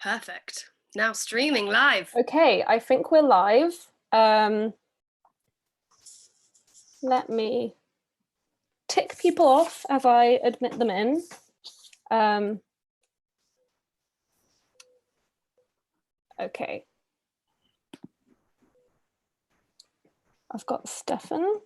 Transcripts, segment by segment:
Perfect. Now streaming live. Okay, I think we're live. Let me tick people off as I admit them in. Okay. I've got Stefan.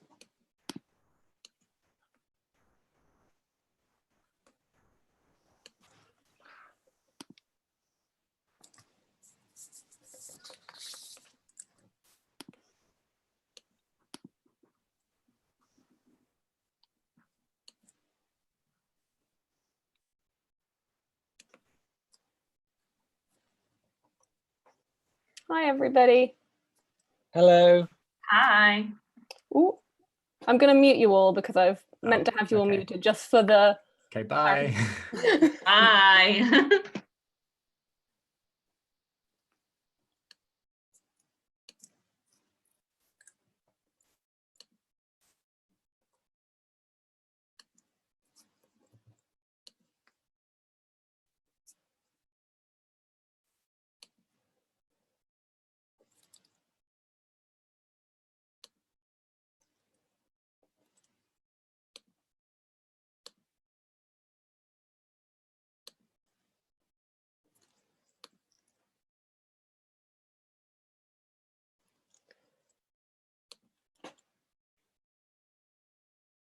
Hi, everybody. Hello. Hi. Ooh, I'm going to mute you all because I've meant to have you all muted just for the... Okay, bye. Bye.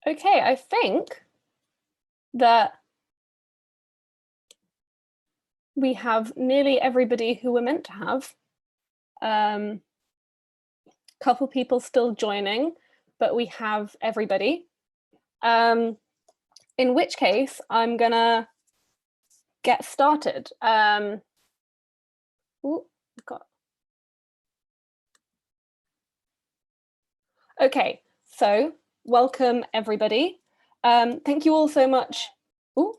Okay, I think that we have nearly everybody who we're meant to have. Couple people still joining, but we have everybody. In which case, I'm gonna get started. Okay, so welcome everybody. Thank you all so much. Ooh.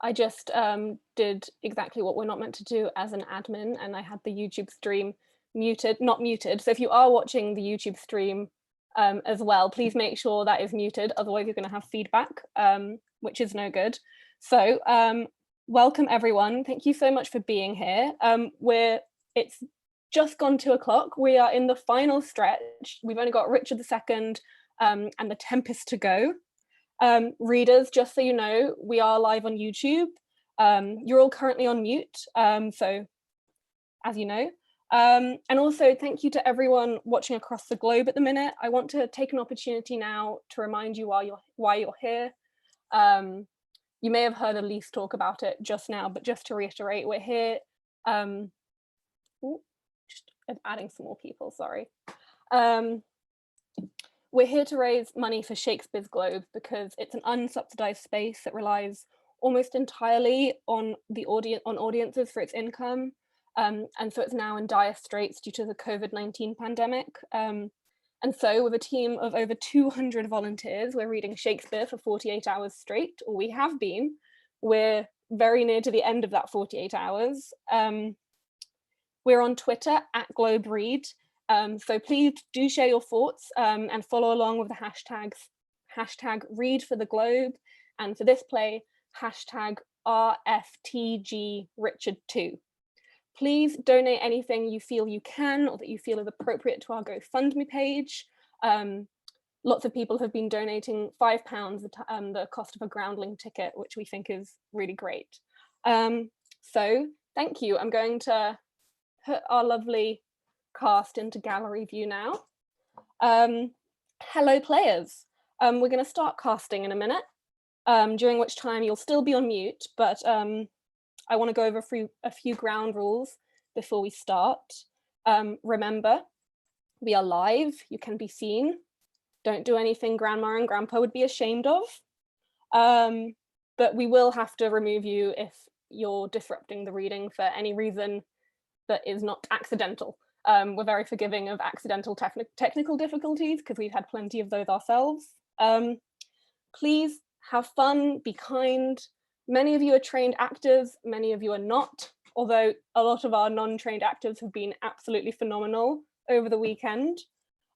I just did exactly what we're not meant to do as an admin, and I had the YouTube stream not muted. So if you are watching the YouTube stream as well, please make sure that is muted, otherwise you're going to have feedback, which is no good. So welcome everyone. Thank you so much for being here. It's just gone 2 o'clock. We are in the final stretch. We've only got Richard II and the Tempest to go. Readers, just so you know, we are live on YouTube. You're all currently on mute, so as you know. And also thank you to everyone watching across the globe at the minute. I want to take an opportunity now to remind you why you're here. You may have heard Elise talk about it just now, but just to reiterate, we're here. Just adding some more people, sorry. We're here to raise money for Shakespeare's Globe because it's an unsubsidized space that relies almost entirely on audiences for its income. And so it's now in dire straits due to the COVID-19 pandemic. And so with a team of over 200 volunteers, we're reading Shakespeare for 48 hours straight, or we have been. We're very near to the end of that 48 hours. We're on Twitter @GlobeRead. So please do share your thoughts and follow along with the hashtags #ReadForTheGlobe, and for this play, #RFTGRichard2. Please donate anything you feel you can or that you feel is appropriate to our GoFundMe page. Lots of people have been donating £5, the cost of a groundling ticket, which we think is really great. So thank you. I'm going to put our lovely cast into gallery view now. Hello players. We're going to start casting in a minute, during which time you'll still be on mute, but I want to go over a few ground rules before we start. Remember, we are live, you can be seen. Don't do anything Grandma and Grandpa would be ashamed of. But we will have to remove you if you're disrupting the reading for any reason that is not accidental. We're very forgiving of accidental technical difficulties because we've had plenty of those ourselves. Please have fun, be kind. Many of you are trained actors, many of you are not, although a lot of our non-trained actors have been absolutely phenomenal over the weekend.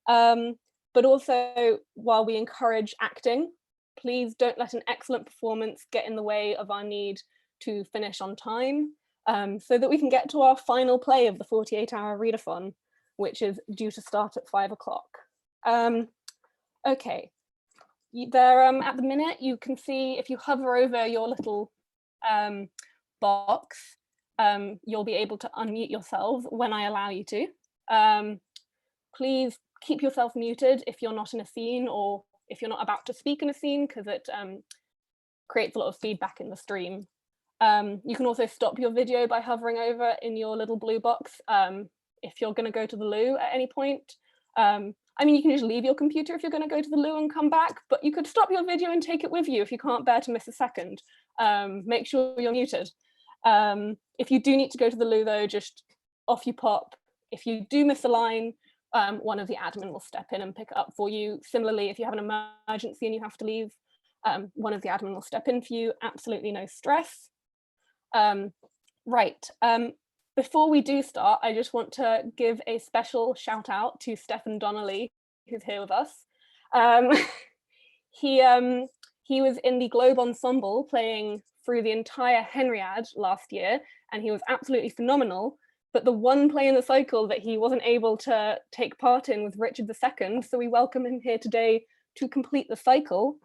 But also, while we encourage acting, please don't let an excellent performance get in the way of our need to finish on time, so that we can get to our final play of the 48-hour readathon, which is due to start at 5 o'clock. Okay, there at the minute you can see, if you hover over your little box, you'll be able to unmute yourselves when I allow you to. Please keep yourself muted if you're not in a scene or if you're not about to speak in a scene, because it creates a lot of feedback in the stream. You can also stop your video by hovering over in your little blue box if you're going to go to the loo at any point. I mean, you can just leave your computer if you're going to go to the loo and come back, but you could stop your video and take it with you if you can't bear to miss a second. Make sure you're muted. If you do need to go to the loo though, just off you pop. If you do miss a line, one of the admin will step in and pick it up for you. Similarly, if you have an emergency and you have to leave, one of the admin will step in for you. Absolutely no stress. Right, before we do start, I just want to give a special shout out to Stefan Donnelly, who's here with us. He was in the Globe Ensemble playing through the entire Henriade last year, and he was absolutely phenomenal. But the one play in the cycle that he wasn't able to take part in was Richard II, so we welcome him here today to complete the cycle.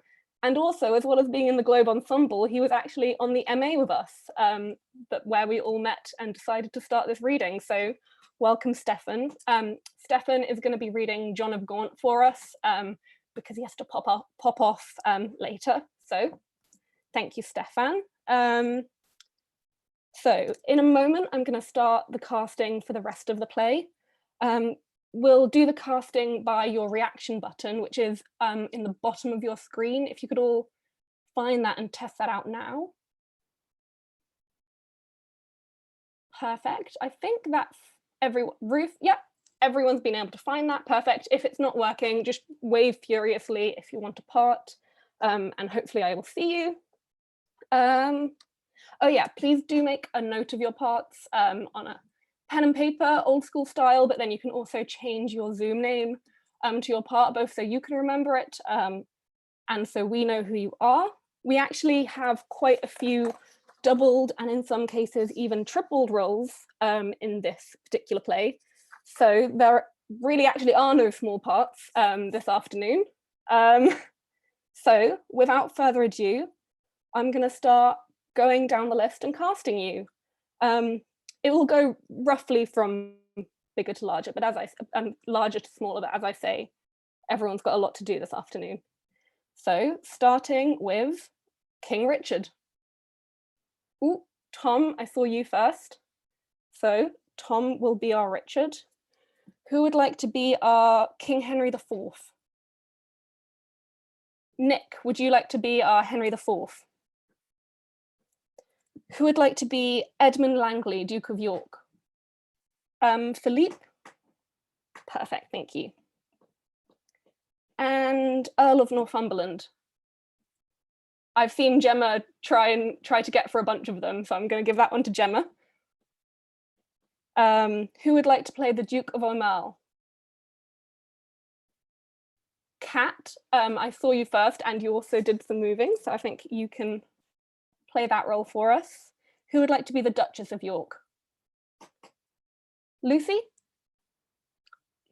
And also, as well as being in the Globe Ensemble, he was actually on the MA with us, but where we all met and decided to start this reading. So welcome, Stefan. Stefan is going to be reading John of Gaunt for us because he has to pop off later. So thank you, Stefan. So in a moment, I'm going to start the casting for the rest of the play. We'll do the casting by your reaction button, which is in the bottom of your screen. If you could all find that and test that out now. Perfect. I think that's everyone. Ruth, yeah, everyone's been able to find that. Perfect. If it's not working, just wave furiously if you want to part, and hopefully I will see you. Oh yeah, please do make a note of your parts on a pen and paper, old school style, but then you can also change your Zoom name to your part, both so you can remember it and so we know who you are. We actually have quite a few doubled and in some cases even tripled roles in this particular play. So there really actually are no small parts this afternoon. So without further ado, I'm going to start going down the list and casting you. It will go roughly from bigger to larger, but as larger to smaller, but as I say, everyone's got a lot to do this afternoon. So starting with King Richard. Ooh, Tom, I saw you first. So Tom will be our Richard. Who would like to be our King Henry IV? Nick, would you like to be our Henry IV? Who would like to be Edmund Langley, Duke of York? Philippe? Perfect, thank you. And Earl of Northumberland. I've seen Gemma try to get for a bunch of them, so I'm going to give that one to Gemma. Who would like to play the Duke of Aumale? Kat, I saw you first and you also did some moving, so I think you can play that role for us. Who would like to be the Duchess of York? Lucy,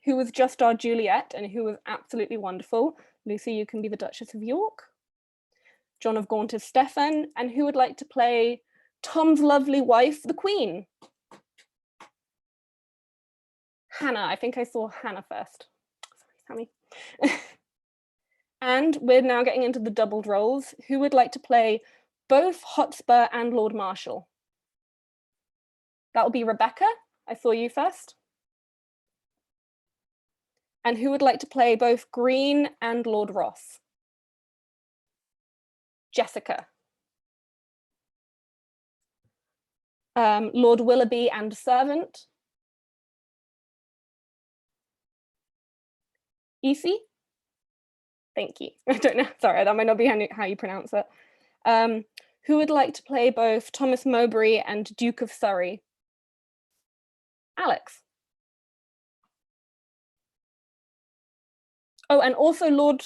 who was just our Juliet and who was absolutely wonderful. Lucy, you can be the Duchess of York. John of Gaunt is Stefan, and who would like to play Tom's lovely wife, the Queen? Hannah, I think I saw Hannah first. Sorry, Sammy. And we're now getting into the doubled roles. Who would like to play both Hotspur and Lord Marshal? That will be Rebecca. I saw you first. And who would like to play both Green and Lord Ross? Jessica. Lord Willoughby and Servant. Easy. Thank you. I don't know, sorry, that might not be how you pronounce it. Who would like to play both Thomas Mowbray and Duke of Surrey? Alex. Oh, and also Lord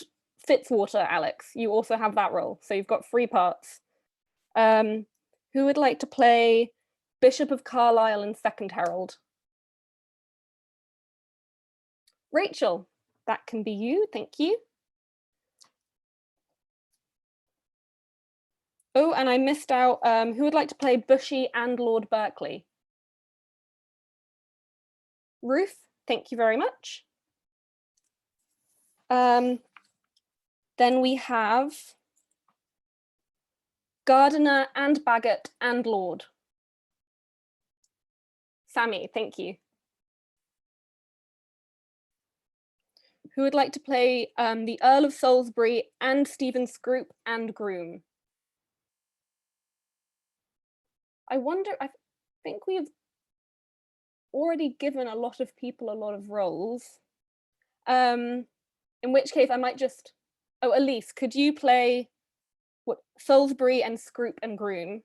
Fitzwater, Alex. You also have that role, so you've got 3 parts. Who would like to play Bishop of Carlisle and Second Herald? Rachel, that can be you, thank you. Oh, and I missed out, who would like to play Bushy and Lord Berkeley? Ruth, thank you very much. Then we have Gardiner and Bagot and Lord. Sammy, thank you. Who would like to play the Earl of Salisbury and Stephen Scroop and Groom? I wonder, I think we've already given a lot of people a lot of roles. In which case I might just, oh, Elise, could you play what, Salisbury and Scroop and Groom?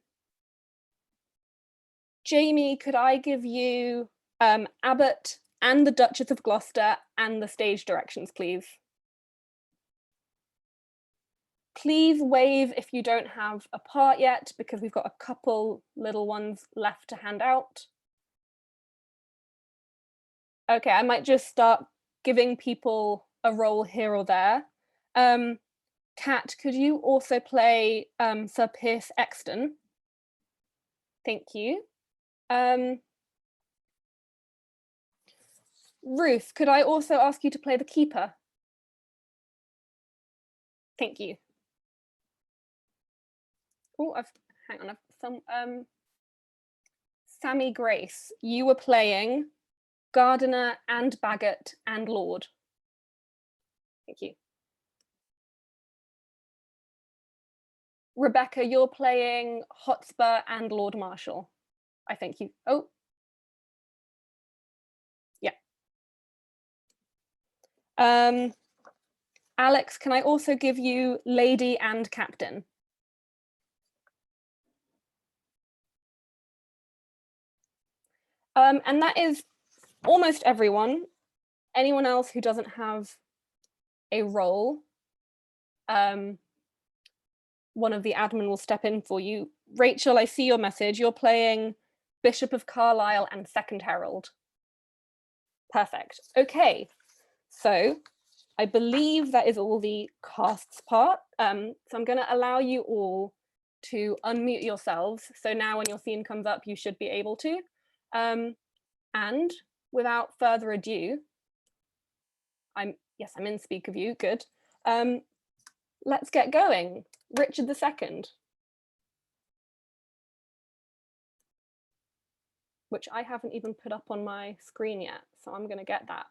Jamie, could I give you Abbott and the Duchess of Gloucester and the stage directions, please? Please wave if you don't have a part yet, because we've got a couple little ones left to hand out. Okay, I might just start giving people a role here or there. Kat, could you also play Sir Piers Exton? Thank you. Ruth, could I also ask you to play the Keeper? Thank you. Oh, hang on, I've some Sammy Grace, you were playing Gardiner and Bagot and Lord. Thank you. Rebecca, you're playing Hotspur and Lord Marshal. I think you, oh. Yeah. Alex, can I also give you Lady and Captain? And that is almost everyone. Anyone else who doesn't have a role, one of the admin will step in for you. Rachel, I see your message. You're playing Bishop of Carlisle and Second Herald. Perfect. Okay, so I believe that is all the casts part. So I'm going to allow you all to unmute yourselves. So now when your scene comes up, you should be able to. And without further ado, I'm in speaker view, good. Let's get going. Richard II, which I haven't even put up on my screen yet, so I'm going to get that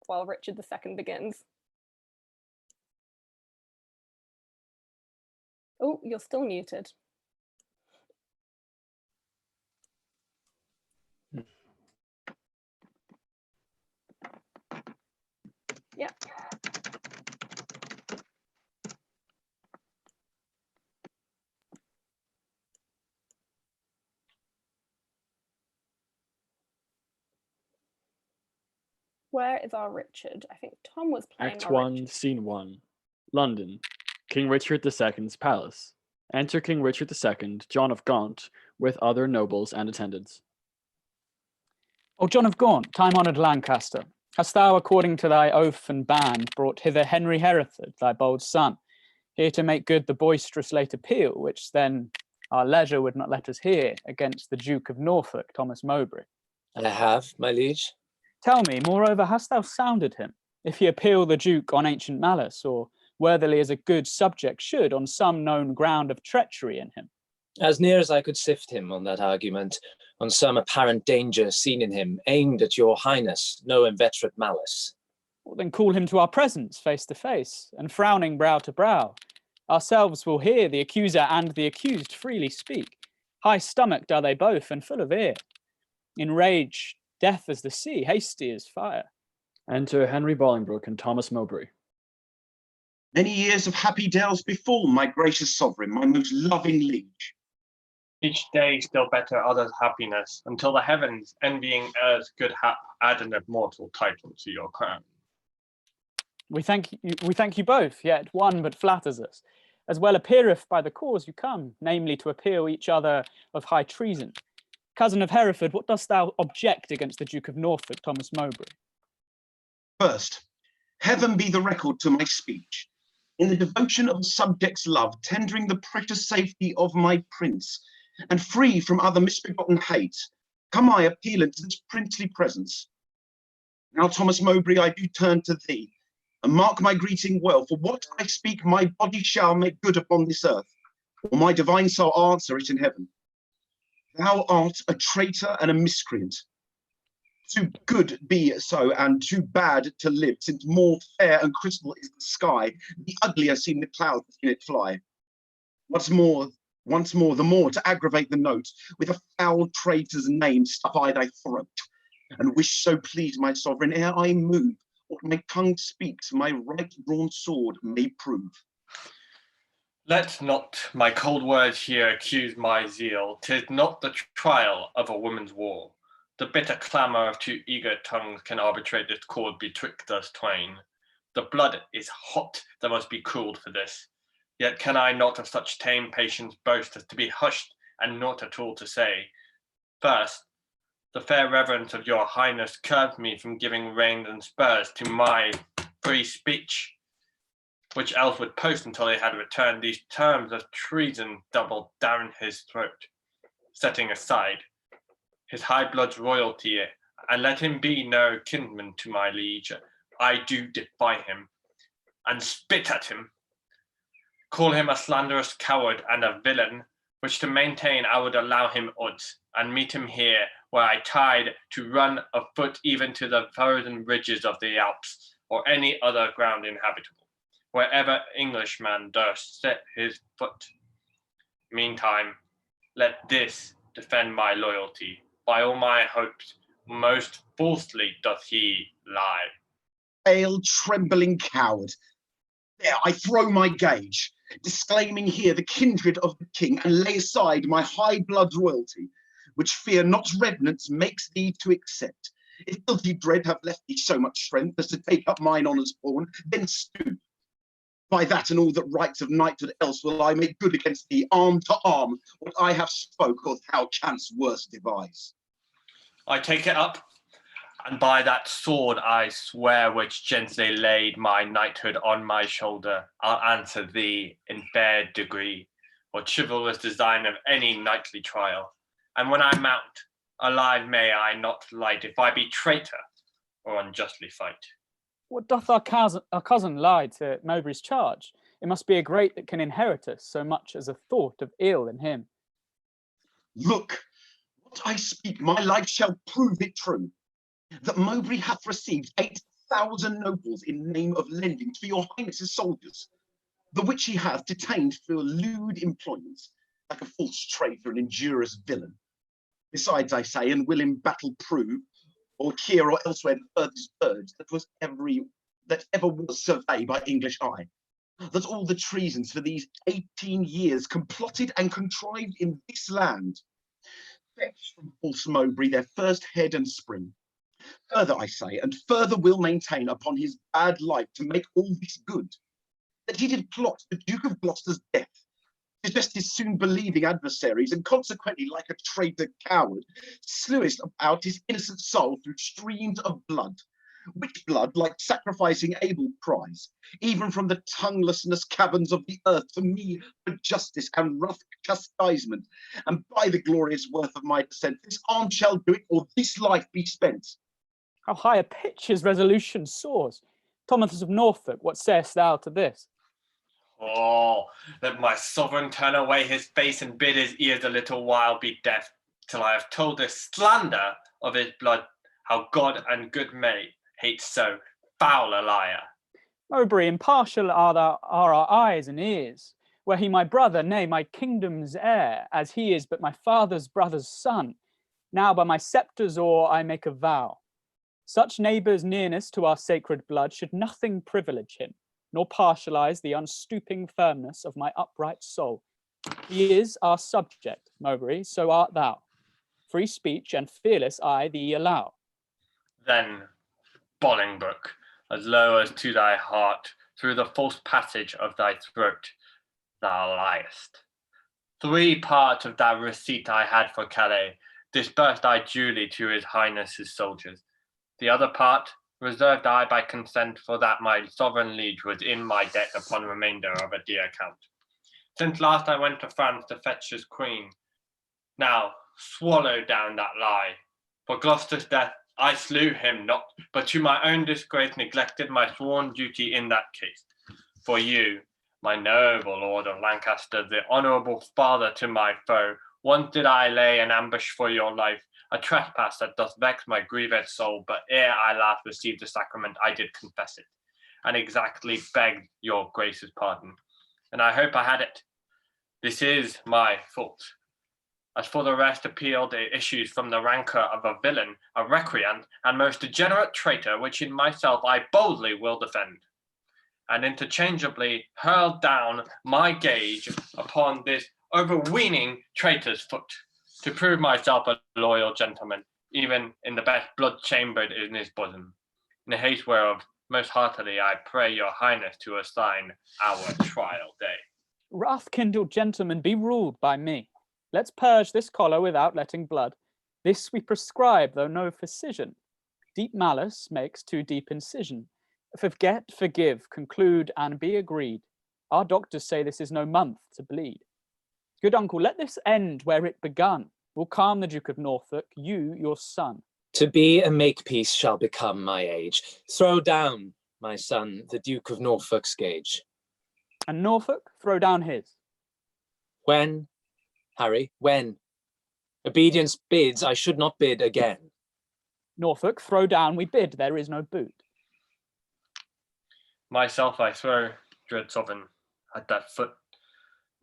while Richard II begins. Oh, you're still muted. Yeah. Where is our Richard? I think Tom was playing Act 1, Scene 1. London. King Richard II's palace. Enter King Richard II, John of Gaunt, with other nobles and attendants. O John of Gaunt, time-honoured Lancaster, hast thou, according to thy oath and band, brought hither Henry Hereford, thy bold son, here to make good the boisterous late appeal, which then our leisure would not let us hear, against the Duke of Norfolk, Thomas Mowbray? I have, my liege. Tell me, moreover, hast thou sounded him, if he appeal the Duke on ancient malice, or worthily as a good subject should, on some known ground of treachery in him? As near as I could sift him on that argument, on some apparent danger seen in him, aimed at your highness, no inveterate malice. Well, then call him to our presence, face to face, and frowning brow to brow. Ourselves will hear the accuser and the accused freely speak. High-stomached are they both, and full of ear. In rage, death as the sea, hasty as fire. Enter Henry Bolingbroke and Thomas Mowbray. Many years of happy dells befall, my gracious sovereign, my most loving liege. Each day still better others' happiness, until the heavens, envying earth's good hap, add an immortal title to your crown. We thank you both, yet one but flatters us, as well appeareth by the cause you come, namely to appeal each other of high treason. Cousin of Hereford, what dost thou object against the Duke of Norfolk, Thomas Mowbray? First, heaven be the record to my speech. In the devotion of a subject's love, tendering the precious safety of my prince, and free from other misbegotten hate, come I appealing to this princely presence. Now, Thomas Mowbray, I do turn to thee, and mark my greeting well, for what I speak my body shall make good upon this earth, or my divine soul answer it in heaven. Thou art a traitor and a miscreant. Too good be so, and too bad to live, since more fair and crystal is the sky, the uglier seem the clouds in it fly. Once more, the more to aggravate the note, with a foul traitor's name stuff I thy throat, and wish so please my sovereign, ere I move, what my tongue speaks, my right drawn sword may prove. Let not my cold words here accuse my zeal. 'Tis not the trial of a woman's war. The bitter clamour of two eager tongues can arbitrate discord betwixt us twain. The blood is hot that must be cooled for this. Yet can I not of such tame patience boast as to be hushed and naught at all to say. First, the fair reverence of your highness curbed me from giving reins and spurs to my free speech, which else would post until they had returned these terms of treason doubled down his throat, setting aside his high blood's royalty, and let him be no kinsman to my liege. I do defy him, and spit at him, call him a slanderous coward and a villain, which to maintain I would allow him odds, and meet him here, where I tied to run afoot even to the frozen ridges of the Alps, or any other ground inhabitable, wherever Englishman durst set his foot. Meantime, let this defend my loyalty. By all my hopes, most falsely doth he lie. Pale, trembling coward. There, I throw my gage, disclaiming here the kindred of the king, and lay aside my high blood royalty, which fear not revenants makes thee to accept. If guilty dread have left thee so much strength as to take up mine honour's pawn, then stoop. By that and all that rights of knighthood else will I make good against thee, arm to arm, what I have spoke, or thou canst worse devise. I take it up, and by that sword I swear which gently laid my knighthood on my shoulder, I'll answer thee in fair degree, or chivalrous design of any knightly trial. And when I mount, alive may I not light, if I be traitor or unjustly fight. What doth our cousin lie to Mowbray's charge? It must be a great that can inherit us so much as a thought of ill in him. Look, what I speak, my life shall prove it true, that Mowbray hath received 8,000 nobles in name of lending to your highness's soldiers, the which he hath detained for lewd employments, like a false traitor and injurious villain. Besides, I say, and will in battle prove, or here or elsewhere the furthest birds that ever was surveyed by English eye, that all the treasons for these 18 years complotted and contrived in this land, fetched from false Mowbray their first head and spring. Further I say, and further will maintain upon his bad life to make all this good, that he did plot the Duke of Gloucester's death, to just his soon believing adversaries, and consequently, like a traitor coward, slewest out his innocent soul through streams of blood, which blood, like sacrificing Abel, cries, even from the tonguelessness caverns of the earth, to me for justice and rough chastisement, and by the glorious worth of my descent, this arm shall do it, or this life be spent. How high a pitch his resolution soars! Thomas of Norfolk, what sayest thou to this? Oh, let my sovereign turn away his face and bid his ears a little while be deaf, till I have told this slander of his blood, how God and good may hate so foul a liar. Mowbray, impartial are our eyes and ears, were he my brother, nay, my kingdom's heir, as he is but my father's brother's son. Now by my sceptre's oar I make a vow. Such neighbour's nearness to our sacred blood should nothing privilege him, nor partialize the unstooping firmness of my upright soul. He is our subject, Mowbray, so art thou. Free speech and fearless I thee allow. Then, Bolingbroke, as low as to thy heart, through the false passage of thy throat, thou liest. 3 parts of that receipt I had for Calais disbursed I duly to his highness's soldiers. The other part reserved I by consent, for that my sovereign liege was in my debt upon remainder of a dear account. Since last I went to France to fetch his queen, now swallow down that lie. For Gloucester's death I slew him not, but to my own disgrace neglected my sworn duty in that case. For you, my noble Lord of Lancaster, the honourable father to my foe, once did I lay an ambush for your life, a trespass that doth vex my grieved soul, but ere I last received the sacrament I did confess it, and exactly begged your grace's pardon, and I hope I had it. This is my fault. As for the rest, appealed it issues from the rancour of a villain, a recreant, and most degenerate traitor, which in myself I boldly will defend, and interchangeably hurl down my gage upon this overweening traitor's foot, to prove myself a loyal gentleman, even in the best blood chambered in his bosom. In the haste whereof, most heartily I pray your highness to assign our trial day. Wrath-kindled gentlemen, be ruled by me. Let's purge this collar without letting blood. This we prescribe, though no physician. Deep malice makes too deep incision. Forget, forgive, conclude, and be agreed. Our doctors say this is no month to bleed. Good uncle, let this end where it begun. We'll calm the Duke of Norfolk, you, your son. To be a makepeace shall become my age. Throw down, my son, the Duke of Norfolk's gage. And Norfolk, throw down his. When, Harry, when? Obedience bids, I should not bid again. Norfolk, throw down, we bid, there is no boot. Myself I throw, dread sovereign, at that foot.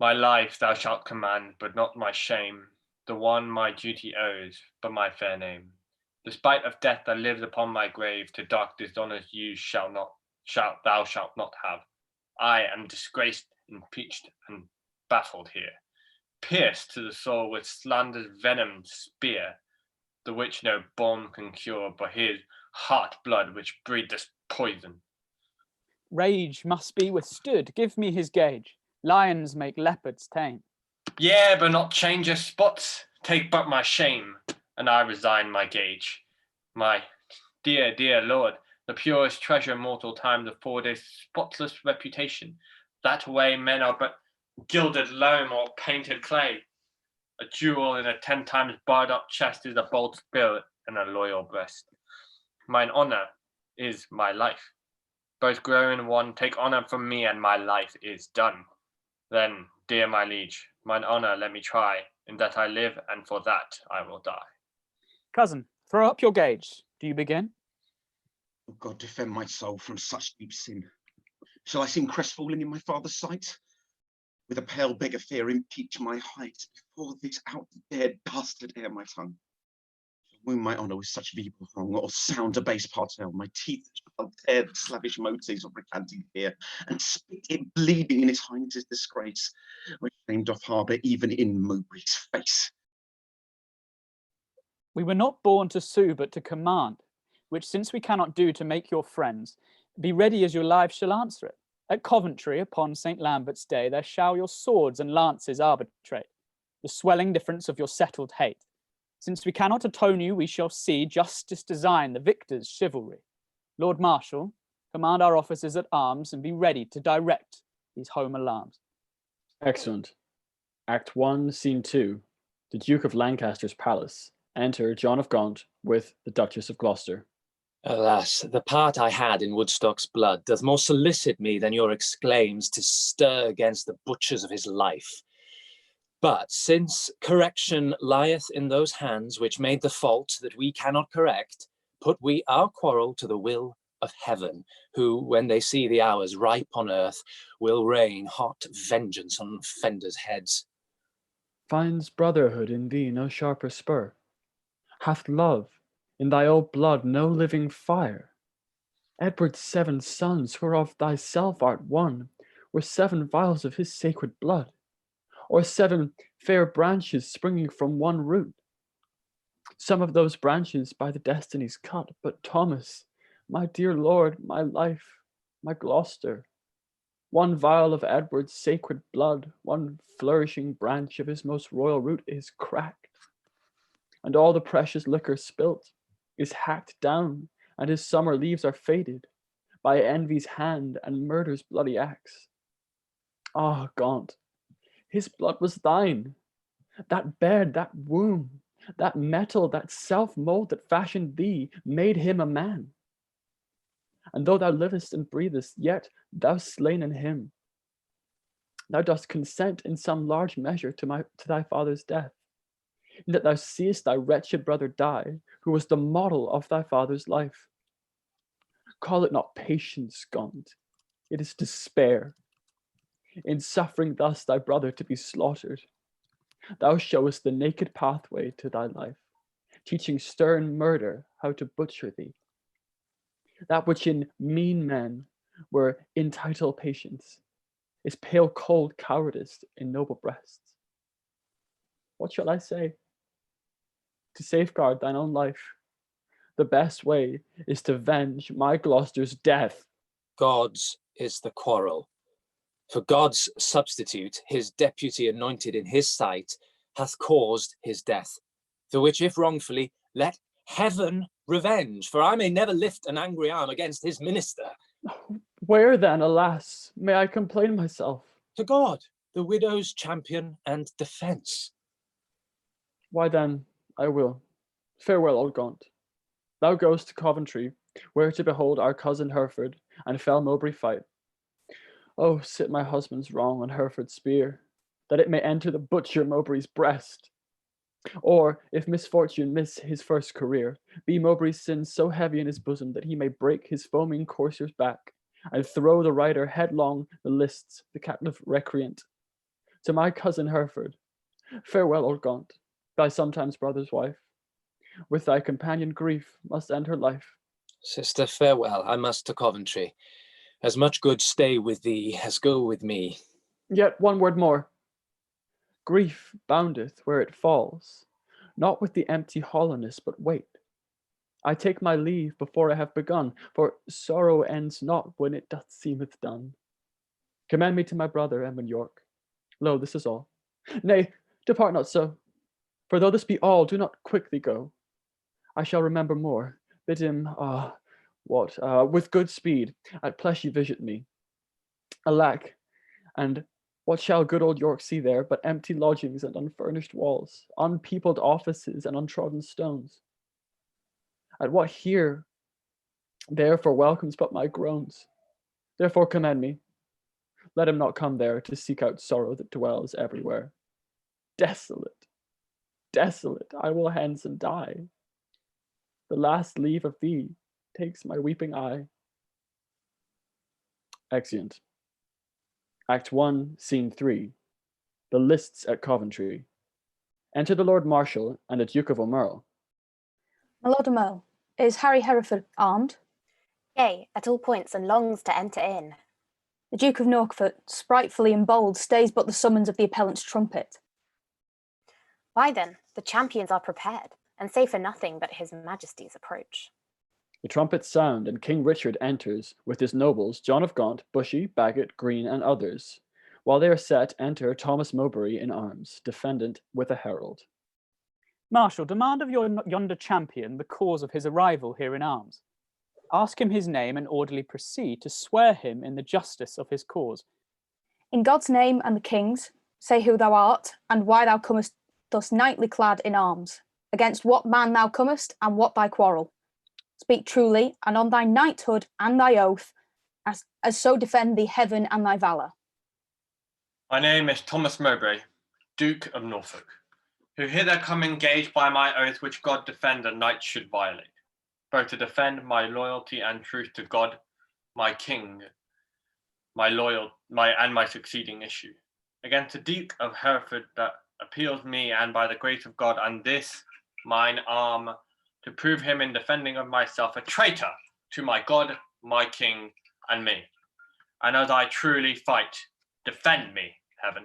My life thou shalt command, but not my shame, the one my duty owes, but my fair name. The spite of death that lives upon my grave, to dark dishonour's use thou shalt not have. I am disgraced, impeached, and baffled here, pierced to the soul with slander's venomed spear, the which no balm can cure, but his heart blood which breed this poison. Rage must be withstood, give me his gage. Lions make leopards tame. Yea, but not change your spots, take but my shame, and I resign my gage. My dear, dear lord, the purest treasure mortal times afford a spotless reputation. That way men are but gilded loam or painted clay. A jewel in a 10 times barred up chest is a bold spirit and a loyal breast. Mine honour is my life. Both grow in one, take honour from me, and my life is done. Then, dear my liege, mine honour let me try, in that I live, and for that I will die. Cousin, throw up your gage. Do you begin? Oh God, defend my soul from such deep sin. Shall I seem crestfallen in my father's sight? With a pale beggar fear impeach my height, before this out-dared bastard hear my tongue? Wound my honour with such feeble wrong, or sound a base partel, my teeth shall tear the slavish motives of recanting fear, and spit it bleeding in his highness's disgrace, which shame doth harbour even in Mowbray's face. We were not born to sue, but to command, which since we cannot do to make your friends, be ready as your lives shall answer it. At Coventry, upon St. Lambert's day, there shall your swords and lances arbitrate, the swelling difference of your settled hate. Since we cannot atone you, we shall see justice design the victor's chivalry. Lord Marshal, command our officers at arms and be ready to direct these home alarms. Excellent. Act 1, Scene 2. The Duke of Lancaster's palace. Enter John of Gaunt with the Duchess of Gloucester. Alas, the part I had in Woodstock's blood doth more solicit me than your exclaims to stir against the butchers of his life. But since correction lieth in those hands which made the fault that we cannot correct, put we our quarrel to the will of heaven, who, when they see the hours ripe on earth, will rain hot vengeance on offenders' heads. Finds brotherhood in thee no sharper spur? Hath love in thy old blood no living fire? Edward's 7 sons, whereof thyself art one, were 7 vials of his sacred blood, or 7 fair branches springing from one root. Some of those branches by the destinies cut, but Thomas, my dear lord, my life, my Gloucester. One vial of Edward's sacred blood, one flourishing branch of his most royal root is cracked, and all the precious liquor spilt is hacked down, and his summer leaves are faded by envy's hand and murder's bloody axe. Ah, Gaunt, his blood was thine, that bed, that womb, that metal, that self-mold that fashioned thee, made him a man. And though thou livest and breathest, yet thou slain in him. Thou dost consent in some large measure to thy father's death, in that thou seest thy wretched brother die, who was the model of thy father's life. Call it not patience, Gaunt, it is despair. In suffering thus thy brother to be slaughtered, thou showest the naked pathway to thy life, teaching stern murder how to butcher thee. That which in mean men were entitled patience is pale cold cowardice in noble breasts. What shall I say? To safeguard thine own life, the best way is to venge my Gloucester's death. God's is the quarrel. For God's substitute, his deputy anointed in his sight, hath caused his death. The which if wrongfully, let heaven revenge, for I may never lift an angry arm against his minister. Where then, alas, may I complain myself? To God, the widow's champion and defence. Why then, I will. Farewell, old Gaunt. Thou goest to Coventry, where to behold our cousin Hereford and fell Mowbray fight. Oh, sit my husband's wrong on Hereford's spear, that it may enter the butcher Mowbray's breast. Or, if misfortune miss his first career, be Mowbray's sins so heavy in his bosom that he may break his foaming courser's back, and throw the rider headlong the lists, the captive recreant. To my cousin Hereford, farewell, old Gaunt, thy sometimes brother's wife. With thy companion grief must end her life. Sister, farewell, I must to Coventry. As much good stay with thee as go with me. Yet one word more. Grief boundeth where it falls, not with the empty hollowness, but wait. I take my leave before I have begun, for sorrow ends not when it doth seemeth done. Commend me to my brother, Edmund York. Lo, this is all. Nay, depart not so, for though this be all, do not quickly go. I shall remember more. Bid him, with good speed, at Pleshy visit me. Alack, and what shall good old York see there but empty lodgings and unfurnished walls, unpeopled offices and untrodden stones? At what here, therefore welcomes but my groans. Therefore commend me. Let him not come there to seek out sorrow that dwells everywhere. Desolate, desolate, I will hence and die. The last leave of thee takes my weeping eye. Exeunt. Act 1, Scene 3. The lists at Coventry. Enter the Lord Marshal and the Duke of O'Merle. My Lord O'Merle, is Harry Hereford armed? Yea, at all points and longs to enter in. The Duke of Norfolk, spritefully and bold, stays but the summons of the appellant's trumpet. Why then, the champions are prepared, and say for nothing but his majesty's approach. The trumpets sound, and King Richard enters with his nobles, John of Gaunt, Bushy, Bagot, Green, and others. While they are set, enter Thomas Mowbray in arms, defendant with a herald. Marshal, demand of yonder champion the cause of his arrival here in arms. Ask him his name and orderly proceed to swear him in the justice of his cause. In God's name and the king's, say who thou art, and why thou comest thus knightly clad in arms, against what man thou comest, and what thy quarrel. Speak truly, and on thy knighthood and thy oath, as so defend thee heaven and thy valour. My name is Thomas Mowbray, Duke of Norfolk, who hither come engaged by my oath which God defend a knight should violate, both to defend my loyalty and truth to God, my king, and my succeeding issue, against the Duke of Hereford that appeals me, and by the grace of God and this mine arm, to prove him in defending of myself a traitor to my God, my king, and me. And as I truly fight, defend me, heaven.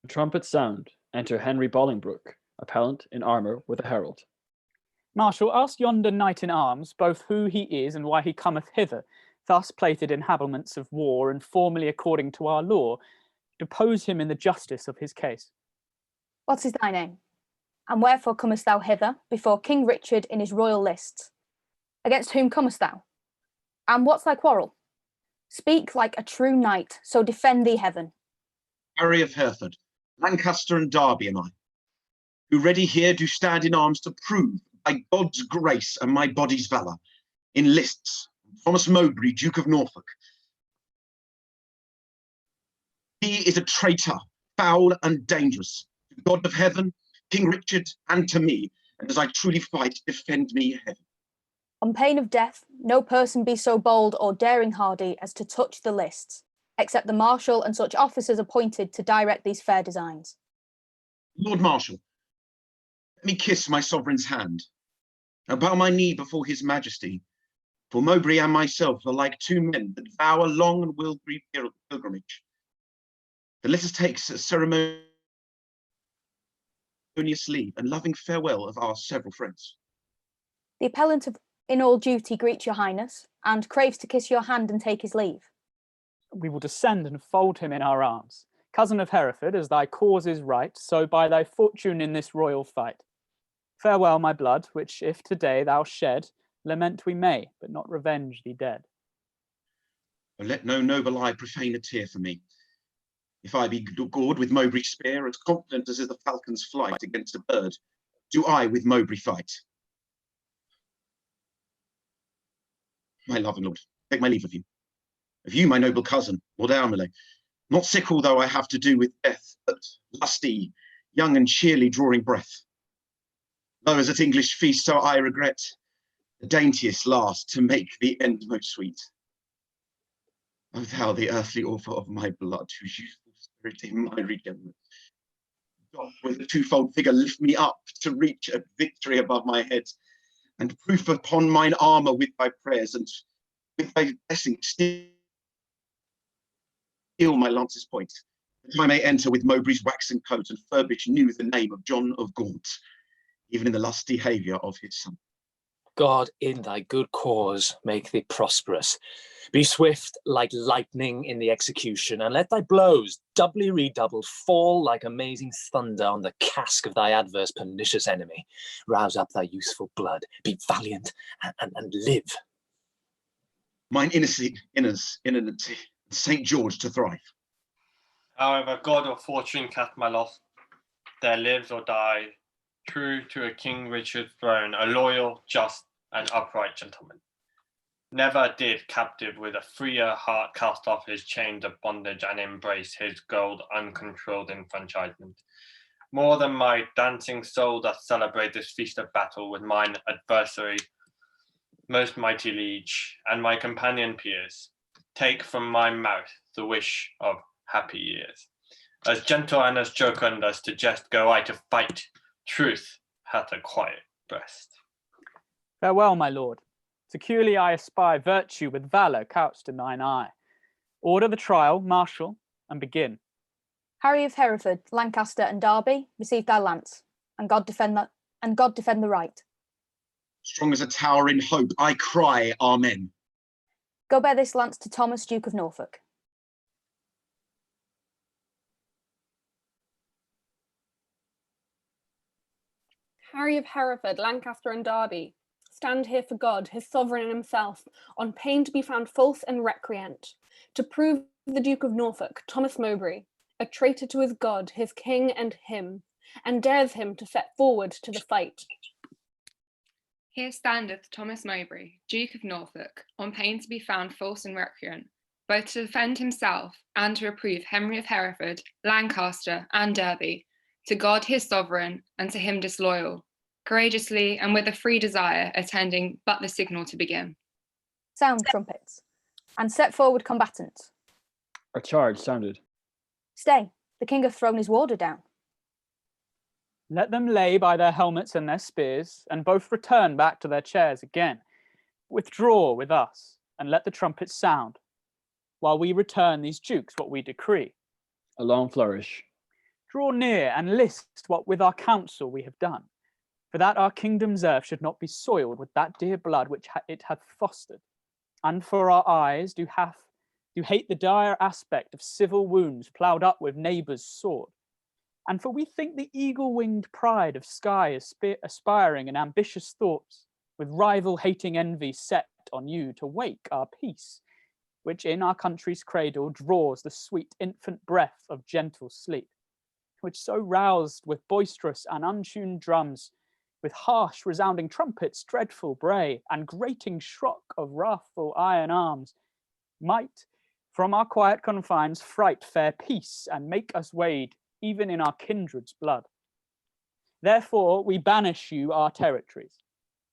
The trumpets sound, enter Henry Bolingbroke, appellant in armour with a herald. Marshal, ask yonder knight in arms both who he is and why he cometh hither, thus plated in habiliments of war and formally according to our law. Depose him in the justice of his case. What is thy name? And wherefore comest thou hither before King Richard in his royal lists? Against whom comest thou? And what's thy quarrel? Speak like a true knight, so defend thee heaven. Harry of Hereford, Lancaster and Derby am I, who ready here do stand in arms to prove by God's grace and my body's valour, in lists, Thomas Mowbray, Duke of Norfolk. He is a traitor, foul and dangerous, to God of heaven, King Richard, and to me, and as I truly fight, defend me heaven. On pain of death, no person be so bold or daring hardy as to touch the lists, except the Marshal and such officers appointed to direct these fair designs. Lord Marshal, let me kiss my sovereign's hand, and bow my knee before his majesty, for Mowbray and myself are like two men that vow a long and will-grieved pilgrimage. But let us take ceremonious leave and loving farewell of our several friends. The appellant in all duty greets your highness, and craves to kiss your hand and take his leave. We will descend and fold him in our arms. Cousin of Hereford, as thy cause is right, so by thy fortune in this royal fight. Farewell, my blood, which if today thou shed, lament we may, but not revenge thee dead. But let no noble eye profane a tear for me. If I be gored with Mowbray's spear, as confident as is the falcon's flight against a bird, do I with Mowbray fight. My loving lord, take my leave of you, my noble cousin, Lord Almele. Not sick although I have to do with death, but lusty, young and cheerly drawing breath. Though as at English feast, so I regret the daintiest last to make the end most sweet. O thou, the earthly author of my blood, whose youthful spirit in my regenerate, doth with a twofold figure lift me up to reach a victory above my head, and proof upon mine armour with thy prayers, and with thy blessing steel my lance's point, that I may enter with Mowbray's waxen coat and furbish new the name of John of Gaunt, even in the lusty behaviour of his son. God, in thy good cause, make thee prosperous. Be swift like lightning in the execution, and let thy blows, doubly redoubled, fall like amazing thunder on the casque of thy adverse pernicious enemy. Rouse up thy youthful blood, be valiant, and live. Mine innocency, St. George to thrive. However, God or fortune cast my loss, there lives or die, true to a King Richard's throne, a loyal, just, and upright gentleman. Never did captive with a freer heart cast off his chains of bondage and embrace his gold uncontrolled enfranchisement. More than my dancing soul doth celebrate this feast of battle with mine adversary, most mighty liege, and my companion peers. Take from my mouth the wish of happy years. As gentle and as jocund as to jest go I to fight, truth hath a quiet breast. Farewell, my lord. Securely I espy virtue with valour couched in thine eye. Order the trial, marshal, and begin. Harry of Hereford, Lancaster, and Derby, receive thy lance, and God defend the right. Strong as a tower in hope, I cry, Amen. Go bear this lance to Thomas, Duke of Norfolk. Harry of Hereford, Lancaster, and Derby, stand here for God, his sovereign himself, on pain to be found false and recreant, to prove the Duke of Norfolk, Thomas Mowbray, a traitor to his God, his king, and him, and dares him to set forward to the fight. Here standeth Thomas Mowbray, Duke of Norfolk, on pain to be found false and recreant, both to defend himself and to reprove Henry of Hereford, Lancaster, and Derby, to God his sovereign, and to him disloyal, courageously and with a free desire attending but the signal to begin. Sound trumpets, and set forward combatants. A charge sounded. Stay, the king hath thrown his warder down. Let them lay by their helmets and their spears, and both return back to their chairs again. Withdraw with us, and let the trumpets sound, while we return these dukes what we decree. A long flourish. Draw near and list what with our counsel we have done. for that our kingdom's earth should not be soiled with that dear blood which it hath fostered, and for our eyes do hate the dire aspect of civil wounds ploughed up with neighbour's sword, and for we think the eagle-winged pride of sky aspiring and ambitious thoughts, with rival-hating envy set on you to wake our peace, which in our country's cradle draws the sweet infant breath of gentle sleep, which so roused with boisterous and untuned drums, with harsh resounding trumpets' dreadful bray, and grating shock of wrathful iron arms, might from our quiet confines fright fair peace, and make us wade even in our kindred's blood. Therefore we banish you our territories,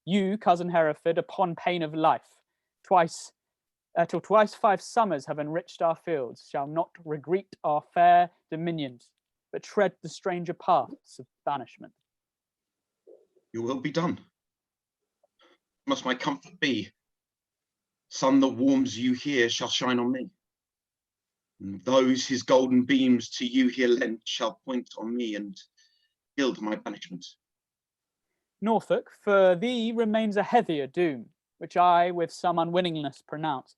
you, cousin Hereford, upon pain of life, till twice 5 summers have enriched our fields, shall not regret our fair dominions, but tread the stranger paths of banishment. Your will be done. Must my comfort be? Sun that warms you here shall shine on me. And those his golden beams to you here lent shall point on me and gild my banishment. Norfolk, for thee remains a heavier doom, which I with some unwillingness pronounce.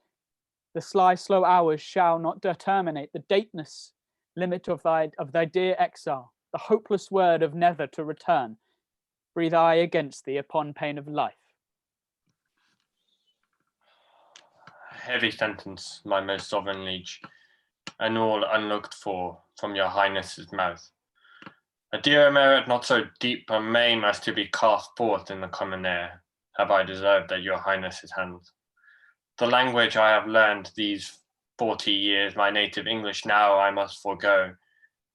The sly, slow hours shall not determinate the dateness limit of thy dear exile, the hopeless word of never to return. Breathe I against thee upon pain of life. Heavy sentence, my most sovereign liege, and all unlooked for from your highness's mouth. A dearer merit not so deep a maim as to be cast forth in the common air, have I deserved at your highness's hands. The language I have learned these 40 years, my native English, now I must forego,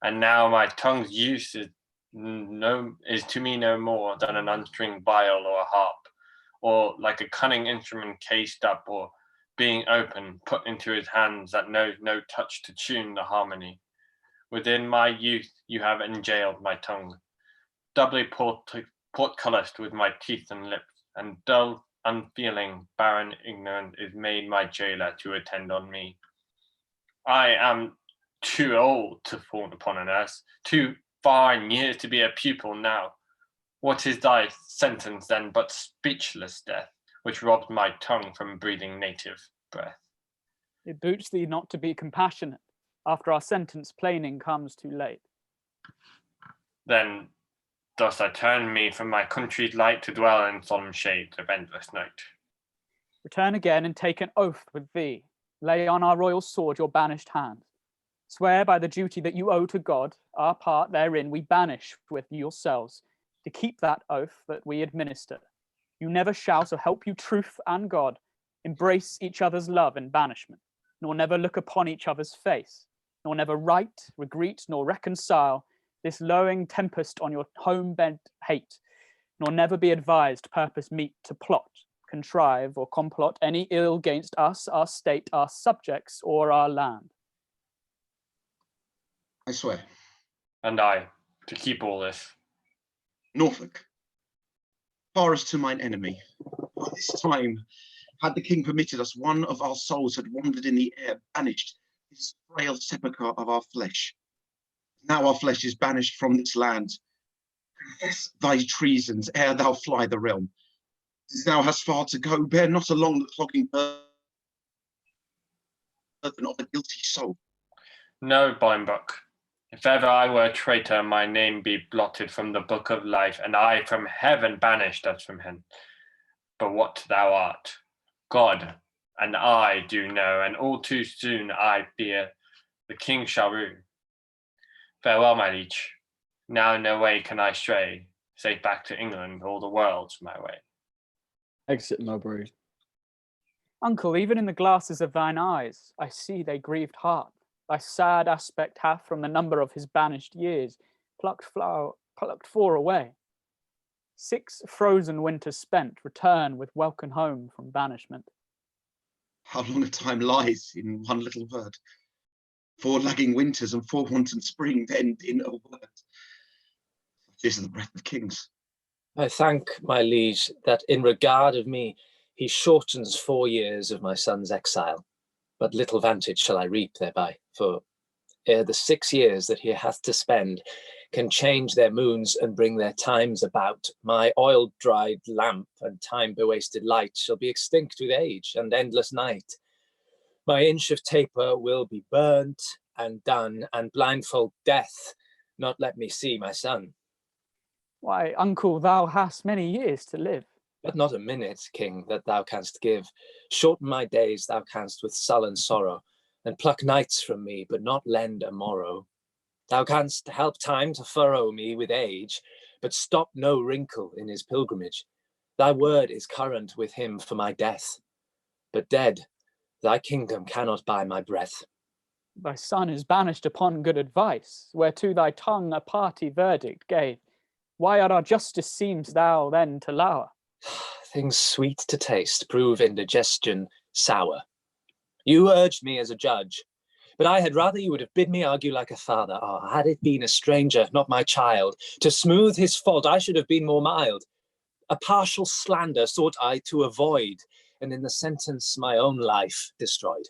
and now my tongue's use is to me no more than an unstringed viol or a harp, or like a cunning instrument cased up or being open, put into his hands that knows no touch to tune the harmony. Within my youth you have enjailed my tongue, doubly portcullised with my teeth and lips, and dull, unfeeling, barren, ignorant is made my jailer to attend on me. I am too old to fawn upon a nurse, too far in years to be a pupil now. What is thy sentence then but speechless death, which robs my tongue from breathing native breath? It boots thee not to be compassionate, after our sentence plaining comes too late. Then dost thou turn me from my country's light to dwell in solemn shades of endless night. Return again and take an oath with thee. Lay on our royal sword your banished hand. Swear by the duty that you owe to God, our part therein we banish with yourselves, to keep that oath that we administer. You never shall, so help you truth and God, embrace each other's love in banishment, nor never look upon each other's face, nor never write, regret, nor reconcile this lowing tempest on your home-bent hate, nor never be advised purpose meet to plot, contrive, or complot any ill against us, our state, our subjects, or our land. I swear. And I, to keep all this. Norfolk, far as to mine enemy, by this time, had the king permitted us, one of our souls had wandered in the air, banished this frail sepulchre of our flesh. Now our flesh is banished from this land. Confess thy treasons ere thou fly the realm. Since thou hast far to go, bear not along the clogging burden of a guilty soul. No, Bolingbroke. If ever I were a traitor, my name be blotted from the book of life, and I from heaven banished as from him. But what thou art, God and I do know, and all too soon I fear the king shall rue. Farewell, my liege. Now no way can I stray, safe back to England, all the world's my way. Exit Mowbray. Uncle, even in the glasses of thine eyes, I see thy grieved heart. Thy sad aspect hath from the number of his banished years plucked 4 away. 6 frozen winters spent, return with welcome home from banishment. How long a time lies in one little word. 4 lagging winters and 4 wanton springs end in a word. This is the breath of kings. I thank my liege that in regard of me, he shortens 4 years of my son's exile, but little vantage shall I reap thereby, for ere the 6 years that he hath to spend can change their moons and bring their times about, my oil-dried lamp and time-bewasted light shall be extinct with age and endless night. My inch of taper will be burnt and done, and blindfold death not let me see my son. Why, uncle, thou hast many years to live. But not a minute, king, that thou canst give. Shorten my days thou canst with sullen sorrow, and pluck nights from me, but not lend a morrow. Thou canst help time to furrow me with age, but stop no wrinkle in his pilgrimage. Thy word is current with him for my death, but dead, thy kingdom cannot buy my breath. Thy son is banished upon good advice, whereto thy tongue a party verdict gave. Why at our justice seems thou then to lour? Things sweet to taste prove indigestion sour. You urged me as a judge, but I had rather you would have bid me argue like a father. Oh, had it been a stranger, not my child, to smooth his fault I should have been more mild. A partial slander sought I to avoid, and in the sentence my own life destroyed.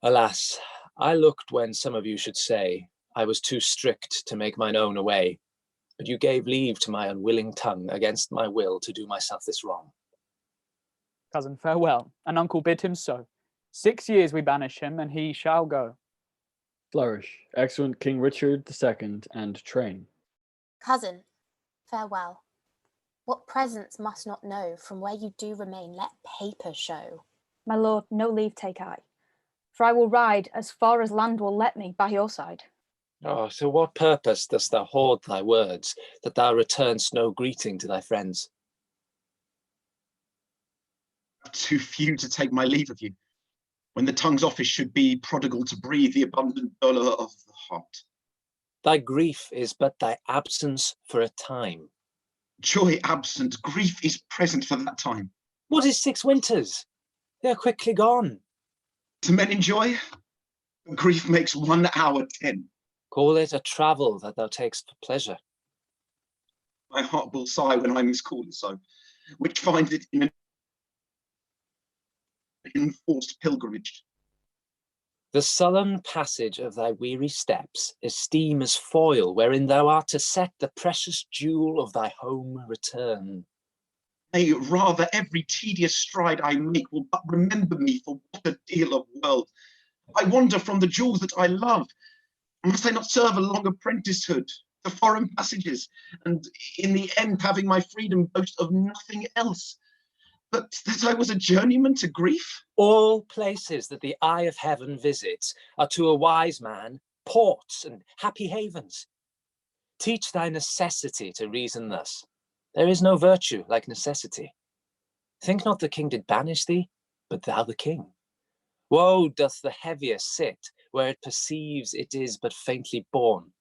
Alas, I looked when some of you should say I was too strict to make mine own away, but you gave leave to my unwilling tongue against my will to do myself this wrong. Cousin, farewell, and uncle bid him so. 6 years we banish him, and he shall go. Flourish, excellent King Richard II, and train. Cousin, farewell. What presence must not know, from where you do remain, let paper show. My lord, no leave take I, for I will ride as far as land will let me by your side. Oh, to what purpose dost thou hoard thy words, that thou returnst no greeting to thy friends? Too few to take my leave of you, when the tongue's office should be prodigal to breathe the abundant dolour of the heart. Thy grief is but thy absence for a time. Joy absent, grief is present for that time. What is 6 winters? They are quickly gone. To men in joy, grief makes 1 hour 10. Call it a travel that thou takest for pleasure. My heart will sigh when I miscall it so, which finds it in an enforced pilgrimage. The sullen passage of thy weary steps esteem as foil, wherein thou art to set the precious jewel of thy home return. Nay, rather every tedious stride I make will but remember me for what a deal of world. I wander from the jewels that I love. Must I not serve a long apprenticeship to foreign passages, and in the end, having my freedom, boast of nothing else but that I was a journeyman to grief? All places that the eye of heaven visits are to a wise man ports and happy havens. Teach thy necessity to reason thus. There is no virtue like necessity. Think not the king did banish thee, but thou the king. Woe doth the heavier sit, where it perceives it is but faintly born.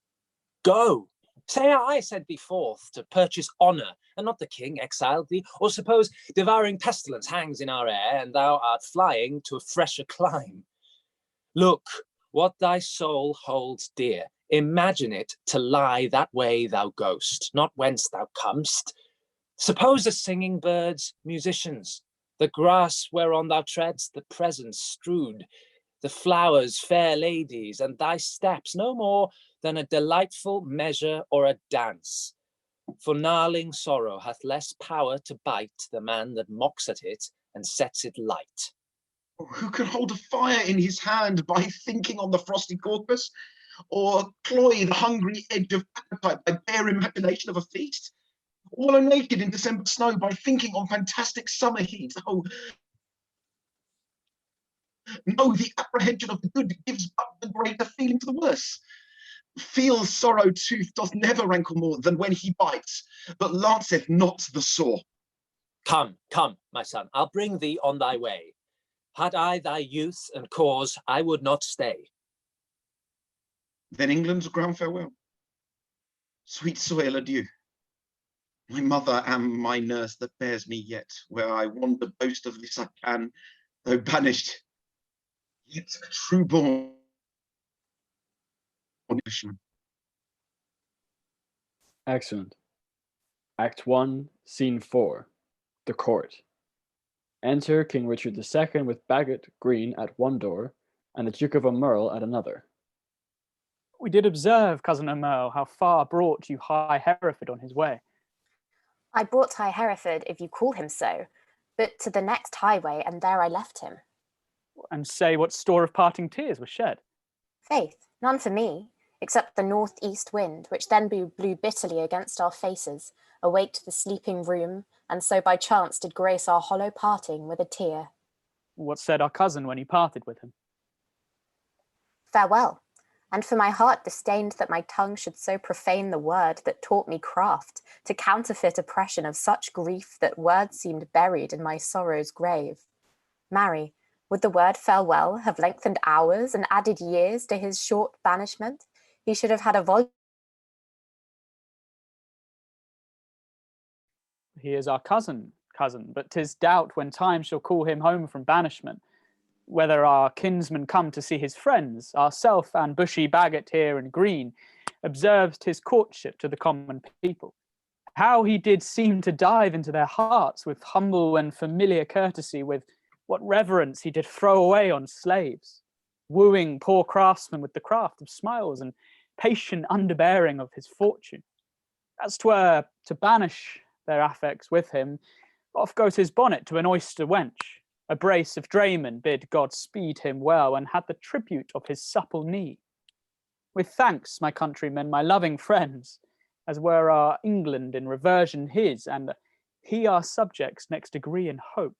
Go! Say I sent thee forth to purchase honour, and not the king exiled thee, or suppose devouring pestilence hangs in our air, and thou art flying to a fresher clime. Look, what thy soul holds dear, imagine it to lie that way thou goest, not whence thou comest. Suppose the singing birds musicians, the grass whereon thou treadst the presents strewed, the flowers fair ladies, and thy steps no more than a delightful measure or a dance. For gnarling sorrow hath less power to bite the man that mocks at it and sets it light. Who can hold a fire in his hand by thinking on the frosty corpus, or cloy the hungry edge of appetite by bare imagination of a feast? Wallow naked in December snow by thinking on fantastic summer heat? Oh, no, the apprehension of the good gives but the greater feeling to the worse. Feel sorrow tooth doth never rankle more than when he bites, but lanceth not the sore. Come, come, my son, I'll bring thee on thy way. Had I thy youth and cause, I would not stay. Then England's ground farewell. Sweet soil, adieu. My mother and my nurse that bears me yet, where I wander boast of this I can, though banished, yet a true born Englishman. Excellent. Act 1, Scene 4. The Court. Enter King Richard II with Bagot Green at one door and the Duke of O'Merle at another. We did observe, cousin Emerl, how far brought you high Hereford on his way. I brought high Hereford, if you call him so, but to the next highway, and there I left him. And say what store of parting tears was shed. Faith, none for me, except the north-east wind, which then blew bitterly against our faces, awaked the sleeping room, and so by chance did grace our hollow parting with a tear. What said our cousin when he parted with him? Farewell, and for my heart disdained that my tongue should so profane the word that taught me craft, to counterfeit oppression of such grief that words seemed buried in my sorrow's grave. Marry, would the word farewell have lengthened hours and added years to his short banishment? He should have had a volume. He is our cousin, but 'tis doubt when time shall call him home from banishment, whether our kinsman come to see his friends, ourself and bushy Bagot here and Green, observed his courtship to the common people. How he did seem to dive into their hearts with humble and familiar courtesy, with what reverence he did throw away on slaves, wooing poor craftsmen with the craft of smiles and patient underbearing of his fortune. As 'twere to banish their affects with him, off goes his bonnet to an oyster wench. A brace of draymen bid God speed him well, and had the tribute of his supple knee. With thanks, my countrymen, my loving friends, as were our England in reversion his, and he our subjects next degree in hope.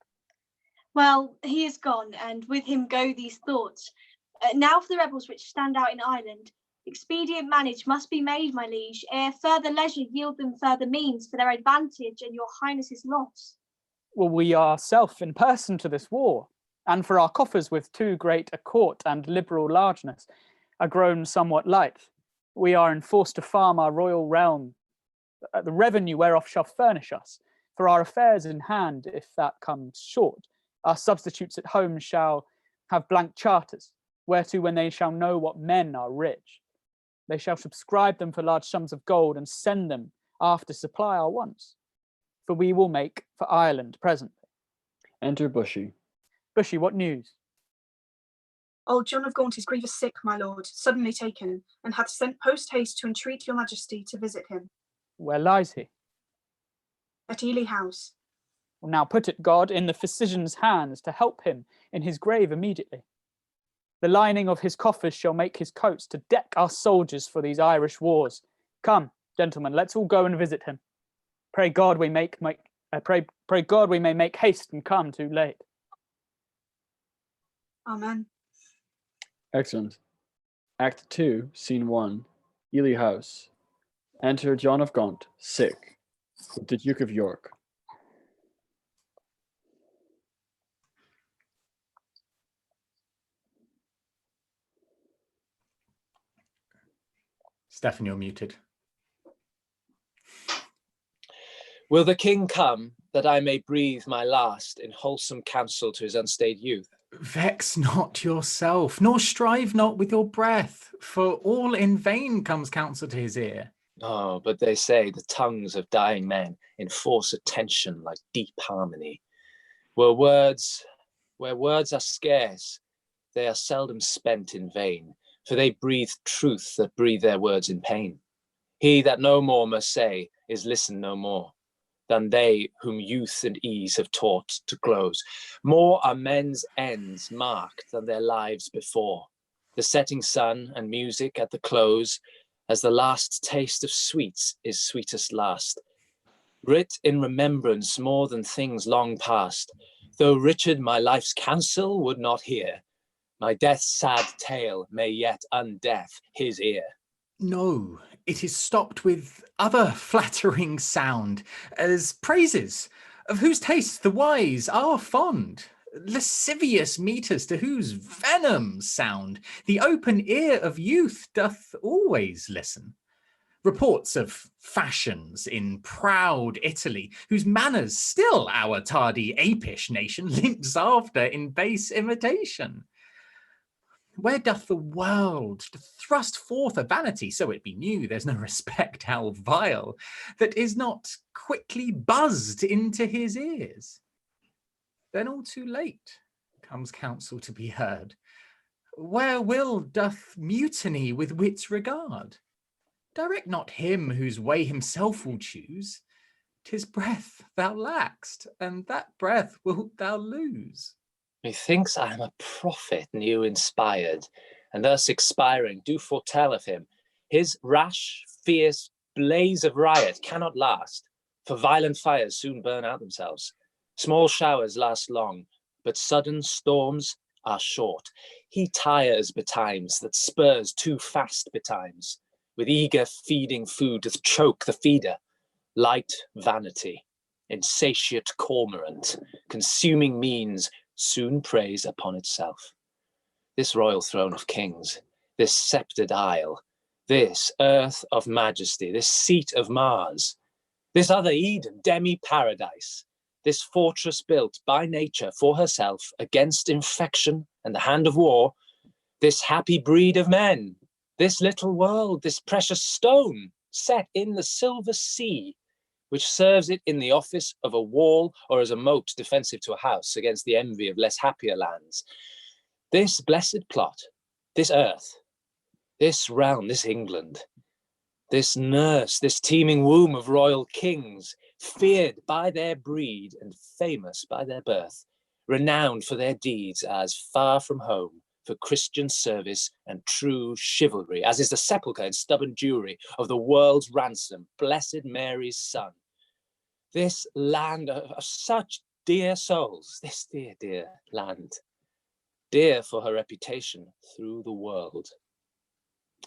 Well, he is gone, and with him go these thoughts. Now for the rebels which stand out in Ireland, expedient manage must be made, my liege, ere further leisure yield them further means for their advantage and your highness's loss. Will we ourself in person to this war, and for our coffers with too great a court and liberal largeness are grown somewhat light, we are enforced to farm our royal realm, the revenue whereof shall furnish us, for our affairs in hand, if that comes short, our substitutes at home shall have blank charters, whereto when they shall know what men are rich, they shall subscribe them for large sums of gold and send them after supply our wants. For we will make for Ireland presently. Enter Bushy. Bushy, what news? Old John of Gaunt is grievous sick, my lord, suddenly taken, and hath sent post-haste to entreat your majesty to visit him. Where lies he? At Ely House. Well, now put it, God, in the physician's hands to help him in his grave immediately. The lining of his coffers shall make his coats to deck our soldiers for these Irish wars. Come, gentlemen, let's all go and visit him. Pray God we pray God we may make haste and come too late. Amen. Excellent. Act 2, Scene 1, Ely House. Enter John of Gaunt, sick, with the Duke of York. Stefan, you're muted. Will the king come, that I may breathe my last in wholesome counsel to his unstayed youth? Vex not yourself, nor strive not with your breath, for all in vain comes counsel to his ear. Oh, but they say the tongues of dying men enforce attention like deep harmony. Where words are scarce, they are seldom spent in vain, for they breathe truth that breathe their words in pain. He that no more must say is listen no more than they whom youth and ease have taught to close. More are men's ends marked than their lives before. The setting sun and music at the close, as the last taste of sweets is sweetest last. Writ in remembrance more than things long past, though Richard my life's counsel would not hear, my death's sad tale may yet undeaf his ear. No, it is stopped with other flattering sound, as praises, of whose tastes the wise are fond, lascivious meters to whose venom sound the open ear of youth doth always listen. Reports of fashions in proud Italy, whose manners still our tardy apish nation limps after in base imitation. Where doth the world thrust forth a vanity, so it be new, there's no respect how vile, that is not quickly buzzed into his ears? Then all too late comes counsel to be heard. Where will doth mutiny with wit's regard? Direct not him whose way himself will choose. 'Tis breath thou lack'st, and that breath wilt thou lose. Methinks I am a prophet new inspired, and thus expiring do foretell of him. His rash, fierce blaze of riot cannot last, for violent fires soon burn out themselves. Small showers last long, but sudden storms are short. He tires betimes, that spurs too fast betimes. With eager feeding food doth choke the feeder. Light vanity, insatiate cormorant, consuming means soon preys upon itself. This royal throne of kings, this sceptred isle, this earth of majesty, this seat of Mars, this other Eden, demi-paradise, this fortress built by nature for herself against infection and the hand of war, this happy breed of men, this little world, this precious stone set in the silver sea, which serves it in the office of a wall or as a moat defensive to a house against the envy of less happier lands. This blessed plot, this earth, this realm, this England, this nurse, this teeming womb of royal kings, feared by their breed and famous by their birth, renowned for their deeds as far from home for Christian service and true chivalry, as is the sepulchre and stubborn Jewry of the world's ransom, blessed Mary's son. This land of such dear souls, this dear, dear land, dear for her reputation through the world,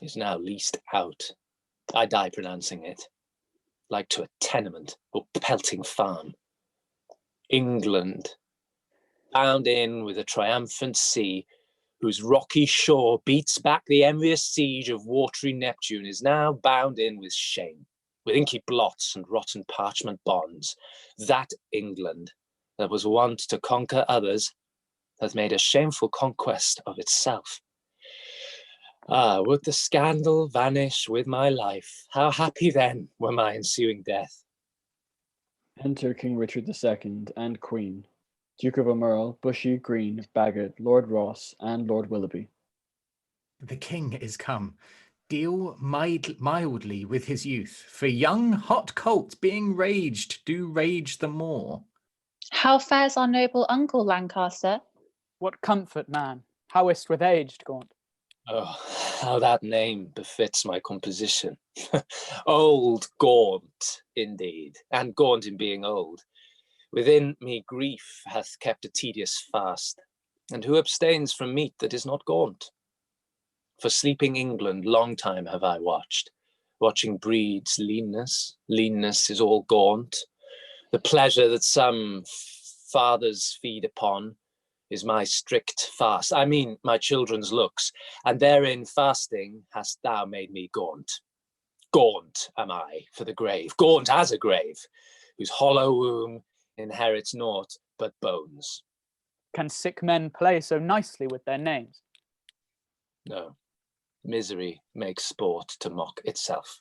is now leased out. I die pronouncing it, like to a tenement or pelting farm. England, bound in with a triumphant sea, whose rocky shore beats back the envious siege of watery Neptune, is now bound in with shame, with inky blots and rotten parchment bonds. That England that was wont to conquer others hath made a shameful conquest of itself. Ah, would the scandal vanish with my life, how happy then were my ensuing death. Enter King Richard II and Queen, Duke of Emerald, Bushy, Green, Bagot, Lord Ross, and Lord Willoughby. The king is come. Deal mildly with his youth, for young hot colts being raged do rage the more. How fares our noble uncle Lancaster? What comfort, man? How is't with aged Gaunt? Oh, how that name befits my composition. Old Gaunt, indeed, and gaunt in being old. Within me grief hath kept a tedious fast, and who abstains from meat that is not gaunt? For sleeping England long time have I watched, watching breeds leanness, leanness is all gaunt. The pleasure that some fathers feed upon is my strict fast, I mean my children's looks, and therein fasting hast thou made me gaunt. Gaunt am I for the grave, gaunt as a grave, whose hollow womb inherits naught but bones. Can sick men play so nicely with their names? No, misery makes sport to mock itself.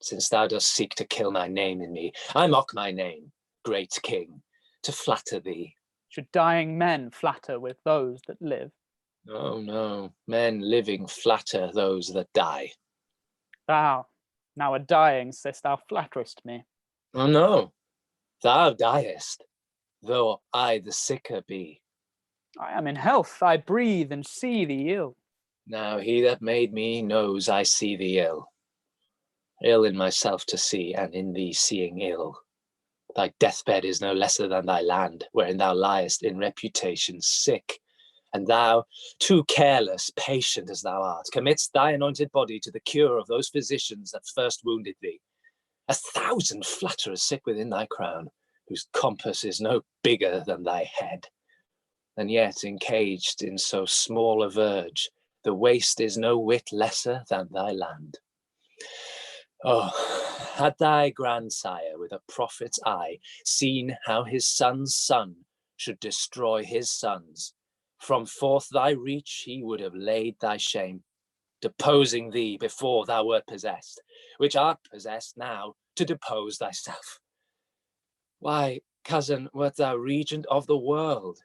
Since thou dost seek to kill my name in me, I mock my name, great king, to flatter thee. Should dying men flatter with those that live? No, no, men living flatter those that die. Thou, now a dying, say'st thou flatterest me. Oh no, thou diest, though I the sicker be. I am in health, I breathe and see thee ill. Now he that made me knows I see thee ill. Ill in myself to see, and in thee seeing ill. Thy deathbed is no lesser than thy land, wherein thou liest in reputation sick, and thou, too careless, patient as thou art, commits thy anointed body to the cure of those physicians that first wounded thee. 1,000 flatterers sit within thy crown, whose compass is no bigger than thy head. And yet, encaged in so small a verge, the waste is no whit lesser than thy land. Oh, had thy grandsire with a prophet's eye seen how his son's son should destroy his sons, from forth thy reach he would have laid thy shame, deposing thee before thou wert possessed, which art possessed now to depose thyself. Why, cousin, wert thou regent of the world,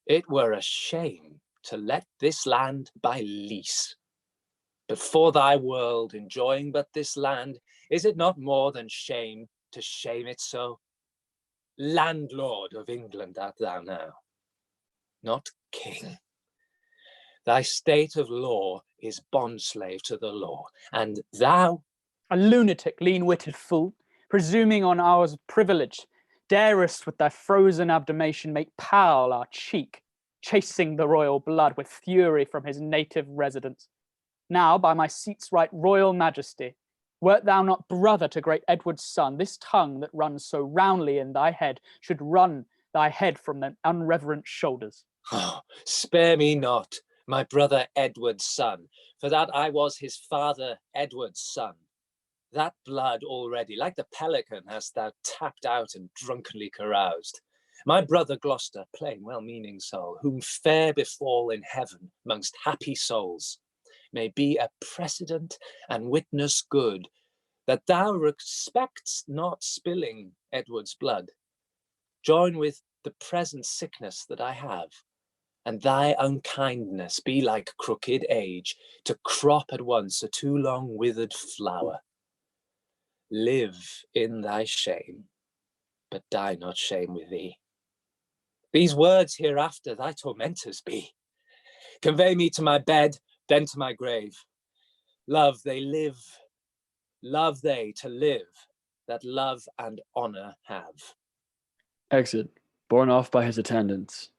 it were a shame to let this land by lease. But for thy world enjoying but this land, is it not more than shame to shame it so? Landlord of England art thou now, not king. Thy state of law is bondslave to the law, and thou, a lunatic, lean-witted fool, presuming on ours privilege, darest with thy frozen abdomation make Powell our cheek, chasing the royal blood with fury from his native residence. Now, by my seat's right royal majesty, wert thou not brother to great Edward's son, this tongue that runs so roundly in thy head should run thy head from thine unreverent shoulders. oh, spare me not, my brother Edward's son, for that I was his father Edward's son. That blood already, like the pelican, hast thou tapped out and drunkenly caroused. My brother Gloucester, plain well-meaning soul, whom fair befall in heaven mongst happy souls, may be a precedent and witness good, that thou respect'st not spilling Edward's blood. Join with the present sickness that I have, and thy unkindness be like crooked age, to crop at once a too long withered flower. Live in thy shame, but die not shame with thee. These words hereafter thy tormentors be. Convey me to my bed, then to my grave. Love they live, love they to live, that love and honour have. Exit, borne off by his attendants.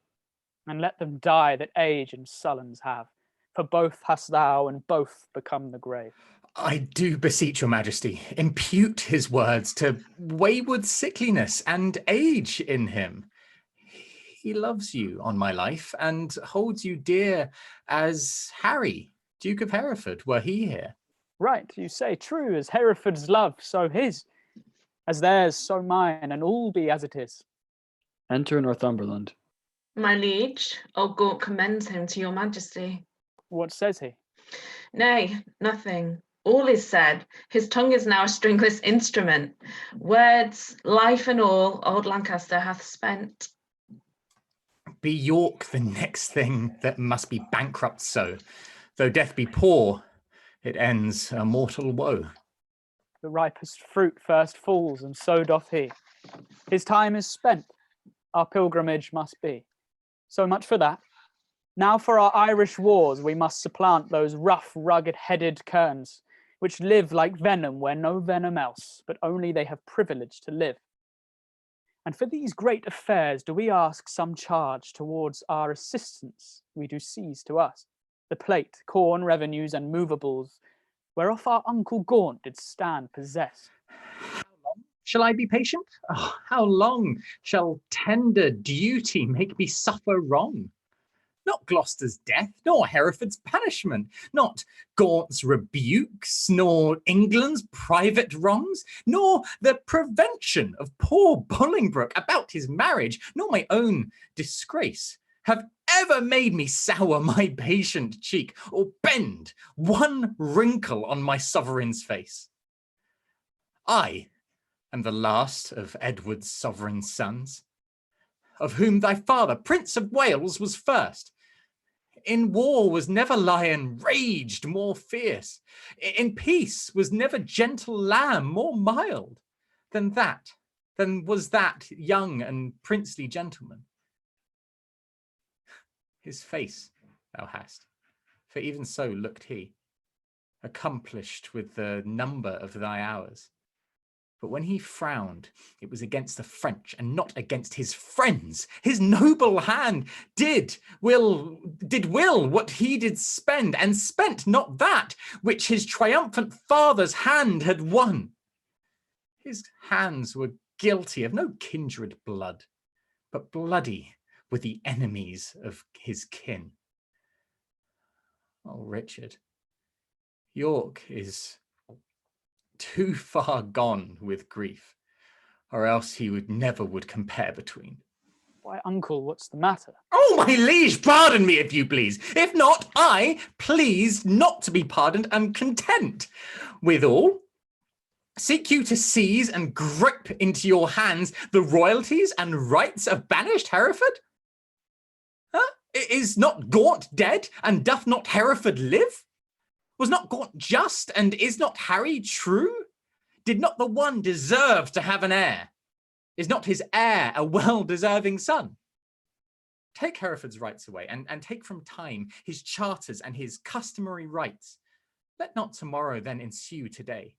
And let them die that age and sullens have, for both hast thou and both become the grave. I do beseech your majesty, impute his words to wayward sickliness and age in him. He loves you on my life and holds you dear as Harry, Duke of Hereford, were he here. Right, you say true, as Hereford's love, so his, as theirs, so mine, and all be as it is. Enter Northumberland. My liege, old Gaunt commends him to your majesty. What says he? Nay, nothing. All is said. His tongue is now a stringless instrument. Words, life and all, old Lancaster hath spent. Be York the next thing that must be bankrupt so. Though death be poor, it ends a mortal woe. The ripest fruit first falls, and so doth he. His time is spent, our pilgrimage must be. So much for that. Now for our Irish wars we must supplant those rough, rugged-headed kerns, which live like venom where no venom else, but only they have privilege to live. And for these great affairs do we ask some charge towards our assistance we do seize to us, the plate, corn, revenues, and movables, whereof our uncle Gaunt did stand possessed. Shall I be patient? Oh, how long shall tender duty make me suffer wrong? Not Gloucester's death, nor Hereford's punishment, not Gaunt's rebukes, nor England's private wrongs, nor the prevention of poor Bolingbroke about his marriage, nor my own disgrace, have ever made me sour my patient cheek, or bend one wrinkle on my sovereign's face. I am the last of Edward's sovereign sons, of whom thy father, Prince of Wales, was first. In war was never lion raged more fierce. In peace was never gentle lamb more mild than was that young and princely gentleman. His face thou hast, for even so looked he, accomplished with the number of thy hours. But when he frowned, it was against the French and not against his friends. His noble hand did will what he did spend, and spent not that which his triumphant father's hand had won. His hands were guilty of no kindred blood, but bloody with the enemies of his kin. Oh, Richard, York is too far gone with grief, or else he never would compare between. Why, uncle, what's the matter? Oh, my liege, pardon me if you please. If not, I, pleased not to be pardoned, am content. Withal, seek you to seize and grip into your hands the royalties and rights of banished Hereford? Huh? Is not Gaunt dead, and doth not Hereford live? Was not Gaunt just, and is not Harry true? Did not the one deserve to have an heir? Is not his heir a well-deserving son? Take Hereford's rights away, and take from time his charters and his customary rights. Let not tomorrow then ensue today.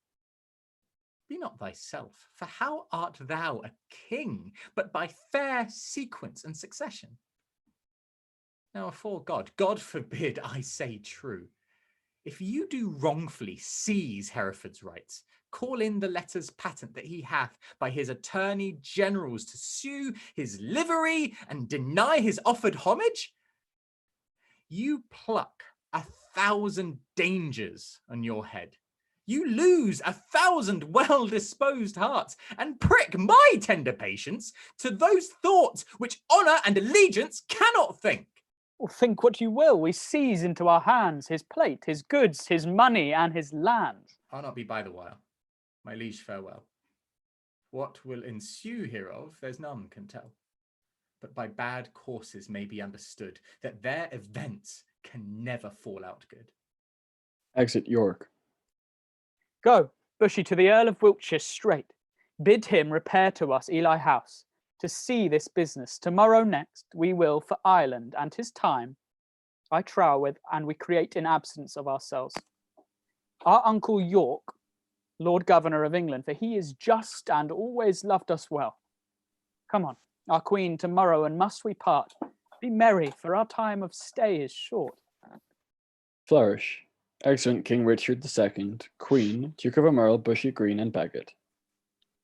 Be not thyself, for how art thou a king, but by fair sequence and succession? Now, afore God, God forbid I say true, if you do wrongfully seize Hereford's rights, call in the letters patent that he hath by his attorney generals to sue his livery and deny his offered homage, you pluck 1,000 dangers on your head. You lose 1,000 well-disposed hearts, and prick my tender patience to those thoughts which honour and allegiance cannot think. Well, think what you will, we seize into our hands his plate, his goods, his money, and his land. I'll not be by the while. My liege, farewell. What will ensue hereof, there's none can tell. But by bad courses may be understood that their events can never fall out good. Exit York. Go, Bushy, to the Earl of Wiltshire straight. Bid him repair to us Ely House, to see this business. Tomorrow next we will for Ireland and his time, I trow with, and we create in absence of ourselves. Our uncle York, Lord Governor of England, for he is just and always loved us well. Come on, our queen, tomorrow, and must we part? Be merry, for our time of stay is short. Flourish. Exeunt King Richard II, Queen, Duke of Emerald, Bushy Green, and Becket.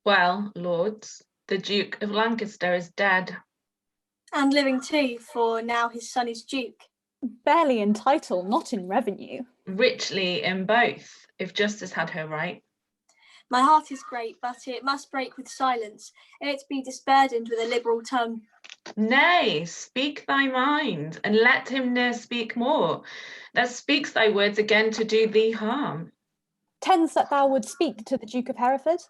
Well, lords, the Duke of Lancaster is dead. And living too, for now his son is Duke. Barely in title, not in revenue. Richly in both, if justice had her right. My heart is great, but it must break with silence, and it be disburdened with a liberal tongue. Nay, speak thy mind, and let him ne'er speak more, that speaks thy words again to do thee harm. Tends that thou wouldst speak to the Duke of Hereford?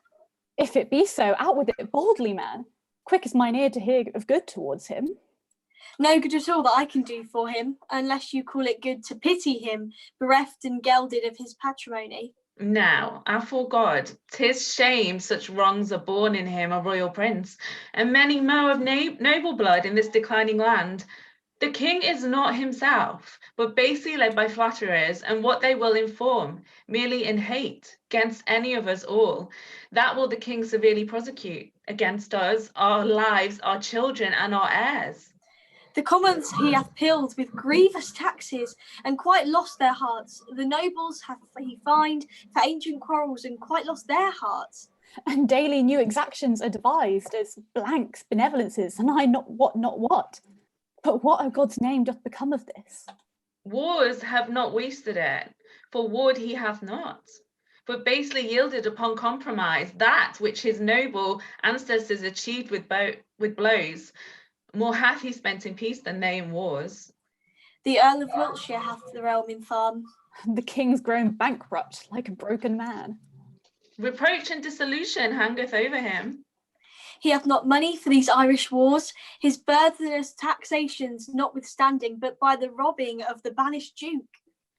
If it be so, out with it boldly, man. Quick is mine ear to hear of good towards him. No good at all that I can do for him, unless you call it good to pity him, bereft and gelded of his patrimony. Now, afore God, 'tis shame such wrongs are born in him, a royal prince, and many more of noble blood in this declining land. The king is not himself, but basely led by flatterers, and what they will inform, merely in hate, against any of us all. That will the king severely prosecute, against us, our lives, our children, and our heirs. The commons he hath pilled with grievous taxes, and quite lost their hearts. The nobles hath he fined for ancient quarrels, and quite lost their hearts. And daily new exactions are devised as blanks, benevolences, and I not what. But what of God's name doth become of this? Wars have not wasted it, for warred he hath not, but basely yielded upon compromise that which his noble ancestors achieved with blows. More hath he spent in peace than they in wars. The Earl of Wiltshire hath the realm in farm. The king's grown bankrupt like a broken man. Reproach and dissolution hangeth over him. He hath not money for these Irish wars, his burthenous taxations notwithstanding, but by the robbing of the banished Duke.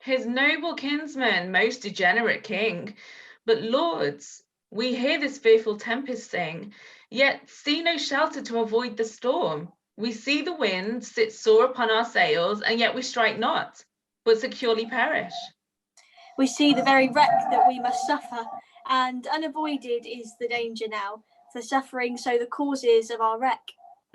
His noble kinsman, most degenerate king. But lords, we hear this fearful tempest sing, yet see no shelter to avoid the storm. We see the wind sit sore upon our sails, and yet we strike not, but securely perish. We see the very wreck that we must suffer, and unavoided is the danger now, for suffering so the causes of our wreck.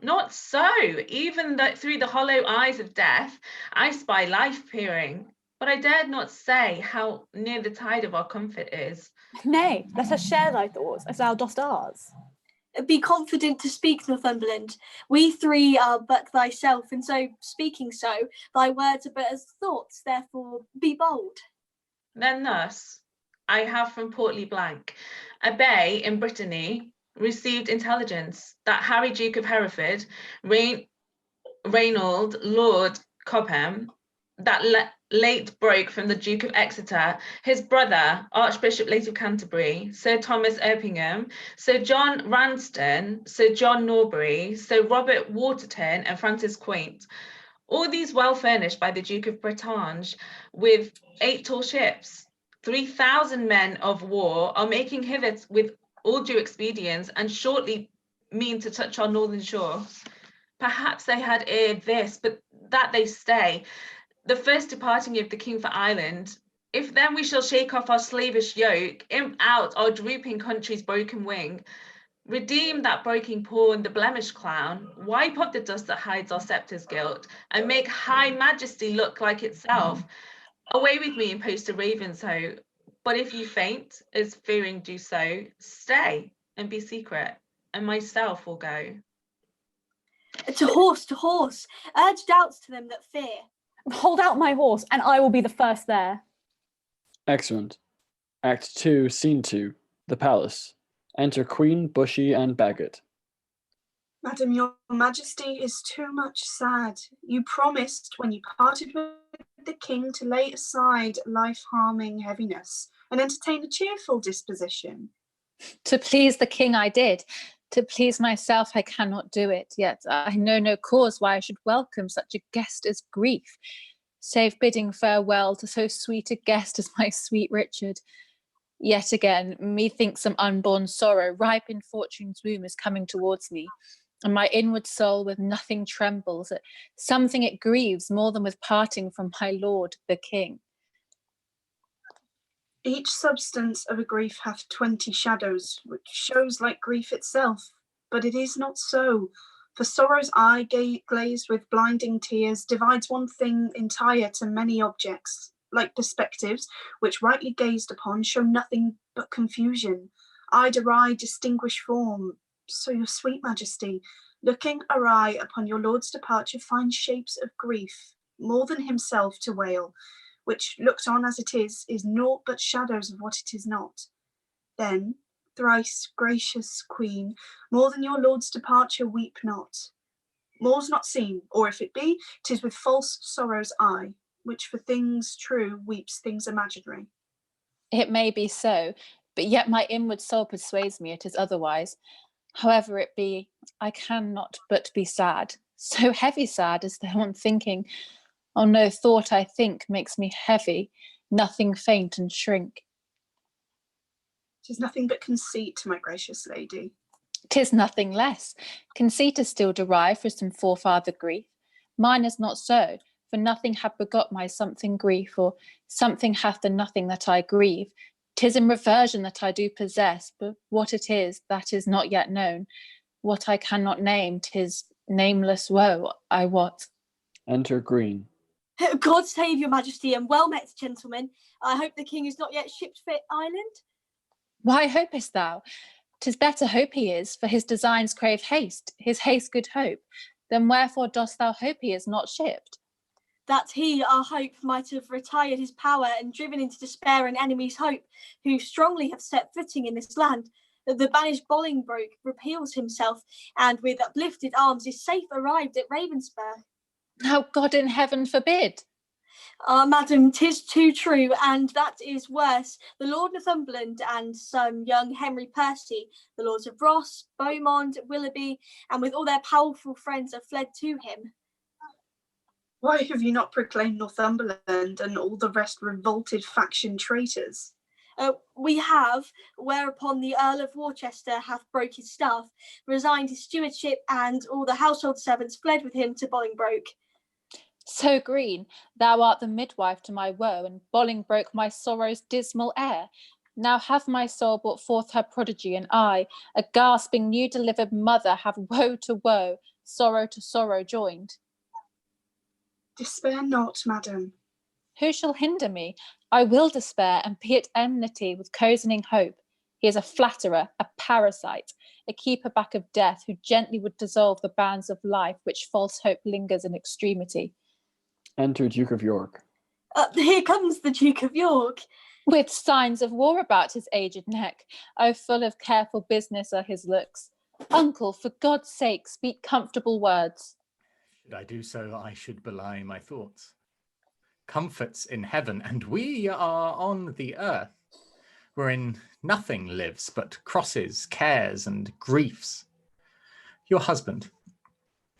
Not so, even that through the hollow eyes of death, I spy life peering, but I dared not say how near the tide of our comfort is. Nay, let us share thy thoughts as thou dost ours. Be confident to speak, Northumberland. We three are but thyself, and so, speaking so, thy words are but as thoughts, therefore be bold. Then thus, I have from Portly Blank, a bay in Brittany, received intelligence that Harry Duke of Hereford, Reynold Lord Cobham, that late broke from the Duke of Exeter, his brother, Archbishop late of Canterbury, Sir Thomas Erpingham, Sir John Ranston, Sir John Norbury, Sir Robert Waterton, and Francis Quaint, All these well furnished by the Duke of Bretagne with 8 tall ships. 3,000 men of war are making hither with all due expedience, and shortly mean to touch our northern shore. Perhaps they had eared this, but that they stay, the first departing of the king for Ireland. If then we shall shake off our slavish yoke, imp out our drooping country's broken wing, redeem that broken paw and the blemished crown, wipe up the dust that hides our sceptre's guilt, and make high majesty look like itself. Away with me and post a raven's hoe. But if you faint, as fearing do so, stay and be secret, and myself will go. To horse, urge doubts to them that fear. Hold out my horse, and I will be the first there. Excellent. Act 2, Scene 2, the palace. Enter Queen, Bushy, and Bagot. Madam, your majesty is too much sad. You promised when you parted with the king to lay aside life-harming heaviness and entertain a cheerful disposition. To please the king I did. To please myself I cannot do it, yet I know no cause why I should welcome such a guest as grief, save bidding farewell to so sweet a guest as my sweet Richard. Yet again, methinks some unborn sorrow, ripe in fortune's womb, is coming towards me, and my inward soul with nothing trembles at something it grieves more than with parting from my lord, the king. Each substance of a grief hath 20 shadows, which shows like grief itself, but it is not so. For sorrow's eye, glazed with blinding tears, divides one thing entire to many objects, like perspectives, which rightly gazed upon show nothing but confusion. Eyed awry, distinguish form. So your sweet majesty, looking awry upon your lord's departure, finds shapes of grief, more than himself to wail, which looked on as it is naught but shadows of what it is not. Then, thrice gracious queen, more than your lord's departure weep not. More's not seen, or if it be, 'tis with false sorrow's eye, which for things true weeps things imaginary. It may be so, but yet my inward soul persuades me it is otherwise. However it be, I cannot but be sad, so heavy sad as though I'm thinking. Oh, no thought I think makes me heavy, nothing faint and shrink. 'Tis nothing but conceit, my gracious lady. 'Tis nothing less. Conceit is still derived from some forefather grief. Mine is not so, for nothing hath begot my something grief, or something hath the nothing that I grieve. 'Tis in reversion that I do possess, but what it is, that is not yet known. What I cannot name, 'tis nameless woe, I wot. Enter Green. God save your majesty, and well met, gentlemen. I hope the king is not yet shipped for Ireland. Why hopest thou? 'Tis better hope he is, for his designs crave haste, his haste good hope. Then wherefore dost thou hope he is not shipped? That he, our hope, might have retired his power and driven into despair an enemy's hope, who strongly have set footing in this land. That the banished Bolingbroke repeals himself, and with uplifted arms is safe arrived at Ravensburg. Now God in heaven forbid. Madam, 'tis too true, and that is worse. The Lord Northumberland and some young Henry Percy, the lords of Ross, Beaumont, Willoughby, and with all their powerful friends are fled to him. Why have you not proclaimed Northumberland and all the rest revolted faction traitors? We have, whereupon the Earl of Worcester hath broke his staff, resigned his stewardship, and all the household servants fled with him to Bolingbroke. So Green, thou art the midwife to my woe, and Bolingbroke my sorrow's dismal heir. Now hath my soul brought forth her prodigy, and I, a gasping new delivered mother, have woe to woe, sorrow to sorrow joined. Despair not, madam. Who shall hinder me? I will despair, and be at enmity with cozening hope. He is a flatterer, a parasite, a keeper back of death, who gently would dissolve the bands of life which false hope lingers in extremity. Enter Duke of York. Here comes the Duke of York. With signs of war about his aged neck. Oh, full of careful business are his looks. Uncle, for God's sake, speak comfortable words. Should I do so, I should belie my thoughts. Comforts in heaven, and we are on the earth, wherein nothing lives but crosses, cares, and griefs. Your husband,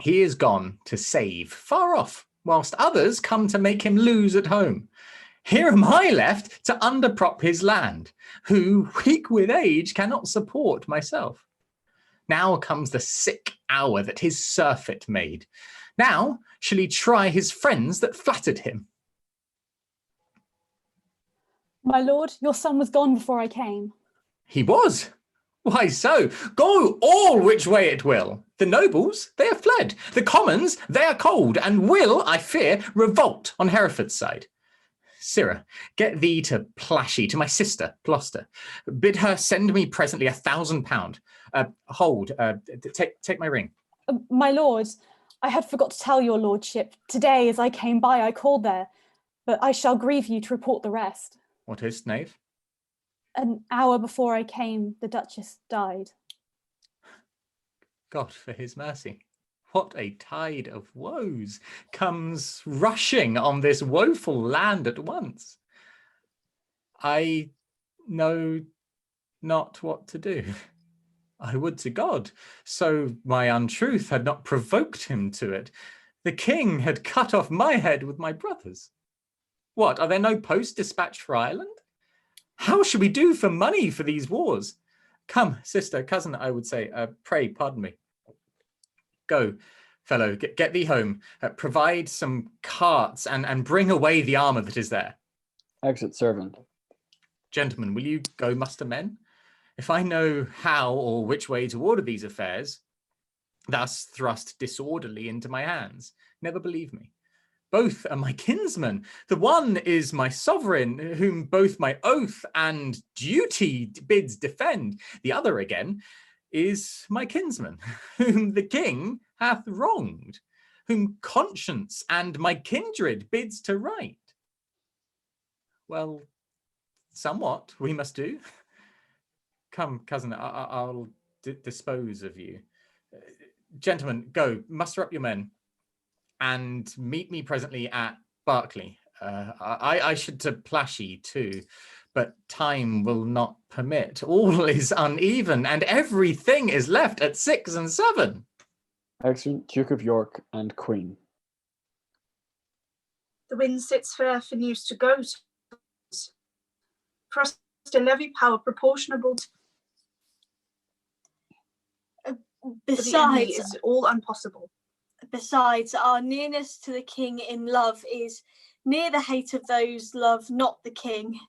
he is gone to save, far off, whilst others come to make him lose at home. Here am I left to underprop his land, who, weak with age, cannot support myself. Now comes the sick hour that his surfeit made. Now shall he try his friends that flattered him. My lord, your son was gone before I came. He was. Why so? Go all which way it will. The nobles, they are fled. The commons, they are cold, and will, I fear, revolt on Hereford's side. Sirrah, get thee to Plashy, to my sister, Gloucester. Bid her send me presently £1,000. Hold, take my ring. My lord, I had forgot to tell your lordship. Today, as I came by, I called there, but I shall grieve you to report the rest. What is, knave? An hour before I came, the Duchess died. God for his mercy. What a tide of woes comes rushing on this woeful land at once. I know not what to do. I would to God, so my untruth had not provoked him to it. The king had cut off my head with my brother's. What, are there no posts dispatched for Ireland? How should we do for money for these wars? Come, sister, cousin, I would say, pray, pardon me. Go, fellow, get thee home. Provide some carts and bring away the armour that is there. Exit servant. Gentlemen, will you go muster men? If I know how or which way to order these affairs, thus thrust disorderly into my hands, never believe me. Both are my kinsmen. The one is my sovereign, whom both my oath and duty bids defend. The other, again, is my kinsman, whom the king hath wronged, whom conscience and my kindred bids to right. Well, somewhat we must do. Come, cousin, I'll dispose of you. Gentlemen, go, muster up your men, and meet me presently at Berkeley. I should to Plashy too, but time will not permit. All is uneven, and everything is left at 6 and 7. Exit Duke of York and Queen. The wind sits fair for news to go to. For us to levy power proportionable to the enemy is all impossible. Besides, our nearness to the king in love is near the hate of those love not the king.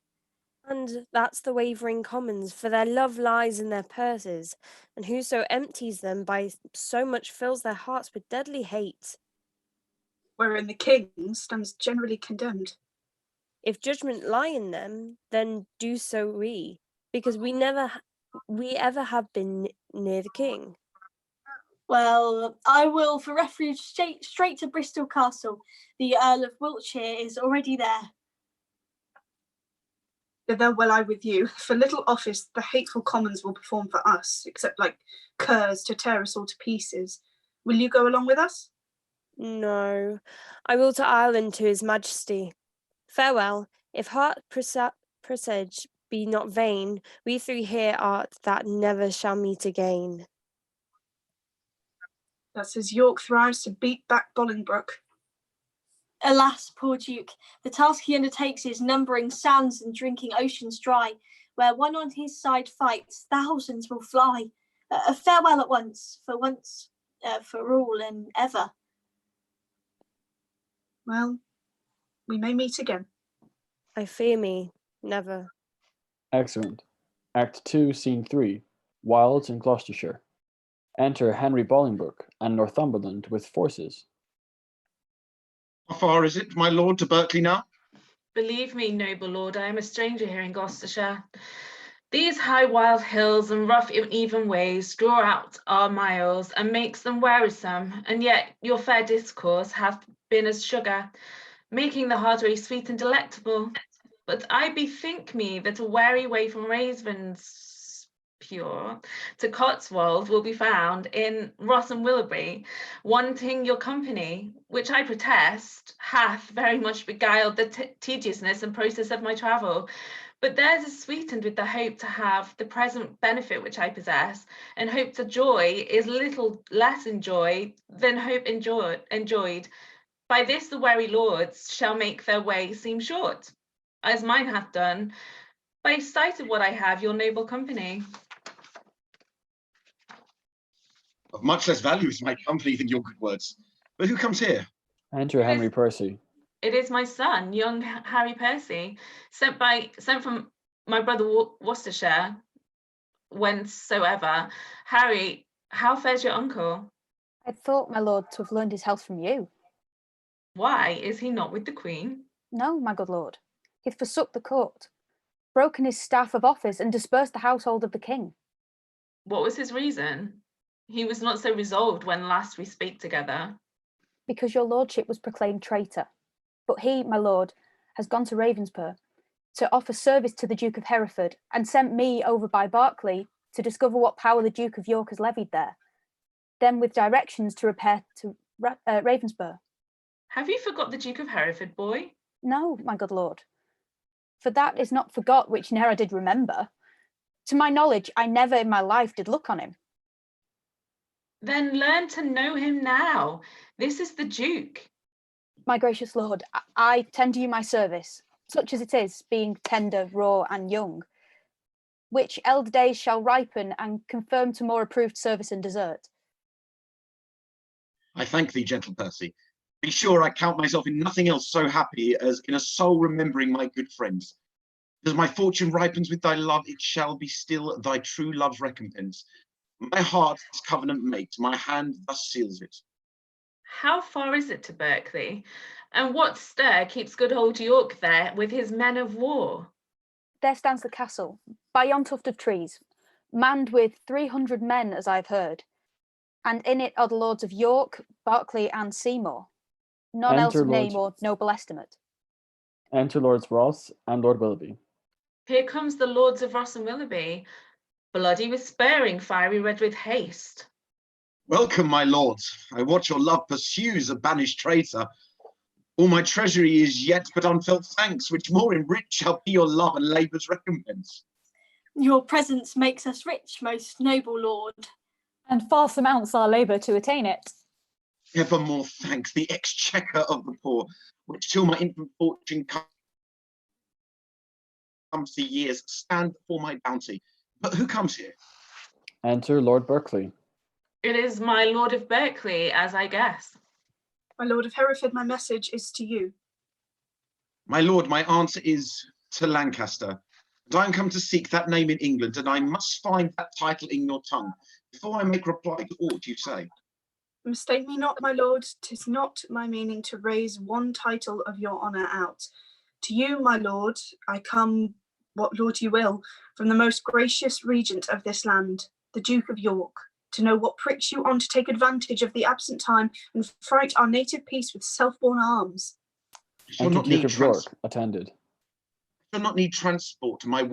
And that's the wavering commons, for their love lies in their purses, and whoso empties them by so much fills their hearts with deadly hate. Wherein the king stands generally condemned. If judgment lie in them, then do so we, because we ever have been near the king. Well, I will for refuge straight to Bristol Castle. The Earl of Wiltshire is already there. Thither will I with you. For little office the hateful commons will perform for us, except like curs to tear us all to pieces. Will you go along with us? No, I will to Ireland to his majesty. Farewell, if heart presage be not vain, we three here art that never shall meet again. That says York thrives to beat back Bolingbroke. Alas, poor Duke, the task he undertakes is numbering sands and drinking oceans dry. Where one on his side fights, thousands will fly. Farewell at once, for all and ever. Well, we may meet again. I fear me, never. Excellent. Act 2, Scene 3. Wilds in Gloucestershire. Enter Henry Bolingbroke and Northumberland with forces. How far is it, my lord, to Berkeley now? Believe me, noble lord, I am a stranger here in Gloucestershire. These high wild hills and rough even ways draw out our miles and makes them wearisome, and yet your fair discourse hath been as sugar, making the hard way sweet and delectable. But I bethink me that a wary way from Ravens pure to Cotswold will be found in Ross and Willoughby, wanting your company, which I protest hath very much beguiled the tediousness and process of my travel. But theirs is sweetened with the hope to have the present benefit which I possess, and hope to joy is little less enjoyed than hope enjoyed. By this the weary lords shall make their way seem short, as mine hath done, by sight of what I have, your noble company. Of much less value is my company than your good words. But who comes here? Enter Henry Percy. It is my son, young Harry Percy, sent from my brother Worcestershire, whencesoever. Harry, how fares your uncle? I thought, my lord, to have learned his health from you. Why, is he not with the Queen? No, my good lord. He hath forsook the court, broken his staff of office, and dispersed the household of the king. What was his reason? He was not so resolved when last we spake together. Because your lordship was proclaimed traitor. But he, my lord, has gone to Ravensbourg to offer service to the Duke of Hereford, and sent me over by Berkeley to discover what power the Duke of York has levied there, then with directions to repair to Ravensbourg. Have you forgot the Duke of Hereford, boy? No, my good lord. For that is not forgot which ne'er I did remember. To my knowledge, I never in my life did look on him. Then learn to know him now. This is the Duke. My gracious lord, I tender you my service, such as it is, being tender, raw, and young, which elder days shall ripen and confirm to more approved service and desert. I thank thee, gentle Percy. Be sure I count myself in nothing else so happy as in a soul remembering my good friends. As my fortune ripens with thy love, it shall be still thy true love's recompense. My heart this covenant makes, my hand thus seals it. How far is it to Berkeley? And what stir keeps good old York there with his men of war? There stands the castle, by yon tuft of trees, manned with 300 men, as I've heard, and in it are the lords of York, Berkeley, and Seymour. None else of name or noble estimate. Enter Lords Ross and Lord Willoughby. Here comes the lords of Ross and Willoughby, bloody with spurring, fiery red with haste. Welcome, my lords. I watch your love pursues a banished traitor. All my treasury is yet but unfelt thanks, which more enrich shall be your love and labour's recompense. Your presence makes us rich, most noble lord. And far surmounts our labour to attain it. Evermore thanks, the exchequer of the poor, which till my infant fortune comes to years, stand for my bounty. But who comes here? Enter Lord Berkeley. It is my lord of Berkeley, as I guess. My lord of Hereford, my message is to you. My lord, my answer is to Lancaster. And I am come to seek that name in England, and I must find that title in your tongue before I make reply to aught you say. Mistake me not, my lord, 'tis not my meaning to raise one title of your honour out. To you, my lord, I come, what lord you will, from the most gracious regent of this land, the Duke of York, to know what pricks you on to take advantage of the absent time and fright our native peace with self-born arms. Enter Duke of York, attended. I shall not need transport to my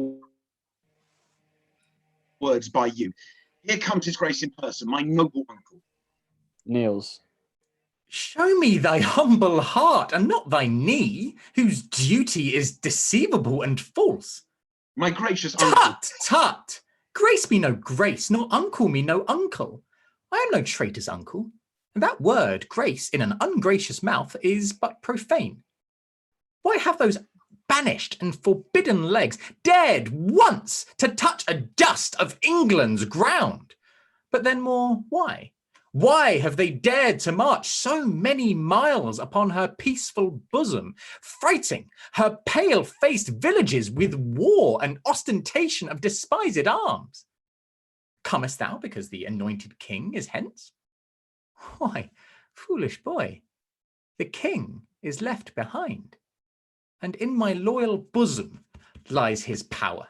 words by you. Here comes his grace in person, my noble uncle. Kneels. Show me thy humble heart, and not thy knee, whose duty is deceivable and false. My gracious uncle. Tut, tut! Grace me no grace, nor uncle me no uncle. I am no traitor's uncle, and that word, grace, in an ungracious mouth is but profane. Why have those banished and forbidden legs dared once to touch a dust of England's ground? But then more, why? Why have they dared to march so many miles upon her peaceful bosom, frighting her pale-faced villages with war and ostentation of despised arms? Comest thou because the anointed king is hence? Why, foolish boy, the king is left behind, and in my loyal bosom lies his power.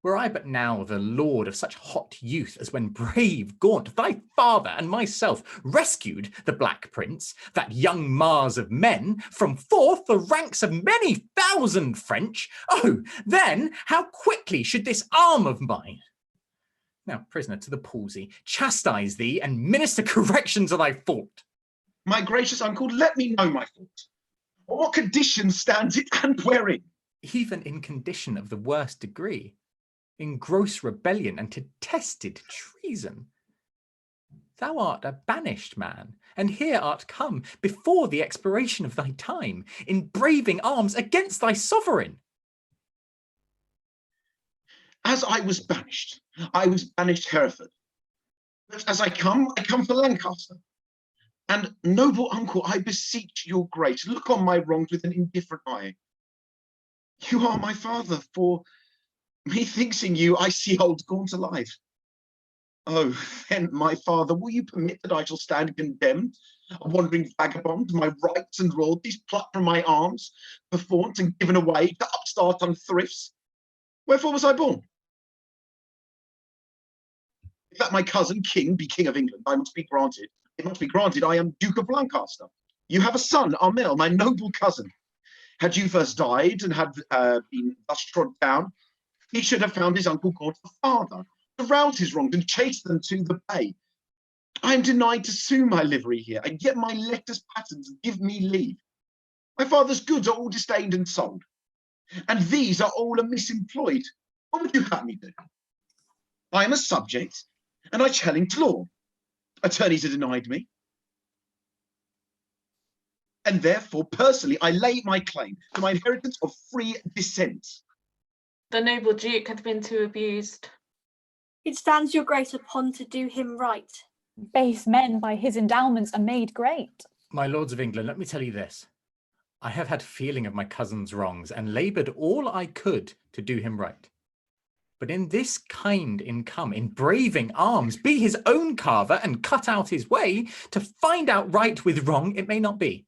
Were I but now the lord of such hot youth as when brave Gaunt, thy father, and myself rescued the Black Prince, that young Mars of men, from forth the ranks of many thousand French, oh, then how quickly should this arm of mine, now prisoner to the palsy, chastise thee and minister correction to thy fault. My gracious uncle, let me know my fault. On what condition stands it, and wherein? Even in condition of the worst degree, in gross rebellion and detested treason. Thou art a banished man, and here art come before the expiration of thy time, in braving arms against thy sovereign. As I was banished Hereford. But as I come for Lancaster. And noble uncle, I beseech your grace, look on my wrongs with an indifferent eye. You are my father, for methinks in you I see old Gaunt alive. Oh, then, my father, will you permit that I shall stand condemned, a wandering vagabond, my rights and royalties plucked from my arms, performed and given away to upstart unthrifts? Wherefore was I born? If that my cousin king be king of England, it must be granted I am Duke of Lancaster. You have a son, Armel, my noble cousin. Had you first died and had been thus trod down, he should have found his uncle Gaunt the father, to rouse his wrongs and chase them to the bay. I am denied to sue my livery here, and yet my letters patterns give me leave. My father's goods are all disdained and sold, and these are all amiss employed. What would you have me do? I am a subject, and I challenge law. Attorneys are denied me. And therefore, personally, I lay my claim to my inheritance of free descent. The noble Duke hath been too abused. It stands your grace upon to do him right. Base men by his endowments are made great. My lords of England, let me tell you this. I have had feeling of my cousin's wrongs and laboured all I could to do him right. But in this kind income, in braving arms, be his own carver and cut out his way, to find out right with wrong it may not be.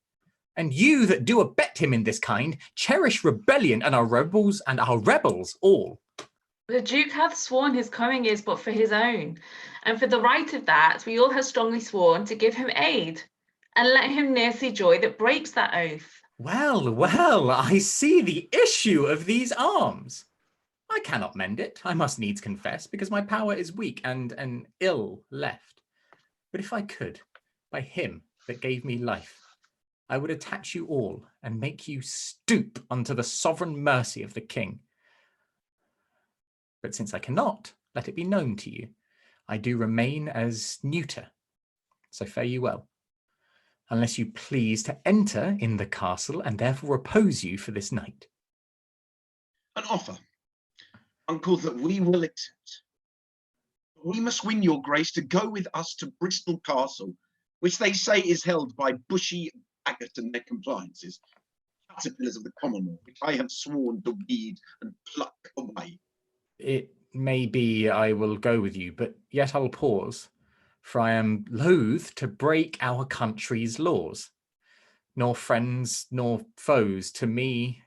And you that do abet him in this kind, cherish rebellion and our rebels all. The Duke hath sworn his coming is but for his own, and for the right of that we all have strongly sworn to give him aid, and let him ne'er see joy that breaks that oath. Well, well, I see the issue of these arms. I cannot mend it, I must needs confess, because my power is weak and ill left. But if I could, by him that gave me life, I would attach you all and make you stoop unto the sovereign mercy of the king. But since I cannot, let it be known to you, I do remain as neuter, so fare you well. Unless you please to enter in the castle and therefore repose you for this night. An offer, uncle, that we will accept. We must win your grace to go with us to Bristol Castle, which they say is held by Bushy Bagot and their compliances, caterpillars of the Commonwealth, which I have sworn to weed and pluck away. It may be I will go with you, but yet I'll pause, for I am loath to break our country's laws. Nor friends nor foes to me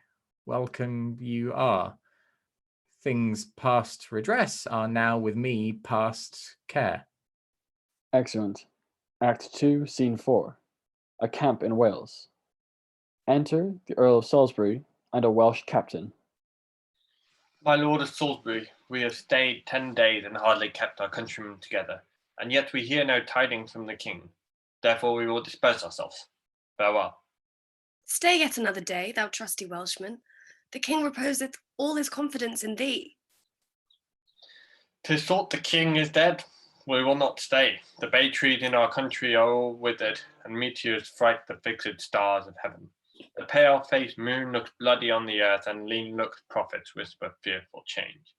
welcome you are. Things past redress are now with me past care. Excellent. Act 2, Scene 4. A camp in Wales. Enter the Earl of Salisbury and a Welsh captain. My lord of Salisbury, we have stayed 10 days and hardly kept our countrymen together, and yet we hear no tidings from the king. Therefore we will disperse ourselves. Farewell. Stay yet another day, thou trusty Welshman. The king reposeth all his confidence in thee. 'Tis thought the king is dead. We will not stay. The bay trees in our country are all withered, and meteors fright the fixed stars of heaven. The pale-faced moon looks bloody on the earth, and lean-looked prophets whisper fearful change.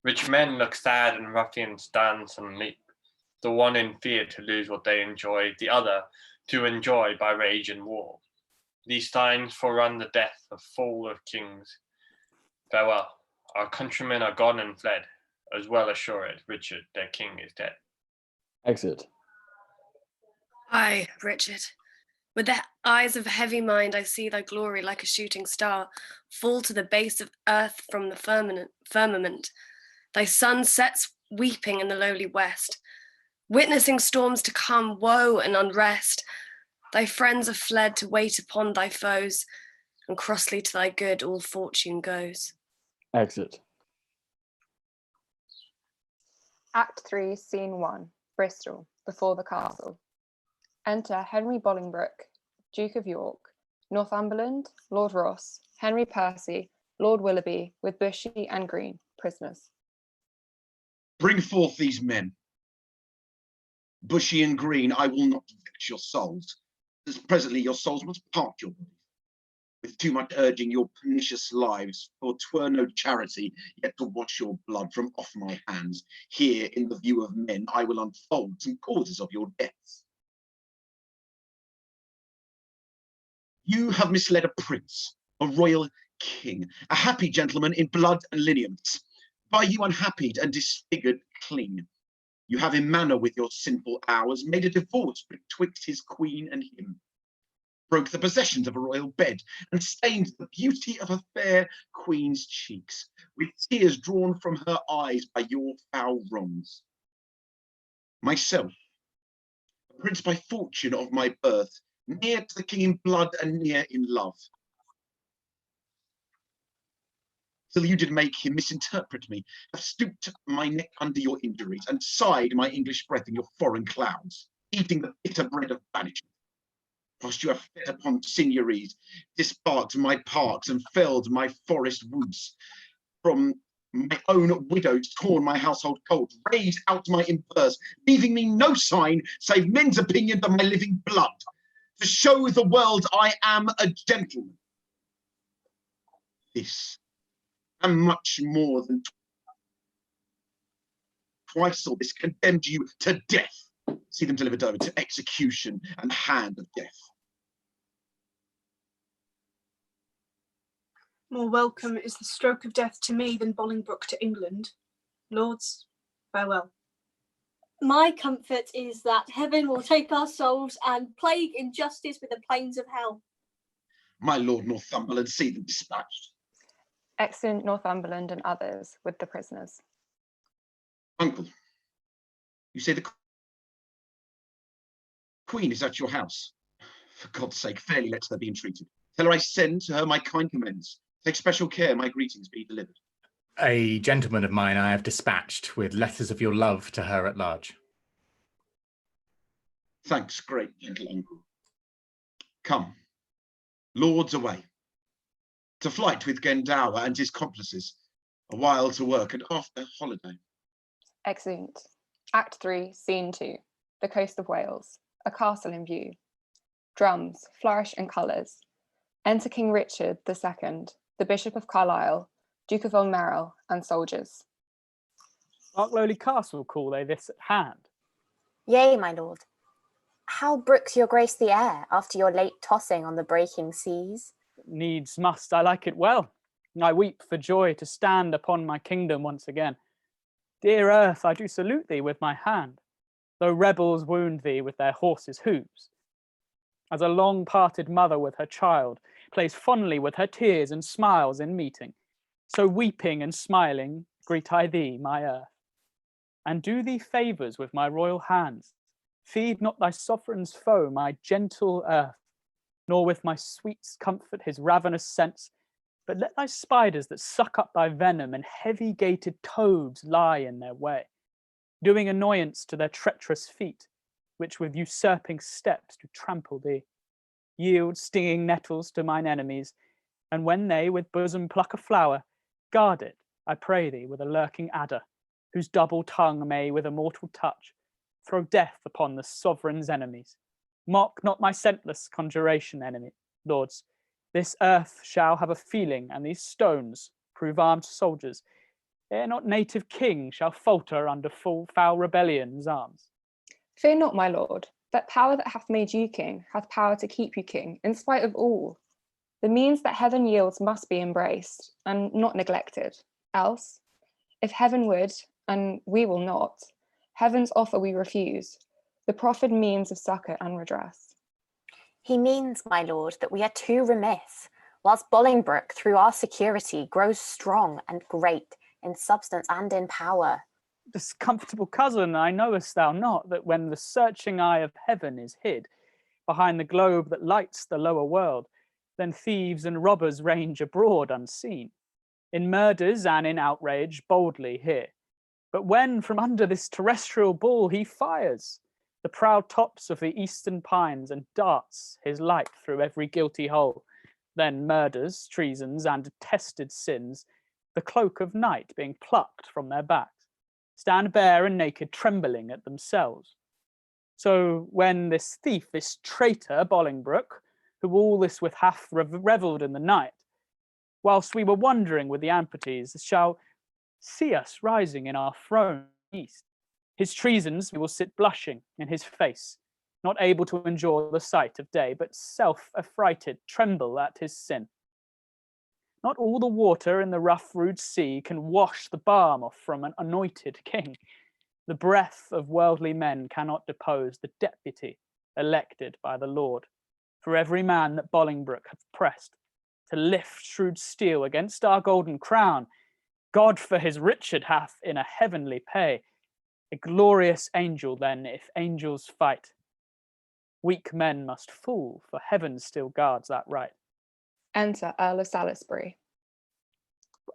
Rich men look sad, and ruffians dance and leap, the one in fear to lose what they enjoy, the other to enjoy by rage and war. These signs forerun the death of fall of kings. Farewell. Our countrymen are gone and fled, as well assured Richard, their king, is dead. Exit. Aye, Richard. With the eyes of heavy mind, I see thy glory like a shooting star fall to the base of earth from the firmament. Thy sun sets weeping in the lowly west, witnessing storms to come, woe and unrest. Thy friends are fled to wait upon thy foes, and crossly to thy good all fortune goes. Exit. Act 3, Scene 1, Bristol, before the castle. Enter Henry Bolingbroke, Duke of York, Northumberland, Lord Ross, Henry Percy, Lord Willoughby, with Bushy and Green, prisoners. Bring forth these men. Bushy and green, I will not vex your souls, as presently your souls must part your bodies. With too much urging your pernicious lives, for 'twere no charity, yet to wash your blood from off my hands. Here, in the view of men, I will unfold some causes of your deaths. You have misled a prince, a royal king, a happy gentleman in blood and lineaments. By you unhappied and disfigured cling. You have in manner with your sinful hours made a divorce betwixt his queen and him. Broke the possessions of a royal bed, and stained the beauty of a fair queen's cheeks, with tears drawn from her eyes by your foul wrongs. Myself, a prince by fortune of my birth, near to the king in blood and near in love, till you did make him misinterpret me, have stooped my neck under your injuries, and sighed my English breath in your foreign clouds, eating the bitter bread of banishment. Whilst you have fed upon signories, disparked my parks, and felled my forest woods, from my own widows torn my household cold, raised out my impurse, leaving me no sign save men's opinion of my living blood, to show the world I am a gentleman. This, and much more than twice all this, condemned you to death. See them delivered over to execution and hand of death. More welcome is the stroke of death to me than Bolingbroke to England. Lords, farewell. My comfort is that heaven will take our souls and plague injustice with the plains of hell. My lord Northumberland, see them dispatched. Exeunt Northumberland and others with the prisoners. Uncle, you say the Queen is at your house. For God's sake, fairly let her be entreated. Tell her I send to her my kind commends. Take special care my greetings be delivered. A gentleman of mine I have dispatched with letters of your love to her at large. Thanks, great gentle uncle. Come, lords away. To flight with Glendower and his complices. A while to work and after holiday. Exeunt. Act 3, Scene 2. The coast of Wales. A castle in view. Drums, flourish and colours. Enter King Richard II, the Bishop of Carlisle, Duke of Merrill, and soldiers. Mark lowly castle call they this at hand? Yea, my lord. How brooks your grace the air after your late tossing on the breaking seas? Needs must, I like it well. I weep for joy to stand upon my kingdom once again. Dear earth, I do salute thee with my hand, though rebels wound thee with their horses' hooves. As a long-parted mother with her child plays fondly with her tears and smiles in meeting, so weeping and smiling greet I thee, my earth, and do thee favours with my royal hands. Feed not thy sovereign's foe, my gentle earth, nor with my sweets comfort his ravenous sense, but let thy spiders that suck up thy venom and heavy-gated toads lie in their way, doing annoyance to their treacherous feet, which with usurping steps do trample thee. Yield stinging nettles to mine enemies, and when they with bosom pluck a flower, guard it, I pray thee, with a lurking adder, whose double tongue may with a mortal touch throw death upon the sovereign's enemies. Mock not my scentless conjuration, enemy, lords. This earth shall have a feeling, and these stones prove armed soldiers, ere not native king shall falter under full foul rebellion's arms. Fear not, my lord, that power that hath made you king hath power to keep you king, in spite of all. The means that heaven yields must be embraced, and not neglected. Else, if heaven would, and we will not, heaven's offer we refuse, the proffered means of succour and redress. He means, my lord, that we are too remiss, whilst Bolingbroke, through our security, grows strong and great in substance and in power. This comfortable cousin, I knowest thou not that when the searching eye of heaven is hid behind the globe that lights the lower world, then thieves and robbers range abroad unseen, in murders and in outrage boldly here. But when from under this terrestrial ball he fires the proud tops of the eastern pines and darts his light through every guilty hole, then murders, treasons, and detested sins, the cloak of night being plucked from their backs, stand bare and naked, trembling at themselves. So when this thief, this traitor Bolingbroke, who all this with hath revelled in the night, whilst we were wandering with the Amputies, shall see us rising in our throne east. His treasons we will sit blushing in his face, not able to endure the sight of day, but self-affrighted tremble at his sin. Not all the water in the rough rude sea can wash the balm off from an anointed king. The breath of worldly men cannot depose the deputy elected by the Lord. For every man that Bolingbroke hath pressed to lift shrewd steel against our golden crown, God for his Richard hath in a heavenly pay. A glorious angel then, if angels fight. Weak men must fall, for heaven still guards that right. Enter Earl of Salisbury.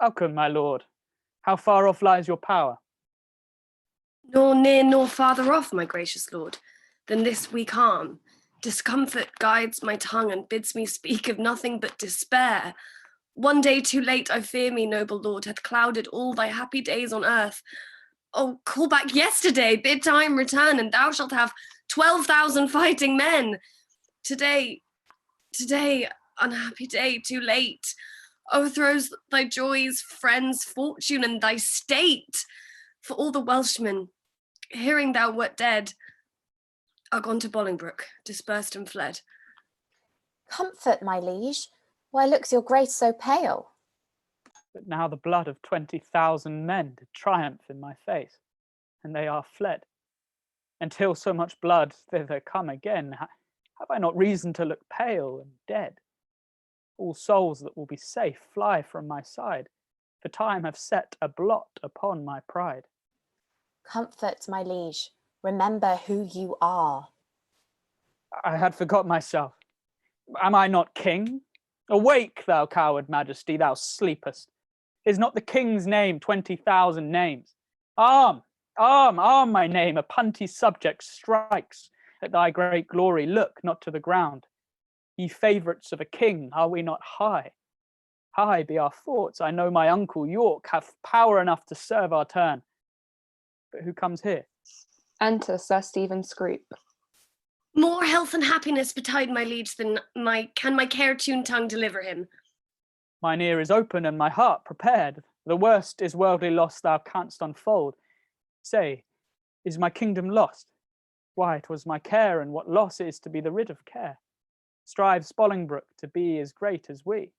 Welcome, my lord. How far off lies your power? Nor near nor farther off, my gracious lord, than this weak arm. Discomfort guides my tongue and bids me speak of nothing but despair. One day too late, I fear me, noble lord, hath clouded all thy happy days on earth. Oh, call back yesterday, bid time return, and thou shalt have 12,000 fighting men. Today, unhappy day, too late, overthrows thy joys, friends, fortune, and thy state. For all the Welshmen, hearing thou wert dead, are gone to Bolingbroke, dispersed and fled. Comfort, my liege. Why looks your grace so pale? But now the blood of 20,000 men did triumph in my face, and they are fled. Until so much blood thither come again, have I not reason to look pale and dead? All souls that will be safe fly from my side, for time have set a blot upon my pride. Comfort, my liege. Remember who you are. I had forgot myself. Am I not king? Awake, thou coward majesty, thou sleepest. Is not the king's name 20,000 names? Arm, arm, arm, my name, a punty subject strikes at thy great glory. Look not to the ground. Ye favourites of a king, are we not high? High be our thoughts. I know my uncle York hath power enough to serve our turn. But who comes here? Enter Sir Stephen Scroop. More health and happiness betide my liege than can my care-tuned tongue deliver him. Mine ear is open and my heart prepared. The worst is worldly loss thou canst unfold. Say, is my kingdom lost? Why, 'twas my care, and what loss is to be the rid of care. Strives Bolingbroke to be as great as we.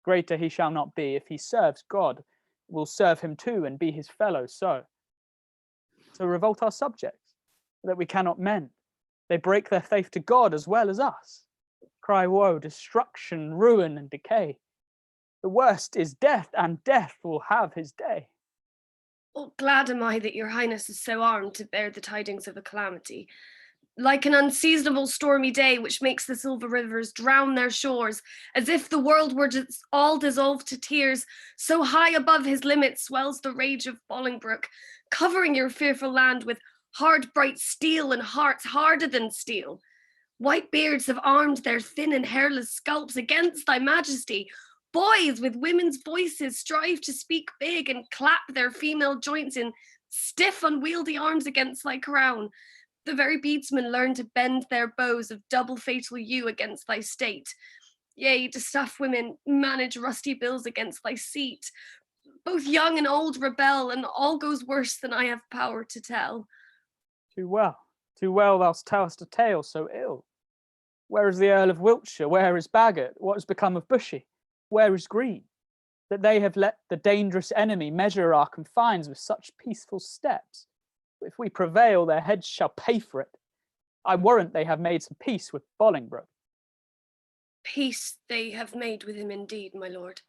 Greater he shall not be, if he serves God, will serve him too, and be his fellow so. So revolt our subjects, that we cannot mend. They break their faith to God as well as us. Cry woe, destruction, ruin, and decay. The worst is death, and death will have his day. Oh, glad am I that your highness is so armed to bear the tidings of a calamity. Like an unseasonable stormy day which makes the silver rivers drown their shores, as if the world were just all dissolved to tears, so high above his limit swells the rage of Bolingbroke, covering your fearful land with hard bright steel and hearts harder than steel. White beards have armed their thin and hairless scalps against thy majesty. Boys with women's voices strive to speak big and clap their female joints in stiff unwieldy arms against thy crown. The very beadsmen learn to bend their bows of double fatal yew against thy state. Yea, to stuff women manage rusty bills against thy seat. Both young and old rebel, and all goes worse than I have power to tell. Too well thou tellest a tale so ill. Where is the Earl of Wiltshire? Where is Bagot? What has become of Bushy? Where is Green? That they have let the dangerous enemy measure our confines with such peaceful steps. If we prevail, their heads shall pay for it. I warrant they have made some peace with Bolingbroke. Peace they have made with him indeed, my lord.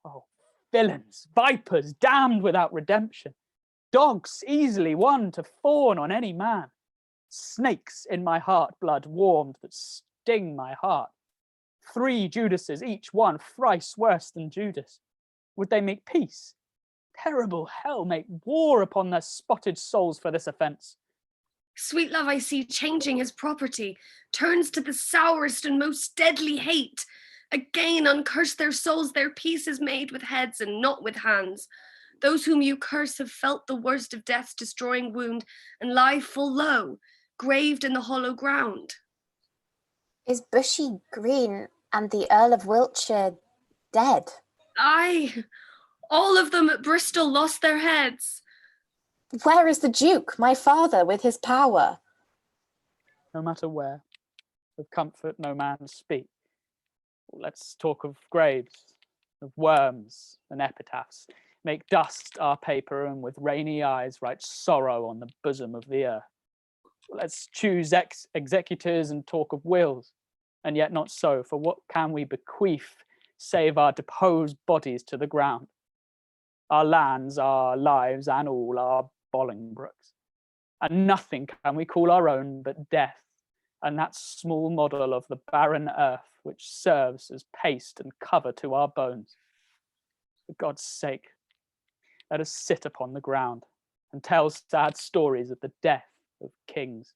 Oh, villains, vipers, damned without redemption. Dogs easily won to fawn on any man. Snakes in my heart blood warmed that sting my heart. 3 Judases, each one thrice worse than Judas. Would they make peace? Terrible hell make war upon their spotted souls for this offence. Sweet love I see changing his property, turns to the sourest and most deadly hate. Again uncurse their souls, their peace is made with heads and not with hands. Those whom you curse have felt the worst of death's destroying wound and lie full low. graved in the hollow ground. Is Bushy Green and the Earl of Wiltshire dead? Aye, all of them at Bristol lost their heads. Where is the Duke, my father, with his power? No matter where, with comfort no man speak. Let's talk of graves, of worms and epitaphs. Make dust our paper, and with rainy eyes write sorrow on the bosom of the earth. Let's choose executors and talk of wills, and yet not so, for what can we bequeath save our deposed bodies to the ground? Our lands, our lives, and all our Bolingbroke's. And nothing can we call our own but death, and that small model of the barren earth which serves as paste and cover to our bones. For God's sake, let us sit upon the ground and tell sad stories of the death of kings.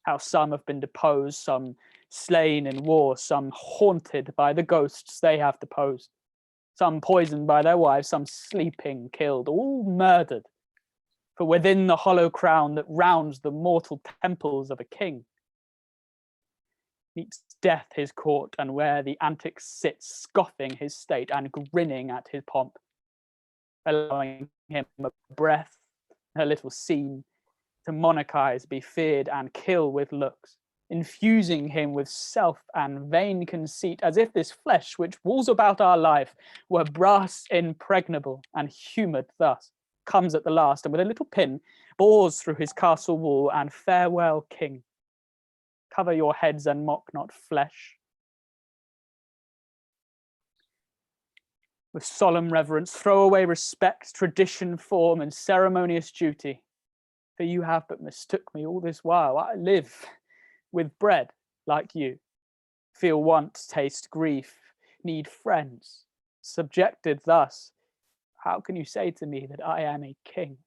How some have been deposed, some slain in war, some haunted by the ghosts they have deposed, some poisoned by their wives, some sleeping killed, all murdered. For within the hollow crown that rounds the mortal temples of a king meets death his court, and where the antic sits, scoffing his state and grinning at his pomp, allowing him a breath, a little scene, to monarchize, be feared, and kill with looks, infusing him with self and vain conceit, as if this flesh which walls about our life were brass impregnable, and humoured thus, comes at the last, and with a little pin bores through his castle wall, and farewell, king. Cover your heads and mock not flesh. With solemn reverence, throw away respect, tradition, form, and ceremonious duty. For you have but mistook me all this while. I live with bread like you, feel want, taste grief, need friends. Subjected thus, how can you say to me that I am a king?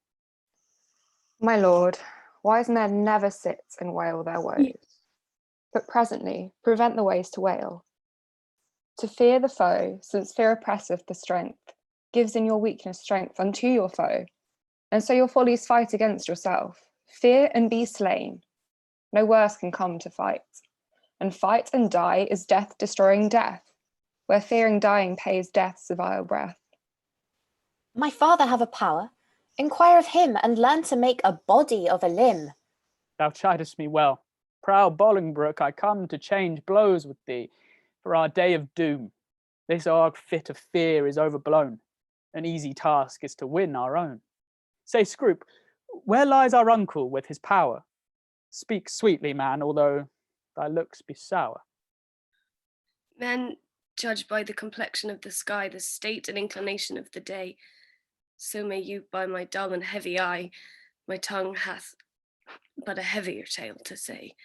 My lord, wise men never sit and wail their woes, but presently prevent the ways to wail. To fear the foe, since fear oppresseth the strength, gives in your weakness strength unto your foe, and so your follies fight against yourself. Fear and be slain. No worse can come to fight, and fight and die is death destroying death, where fearing dying pays death's vile breath. My father have a power. Inquire of him, and learn to make a body of a limb. Thou chidest me well. Proud Bolingbroke, I come to change blows with thee for our day of doom. This arg fit of fear is overblown. An easy task is to win our own. Say, Scroop, where lies our uncle with his power? Speak sweetly, man, although thy looks be sour. Men judge by the complexion of the sky, the state and inclination of the day. So may you by my dull and heavy eye. My tongue hath but a heavier tale to say.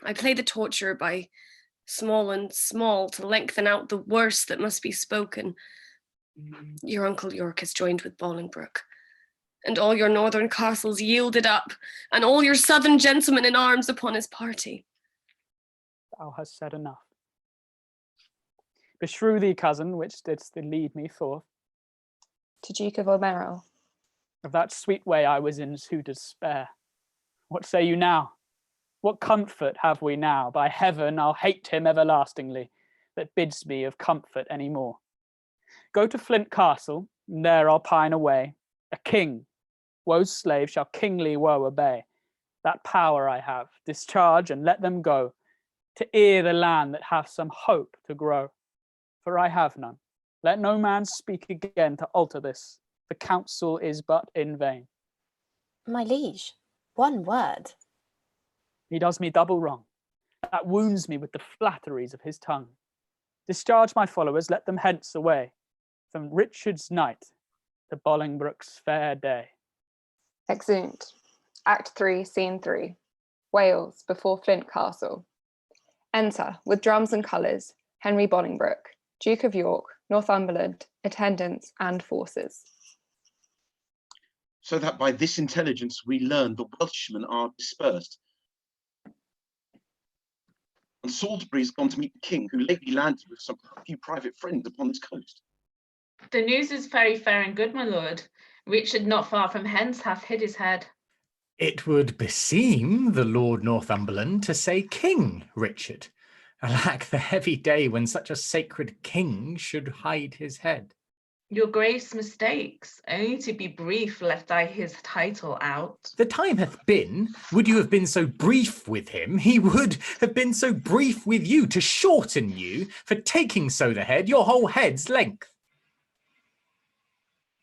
I play the torturer by small and small to lengthen out the worst that must be spoken. Your uncle York has joined with Bolingbroke, and all your northern castles yielded up, and all your southern gentlemen in arms upon his party. Thou hast said enough. Beshrew thee, cousin, which didst lead me forth. To Duke of Almeril. Of that sweet way I was in to despair. What say you now? What comfort have we now? By heaven, I'll hate him everlastingly, that bids me of comfort any more. Go to Flint Castle, and there I'll pine away. A king, woe's slave, shall kingly woe obey. That power I have, discharge and let them go, to ear the land that hath some hope to grow. For I have none. Let no man speak again to alter this. The counsel is but in vain. My liege, one word. He does me double wrong. That wounds me with the flatteries of his tongue. Discharge my followers, let them hence away, from Richard's night to Bolingbroke's fair day. Exeunt. Act 3, Scene 3. Wales, before Flint Castle. Enter, with drums and colours, Henry Bolingbroke, Duke of York, Northumberland, attendants and forces. So that by this intelligence we learn the Welshmen are dispersed. And Salisbury has gone to meet the king, who lately landed with some few private friends upon this coast. The news is very fair and good, my lord. Richard not far from hence hath hid his head. It would beseem the Lord Northumberland to say King Richard. Alack, the heavy day when such a sacred king should hide his head. Your grace mistakes. Only to be brief left I his title out. The time hath been, would you have been so brief with him, he would have been so brief with you to shorten you for taking so the head, your whole head's length.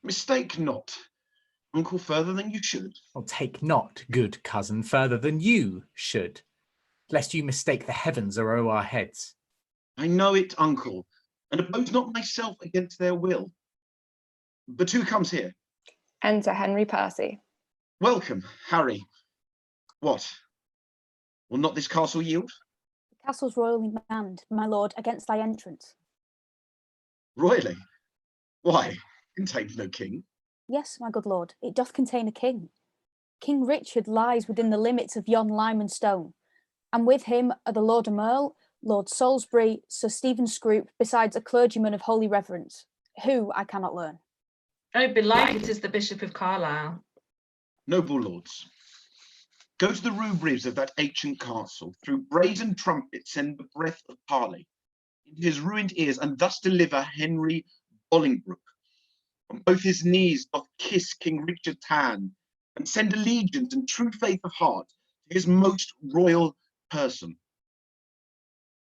Mistake not, uncle, further than you should. Or take not, good cousin, further than you should, lest you mistake the heavens are o'er our heads. I know it, uncle, and oppose not myself against their will. But who comes here? Enter Henry Percy. Welcome, Harry. What? Will not this castle yield? The castle's royally manned, my lord, against thy entrance. Royally? Why? Contains no king. Yes, my good lord, it doth contain a king. King Richard lies within the limits of yon lime and stone, and with him are the Lord Earl, Lord Salisbury, Sir Stephen Scrope, besides a clergyman of holy reverence, who I cannot learn. Oh, belike it is the Bishop of Carlisle. Noble lords, go to the rubrics of that ancient castle, through brazen trumpets send the breath of parley into his ruined ears, and thus deliver Henry Bolingbroke. On both his knees doth kiss King Richard's hand, and send allegiance and true faith of heart to his most royal person.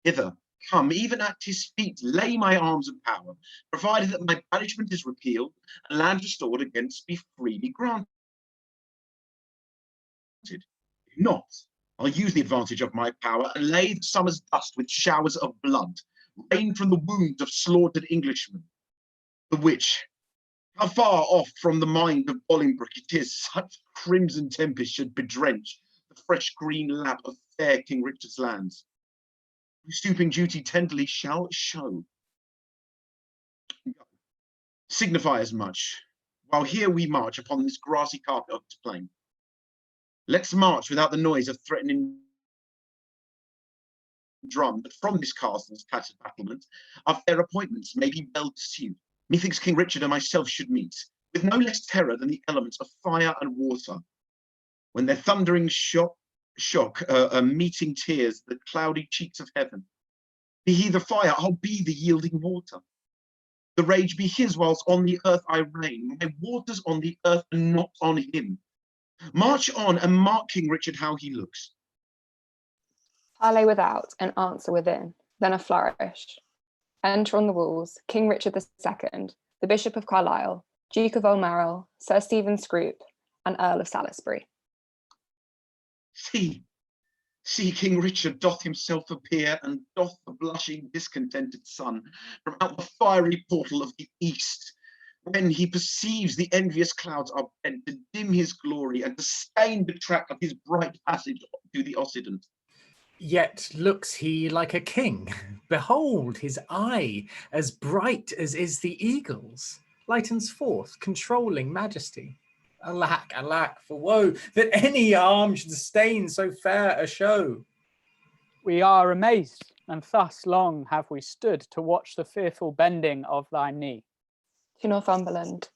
Hither, come, even at his feet, lay my arms and power, provided that my banishment is repealed, and land restored against be freely granted. If not, I'll use the advantage of my power and lay the summer's dust with showers of blood, rain from the wounds of slaughtered Englishmen. The which, how far off from the mind of Bolingbroke it is such crimson tempest should bedrench the fresh green lap of fair King Richard's lands, whose stooping duty tenderly shall show. Signify as much, while here we march upon this grassy carpet of this plain. Let's march without the noise of threatening drum, but from this castle's tattered battlement, our fair appointments may be well pursued. Methinks King Richard and myself should meet, with no less terror than the elements of fire and water, when their thundering shock meeting tears the cloudy cheeks of heaven. Be he the fire, I'll be the yielding water. The rage be his whilst on the earth I reign, my waters on the earth and not on him. March on and mark King Richard how he looks. Parley without and answer within, then a flourish. Enter on the walls King Richard II, the Bishop of Carlisle, Duke of Almeril, Sir Stephen Scrope, and Earl of Salisbury. See, King Richard doth himself appear, and doth the blushing discontented sun from out the fiery portal of the east, when he perceives the envious clouds are bent to dim his glory and to stain the track of his bright passage to the Occident. Yet looks he like a king. Behold, his eye, as bright as is the eagle's, lightens forth, controlling majesty. Alack, alack, for woe, that any arm should stain so fair a show. We are amazed, and thus long have we stood to watch the fearful bending of thy knee. To Northumberland.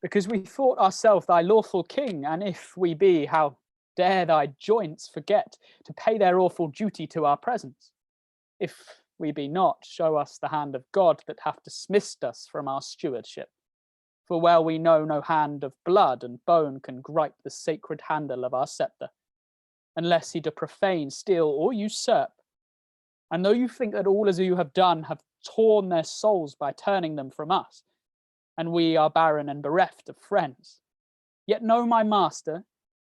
Because we thought ourselves thy lawful king, and if we be, how dare thy joints forget to pay their awful duty to our presence? If we be not, show us the hand of God that hath dismissed us from our stewardship. For well we know no hand of blood and bone can gripe the sacred handle of our sceptre, unless he do profane, steal, or usurp. And though you think that all as you have done have torn their souls by turning them from us, and we are barren and bereft of friends, yet know my master,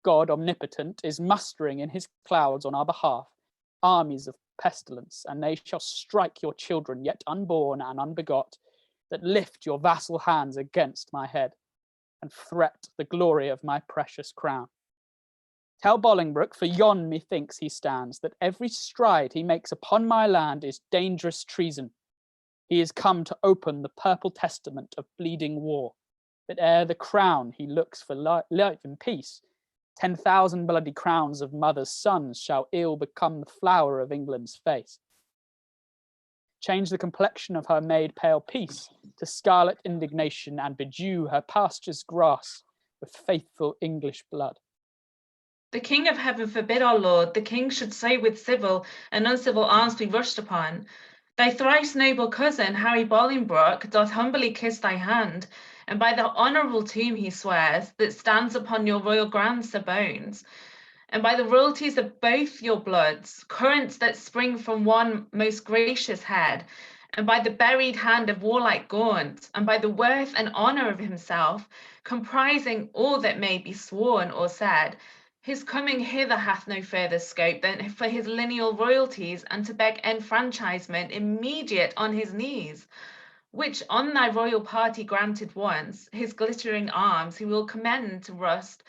God omnipotent, is mustering in his clouds on our behalf armies of pestilence, and they shall strike your children yet unborn and unbegot, that lift your vassal hands against my head, and threat the glory of my precious crown. Tell Bolingbroke, for yon methinks he stands, that every stride he makes upon my land is dangerous treason. He is come to open the purple testament of bleeding war, that ere the crown he looks for life and peace, 10,000 bloody crowns of mothers' sons shall ill become the flower of England's face. Change the complexion of her maid pale peace to scarlet indignation, and bedew her pastures grass with faithful English blood. The King of heaven forbid, our Lord, the King should so with civil and uncivil arms be rushed upon. Thy thrice noble cousin, Harry Bolingbroke, doth humbly kiss thy hand, and by the honourable tomb he swears, that stands upon your royal grounds, Sir Bones, and by the royalties of both your bloods, currents that spring from one most gracious head, and by the buried hand of warlike Gaunt, and by the worth and honour of himself, comprising all that may be sworn or said, his coming hither hath no further scope than for his lineal royalties, and to beg enfranchisement immediate on his knees, which on thy royal party granted once, his glittering arms he will commend to rust,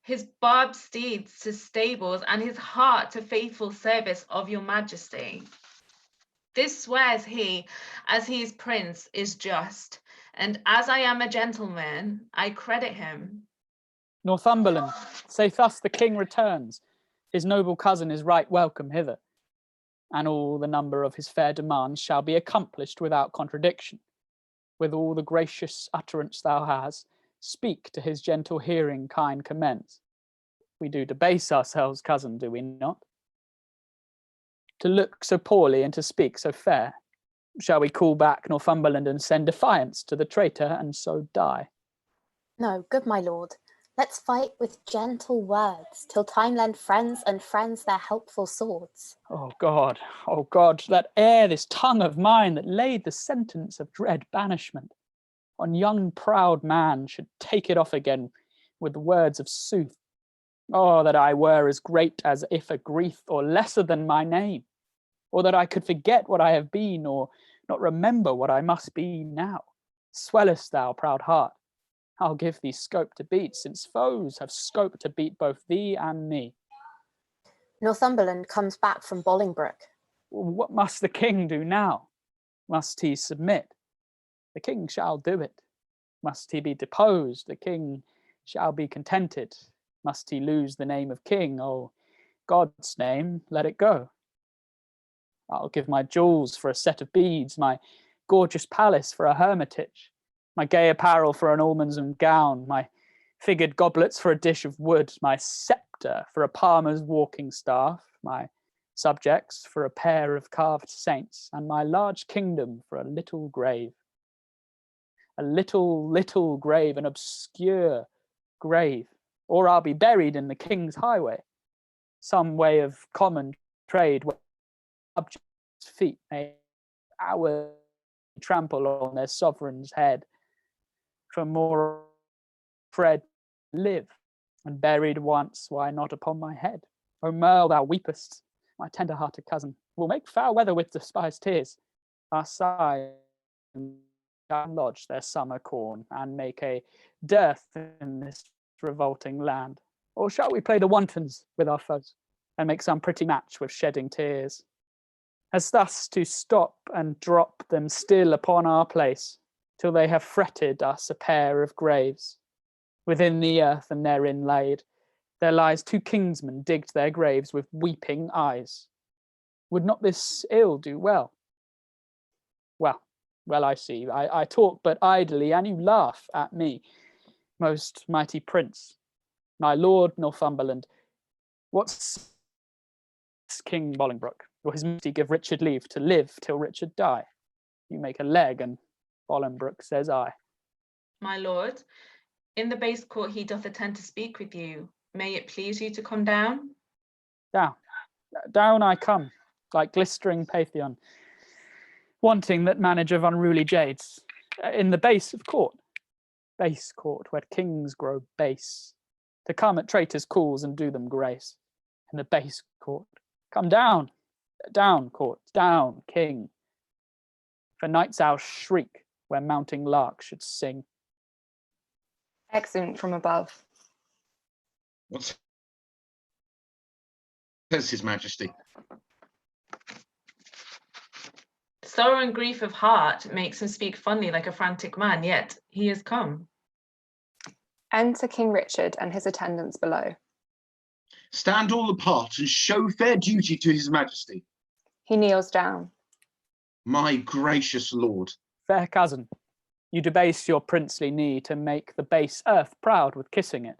his barbed steeds to stables, and his heart to faithful service of your majesty. This swears he, as he is prince, is just, and as I am a gentleman, I credit him. Northumberland, say thus the king returns, his noble cousin is right welcome hither, and all the number of his fair demands shall be accomplished without contradiction. With all the gracious utterance thou hast, speak to his gentle hearing, kind commends. We do debase ourselves, cousin, do we not? To look so poorly and to speak so fair, shall we call back Northumberland and send defiance to the traitor and so die? No, good my lord, let's fight with gentle words, till time lend friends and friends their helpful swords. Oh God, that ere this tongue of mine that laid the sentence of dread banishment on young proud man should take it off again with words of sooth. Oh, that I were as great as if a grief, or lesser than my name, or that I could forget what I have been, or not remember what I must be now. Swellest thou, proud heart, I'll give thee scope to beat, since foes have scope to beat both thee and me. Northumberland comes back from Bolingbroke. What must the king do now? Must he submit? The king shall do it. Must he be deposed? The king shall be contented. Must he lose the name of king? Oh, God's name, let it go. I'll give my jewels for a set of beads, my gorgeous palace for a hermitage, my gay apparel for an almondsome gown, my figured goblets for a dish of wood, my sceptre for a palmer's walking staff, my subjects for a pair of carved saints, and my large kingdom for a little grave. A little grave, an obscure grave, or I'll be buried in the king's highway, some way of common trade where subjects' feet may hourly trample on their sovereign's head. For more bread live, and buried once, why not upon my head? O Merle, thou weepest, my tender-hearted cousin, will make foul weather with despised tears. Our sighs shall lodge their summer corn, and make a dearth in this revolting land. Or shall we play the wantons with our foes, and make some pretty match with shedding tears, as thus to stop and drop them still upon our place, till they have fretted us a pair of graves. Within the earth and therein laid, there lies 2 kingsmen digged their graves with weeping eyes. Would not this ill do well? Well, I see, I talk but idly, and you laugh at me, most mighty prince. My lord Northumberland, what's King Bolingbroke? Will his majesty give Richard leave to live till Richard die? You make a leg, and Bolingbroke says I. My lord, in the base court he doth attend to speak with you. May it please you to come down? Down I come, like glistering Paphion, wanting that manage of unruly jades, in the base court, where kings grow base, to come at traitors' calls and do them grace. In the base court, come down, court, down, king. For nights owls shriek where mounting larks should sing. Excellent from above. What says his majesty? Sorrow and grief of heart makes him speak funny like a frantic man, yet he is come. Enter King Richard and his attendants below. Stand all apart and show fair duty to his majesty. He kneels down. My gracious lord. Fair cousin, you debase your princely knee to make the base earth proud with kissing it.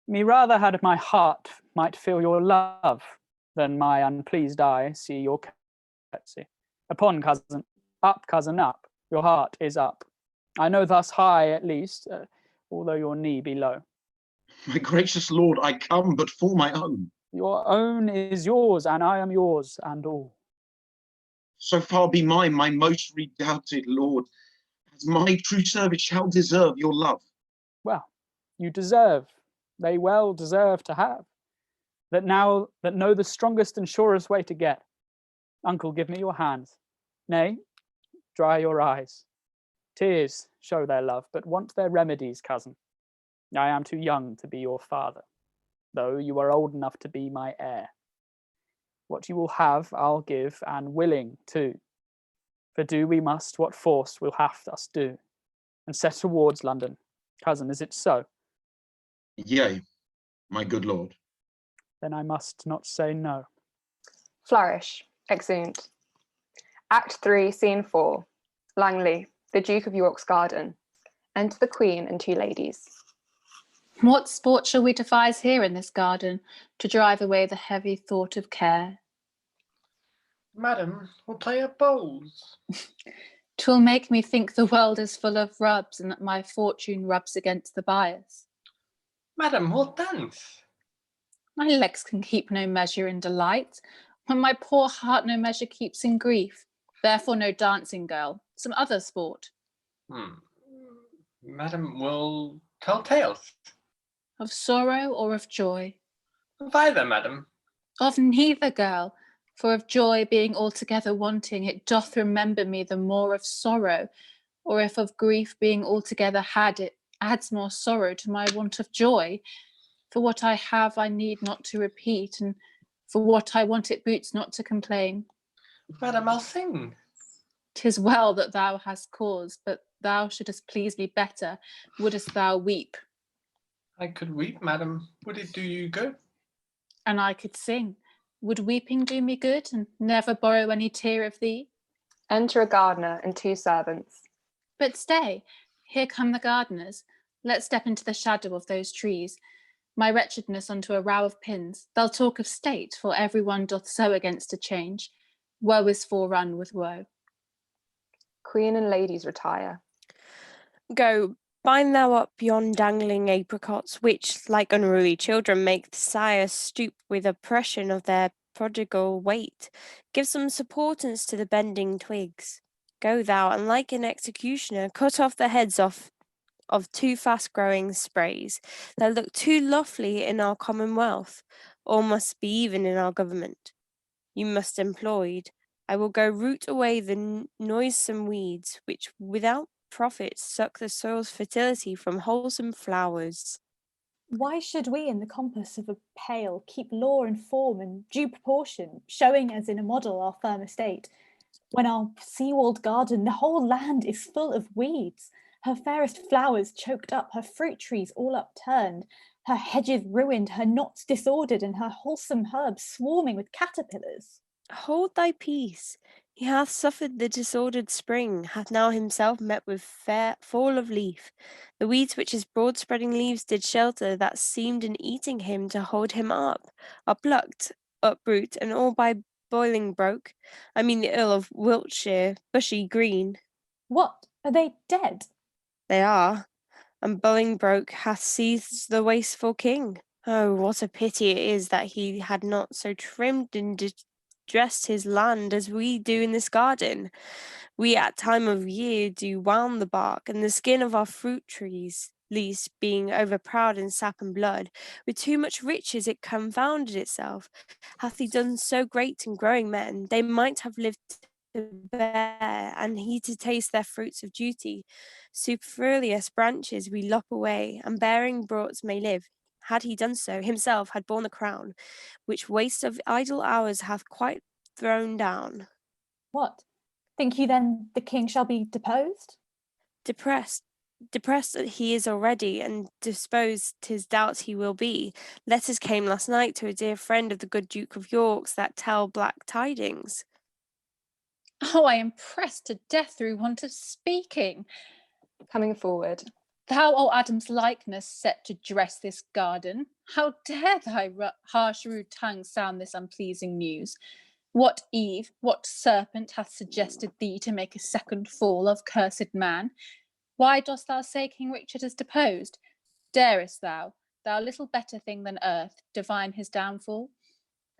Me rather had my heart might feel your love, than my unpleased eye see your curtsy. Upon, cousin, up, your heart is up. I know thus high at least, although your knee be low. My gracious lord, I come but for my own. Your own is yours, and I am yours, and all. So far be mine, my most redoubted lord, as my true service shall deserve your love. Well, they well deserve to have, that now that know the strongest and surest way to get. Uncle, give me your hands. Nay, dry your eyes. Tears show their love, but want their remedies, cousin. I am too young to be your father, though you are old enough to be my heir. What you will have, I'll give, and willing too. For do we must what force will have us do, and set towards London. Cousin, is it so? Yea, my good lord. Then I must not say no. Flourish. Exeunt. Act 3, Scene 4. Langley, the Duke of York's garden. Enter the Queen and two ladies. What sport shall we devise here in this garden to drive away the heavy thought of care? Madam, we'll play at bowls. 'Twill make me think the world is full of rubs, and that my fortune rubs against the bias. Madam, we'll dance. My legs can keep no measure in delight, when my poor heart no measure keeps in grief. Therefore no dancing, girl, some other sport. Madam, we'll tell tales. Of sorrow or of joy? Of either, madam. Of neither, girl, for of joy being altogether wanting, it doth remember me the more of sorrow, or if of grief being altogether had, it adds more sorrow to my want of joy. For what I have I need not to repeat, and for what I want it boots not to complain. Madam, I'll sing. 'Tis well that thou hast cause, but thou shouldst please me better, wouldst thou weep. I could weep, madam. Would it do you good? And I could sing. Would weeping do me good, and never borrow any tear of thee? Enter a gardener and two servants. But stay, here come the gardeners. Let's step into the shadow of those trees. My wretchedness unto a row of pins. They'll talk of state, for every one doth sow against a change. Woe is forerun with woe. Queen and ladies retire. Go, bind thou up yon dangling apricots, which, like unruly children, make the sire stoop with oppression of their prodigal weight. Give some supportance to the bending twigs. Go thou, and like an executioner, cut off the heads of too fast-growing sprays that look too lofty in our commonwealth, or must be even in our government. You must employed. I will go root away the noisome weeds, which without profit suck the soil's fertility from wholesome flowers. Why should we in the compass of a pale keep law and form in due proportion, showing as in a model our firm estate, when our sea-walled garden, the whole land is full of weeds, her fairest flowers choked up, her fruit trees all upturned, her hedges ruined, her knots disordered, and her wholesome herbs swarming with caterpillars? Hold thy peace. He hath suffered the disordered spring, hath now himself met with fair fall of leaf. The weeds which his broad spreading leaves did shelter, that seemed in eating him to hold him up, are plucked, uproot, and all by Bolingbroke, I mean the Earl of Wiltshire, bushy green. What? Are they dead? They are, and Bolingbroke hath seized the wasteful king. Oh, what a pity it is that he had not so trimmed and dressed his land as we do in this garden. We at time of year do wound the bark, and the skin of our fruit trees, least being overproud in sap and blood, with too much riches it confounded itself. Hath he done so great and growing men, they might have lived to bear, and he to taste their fruits of duty. Superfluous branches we lop away, and bearing brooks may live. Had he done so, himself had borne the crown, which waste of idle hours hath quite thrown down. What? Think you then the king shall be deposed? Depressed he is already, and disposed 'tis doubt he will be. Letters came last night to a dear friend of the good Duke of York's that tell black tidings. Oh, I am pressed to death through want of speaking. Coming forward, Thou, O Adam's likeness, set to dress this garden, how dare thy harsh rude tongue sound this unpleasing news? What Eve, what serpent hath suggested thee to make a second fall of cursed man? Why dost thou say King Richard is deposed? Darest thou, thou little better thing than earth, divine his downfall?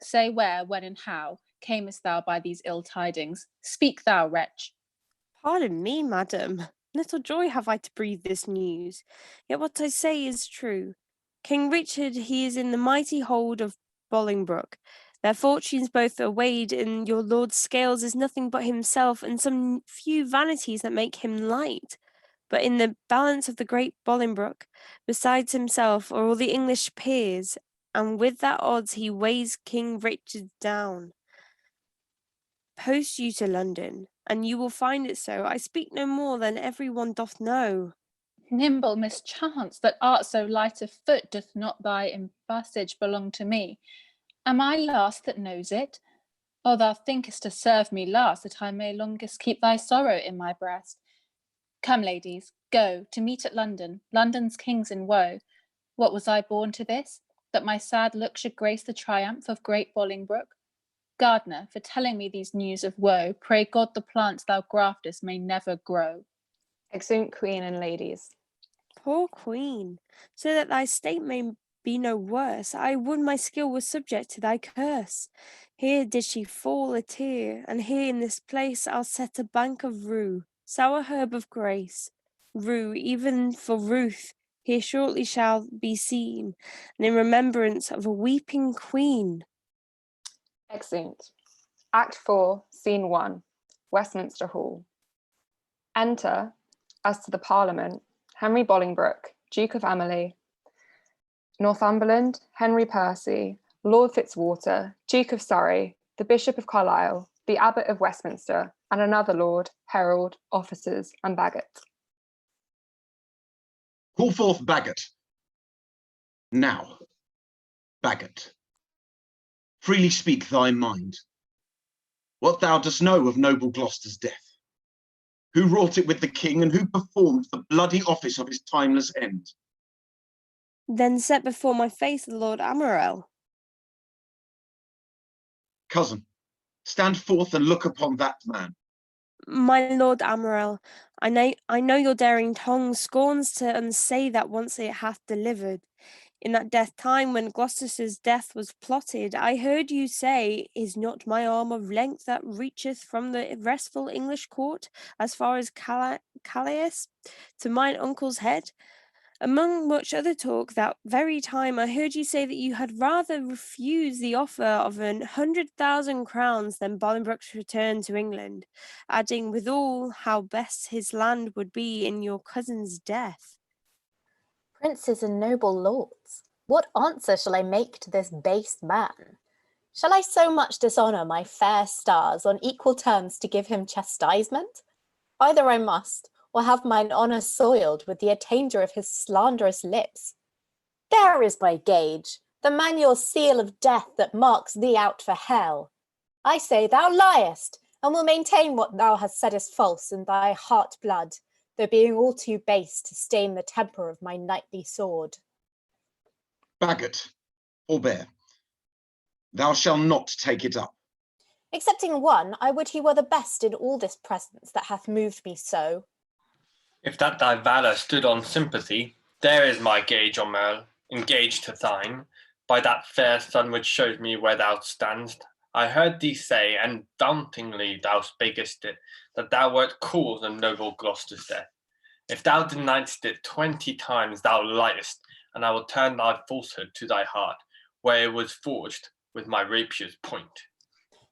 Say where, when, and how camest thou by these ill tidings? Speak thou, wretch. Pardon me, madam. Little joy have I to breathe this news. Yet what I say is true. King Richard, he is in the mighty hold of Bolingbroke. Their fortunes both are weighed in your lord's scales is nothing but himself and some few vanities that make him light. But in the balance of the great Bolingbroke, besides himself, are all the English peers, and with that odds he weighs King Richard down. Post you to London, and you will find it so. I speak no more than every one doth know. Nimble mischance, that art so light of foot, doth not thy embassage belong to me? Am I last that knows it? Or thou thinkest to serve me last, that I may longest keep thy sorrow in my breast? Come, ladies, go to meet at London, London's kings in woe. What was I born to this, that my sad look should grace the triumph of great Bolingbroke? Gardener, for telling me these news of woe, pray God the plants thou graftest may never grow. Exeunt Queen and ladies. Poor queen, so that thy state may be no worse, I would my skill was subject to thy curse. Here did she fall a tear, and here in this place I'll set a bank of rue, sour herb of grace. Rue, even for Ruth, here shortly shall be seen, and in remembrance of a weeping queen. Exeunt. Act 4, Scene 1, Westminster Hall. Enter, as to the Parliament, Henry Bolingbroke, Duke of Amerley, Northumberland, Henry Percy, Lord Fitzwater, Duke of Surrey, the Bishop of Carlisle, the Abbot of Westminster, and another lord, herald, officers, and Bagot. Call forth Bagot. Now, Bagot, freely speak thy mind. What thou dost know of noble Gloucester's death, who wrought it with the king, and who performed the bloody office of his timeless end. Then set before my face the Lord Amorel. Cousin, stand forth and look upon that man. My Lord Amorel, I know your daring tongue scorns to unsay that once it hath delivered. In that death time when Gloucester's death was plotted, I heard you say, is not my arm of length that reacheth from the restful English court as far as Calais to mine uncle's head? Among much other talk, that very time I heard you say that you had rather refuse the offer of 100,000 crowns than Bolingbroke's return to England, adding withal how best his land would be in your cousin's death. Princes and noble lords, what answer shall I make to this base man? Shall I so much dishonour my fair stars on equal terms to give him chastisement? Either I must, or have mine honour soiled with the attainder of his slanderous lips. There is my gage, the manual seal of death that marks thee out for hell. I say thou liest, and will maintain what thou hast said is false in thy heart blood, though being all too base to stain the temper of my knightly sword. Bagot, forbear. Thou shalt not take it up. Excepting one, I would he were the best in all this presence that hath moved me so. If that thy valour stood on sympathy, there is my gage, O Merle, engaged to thine, by that fair sun which shows me where thou standst. I heard thee say, and vauntingly thou spakest it, that thou wert cause of noble Gloucester's death. If thou deniedst it 20 times, thou liest, and I will turn thy falsehood to thy heart, where it was forged with my rapier's point.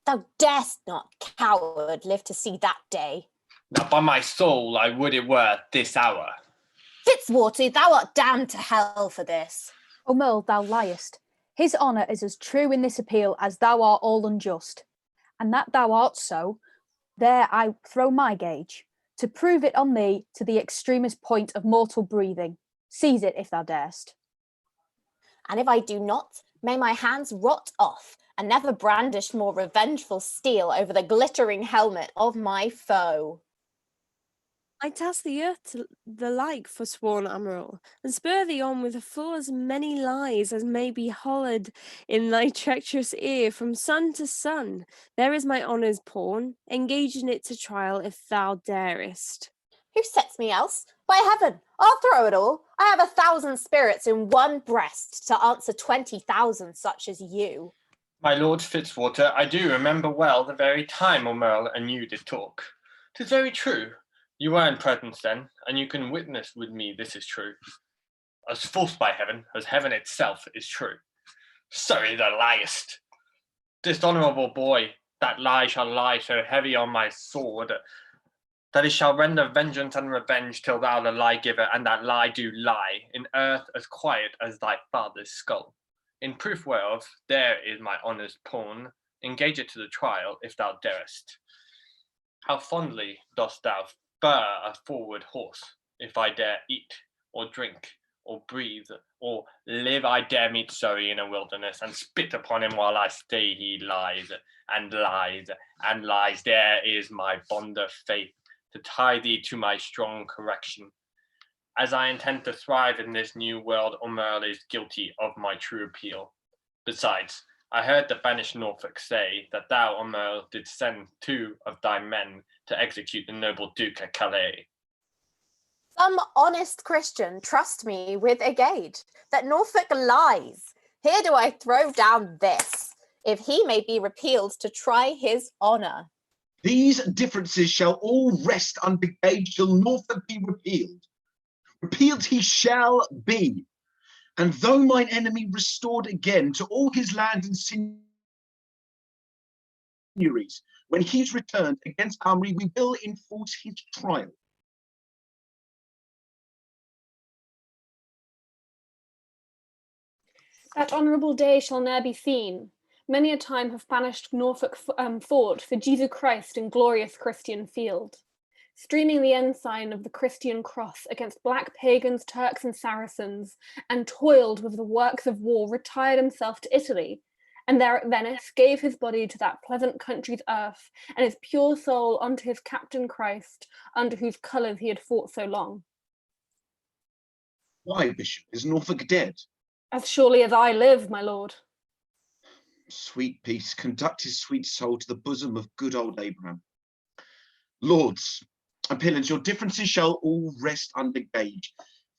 Thou darest not, coward, live to see that day. Now by my soul, I would it were this hour. Fitzwater, thou art damned to hell for this. O Merle, thou liest. His honour is as true in this appeal as thou art all unjust. And that thou art so, there I throw my gage, to prove it on thee to the extremest point of mortal breathing. Seize it if thou darest. And if I do not, may my hands rot off, and never brandish more revengeful steel over the glittering helmet of my foe. I task the earth to the like for sworn Amaral, and spur thee on with full as many lies as may be hollered in thy treacherous ear from sun to sun. There is my honour's pawn, engage in it to trial if thou darest. Who sets me else? By heaven, I'll throw it all. I have 1,000 spirits in one breast to answer 20,000 such as you. My lord Fitzwater, I do remember well the very time O'Merle and you did talk. 'Tis very true. You were in presence then, and you can witness with me this is true. As false by heaven as heaven itself is true. Sorry thou liest. Dishonourable boy, that lie shall lie so heavy on my sword, that it shall render vengeance and revenge till thou the lie giver and that lie do lie in earth as quiet as thy father's skull. In proof whereof, there is my honour's pawn, engage it to the trial if thou darest. How fondly dost thou spur a forward horse, if I dare eat, or drink, or breathe, or live I dare meet Surrey in a wilderness, and spit upon him while I stay he lies, and lies, and lies. There is my bond of faith, to tie thee to my strong correction. As I intend to thrive in this new world, O'Merle is guilty of my true appeal. Besides, I heard the banished Norfolk say that thou, O'Merle, didst send 2 of thy men to execute the noble Duke at Calais. Some honest Christian trust me with a gage that Norfolk lies. Here do I throw down this, if he may be repealed to try his honour. These differences shall all rest under gage till Norfolk be repealed. Repealed he shall be. And though mine enemy restored again to all his land and seigneuries, when he's returned against Amri, we will enforce his trial. That honourable day shall ne'er be seen. Many a time have banished Norfolk fought for Jesus Christ in glorious Christian field. Streaming the ensign of the Christian cross against black pagans, Turks and Saracens, and toiled with the works of war, retired himself to Italy, and there at Venice gave his body to that pleasant country's earth, and his pure soul unto his captain Christ, under whose colours he had fought so long. Why, Bishop, is Norfolk dead? As surely as I live, my lord. Sweet peace, conduct his sweet soul to the bosom of good old Abraham. Lords and pillars, your differences shall all rest under gage,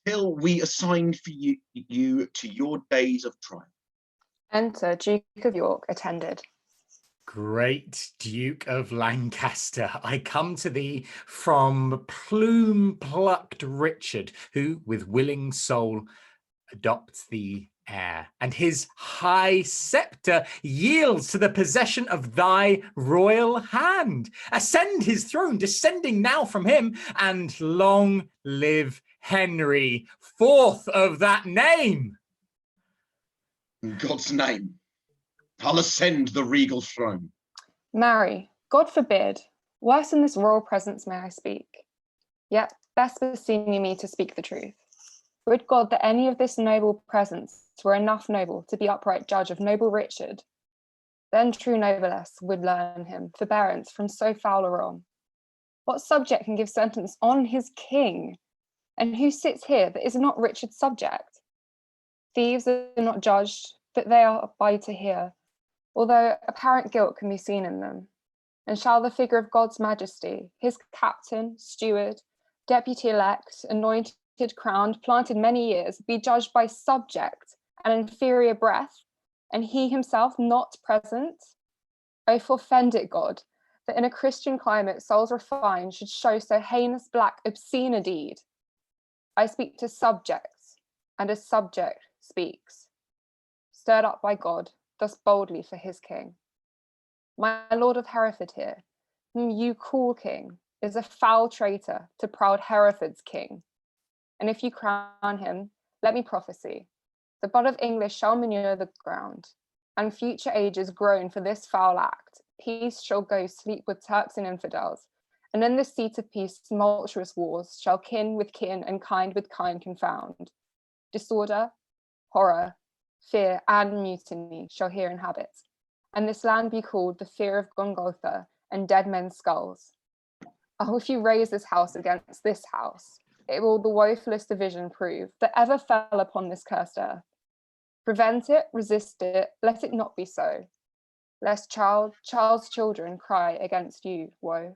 till we assign for you to your days of trial. Enter Duke of York, attended. Great Duke of Lancaster, I come to thee from plume-plucked Richard, who with willing soul adopts the heir, and his high sceptre yields to the possession of thy royal hand. Ascend his throne, descending now from him, and long live Henry, 4th of that name. In God's name, I'll ascend the regal throne. Marry, God forbid, worse in this royal presence may I speak. Yet best beseeming me to speak the truth. Would God that any of this noble presence were enough noble to be upright judge of noble Richard, then true noblesse would learn him forbearance from so foul a wrong. What subject can give sentence on his king? And who sits here that is not Richard's subject? Thieves are not judged, but they are by to hear, although apparent guilt can be seen in them. And shall the figure of God's majesty, his captain, steward, deputy-elect, anointed, crowned, planted many years, be judged by subject and inferior breath, and he himself not present? O forfend it, God, that in a Christian climate souls refined should show so heinous, black, obscene a deed. I speak to subjects, and a subject speaks, stirred up by God, thus boldly for his king. My lord of Hereford here, whom you call king, is a foul traitor to proud Hereford's king. And if you crown him, let me prophesy, the blood of English shall manure the ground, and future ages groan for this foul act. Peace shall go sleep with Turks and infidels, and in this seat of peace tumultuous wars shall kin with kin and kind with kind confound. Disorder, horror, fear, and mutiny shall here inhabit, and this land be called the fear of Golgotha and dead men's skulls. Oh, if you raise this house against this house, it will the woefulest division prove that ever fell upon this cursed earth. Prevent it, resist it, let it not be so, lest child's children cry against you, woe.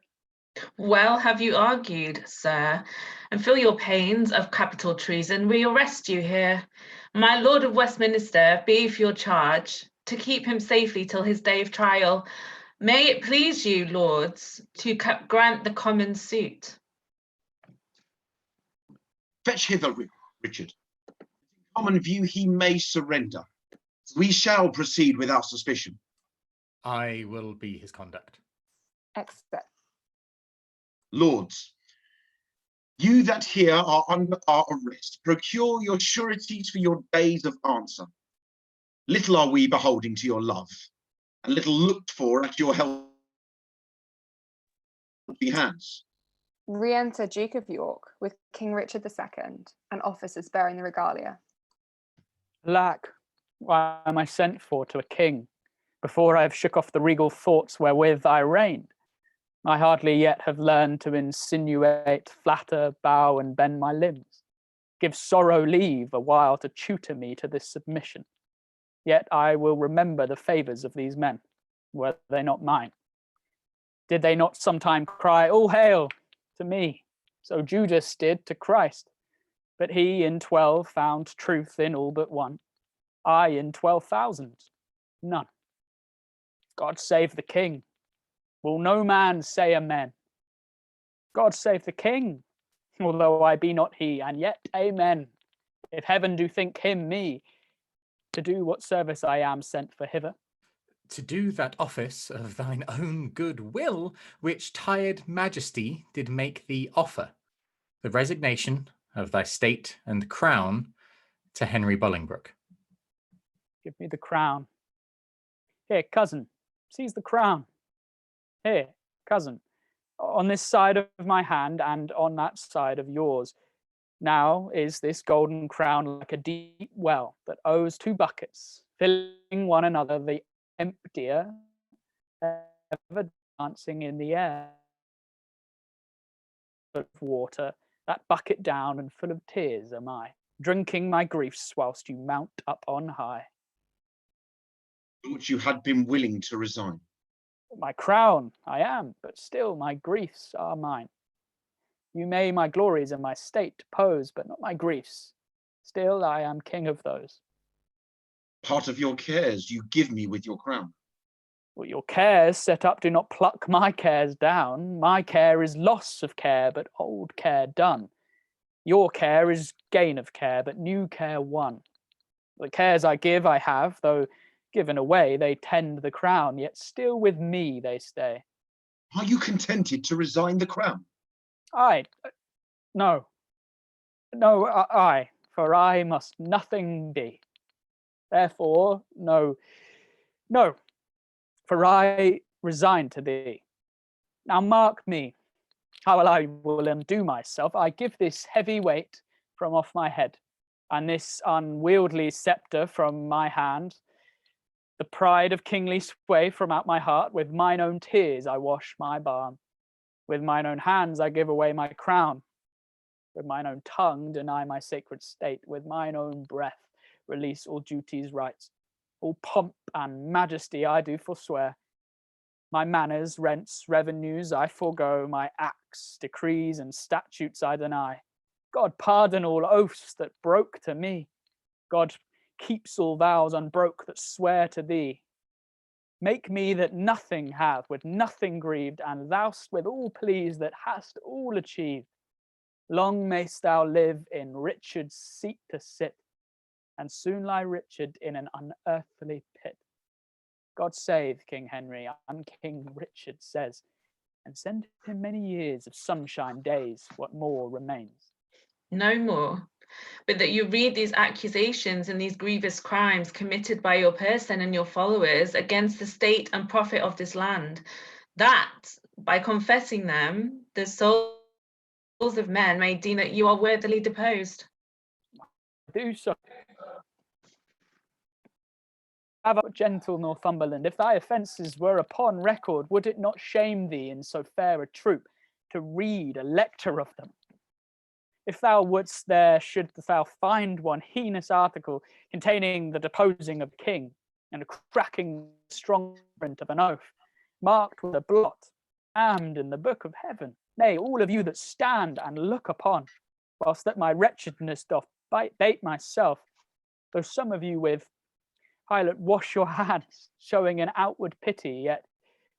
Well have you argued, sir, and feel your pains of capital treason, we arrest you here. My Lord of Westminster, be for your charge, to keep him safely till his day of trial. May it please you, lords, to grant the common suit. Fetch hither, Richard. In common view he may surrender. We shall proceed without suspicion. I will be his conduct. Accept. Lords, you that here are under our arrest, procure your sureties for your days of answer. Little are we beholding to your love, and little looked for at your helping hands. Re-enter Duke of York with King Richard II and officers bearing the regalia. Alack, why am I sent for to a king, before I have shook off the regal thoughts wherewith I reigned? I hardly yet have learned to insinuate, flatter, bow, and bend my limbs. Give sorrow leave a while to tutor me to this submission. Yet I will remember the favours of these men, were they not mine. Did they not sometime cry, all hail, to me? So Judas did to Christ. But he in 12 found truth in all but one. I in 12,000, none. God save the king. Will no man say amen? God save the king, although I be not he, and yet amen. If heaven do think him me, to do what service I am sent for hither. To do that office of thine own good will, which tired majesty did make thee offer, the resignation of thy state and crown to Henry Bolingbroke. Give me the crown. Here, cousin, seize the crown. Here, cousin, on this side of my hand and on that side of yours. Now is this golden crown like a deep well that owes two buckets, filling one another, the emptier, ever dancing in the air of water, that bucket down and full of tears am I, drinking my griefs whilst you mount up on high. Thought you had been willing to resign. My crown I am, but still my griefs are mine. You may my glories and my state depose, but not my griefs. Still I am king of those. Part of your cares you give me with your crown. Well, your cares set up do not pluck my cares down. My care is loss of care, but old care done. Your care is gain of care, but new care won. The cares I give I have, though given away they tend the crown, yet still with me they stay. Are you contented to resign the crown? No, for I must nothing be. Therefore, no, for I resign to thee. Now mark me, how I will undo myself. I give this heavy weight from off my head, and this unwieldy sceptre from my hand, the pride of kingly sway from out my heart. With mine own tears I wash my balm. With mine own hands I give away my crown. With mine own tongue deny my sacred state. With mine own breath release all duties rights. All pomp and majesty I do forswear. My manners, rents, revenues I forego. My acts, decrees, and statutes I deny. God pardon all oaths that broke to me. God keeps all vows unbroke that swear to thee. Make me that nothing have, with nothing grieved, and thou'st with all pleased that hast all achieved. Long mayst thou live in Richard's seat to sit, and soon lie Richard in an unearthly pit. God save King Henry, and King Richard says, and send him many years of sunshine days, what more remains. No more, but that you read these accusations and these grievous crimes committed by your person and your followers against the state and profit of this land, that by confessing them, the souls of men may deem that you are worthily deposed. Do so. Have a gentle Northumberland, if thy offences were upon record, would it not shame thee in so fair a troop, to read a lecture of them. If thou wouldst, there shouldst thou find one heinous article containing the deposing of the king, and a cracking strong print of an oath, marked with a blot, damned in the book of heaven. Nay, all of you that stand and look upon, whilst that my wretchedness doth bait myself, though some of you with Pilate wash your hands, showing an outward pity, yet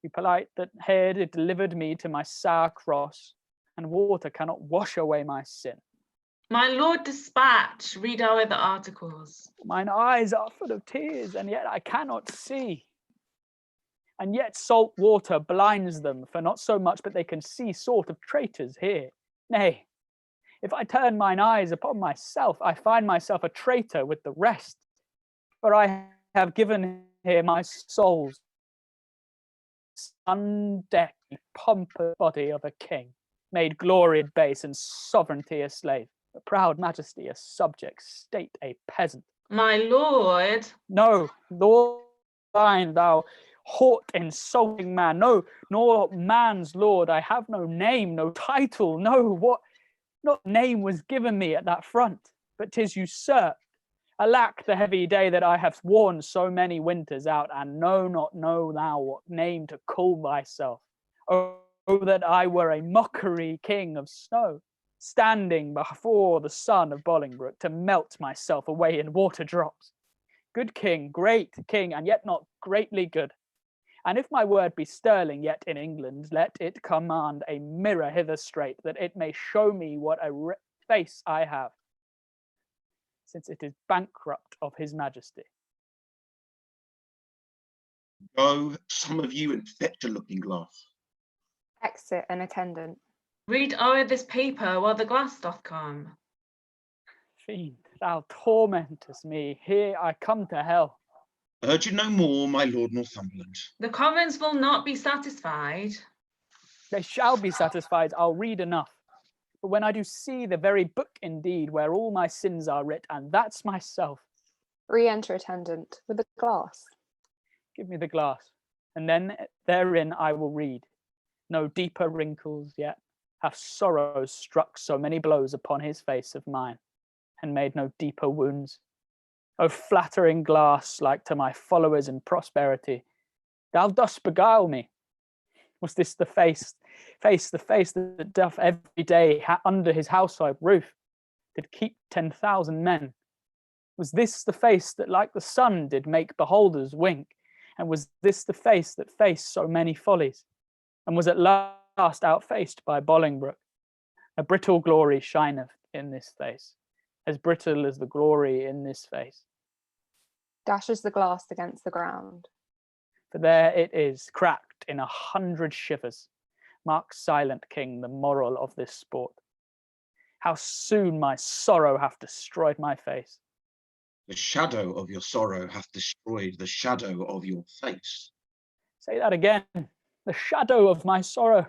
you polite that here it delivered me to my sour cross, and water cannot wash away my sin. My lord, dispatch, read o'er the articles. Mine eyes are full of tears, and yet I cannot see. And yet salt water blinds them, for not so much but they can see sort of traitors here. Nay, if I turn mine eyes upon myself, I find myself a traitor with the rest. For I have given here my soul's undecked pompous body of a king, made gloried base and sovereignty a slave, a proud majesty a subject, state a peasant. My lord. No, Lord thine, thou haught insulting man, no, nor man's lord. I have no name, no title, no, what not name was given me at that front, but 'tis usurped. Alack, the heavy day that I have worn so many winters out, and know thou what name to call thyself. Oh, that I were a mockery king of snow, standing before the son of Bolingbroke to melt myself away in water drops. Good king, great king, and yet not greatly good. And if my word be sterling yet in England, let it command a mirror hither straight, that it may show me what a face I have, since it is bankrupt of his majesty. Go, some of you, and fetch a looking glass. Exit an attendant. Read o'er this paper while the glass doth come. Fiend, thou tormentest me. Here I come to hell. Urge it no more, my lord Northumberland. The commons will not be satisfied. They shall be satisfied. I'll read enough. But when I do see the very book indeed, where all my sins are writ, and that's myself. Re-enter attendant with a glass. Give me the glass, and then therein I will read. No deeper wrinkles yet have sorrows struck so many blows upon his face of mine, and made no deeper wounds. O flattering glass, like to my followers in prosperity, thou dost beguile me. Was this the face that doth every day under his household roof did keep 10,000 men? Was this the face that like the sun did make beholders wink? And was this the face that faced so many follies? And was at last outfaced by Bolingbroke? A brittle glory shineth in this face, as brittle as the glory in this face. Dashes the glass against the ground. For there it is, cracked in 100 shivers. Mark, silent king, the moral of this sport. How soon my sorrow hath destroyed my face. The shadow of your sorrow hath destroyed the shadow of your face. Say that again. The shadow of my sorrow.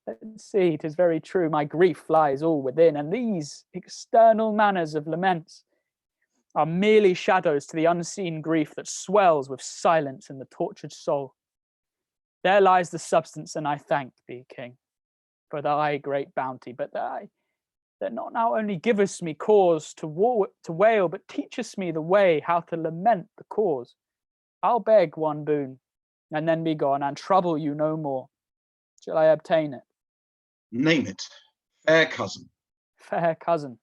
Let's see, 'tis very true. My grief lies all within, and these external manners of laments are merely shadows to the unseen grief that swells with silence in the tortured soul. There lies the substance, and I thank thee, King, for thy great bounty, but that not now only givest me cause to wail, but teachest me the way how to lament the cause. I'll beg one boon, and then be gone, and trouble you no more. Shall I obtain it? Name it, fair cousin. Fair cousin,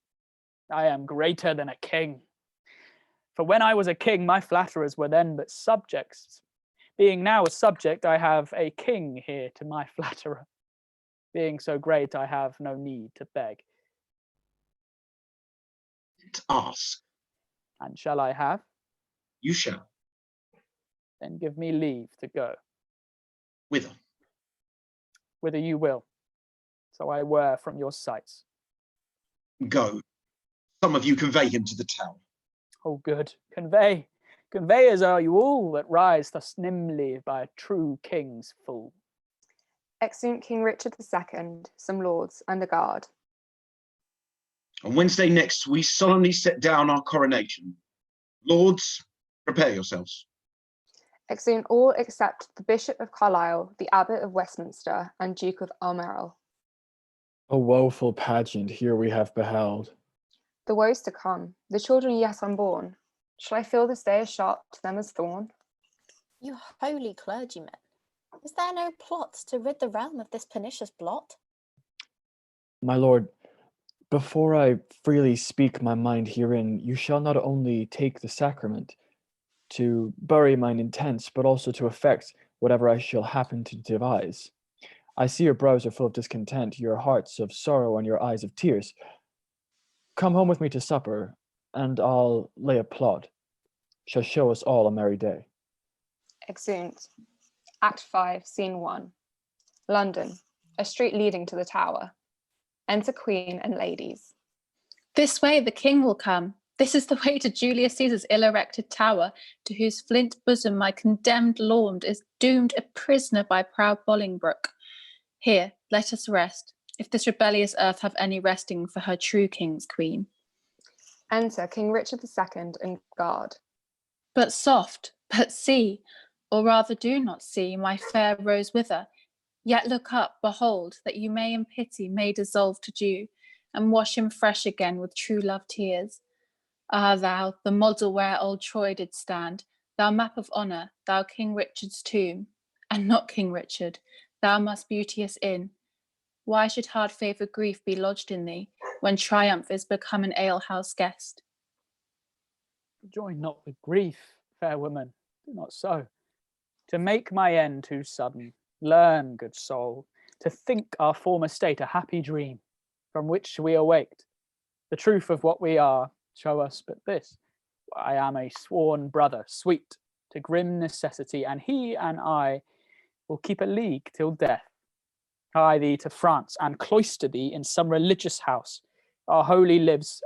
I am greater than a king. For when I was a king, my flatterers were then but subjects. Being now a subject, I have a king here to my flatterer. Being so great, I have no need to beg. Ask. And shall I have? You shall. Then give me leave to go. Whither? Whither you will, so I were from your sights. Go. Some of you convey him to the town. Oh, good. Convey. Conveyors are you all that rise thus nimbly by a true king's fool. Exeunt King Richard II, some lords, and a guard. On Wednesday next, we solemnly set down our coronation. Lords, prepare yourselves. Exeunt all except the Bishop of Carlisle, the Abbot of Westminster, and Duke of Almerel. A woeful pageant here we have beheld. The woes to come, the children yet unborn. Shall I feel this day as sharp to them as thorn? You holy clergymen, is there no plot to rid the realm of this pernicious blot? My lord, before I freely speak my mind herein, you shall not only take the sacrament to bury mine intents, but also to effect whatever I shall happen to devise. I see your brows are full of discontent, your hearts of sorrow, and your eyes of tears. Come home with me to supper, and I'll lay a plot. Shall show us all a merry day. Exeunt. Act 5, Scene 1. London, a street leading to the Tower. Enter Queen and ladies. This way the king will come. This is the way to Julius Caesar's ill-erected tower, to whose flint bosom my condemned lord is doomed a prisoner by proud Bolingbroke. Here, let us rest, if this rebellious earth have any resting for her true king's queen. Enter King Richard II and guard. But soft, but see, or rather do not see, my fair rose wither. Yet look up, behold, that you may in pity may dissolve to dew, and wash him fresh again with true love tears. Ah, thou, the model where old Troy did stand, thou map of honour, thou King Richard's tomb, and not King Richard, thou most beauteous in. Why should hard favour grief be lodged in thee, when triumph is become an alehouse guest? Join not with grief, fair woman, do not so. To make my end too sudden, learn, good soul, to think our former state a happy dream, from which we awaked. The truth of what we are, show us but this: I am a sworn brother, sweet to grim necessity, and he and I will keep a league till death. Hie thee to France, and cloister thee in some religious house. Our holy lives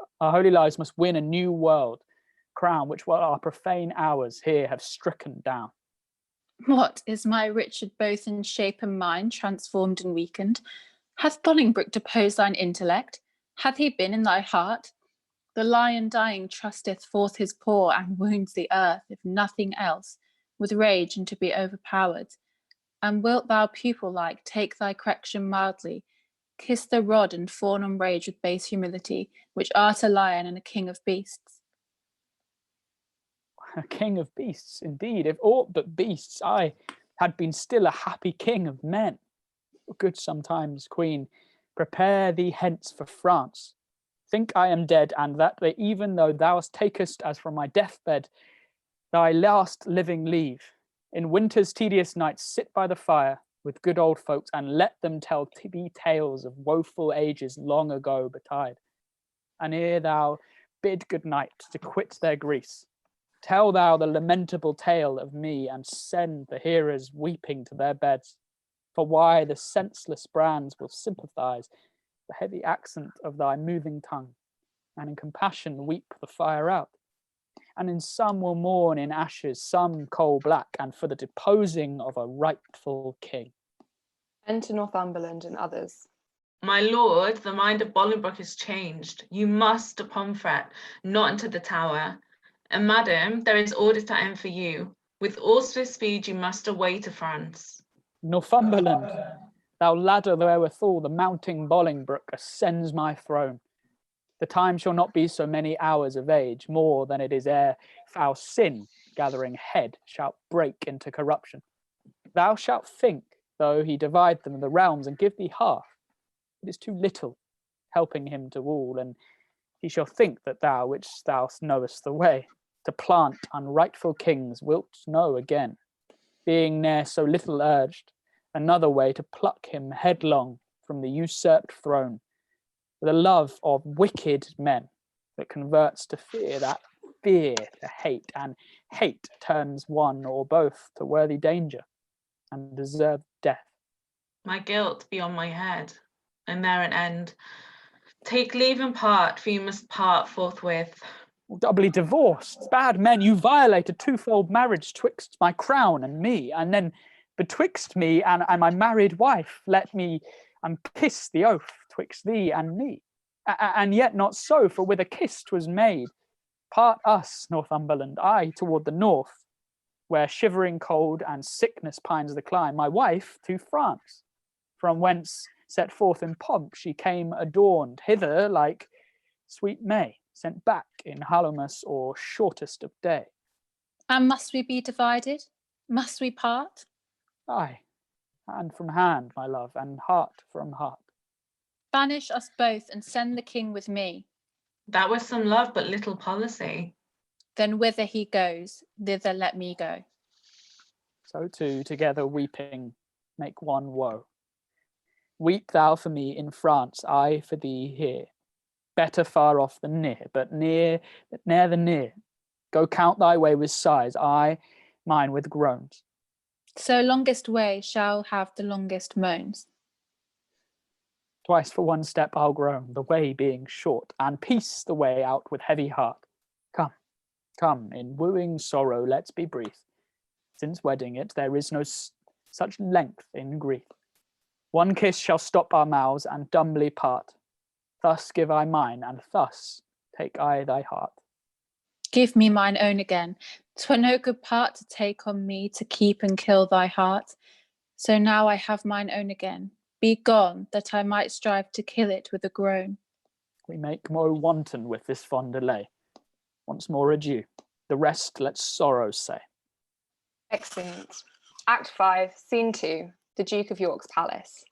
must win a new world crown, which our profane hours here have stricken down. What, is my Richard both in shape and mind transformed and weakened? Hath Bolingbroke deposed thine intellect? Hath he been in thy heart? The lion dying trusteth forth his paw, and wounds the earth, if nothing else, with rage and to be overpowered. And wilt thou, pupil-like, take thy correction mildly, kiss the rod and fawn on rage with base humility, which art a lion and a king of beasts? A king of beasts, indeed, if aught but beasts, I had been still a happy king of men. Good sometimes, queen, prepare thee hence for France. Think I am dead, and that even though thou takest as from my deathbed thy last living leave, in winter's tedious nights sit by the fire with good old folks, and let them tell thee tales of woeful ages long ago betide. And ere thou bid good night to quit their griefs, tell thou the lamentable tale of me, and send the hearers weeping to their beds. For why the senseless brands will sympathize the heavy accent of thy moving tongue, and in compassion weep the fire out. And in some will mourn in ashes, some coal black, and for the deposing of a rightful king. Enter Northumberland and others. My lord, the mind of Bolingbroke is changed. You must to Pomfret, not into the Tower. And madam, there is orders to end for you. With all swift speed you must away to France. Northumberland, thou ladder wherewithal the mounting Bolingbroke ascends my throne. The time shall not be so many hours of age, more than it is ere foul sin, gathering head, shalt break into corruption. Thou shalt think, though he divide them the realms and give thee half, it is too little, helping him to rule, and he shall think that thou, which thou knowest the way to plant unrightful kings, wilt know again, being ne'er so little urged, another way to pluck him headlong from the usurped throne, with a love of wicked men that converts to fear, that fear to hate, and hate turns one or both to worthy danger and deserved death. My guilt be on my head, and there an end. Take leave and part, for you must part forthwith. Doubly divorced, bad men, you violate a twofold marriage twixt my crown and me, and then betwixt me and my married wife, let me kiss the oath twixt thee and me. And yet not so, for with a kiss 'twas made. Part us, Northumberland, I toward the north, where shivering cold and sickness pines the climb, my wife to France, from whence set forth in pomp she came adorned, hither like sweet May, sent back in Hallowmas or shortest of day. And must we be divided? Must we part? Aye, hand from hand, my love, and heart from heart. Banish us both and send the king with me. That was some love, but little policy. Then whither he goes, thither let me go. So two, together weeping, make one woe. Weep thou for me in France, I for thee here. Better far off than near, but near than near. Go count thy way with sighs, I mine with groans. So longest way shall have the longest moans. Twice for one step I'll groan, the way being short, and peace the way out with heavy heart. Come, come, in wooing sorrow let's be brief. Since wedding it, there is no such length in grief. One kiss shall stop our mouths and dumbly part. Thus give I mine, and thus take I thy heart. Give me mine own again. 'Twere no good part to take on me to keep and kill thy heart. So now I have mine own again. Be gone, that I might strive to kill it with a groan. We make more wanton with this fond delay. Once more adieu. The rest let sorrow say. Excellent. Act 5, Scene 2, the Duke of York's palace.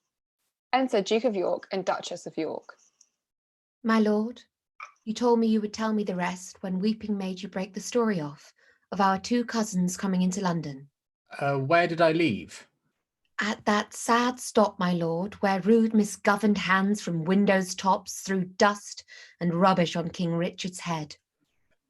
Enter Duke of York and Duchess of York. My lord, you told me you would tell me the rest when weeping made you break the story off of our two cousins coming into London. Where did I leave? At that sad stop, my lord, where rude misgoverned hands from windows' tops threw dust and rubbish on King Richard's head.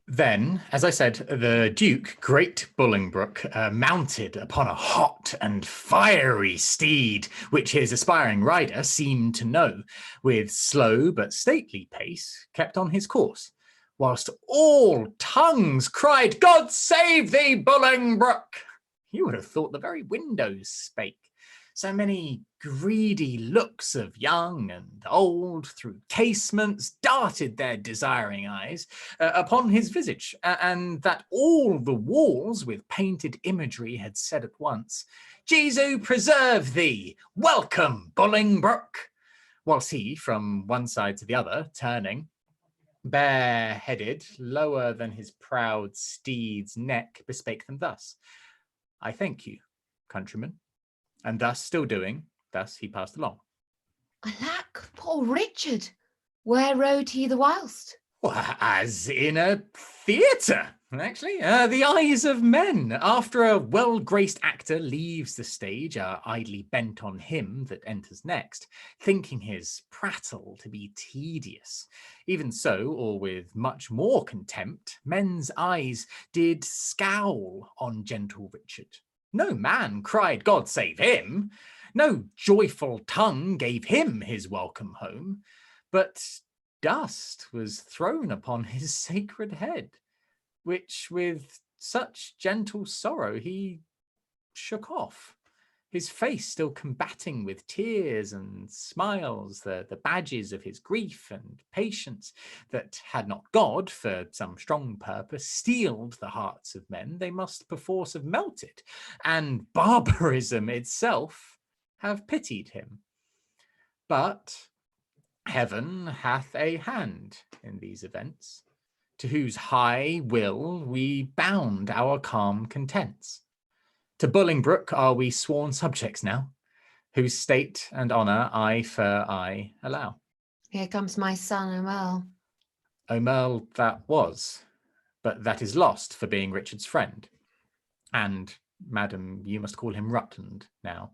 Then, as I said, the Duke, Great Bolingbroke, mounted upon a hot and fiery steed, which his aspiring rider seemed to know, with slow but stately pace, kept on his course, whilst all tongues cried, God save thee, Bolingbroke! You would have thought the very windows spake. So many greedy looks of young and old through casements darted their desiring eyes upon his visage, and that all the walls with painted imagery had said at once, Jesu preserve thee, welcome Bolingbroke, whilst he, from one side to the other, turning, bare-headed, lower than his proud steed's neck, bespake them thus, I thank you, countrymen. And thus, still doing, thus he passed along. Alack, poor Richard! Where rode he the whilst? Well, as in a theatre, actually. The eyes of men. After a well-graced actor leaves the stage, idly bent on him that enters next, thinking his prattle to be tedious. Even so, or with much more contempt, men's eyes did scowl on gentle Richard. No man cried, God save him. No joyful tongue gave him his welcome home. But dust was thrown upon his sacred head, which with such gentle sorrow he shook off, his face still combating with tears and smiles the badges of his grief and patience, that had not God, for some strong purpose, steeled the hearts of men, they must perforce have melted, and barbarism itself have pitied him. But heaven hath a hand in these events, to whose high will we bound our calm contents. To Bolingbroke are we sworn subjects now, whose state and honour eye for eye allow. Here comes my son, Omerl. Omerl that was, but that is lost for being Richard's friend. And, madam, you must call him Rutland now.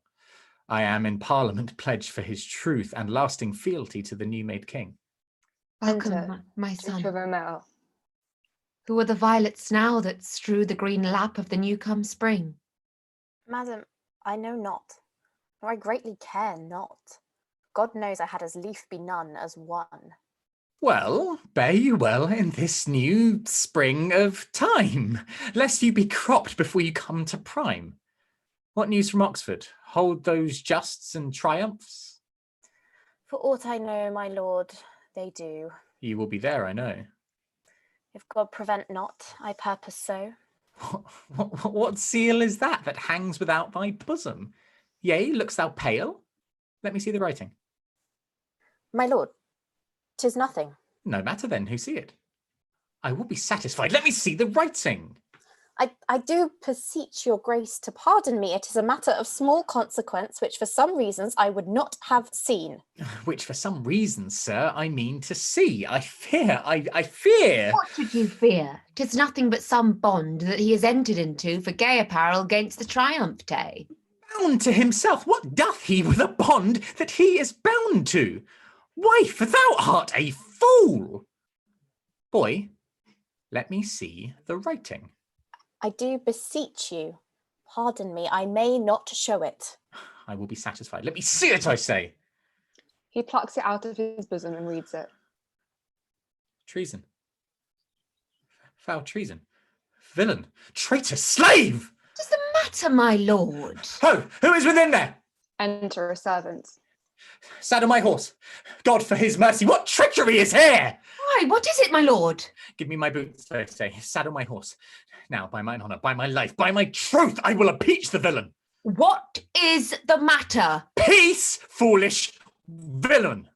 I am in Parliament pledged for his truth and lasting fealty to the new-made king. Welcome, my son. Duke of Omerl. Who are the violets now that strew the green lap of the new-come spring? Madam, I know not, nor I greatly care not. God knows I had as lief be none as one. Well, bear you well in this new spring of time, lest you be cropped before you come to prime. What news from Oxford? Hold those justs and triumphs? For aught I know, my lord, they do. You will be there, I know. If God prevent not, I purpose so. What seal is that hangs without thy bosom? Yea, look'st thou pale? Let me see the writing. My lord, 'tis nothing. No matter then, who see it? I will be satisfied. Let me see the writing. I do beseech your grace to pardon me. It is a matter of small consequence, which for some reasons I would not have seen. Which for some reason, sir, I mean to see. I fear. What should you fear? 'Tis nothing but some bond that he has entered into for gay apparel against the triumph day. Bound to himself, what doth he with a bond that he is bound to? Wife, thou art a fool. Boy, let me see the writing. I do beseech you, pardon me, I may not show it. I will be satisfied. Let me see it, I say. He plucks it out of his bosom and reads it. Treason. Foul treason. Villain. Traitor. Slave! What is the matter, my lord? Ho! Who is within there? Enter a servant. Saddle my horse. God for his mercy, what treachery is here? Why, what is it, my lord? Give me my boots, I say. Saddle my horse. Now, by mine honour, by my life, by my truth, I will impeach the villain. What is the matter? Peace, foolish villain.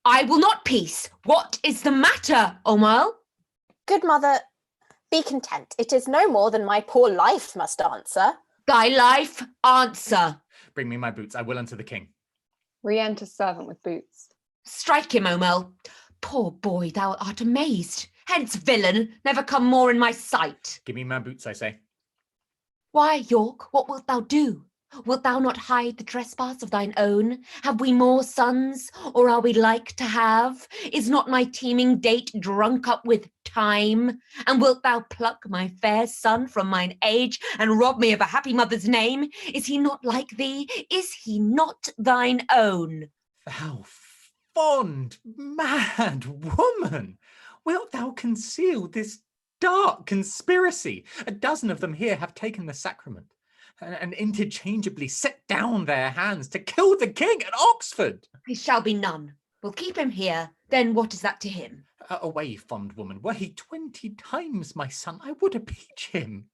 I will not peace. What is the matter, Omal? Good mother, be content. It is no more than my poor life must answer. Thy life answer. Bring me my boots, I will unto the king. Re-enter servant with boots. Strike him, Omal. Poor boy, thou art amazed. Hence, villain, never come more in my sight. Give me my boots, I say. Why, York, what wilt thou do? Wilt thou not hide the trespass of thine own? Have we more sons, or are we like to have? Is not my teeming date drunk up with time? And wilt thou pluck my fair son from mine age, and rob me of a happy mother's name? Is he not like thee? Is he not thine own? Thou fond, mad woman! Wilt thou conceal this dark conspiracy? A dozen of them here have taken the sacrament and interchangeably set down their hands to kill the king at Oxford. He shall be none. We'll keep him here. Then what is that to him? Away, fond woman. Were he 20 times my son, I would impeach him.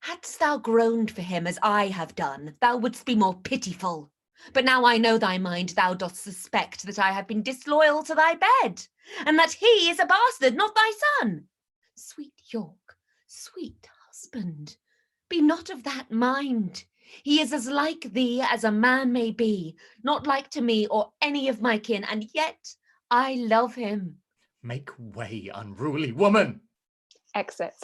Hadst thou groaned for him as I have done, thou wouldst be more pitiful. But now I know thy mind, thou dost suspect that I have been disloyal to thy bed, and that he is a bastard, not thy son. Sweet York, sweet husband, be not of that mind. He is as like thee as a man may be, not like to me or any of my kin, and yet I love him. Make way, unruly woman. Exit.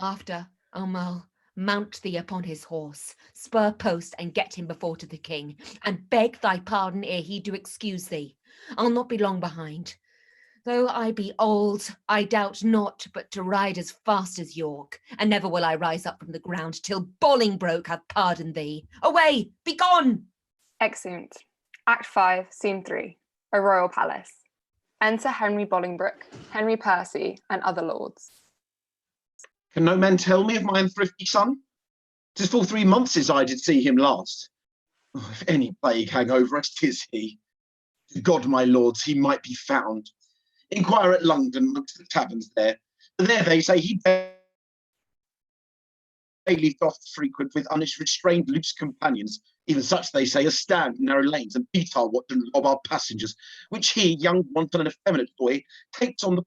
After, Omal, mount thee upon his horse, spur post, and get him before to the king, and beg thy pardon ere he do excuse thee. I'll not be long behind. Though I be old, I doubt not but to ride as fast as York, and never will I rise up from the ground till Bolingbroke hath pardoned thee. Away, be gone! Exeunt. Act 5, Scene 3. A royal palace. Enter Henry Bolingbroke, Henry Percy, and other lords. Can no man tell me of my unthrifty son? 'Tis full 3 months since I did see him last. Oh, if any plague hang over us, 'tis he. To God, my lords, he might be found. Inquire at London amongst the taverns there. There they say he daily doth frequent with unrestrained loose companions, even such they say as stand in narrow lanes and beat our watch and rob our passengers, which he, young wanton and effeminate boy, takes on the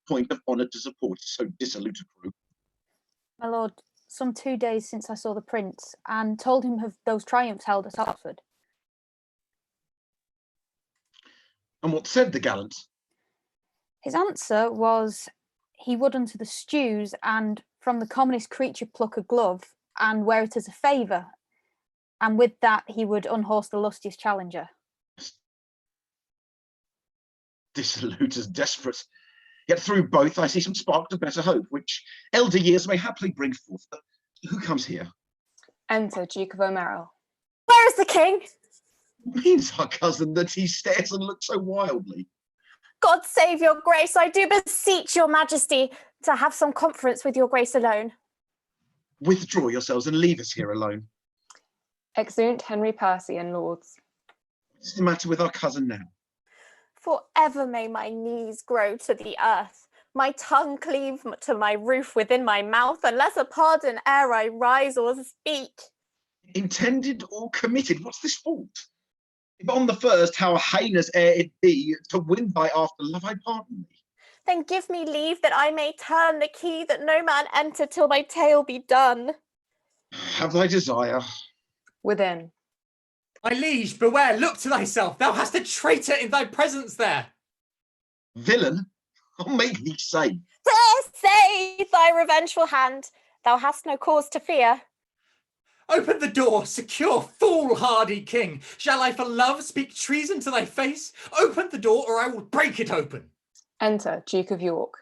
point of honour to support so dissolute a crew. My lord, some 2 days since I saw the prince and told him of those triumphs held at Oxford. And what said the gallant? His answer was he would unto the stews and from the commonest creature pluck a glove and wear it as a favour, and with that he would unhorse the lustiest challenger. Dissolute as desperate. Yet through both I see some sparks of better hope, which elder years may happily bring forth. But who comes here? Enter Duke of O'Merrill. Where is the king? Means our cousin that he stares and looks so wildly. God save your grace, I do beseech your majesty to have some conference with your grace alone. Withdraw yourselves and leave us here alone. Exeunt Henry Percy and lords. What is the matter with our cousin now? For ever may my knees grow to the earth. My tongue cleave to my roof within my mouth, unless a pardon ere I rise or speak. Intended or committed, what's this fault? If on the first, how heinous ere it be, to win thy after love, I pardon thee. Then give me leave that I may turn the key, that no man enter till my tale be done. Have thy desire. Within. My liege, beware, look to thyself. Thou hast a traitor in thy presence there. Villain, I'll make thee say. Save thy revengeful hand. Thou hast no cause to fear. Open the door, secure, foolhardy king. Shall I for love speak treason to thy face? Open the door, or I will break it open. Enter Duke of York.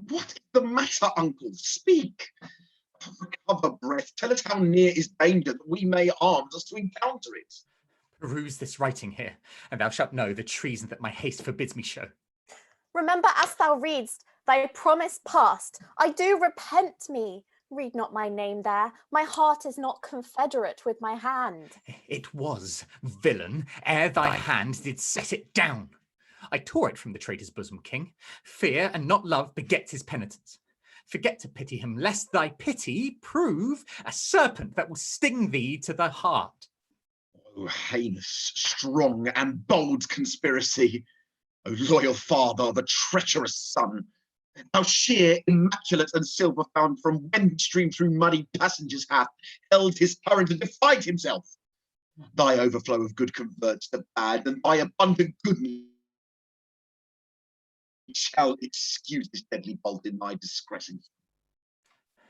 What is the matter, uncle? Speak. Recover breath. Tell us how near is danger, that we may arm us to encounter it. Peruse this writing here, and thou shalt know the treason that my haste forbids me show. Remember as thou readst, thy promise past. I do repent me. Read not my name there. My heart is not confederate with my hand. It was, villain, ere thy hand did set it down. I tore it from the traitor's bosom, king. Fear and not love begets his penitence. Forget to pity him, lest thy pity prove a serpent that will sting thee to the heart. O heinous, strong, and bold conspiracy! O loyal father, the treacherous son! Thou sheer, immaculate, and silver found, from when stream through muddy passengers hath held his current and defied himself. Thy overflow of good converts the bad, and thy abundant goodness shall excuse this deadly bolt in my discretion.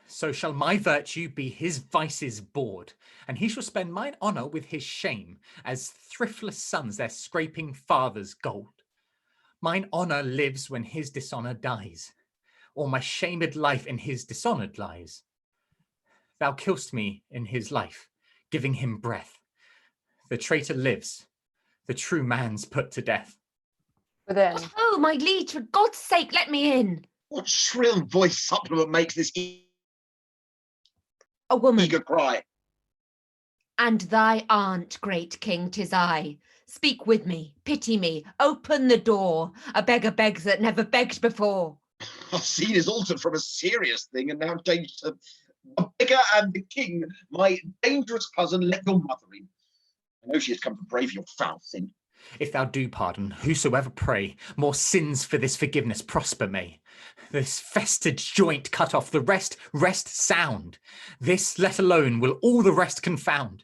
So shall my virtue be his vice's board, and he shall spend mine honour with his shame, as thriftless sons their scraping father's gold. Mine honour lives when his dishonour dies, or my shamed life in his dishonoured lies. Thou kill'st me in his life, giving him breath. The traitor lives, the true man's put to death. Within. Oh, my liege, for God's sake, let me in. What shrill voice supplement makes this A woman. eager cry? And thy aunt, great king, 'tis I. Speak with me, pity me, open the door. A beggar begs that never begged before. Our scene is altered from a serious thing and now changed to the beggar and the king. My dangerous cousin, let your mother in. I know she has come to brave your foul sin. If thou do pardon, whosoever pray, more sins for this forgiveness prosper may. This festered joint cut off, the rest sound. This let alone will all the rest confound.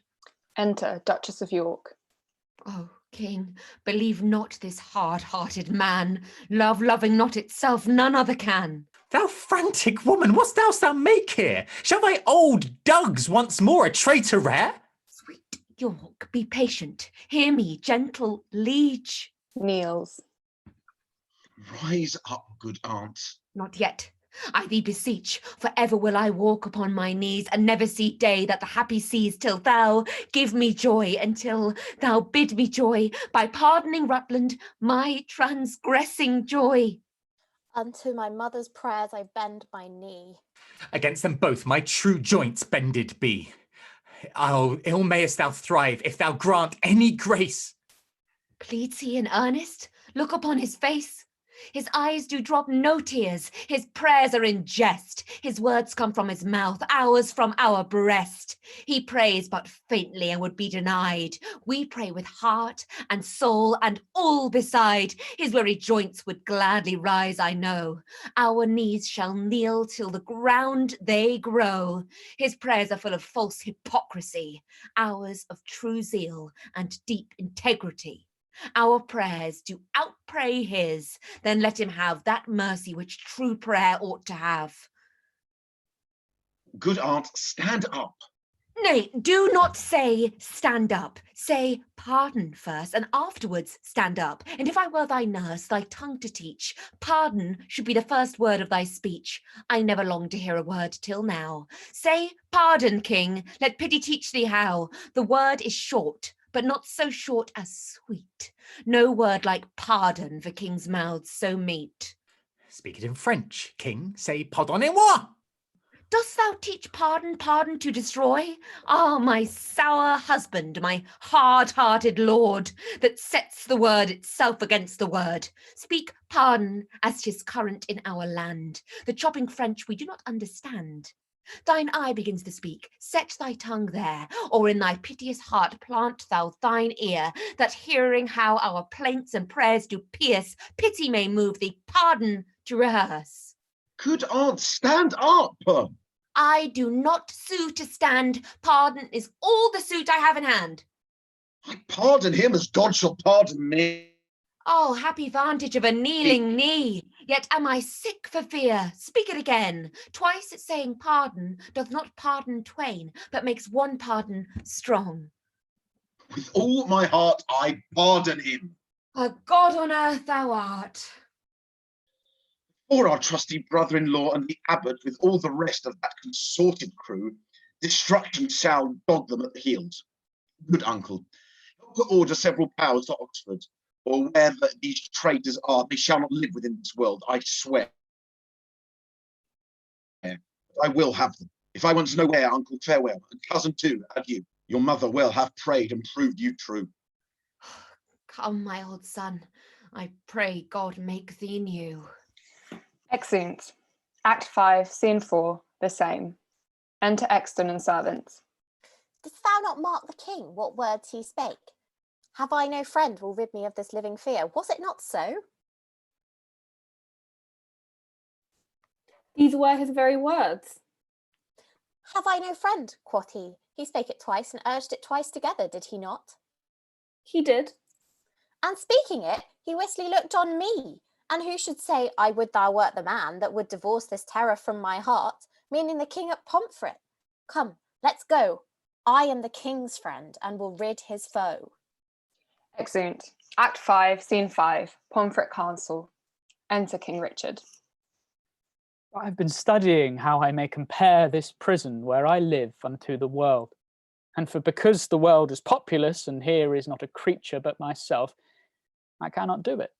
Enter Duchess of York. Oh, king, believe not this hard-hearted man. Love loving not itself, none other can. Thou frantic woman, what dost thou make here? Shall thy old dugs once more a traitor rare? Sweet York, be patient. Hear me, gentle liege. Kneels. Rise up, good aunt. Not yet. I thee beseech, for ever will I walk upon my knees, and never see day that the happy sees, till thou give me joy, until thou bid me joy, by pardoning Rutland my transgressing joy. Unto my mother's prayers I bend my knee. Against them both my true joints bended be. Oh, ill mayest thou thrive, if thou grant any grace. Pleads he in earnest? Look upon his face. His eyes do drop no tears, his prayers are in jest, his words come from his mouth, ours from our breast. He prays but faintly and would be denied. We pray with heart and soul and all beside. His weary joints would gladly rise, I know. Our knees shall kneel till the ground they grow. His prayers are full of false hypocrisy, ours of true zeal and deep integrity. Our prayers do outpray his, then let him have that mercy which true prayer ought to have. Good aunt, stand up. Nay, do not say stand up. Say pardon first, and afterwards stand up. And if I were thy nurse, thy tongue to teach, pardon should be the first word of thy speech. I never longed to hear a word till now. Say pardon, king, let pity teach thee how. The word is short, but not so short as sweet. No word like pardon for kings' mouths so meet. Speak it in French, king. Say pardonnez-moi. Dost thou teach pardon, pardon to destroy? Ah, my sour husband, my hard-hearted lord, that sets the word itself against the word. Speak pardon as 'tis current in our land. The chopping French we do not understand. Thine eye begins to speak, set thy tongue there, or in thy piteous heart plant thou thine ear, that hearing how our plaints and prayers do pierce, pity may move thee, pardon to rehearse. Good aunt, stand up! I do not sue to stand. Pardon is all the suit I have in hand. I pardon him as God shall pardon me. Oh, happy vantage of a kneeling knee! Yet am I sick for fear. Speak it again. Twice it's saying pardon doth not pardon twain, but makes one pardon strong. With all my heart I pardon him. A god on earth thou art. For our trusty brother-in-law and the abbot, with all the rest of that consorted crew, destruction shall dog them at the heels. Good uncle, help to order several powers to Oxford, or wherever these traitors are, they shall not live within this world, I swear. I will have them. If I once know where, uncle, farewell, and cousin too, adieu. Your mother well hath prayed and proved you true. Come, my old son, I pray God make thee new. Excellent. Act 5, Scene 4, the same. Enter Exton and servants. Didst thou not mark the king, what words he spake? Have I no friend will rid me of this living fear? Was it not so? These were his very words. Have I no friend, quoth he. He spake it twice and urged it twice together, did he not? He did. And speaking it, he wistly looked on me. And who should say, I would thou wert the man that would divorce this terror from my heart, meaning the king at Pomfret? Come, let's go. I am the king's friend and will rid his foe. Excellent. Act 5, Scene 5, Pomfret Castle. Enter King Richard. I've been studying how I may compare this prison where I live unto the world. And because the world is populous and here is not a creature but myself, I cannot do it.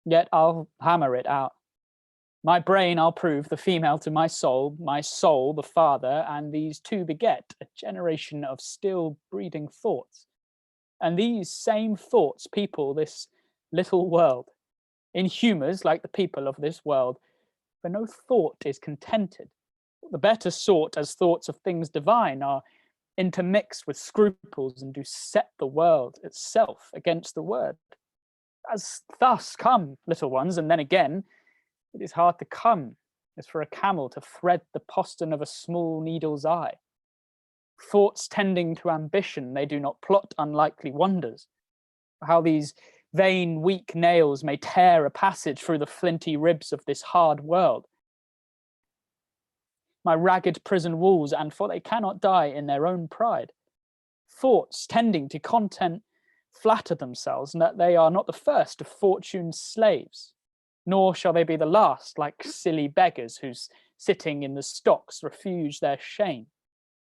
Yet I'll hammer it out. My brain I'll prove the female to my soul the father, and these two beget a generation of still breeding thoughts. And these same thoughts people this little world, in humours like the people of this world, for no thought is contented. The better sort, as thoughts of things divine, are intermixed with scruples and do set the world itself against the word. As thus come, little ones, and then again, it is hard to come, as for a camel to thread the postern of a small needle's eye. Thoughts tending to ambition, they do not plot unlikely wonders. How these vain, weak nails may tear a passage through the flinty ribs of this hard world. My ragged prison walls, and for they cannot die in their own pride. Thoughts tending to content flatter themselves, and that they are not the first of fortune's slaves, nor shall they be the last, like silly beggars whose sitting in the stocks refuge their shame.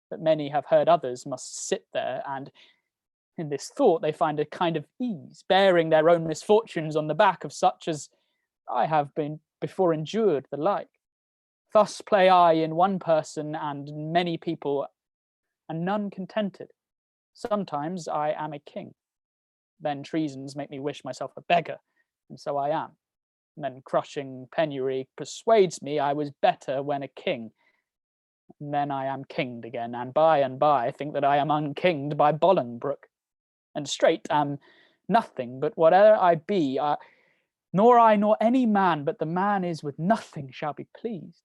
But many have heard others must sit there, and in this thought they find a kind of ease, bearing their own misfortunes on the back of such as I have been before endured the like. Thus play I in one person and many people, and none contented. Sometimes I am a king. Then treasons make me wish myself a beggar, and so I am. And then crushing penury persuades me I was better when a king. And then I am kinged again, and by think that I am unkinged by Bolingbroke. And straight am nothing, but whatever I be, nor I nor any man, but the man is with nothing shall be pleased,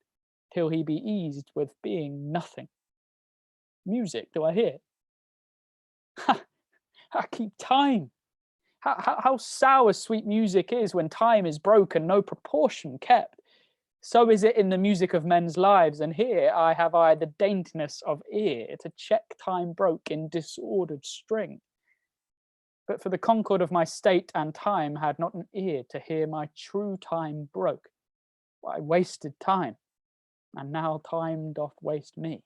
till he be eased with being nothing. Music do I hear? Ha! I keep time. How sour sweet music is when time is broken, no proportion kept. So is it in the music of men's lives, and here I have the daintiness of ear to check time broke in disordered string. But for the concord of my state and time had not an ear to hear my true time broke. I wasted time, and now time doth waste me.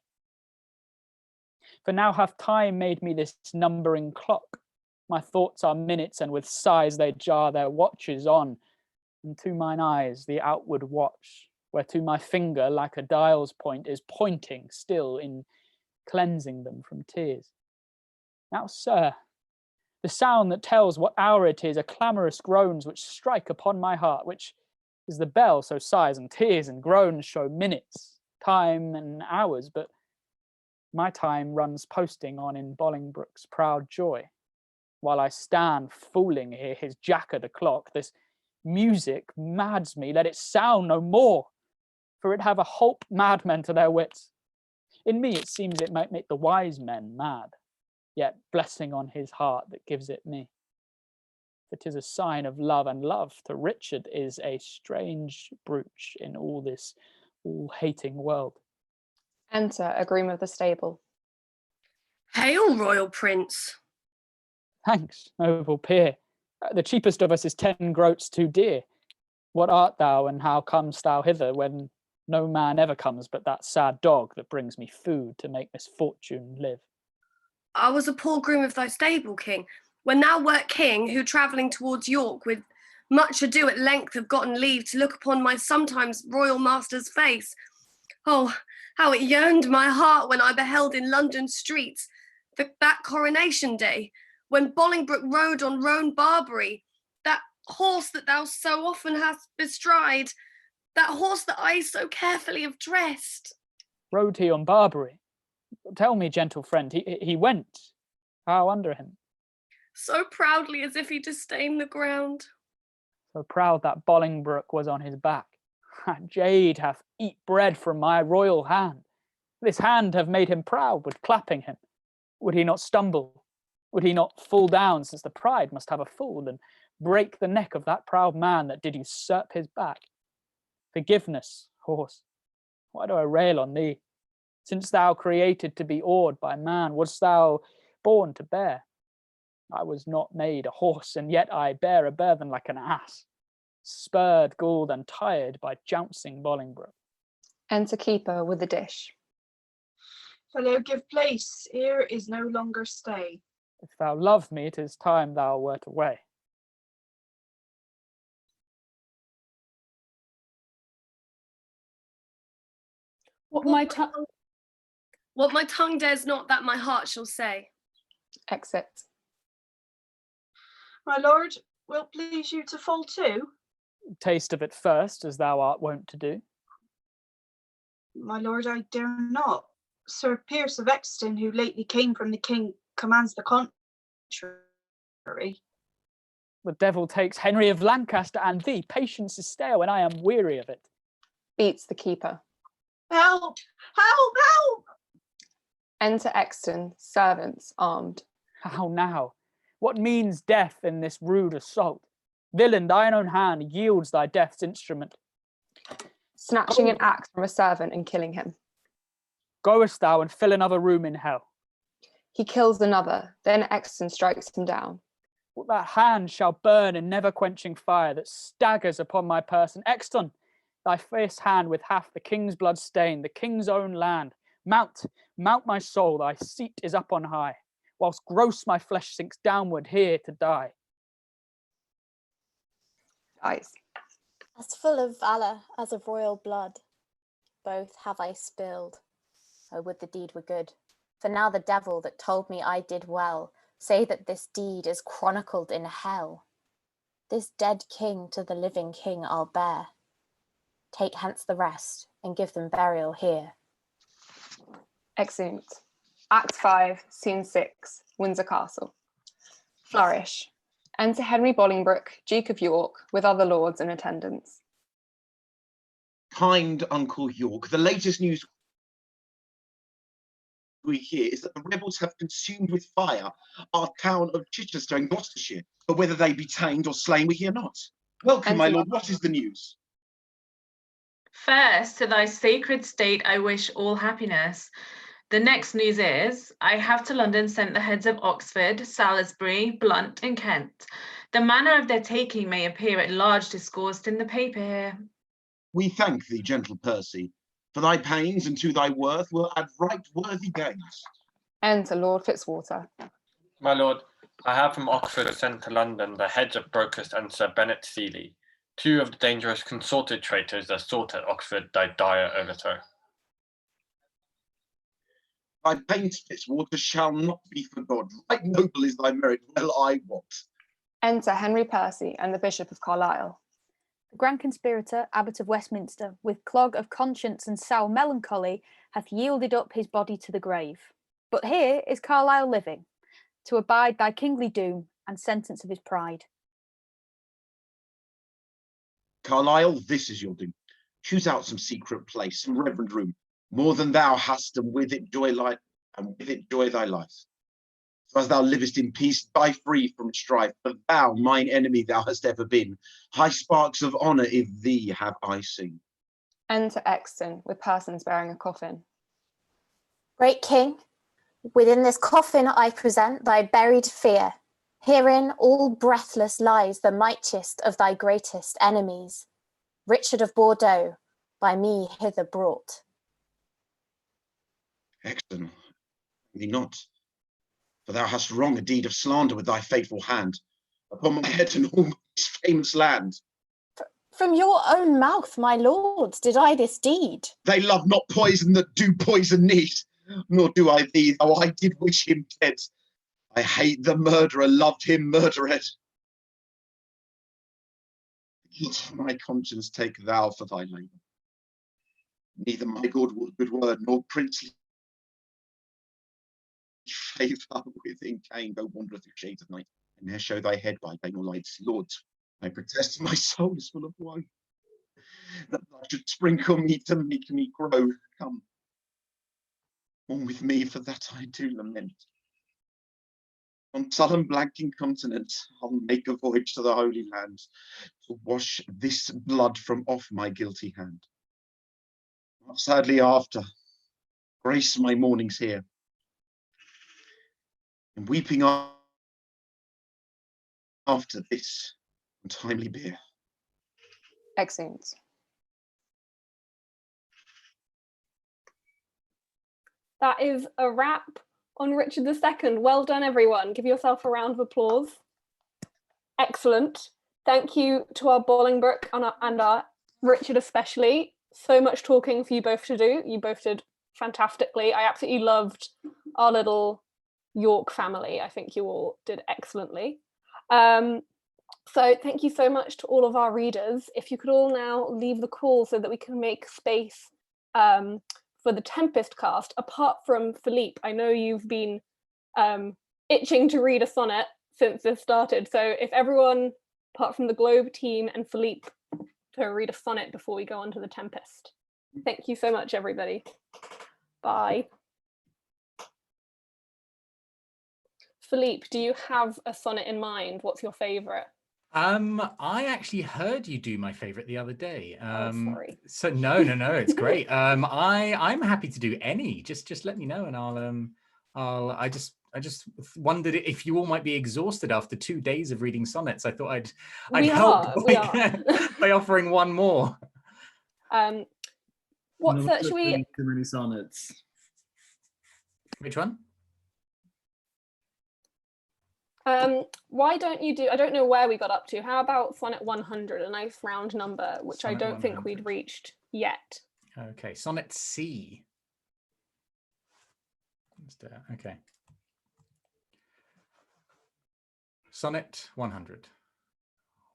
For now hath time made me this numbering clock. My thoughts are minutes, and with sighs they jar their watches on, and to mine eyes the outward watch whereto my finger, like a dial's point, is pointing still in cleansing them from tears. Now, sir, the sound that tells what hour it is are clamorous groans which strike upon my heart, which is the bell, so sighs and tears and groans show minutes, time and hours, but my time runs posting on in Bolingbroke's proud joy. While I stand fooling here his jacket o'clock, this music mads me, let it sound no more, for it have a holp madmen to their wits. In me it seems it might make the wise men mad, yet blessing on his heart that gives it me. For 'tis a sign of love, and love to Richard is a strange brooch in all this all-hating world. Enter a groom of the stable. Hail, royal prince. Thanks, noble peer. The cheapest of us is 10 groats too dear. What art thou, and how comest thou hither, when no man ever comes but that sad dog that brings me food to make misfortune live? I was a poor groom of thy stable, king, when thou wert king, who travelling towards York with much ado at length have gotten leave to look upon my sometimes royal master's face. Oh, how it yearned my heart when I beheld in London streets that coronation day, when Bolingbroke rode on roan Barbary, that horse that thou so often hast bestride, that horse that I so carefully have dressed. Rode he on Barbary? Tell me, gentle friend, he went. How under him? So proudly as if he disdained the ground. So proud that Bolingbroke was on his back. That jade hath eat bread from my royal hand. This hand have made him proud with clapping him. Would he not stumble? Would he not fall down, since the pride must have a fall, and break the neck of that proud man that did usurp his back? Forgiveness, horse, why do I rail on thee? Since thou created to be awed by man, wast thou born to bear? I was not made a horse, and yet I bear a burthen like an ass, spurred, galled, and tired by jouncing Bolingbroke. Enter keeper with a dish. Fellow, give place, here is no longer stay. If thou love me, 'tis time thou wert away. What my tongue dares not, that my heart shall say. Exit. My lord, wilt please you to fall to? Taste of it first, as thou art wont to do. My lord, I dare not. Sir Pierce of Exton, who lately came from the king, commands the contrary. The devil takes Henry of Lancaster and thee. Patience is stale, and I am weary of it. Beats the keeper. Help! Help! Help! Enter Exton, servants armed. How now? What means death in this rude assault? Villain, thine own hand yields thy death's instrument. Snatching an axe from a servant and killing him. Goest thou and fill another room in hell. He kills another, then Exton strikes him down. That hand shall burn in never-quenching fire that staggers upon my person. Exton, thy fierce hand with half the king's blood stain, the king's own land. Mount, mount my soul, thy seat is up on high, whilst gross my flesh sinks downward here to die. Dies. As full of valour as of royal blood, both have I spilled. Oh, would the deed were good. For now the devil that told me I did well, say that this deed is chronicled in hell. This dead king to the living king I'll bear. Take hence the rest, and give them burial here. Exeunt. Act 5, Scene 6, Windsor Castle. Flourish. Enter Henry Bolingbroke, Duke of York, with other lords in attendance. Kind Uncle York, the latest news we hear is that the rebels have consumed with fire our town of Chichester in Gloucestershire, but whether they be tamed or slain we hear not. Welcome, my lord, what is the news? First, to thy sacred state I wish all happiness. The next news is, I have to London sent the heads of Oxford, Salisbury, Blunt, and Kent. The manner of their taking may appear at large discoursed in the paper here. We thank thee, gentle Percy. For thy pains and to thy worth will add right worthy gains. Enter Lord Fitzwater. My lord, I have from Oxford sent to London the heads of Brocas and Sir Bennet Seeley. 2 of the dangerous consorted traitors that sought at Oxford thy dire overthrow. Thy pains, Fitzwater, shall not be forgot. Right noble is thy merit, well I wot. Enter Henry Percy and the Bishop of Carlisle. The grand conspirator, Abbot of Westminster, with clog of conscience and sour melancholy, hath yielded up his body to the grave. But here is Carlisle living, to abide thy kingly doom and sentence of his pride. Carlisle, this is your doom. Choose out some secret place, some reverend room, more than thou hast, and with it joy thy life. So as thou livest in peace, die free from strife. But thou, mine enemy, thou hast ever been. High sparks of honour if thee have I seen. Enter Exton with persons bearing a coffin. Great King, within this coffin I present thy buried fear. Herein all breathless lies the mightiest of thy greatest enemies, Richard of Bordeaux, by me hither brought. Exton, thee not, for thou hast wrong a deed of slander with thy faithful hand, upon my head and all this famous land. From your own mouth, my lords, did I this deed. They love not poison that do poison need, nor do I thee, though I did wish him dead. I hate the murderer, loved him murdered. My conscience take thou for thy labour. Neither my good word nor princely favour within Cain go wander through shades of night, and there show thy head by day nor lights. Lords, I protest my soul is full of woe, that thou should sprinkle me to make me grow. Come, mourn with me, for that I do lament. On sullen blanking continent, I'll make a voyage to the Holy Land, to wash this blood from off my guilty hand. But sadly after, grace my mornings here, and weeping after this untimely bier. Exeunt. That is a wrap on Richard II. Well done, everyone. Give yourself a round of applause. Excellent. Thank you to our Bolingbroke and our Richard especially. So much talking for you both to do. You both did fantastically. I absolutely loved our little York family. I think you all did excellently. So thank you so much to all of our readers. If you could all now leave the call so that we can make space for the Tempest cast, apart from Philippe. I know you've been itching to read a sonnet since this started. So if everyone, apart from the Globe team and Philippe, to read a sonnet before we go on to the Tempest. Thank you so much, everybody. Bye. Philippe, do you have a sonnet in mind? What's your favourite? I actually heard you do my favorite the other day. Sorry. So no, it's great. I'm happy to do any. Just let me know, and I just wondered if you all might be exhausted after 2 days of reading sonnets. I thought I'd help by offering one more. Should we? Too many sonnets. Which one? Why don't you do, I don't know where we got up to. How about sonnet 100, a nice round number, which sonnet I don't 100. Think we'd reached yet. Okay, sonnet C. Okay. Sonnet 100.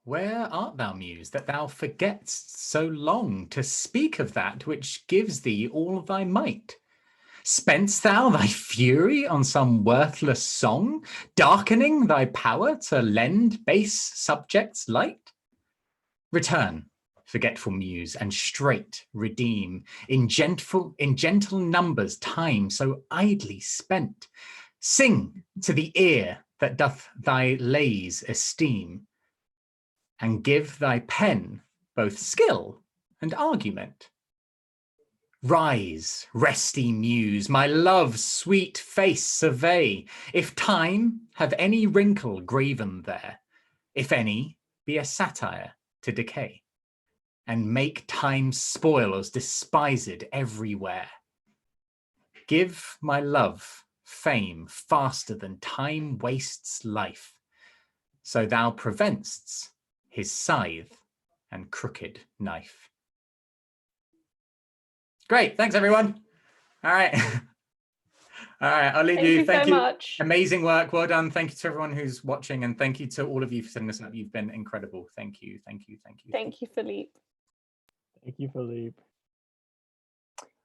Where art thou, Muse, that thou forget'st so long to speak of that which gives thee all thy might? Spent'st thou thy fury on some worthless song, darkening thy power to lend base subjects light? Return, forgetful Muse, and straight redeem in gentle numbers time so idly spent. Sing to the ear that doth thy lays esteem, and give thy pen both skill and argument. Rise, resty Muse, my love's sweet face survey, if time have any wrinkle graven there, if any be a satire to decay, and make time's spoilers despised everywhere. Give my love fame faster than time wastes life, so thou prevent'st his scythe and crooked knife. Great, thanks everyone. All right. All right, I'll leave Thank you. you Thank so you. much. Amazing work. Well done. Thank you to everyone who's watching, and thank you to all of you for setting this up. You've been incredible. Thank you. Thank you. Thank you. Thank you, Philippe. Thank you, Philippe.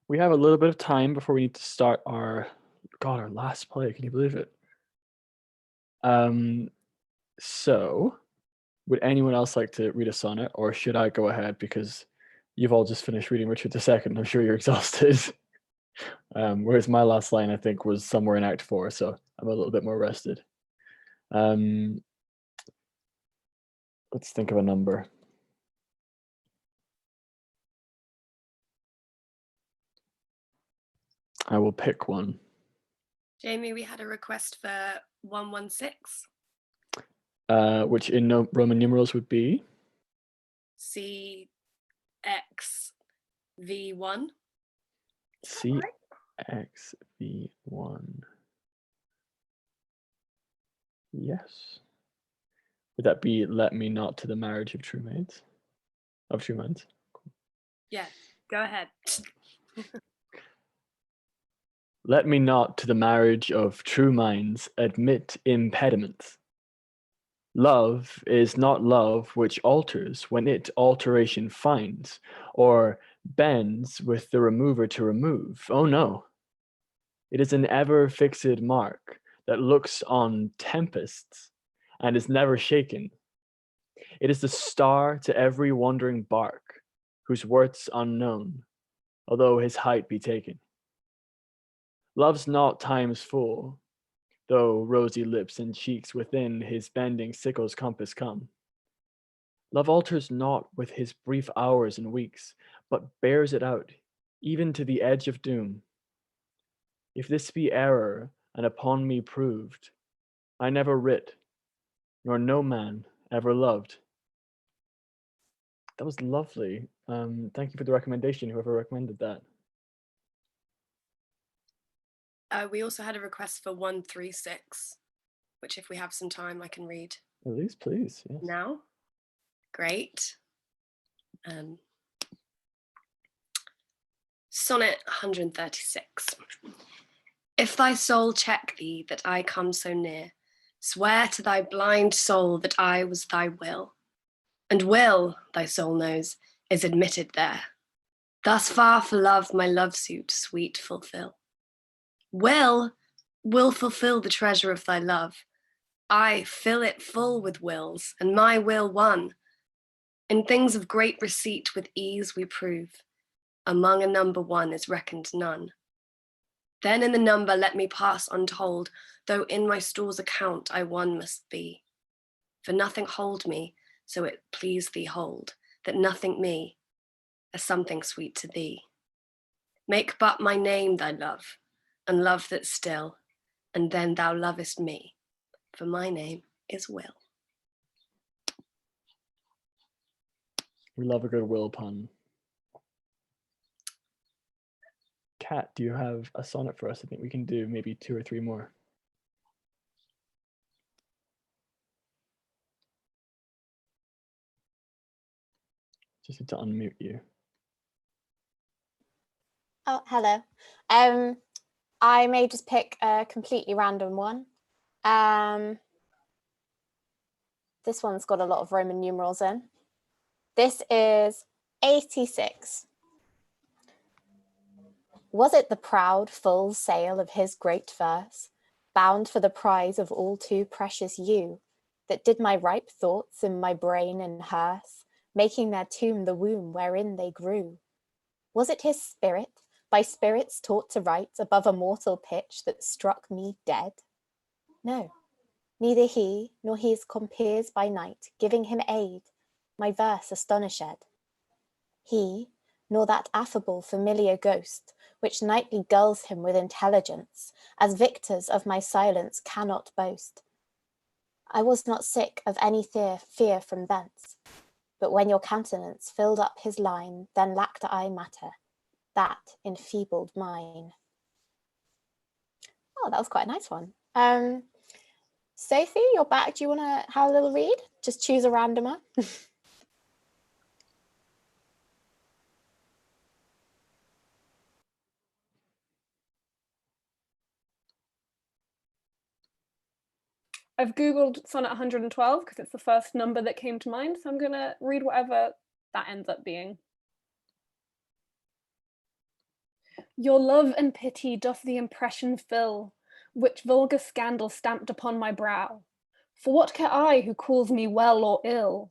We have a little bit of time before we need to start our last play. Can you believe it? So would anyone else like to read a sonnet, or should I go ahead because you've all just finished reading Richard II? I'm sure you're exhausted. Whereas my last line, I think, was somewhere in Act 4, so I'm a little bit more rested. Let's think of a number. I will pick one. Jamie, we had a request for 116. Which in Roman numerals would be? CXV1. CXV1. Yes. Would that be "Let me not to the marriage of true maids"? Of true minds? Yeah, go ahead. Let me not to the marriage of true minds admit impediments. Love is not love which alters when it alteration finds, or bends with the remover to remove. Oh no. It is an ever fixed mark that looks on tempests and is never shaken. It is the star to every wandering bark, whose worth's unknown, although his height be taken. Love's not time's full, though rosy lips and cheeks within his bending sickle's compass come. Love alters not with his brief hours and weeks, but bears it out, even to the edge of doom. If this be error and upon me proved, I never writ, nor no man ever loved. That was lovely. Thank you for the recommendation, whoever recommended that. We also had a request for 136, which if we have some time, I can read. At least, please. Yes. Now. Great. Sonnet 136. If thy soul check thee that I come so near, swear to thy blind soul that I was thy will. And will, thy soul knows, is admitted there. Thus far for love my love suit sweet fulfill. Will fulfill the treasure of thy love. I fill it full with wills, and my will one. In things of great receipt with ease we prove. Among a number one is reckoned none. Then in the number let me pass untold, though in my store's account I one must be. For nothing hold me, so it please thee hold, that nothing me, as something sweet to thee. Make but my name thy love, and love that still, and then thou lovest me, for my name is Will. We love a good will pun. Kat, do you have a sonnet for us? I think we can do maybe 2 or 3 more. Just need to unmute you. Oh, hello. I may just pick a completely random one. This one's got a lot of Roman numerals in. This is 86. Was it the proud full sail of his great verse, bound for the prize of all too precious you, that did my ripe thoughts in my brain and hearse, making their tomb the womb wherein they grew? Was it his spirit, by spirits taught to write above a mortal pitch, that struck me dead? No, neither he nor his compeers by night, giving him aid, my verse astonished. He, nor that affable familiar ghost, which nightly gulls him with intelligence, as victors of my silence cannot boast. I was not sick of any fear from thence, but when your countenance filled up his line, then lacked I matter, that enfeebled mine. Oh, that was quite a nice one. Sophie, you're back. Do you want to have a little read? Just choose a randomer. I've Googled sonnet 112 because it's the first number that came to mind. So I'm going to read whatever that ends up being. Your love and pity doth the impression fill, which vulgar scandal stamped upon my brow. For what care I who calls me well or ill?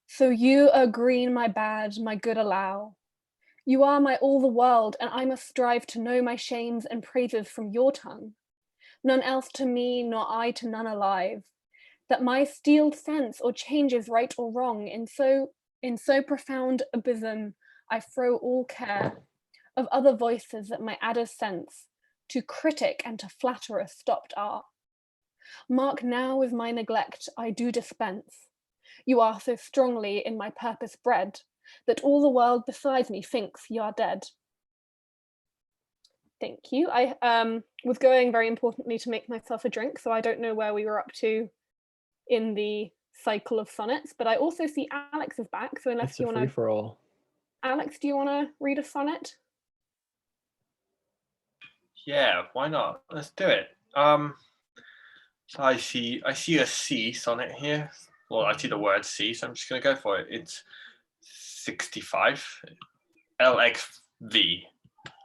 So you are green my bad, my good allow. You are my all the world, and I must strive to know my shames and praises from your tongue. None else to me, nor I to none alive. That my steeled sense or changes right or wrong, in so profound a bosom I throw all care of other voices that my adders sense, to critic and to flatterer stopped are. Mark now with my neglect I do dispense. You are so strongly in my purpose bred, that all the world beside me thinks you are dead. Thank you. I was going very importantly to make myself a drink, so I don't know where we were up to in the cycle of sonnets, but I also see Alex is back, so unless It's you a want to... free-for-all. Alex, do you want to read a sonnet? Yeah, why not? Let's do it. So I see a C sonnet here. Well, I see the word C, so I'm just gonna go for it. It's 65. LXV.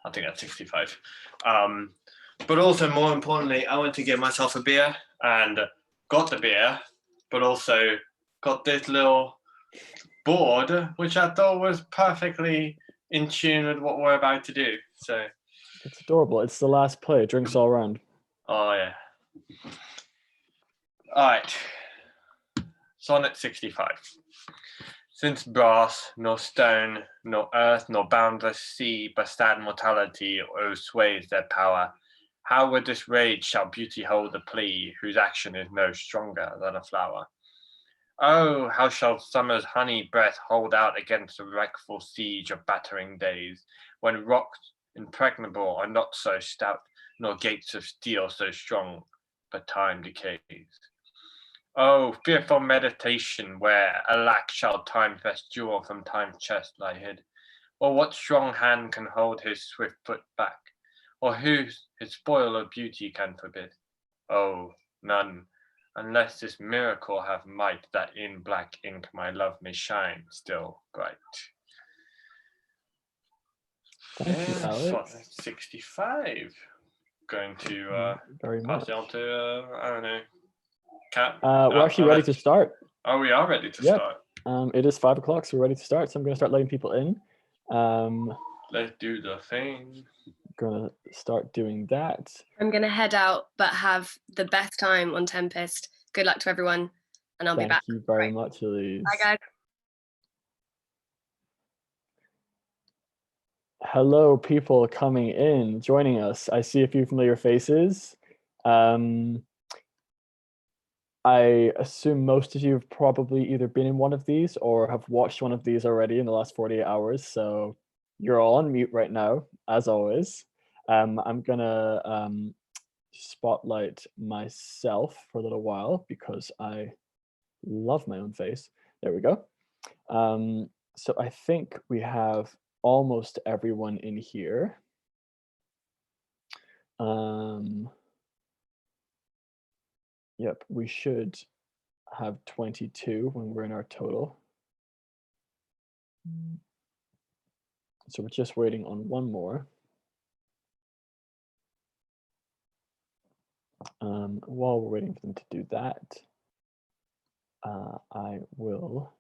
I think that's 65. But also more importantly, I went to get myself a beer and got the beer, but also got this little board, which I thought was perfectly in tune with what we're about to do. So It's adorable. It's the last play. Drinks all round. oh yeah. All right. Sonnet 65. Since brass, nor stone, nor earth, nor boundless sea, bestand mortality, or sways their power, how with this rage shall beauty hold the plea, whose action is no stronger than a flower? Oh, how shall summer's honey breath hold out against the wreckful siege of battering days, when rocks impregnable are not so stout, nor gates of steel so strong, but time decays. Oh, fearful meditation, where, alack, shall time's best jewel from time's chest lie hid? Or what strong hand can hold his swift foot back? Or who his spoil of beauty can forbid? Oh, none, unless this miracle have might, that in black ink my love may shine still bright. Thank you, Alex. Sonnet 65. Going to very pass much. it on to, I don't know, Cat. We're actually ready to start. Oh, we are ready to Yep. start. It is 5 o'clock, so we're ready to start. So I'm going to start letting people in. Let's do the thing. Gonna start doing that. I'm going to head out, but have the best time on Tempest. Good luck to everyone, and I'll be back. Thank you very much, Elise. Bye, guys. Hello, people coming in, joining us. I see a few familiar faces. I assume most of you have probably either been in one of these or have watched one of these already in the last 48 hours. So you're all on mute right now, as always. I'm gonna spotlight myself for a little while because I love my own face. There we go. So I think we have almost everyone in here. Yep, we should have 22 when we're in our total. So we're just waiting on one more. While we're waiting for them to do that, I will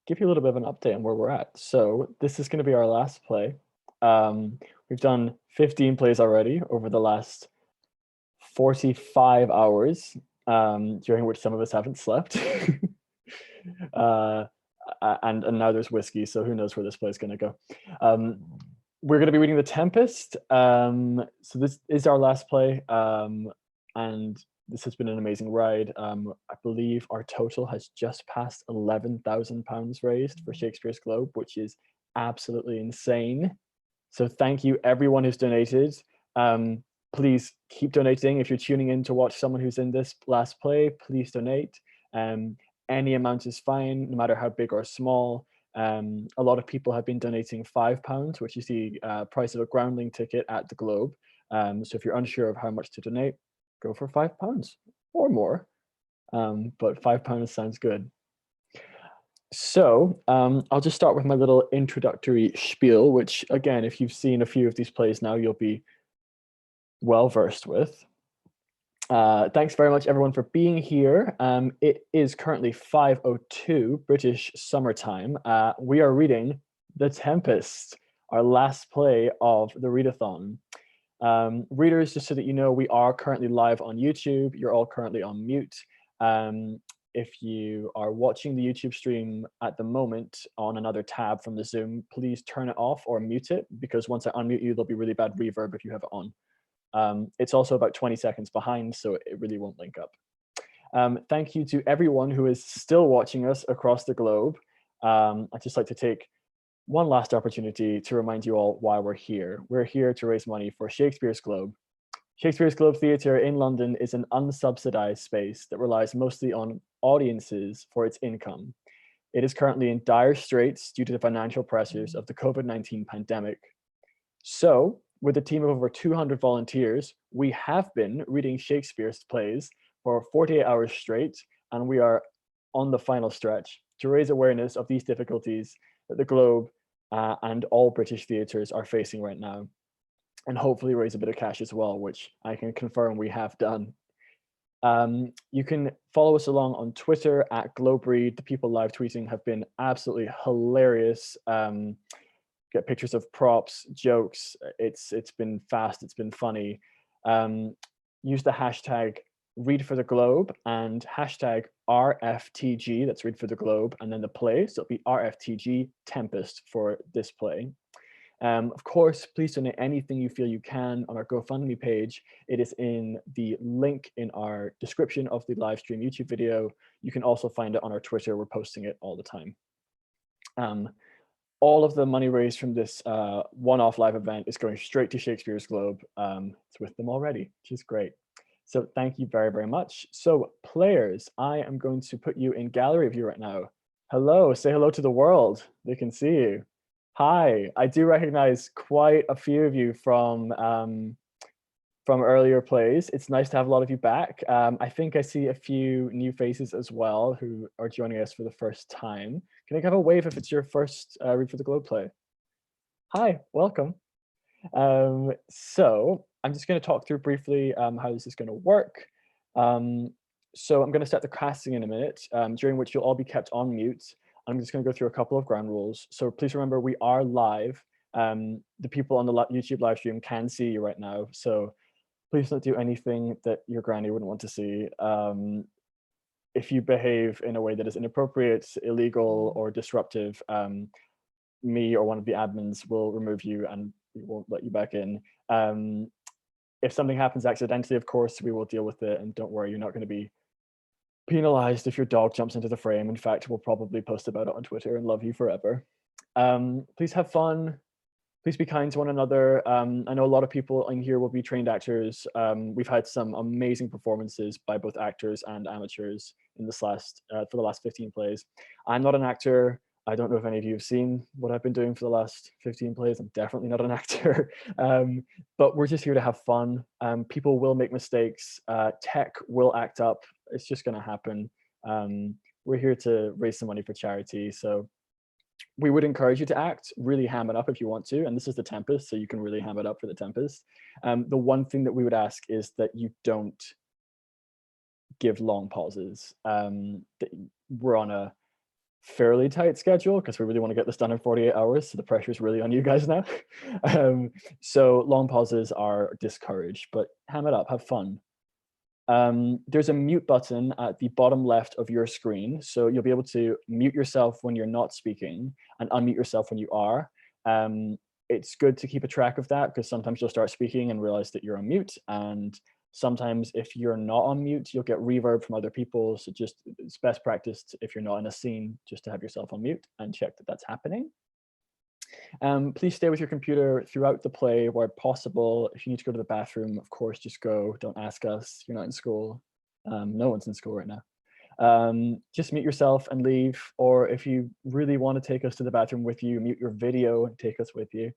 give you a little bit of an update on where we're at. So this is going to be our last play. We've done 15 plays already over the last 45 hours, during which some of us haven't slept. And now there's whiskey, so who knows where this play is going to go. We're going to be reading The Tempest. So this is our last play, and this has been an amazing ride. I believe our total has just passed £11,000 raised for Shakespeare's Globe, which is absolutely insane. So thank you everyone who's donated. Please keep donating. If you're tuning in to watch someone who's in this last play, please donate. Any amount is fine, no matter how big or small. A lot of people have been donating £5, which is the price of a groundling ticket at the Globe. So if you're unsure of how much to donate, go for £5. or more, but £5 sounds good. So I'll just start with my little introductory spiel, which again, if you've seen a few of these plays now, you'll be well versed with. Thanks very much everyone for being here. It is currently 5:02 British summertime. We are reading The Tempest, our last play of the Read-a-thon. Readers, just so that you know, we are currently live on YouTube. You're all currently on mute. If you are watching the YouTube stream at the moment on another tab from the Zoom, please turn it off or mute it, because once I unmute you, there'll be really bad reverb if you have it on. It's also about 20 seconds behind, so it really won't link up. Thank you to everyone who is still watching us across the globe. I'd just like to take one last opportunity to remind you all why we're here. We're here to raise money for Shakespeare's Globe. Shakespeare's Globe Theatre in London is an unsubsidized space that relies mostly on audiences for its income. It is currently in dire straits due to the financial pressures of the COVID-19 pandemic. So, with a team of over 200 volunteers, we have been reading Shakespeare's plays for 48 hours straight, and we are on the final stretch to raise awareness of these difficulties that the Globe and all British theatres are facing right now, and hopefully raise a bit of cash as well, which I can confirm we have done. You can follow us along on Twitter at GlobeRead. The people live tweeting have been absolutely hilarious. Get pictures of props, jokes. It's been fast, it's been funny. Use the hashtag Read for the Globe and hashtag RFTG, that's Read for the Globe, and then the play, so it'll be RFTG Tempest for this play. Of course, please donate anything you feel you can on our GoFundMe page. It is in the link in our description of the live stream YouTube video. You can also find it on our Twitter. We're posting it all the time. All of the money raised from this one-off live event is going straight to Shakespeare's Globe. It's with them already, which is great. So thank you very, very much. So players, I am going to put you in gallery view right now. Hello, say hello to the world. They can see you. Hi, I do recognize quite a few of you from earlier plays. It's nice to have a lot of you back. I think I see a few new faces as well who are joining us for the first time. Can I have a wave if it's your first Read for the Globe play? Hi, welcome. So I'm just going to talk through briefly how this is going to work. So I'm going to set the casting in a minute, during which you'll all be kept on mute. I'm just going to go through a couple of ground rules. So please remember, we are live. The people on the YouTube live stream can see you right now. So please don't do anything that your granny wouldn't want to see. If you behave in a way that is inappropriate, illegal, or disruptive, me or one of the admins will remove you and we won't let you back in. If something happens accidentally, of course, we will deal with it. And don't worry, you're not going to be penalized if your dog jumps into the frame. In fact, we'll probably post about it on Twitter and love you forever. Please have fun. Please be kind to one another. I know a lot of people in here will be trained actors. We've had some amazing performances by both actors and amateurs in this for the last 15 plays. I'm not an actor. I don't know if any of you have seen what I've been doing for the last 15 plays. I'm definitely not an actor, but we're just here to have fun. People will make mistakes. Tech will act up. It's just gonna happen. We're here to raise some money for charity. So we would encourage you to act, really ham it up if you want to. And this is the Tempest, so you can really ham it up for the Tempest. The one thing that we would ask is that you don't give long pauses. We're on a fairly tight schedule because we really want to get this done in 48 hours. So the pressure is really on you guys now. So long pauses are discouraged, but ham it up, have fun. There's a mute button at the bottom left of your screen. So you'll be able to mute yourself when you're not speaking and unmute yourself when you are. It's good to keep a track of that because sometimes you'll start speaking and realize that you're on mute. And sometimes if you're not on mute, you'll get reverb from other people. So just it's best practice if you're not in a scene, just to have yourself on mute and check that that's happening. Please stay with your computer throughout the play where possible. If you need to go to the bathroom, of course, just go. Don't ask us. You're not in school. No one's in school right now. Just mute yourself and leave. Or if you really want to take us to the bathroom with you, mute your video and take us with you.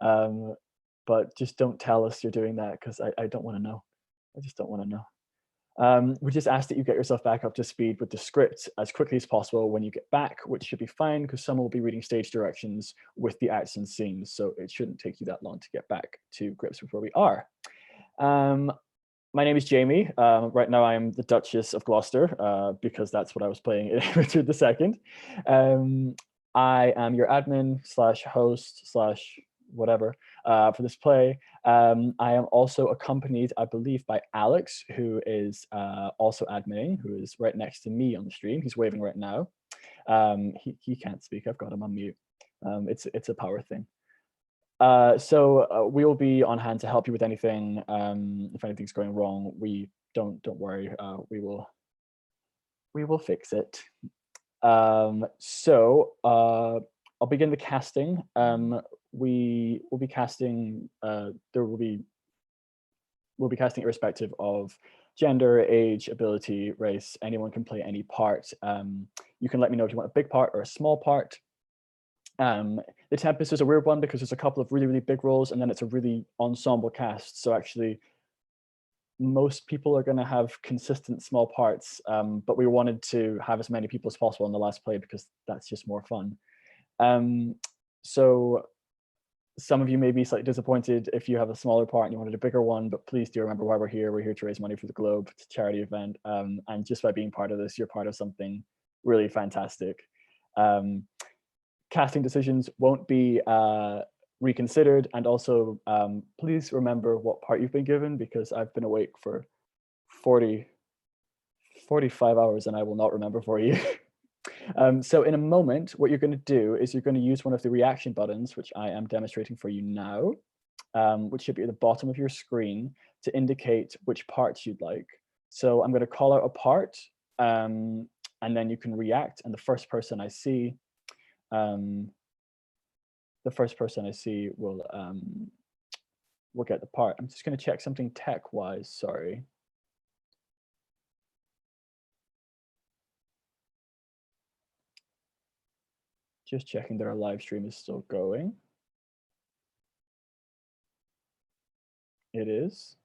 But just don't tell us you're doing that because I don't want to know. I just don't want to know. We just ask that you get yourself back up to speed with the script as quickly as possible when you get back, which should be fine because someone will be reading stage directions with the acts and scenes, so it shouldn't take you that long to get back to grips with where we are. My name is Jamie. Right now I'm the Duchess of Gloucester because that's what I was playing in Richard II. I am your admin / host / whatever for this play. I am also accompanied, I believe, by Alex, who is also adminning, who is right next to me on the stream. He's waving right now. He can't speak. I've got him on mute. It's a power thing. So we will be on hand to help you with anything. If anything's going wrong, don't worry. We will fix it. I'll begin the casting. We will be casting. We'll be casting irrespective of gender, age, ability, race. Anyone can play any part. You can let me know if you want a big part or a small part. The Tempest is a weird one because there's a couple of really, really big roles and then it's a really ensemble cast. So actually, most people are going to have consistent small parts, but we wanted to have as many people as possible in the last play because that's just more fun. So some of you may be slightly disappointed if you have a smaller part and you wanted a bigger one, but please do remember why we're here. We're here to raise money for the Globe. It's a charity event. And just by being part of this, you're part of something really fantastic. Casting decisions won't be reconsidered. And also, please remember what part you've been given because I've been awake for 45 hours and I will not remember for you. So in a moment, what you're going to do is you're going to use one of the reaction buttons, which I am demonstrating for you now, which should be at the bottom of your screen to indicate which parts you'd like. So I'm going to call out a part and then you can react. And the first person I see will get the part. I'm just going to check something tech-wise, sorry. Just checking that our live stream is still going. It is.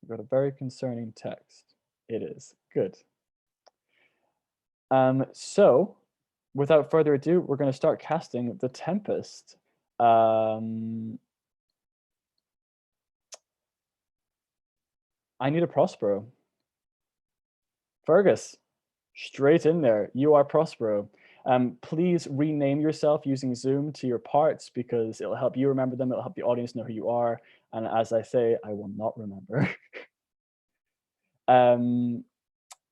We've got a very concerning text. It is. Good. So without further ado, we're going to start casting the Tempest. I need a Prospero. Fergus, straight in there. You are Prospero. Please rename yourself using Zoom to your parts because it'll help you remember them. It'll help the audience know who you are. And as I say, I will not remember.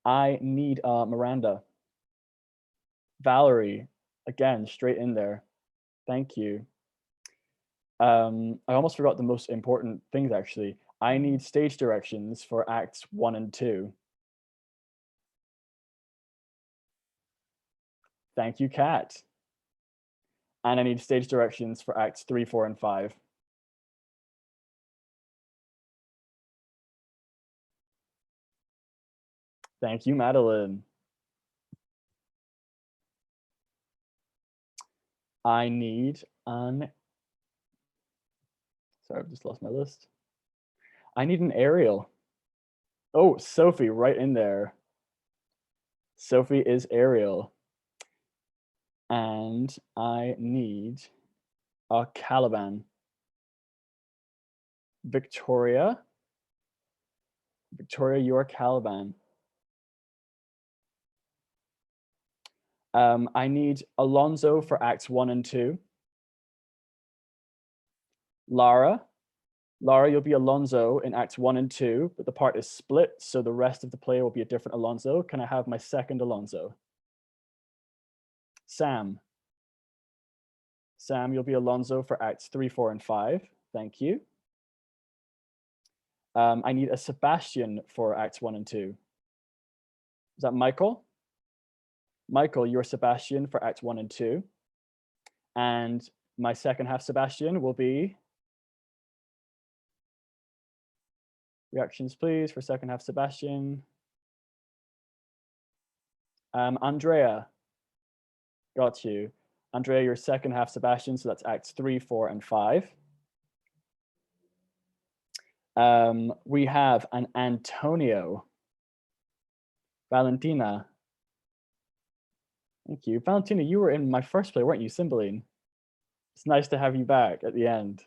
I need Miranda. Valerie, again, straight in there. Thank you. I almost forgot the most important things, actually. I need stage directions for acts 1 and 2. Thank you, Kat. And I need stage directions for acts 3, 4, and 5. Thank you, Madeline. I need an, sorry, I've just lost my list. I need an Ariel. Oh, Sophie, right in there. Sophie is Ariel. And I need a Caliban. Victoria. Victoria, you're Caliban. I need Alonso for acts 1 and 2. Lara. Lara, you'll be Alonso in acts 1 and 2, but the part is split, so the rest of the play will be a different Alonso. Can I have my second Alonso? Sam. Sam, you'll be Alonso for acts 3, 4, and 5. Thank you. I need a Sebastian for acts 1 and 2. Is that Michael? Michael, you're Sebastian for acts 1 and 2. And my second half Sebastian will be, reactions please for second half Sebastian. Andrea, got you. Andrea, your second half Sebastian, so that's acts 3, 4, and 5. We have an Antonio. Valentina. Thank you. Valentina, you were in my first play, weren't you, Cymbeline? It's nice to have you back at the end.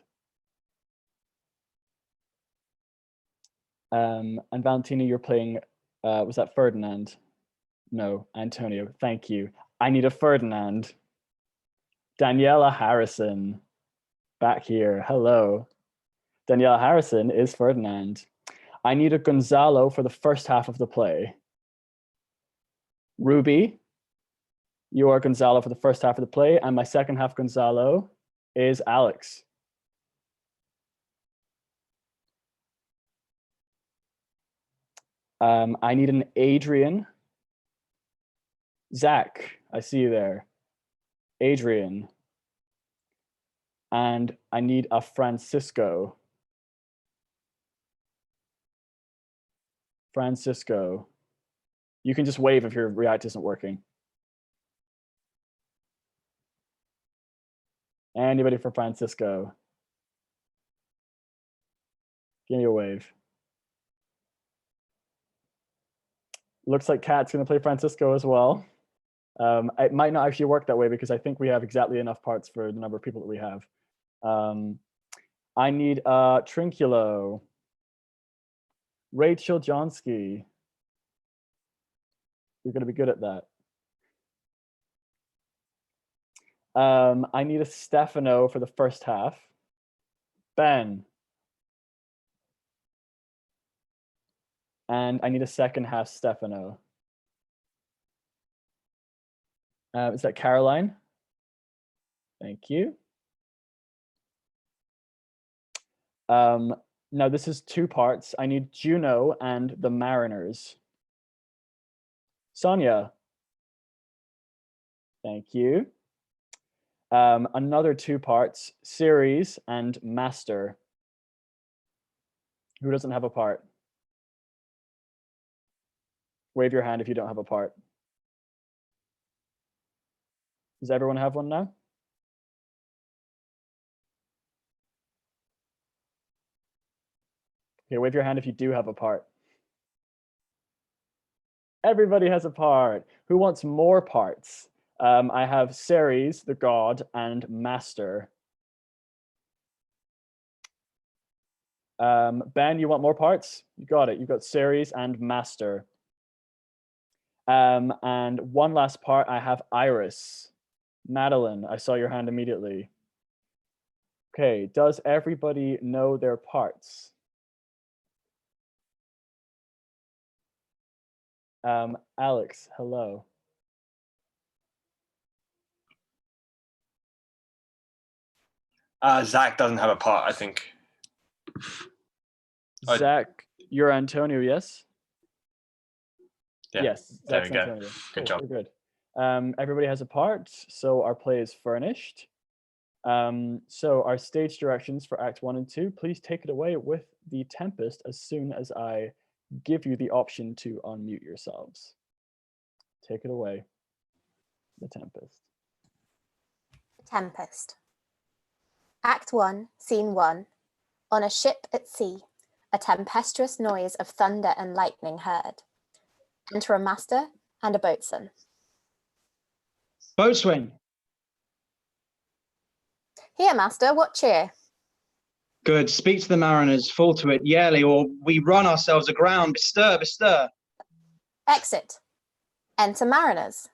And Valentina, you're playing, was that Ferdinand? No, Antonio, thank you. I need a Ferdinand. Daniela Harrison, back here, hello. Daniela Harrison is Ferdinand. I need a Gonzalo for the first half of the play. Ruby, you are Gonzalo for the first half of the play, and my second half Gonzalo is Alex. I need an Adrian. Zach, I see you there. Adrian. And I need a Francisco. Francisco. You can just wave if your React isn't working. Anybody for Francisco? Give me a wave. Looks like Kat's gonna play Francisco as well. It might not actually work that way because I think we have exactly enough parts for the number of people that we have. I need Trinculo. Rachel Johnsky. You're gonna be good at that. I need a Stefano for the first half. Ben. And I need a second half Stefano. Is that Caroline? Thank you. Now this is two parts. I need Juno and the Mariners. Sonia. Thank you. Another two parts, series and master. Who doesn't have a part? Wave your hand if you don't have a part. Does everyone have one now? Okay, wave your hand if you do have a part. Everybody has a part. Who wants more parts? I have Ceres, the god, and master. Ben, you want more parts? You got it. You got Ceres and master. And one last part, I have Iris. Madeline, I saw your hand immediately. Okay, does everybody know their parts? Alex, hello. Zach doesn't have a part, I think. Zach, you're Antonio, yes? Yeah, yes, there Zach's we go. Antonio. Good job. We're good. Everybody has a part, so our play is furnished. So our stage directions for Act 1 and 2, please take it away with the Tempest as soon as I give you the option to unmute yourselves. Take it away, the Tempest. Tempest. Act 1, Scene 1. On a ship at sea, a tempestuous noise of thunder and lightning heard. Enter a master and a boatswain. Boatswain. Here, master, what cheer? Good. Speak to the mariners, fall to it yearly, or we run ourselves aground. Bestir, bestir. Exit. Enter mariners.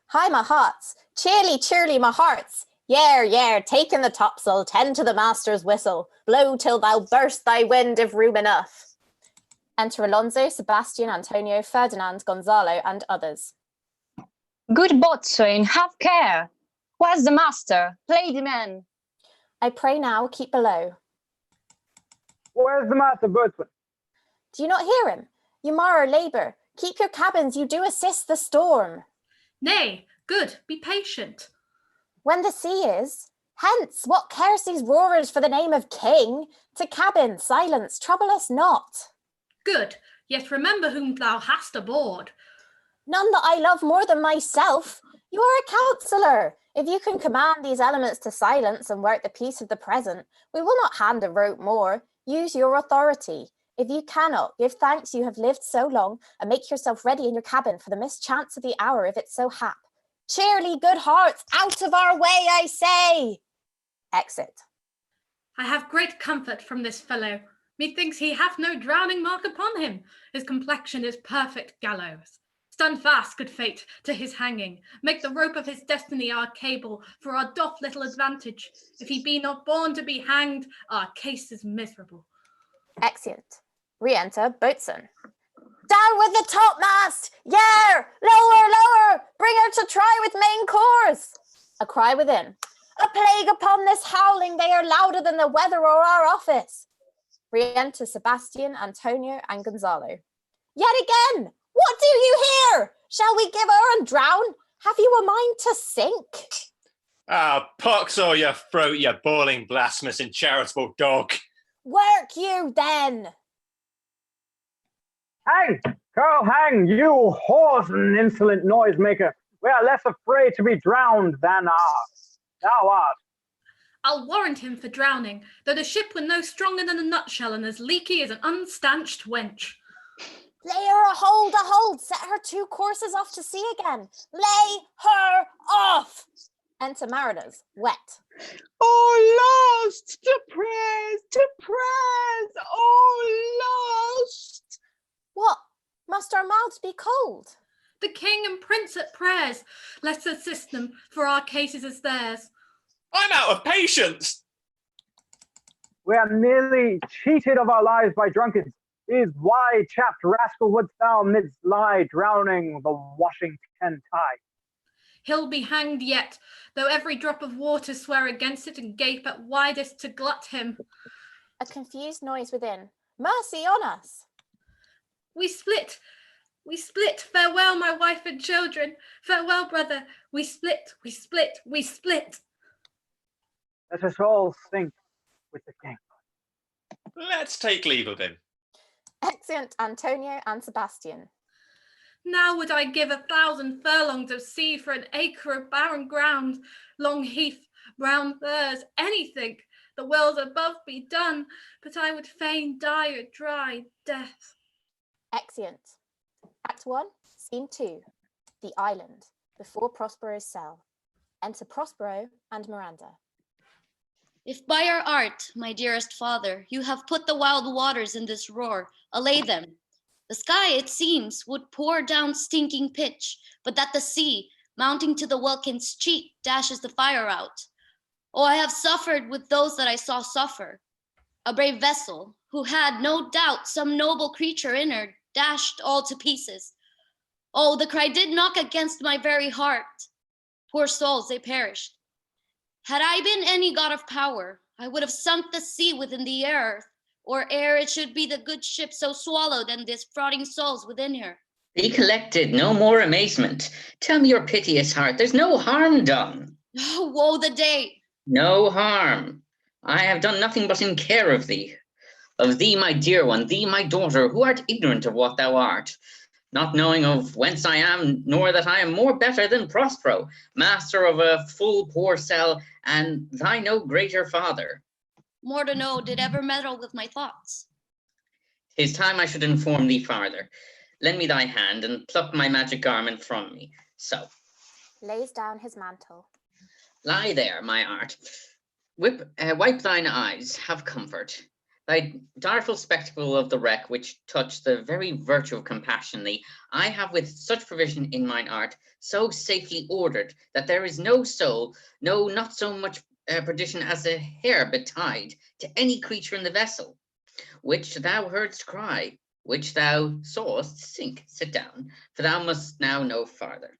Hi, my hearts. Cheerly, cheerly, my hearts. Yare, yare, take in the topsail, tend to the master's whistle. Blow till thou burst thy wind, if room enough. Enter Alonso, Sebastian, Antonio, Ferdinand, Gonzalo, and others. Good boatswain, have care. Where's the master? Play the man. I pray now, keep below. Where's the master, boatswain? Do you not hear him? You mar our labour. Keep your cabins, you do assist the storm. Nay, good, be patient. When the sea is, hence, what cares these roarers for the name of king? To cabin, silence, trouble us not. Good, yet remember whom thou hast aboard. None that I love more than myself. You are a counsellor. If you can command these elements to silence and work the peace of the present, we will not hand a rope more. Use your authority. If you cannot, give thanks you have lived so long, and make yourself ready in your cabin for the mischance of the hour if it so hap. Cheerly, good hearts, out of our way, I say! Exit. I have great comfort from this fellow. Methinks he hath no drowning mark upon him. His complexion is perfect gallows. Stand fast, good fate, to his hanging. Make the rope of his destiny our cable, for our doth little advantage. If he be not born to be hanged, our case is miserable. Exeunt. Re-enter boatswain. Down with the topmast! Yare! Lower, lower! Bring her to try with main course! A cry within. A plague upon this howling! They are louder than the weather or our office. Re-enter Sebastian, Antonio, and Gonzalo. Yet again! What do you hear? Shall we give her and drown? Have you a mind to sink? Ah, pox o'er your throat, you bawling, blasphemous and charitable dog. Work you then! Hang! Carl, hang, you hoarse and insolent noisemaker. We are less afraid to be drowned than thou art. I'll warrant him for drowning, though the ship were no stronger than a nutshell and as leaky as an unstanched wench. Lay her a hold, set her 2 courses off to sea again. Lay her off! Enter mariners, wet. Oh, lost! Depressed! Oh, lost! What? Must our mouths be cold? The king and prince at prayers. Let's assist them, for our cases is theirs. I'm out of patience! We are nearly cheated of our lives by drunkards. These wide-chapped rascal wouldst thou midst lie drowning the Washington tide. He'll be hanged yet, though every drop of water swear against it and gape at widest to glut him. A confused noise within. Mercy on us! We split, farewell my wife and children, farewell brother, we split. Let us all sink with the king. Let's take leave of him. Exeunt Antonio and Sebastian. Now would I give 1,000 furlongs of sea for an acre of barren ground, long heath, brown furze, anything. The wells above be done, but I would fain die a dry death. Exeunt. Act 1, Scene 2. The Island, before Prospero's cell. Enter Prospero and Miranda. If by our art, my dearest father, you have put the wild waters in this roar, allay them. The sky, it seems, would pour down stinking pitch, but that the sea, mounting to the welkin's cheek, dashes the fire out. Oh, I have suffered with those that I saw suffer. A brave vessel, who had, no doubt, some noble creature in her, dashed all to pieces. Oh, the cry did knock against my very heart. Poor souls, they perished. Had I been any god of power, I would have sunk the sea within the earth, or ere it should be the good ship so swallowed and this frauding souls within her. Be collected, no more amazement. Tell me your piteous heart, there's no harm done. Oh, woe the day. No harm. I have done nothing but in care of thee. Of thee, my dear one, thee, my daughter, who art ignorant of what thou art, not knowing of whence I am, nor that I am more better than Prospero, master of a full poor cell, and thy no greater father. More to know did ever meddle with my thoughts. 'Tis time I should inform thee farther. Lend me thy hand, and pluck my magic garment from me. So. Lays down his mantle. Lie there, my art. Wipe thine eyes, have comfort. Thy direful spectacle of the wreck, which touched the very virtue of compassion thee, I have with such provision in mine art, so safely ordered, that there is no soul, no, not so much perdition as a hair betide to any creature in the vessel, which thou heardst cry, which thou sawest sink. Sit down, for thou must now know farther.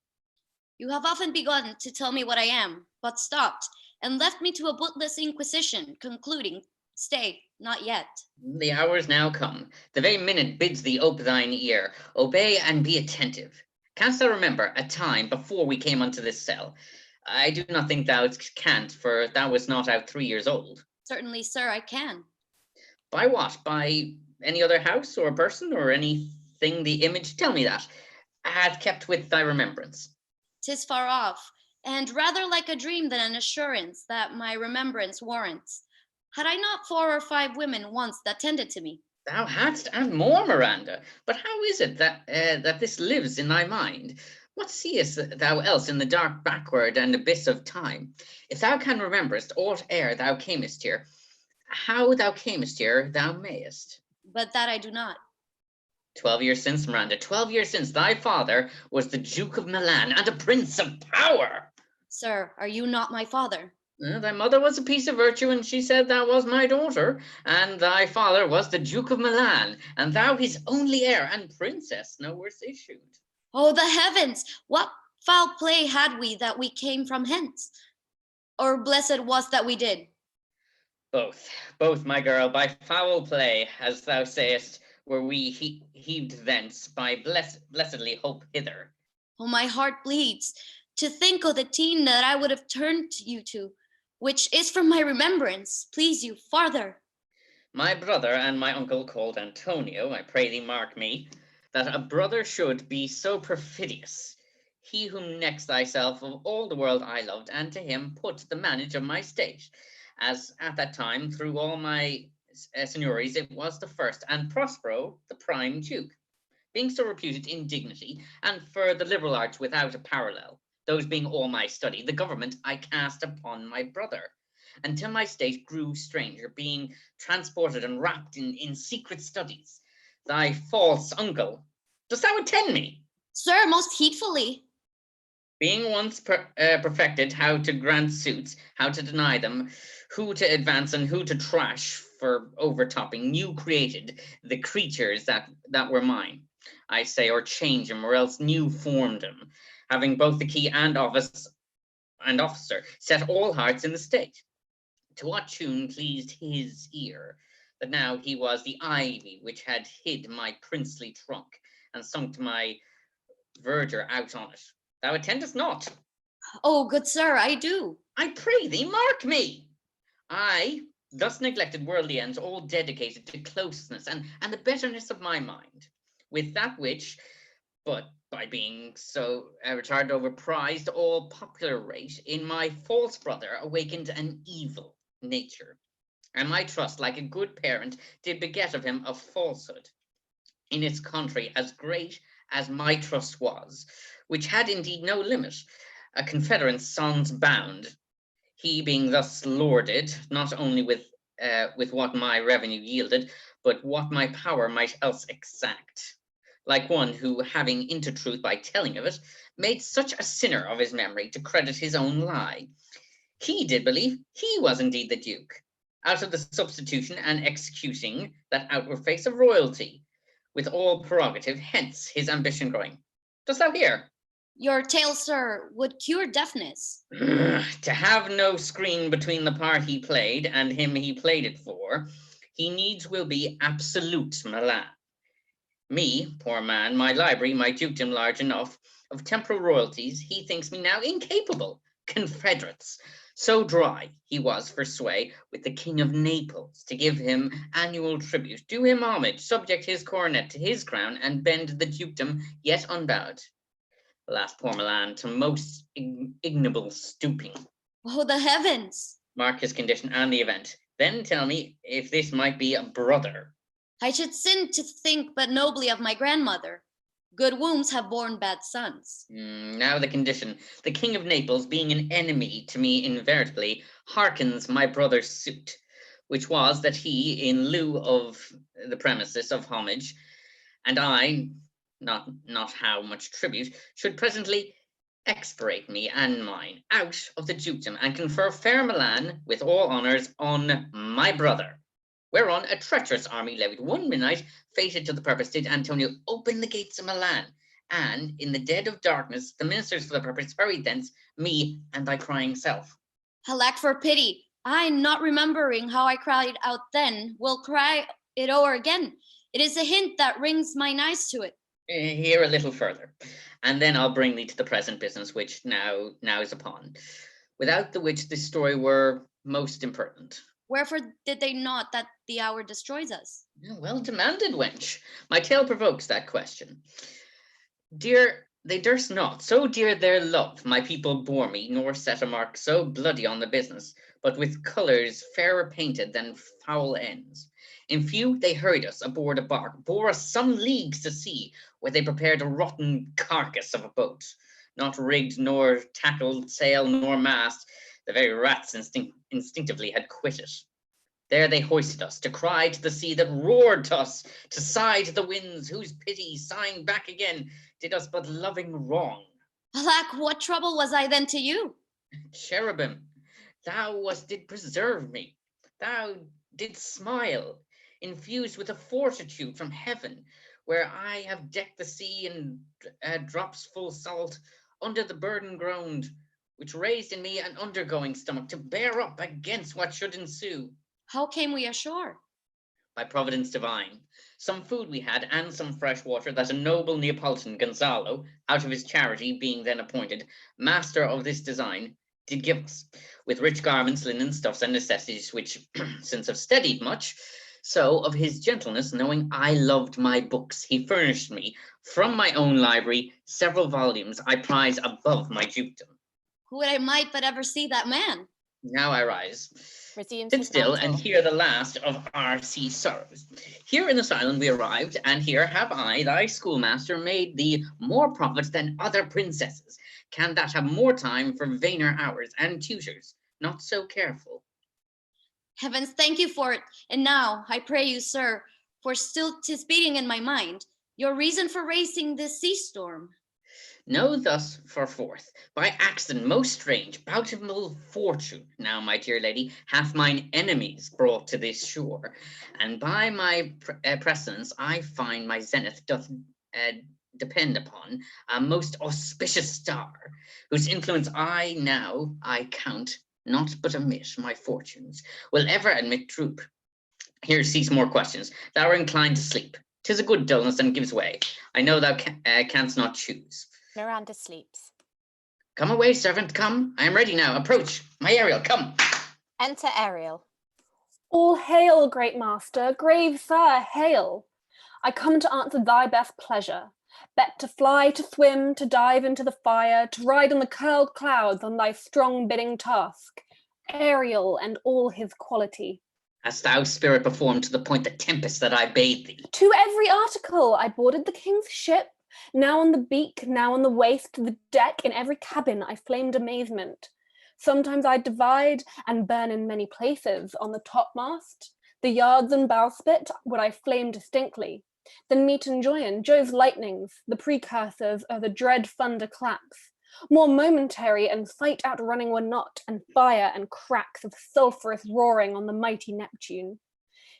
You have often begun to tell me what I am, but stopped, and left me to a bootless inquisition, concluding, stay, not yet. The hour is now come. The very minute bids thee ope thine ear. Obey and be attentive. Canst thou remember a time before we came unto this cell? I do not think thou canst, for thou wast not out 3 years old. Certainly, sir, I can. By what? By any other house or person or anything the image? Tell me that. hath kept with thy remembrance? 'Tis far off, and rather like a dream than an assurance that my remembrance warrants. Had I not 4 or 5 women once that tended to me? Thou hadst, and more, Miranda. But how is it that that this lives in thy mind? What seest thou else in the dark backward and abyss of time? If thou can rememberest aught ere thou camest here, how thou camest here thou mayest. But that I do not. 12 years since, Miranda, 12 years since, thy father was the Duke of Milan and a prince of power. Sir, are you not my father? Thy mother was a piece of virtue, and she said thou was my daughter, and thy father was the Duke of Milan, and thou his only heir, and princess no worse issued. Oh, the heavens! What foul play had we that we came from hence? Or blessed was that we did? Both, my girl, by foul play, as thou sayest, were we heaved thence, by blessedly hope hither. Oh, my heart bleeds to think of the teen that I would have turned you to, which is from my remembrance. Please you, farther. My brother and my uncle called Antonio, I pray thee mark me, that a brother should be so perfidious. He whom next thyself of all the world I loved, and to him put the manage of my state, as at that time through all my seigneuries it was the first, and Prospero the prime duke, being so reputed in dignity, and for the liberal arts without a parallel. Those being all my study, the government I cast upon my brother, until my state grew stranger, being transported and wrapped in secret studies. Thy false uncle, dost thou attend me? Sir, most heedfully. Being once perfected how to grant suits, how to deny them, who to advance and who to trash for overtopping, new created the creatures that were mine, I say, or change them, or else new formed them, having both the key and office and officer, set all hearts in the state. To what tune pleased his ear, that now he was the ivy which had hid my princely trunk, and sunk to my verdure out on it. Thou attendest not. Oh, good sir, I do. I pray thee, mark me. I, thus neglected worldly ends, all dedicated to closeness and the betterness of my mind, with that which, but by being so retarded overprized all popular rate, in my false brother awakened an evil nature, and my trust, like a good parent, did beget of him a falsehood, in its contrary as great as my trust was, which had indeed no limit, a confederate sans bound, he being thus lorded, not only with what my revenue yielded, but what my power might else exact, like one who, having into truth by telling of it, made such a sinner of his memory to credit his own lie. He did believe he was indeed the Duke, out of the substitution and executing that outward face of royalty, with all prerogative, hence his ambition growing. Dost thou hear? Your tale, sir, would cure deafness. To have no screen between the part he played and him he played it for, he needs will be absolute Milan. Me, poor man, my library, my dukedom large enough, of temporal royalties, he thinks me now incapable. Confederates, so dry he was for sway with the King of Naples, to give him annual tribute, do him homage, subject his coronet to his crown, and bend the dukedom yet unbowed. Alas, poor Milan, to most ignoble stooping. Oh, the heavens! Mark his condition and the event. Then tell me if this might be a brother. I should sin to think but nobly of my grandmother. Good wombs have borne bad sons. Now the condition. The King of Naples, being an enemy to me invariably, hearkens my brother's suit, which was that he, in lieu of the premises of homage, and I, not how much tribute, should presently expirate me and mine out of the dukedom, and confer fair Milan with all honours on my brother. Whereon a treacherous army levied one midnight, fated to the purpose, did Antonio open the gates of Milan, and in the dead of darkness the ministers for the purpose hurried thence, me and thy crying self. Alack for pity! I, not remembering how I cried out then, will cry it o'er again. It is a hint that rings mine eyes to it. Hear a little further, and then I'll bring thee to the present business which now is upon, without the which this story were most impertinent. Wherefore did they not that the hour destroys us? Well demanded, wench. My tale provokes that question. Dear, they durst not, so dear their love, my people bore me, nor set a mark so bloody on the business, but with colours fairer painted than foul ends. In few they hurried us aboard a bark, bore us some leagues to sea, where they prepared a rotten carcass of a boat, not rigged nor tackled sail nor mast, the very rats instinctively had quitted. There they hoisted us, to cry to the sea that roared to us, to sigh to the winds, whose pity, sighing back again, did us but loving wrong. Alack, what trouble was I then to you? Cherubim, thou did preserve me, thou didst smile, infused with a fortitude from heaven, where I have decked the sea in drops full salt, under the burden groaned, which raised in me an undergoing stomach to bear up against what should ensue. How came we ashore? By providence divine, some food we had, and some fresh water that a noble Neapolitan Gonzalo, out of his charity being then appointed master of this design, did give us, with rich garments, linen, stuffs, and necessities, which since have steadied much, so of his gentleness, knowing I loved my books, he furnished me from my own library several volumes I prize above my dukedom. Would I might but ever see that man. Now I rise. Resumes Sit his still mantle. and hear the last of our sea sorrows. Here in this island we arrived, and here have I, thy schoolmaster, made thee more profit than other princesses. Can that have more time for vainer hours, and tutors not so careful? Heavens, thank you for it. And now, I pray you, sir, for still 'tis beating in my mind, your reason for racing this sea storm. Know thus for forth, by accident most strange, bountiful fortune, now, my dear lady, hath mine enemies brought to this shore, and by my presence I find my zenith doth depend upon a most auspicious star, whose influence I count, not but omit my fortunes, will ever admit troop. Here cease more questions. Thou art inclined to sleep. 'Tis a good dullness and gives way. I know thou canst not choose. Miranda sleeps. Come away, servant, come. I am ready now. Approach. My Ariel, come. Enter Ariel. All hail, great master, grave sir, hail. I come to answer thy best pleasure. Bet to fly, to swim, to dive into the fire, to ride on the curled clouds on thy strong bidding task. Ariel and all his quality. Hast thou spirit performed to the point the tempest that I bade thee? To every article I boarded the king's ship, now on the beak, now on the waist, the deck, in every cabin I flamed amazement. Sometimes I divide and burn in many places, on the topmast, the yards and bowsprit would I flame distinctly. Then meet and join Jove's lightnings, the precursors of the dread thunder claps. More momentary and sight outrunning were not, and fire and cracks of sulphurous roaring on the mighty Neptune.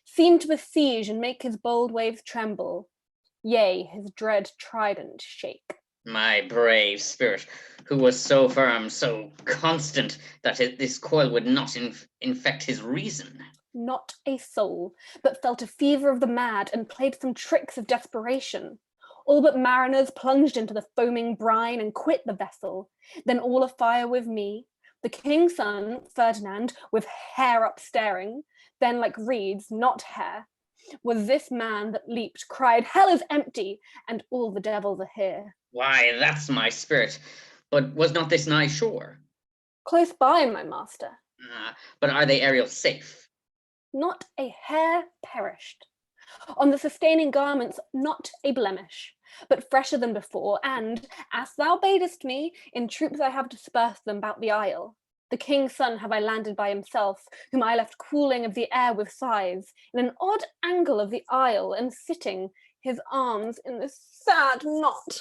Seem to besiege and make his bold waves tremble. Yea, his dread trident shake. My brave spirit, who was so firm, so constant, that this coil would not infect his reason. Not a soul, but felt a fever of the mad and played some tricks of desperation. All but mariners plunged into the foaming brine and quit the vessel. Then all afire with me, the king's son, Ferdinand, with hair up staring, then like reeds, not hair, was this man that leaped, cried, hell is empty, and all the devils are here. Why, that's my spirit. But was not this nigh shore? Close by, my master. But are they, Ariel, safe? Not a hair perished. On the sustaining garments, not a blemish, but fresher than before, and, as thou badest me, in troops I have dispersed them about the isle. The king's son have I landed by himself, whom I left cooling of the air with sighs, in an odd angle of the isle, and sitting, his arms in this sad knot.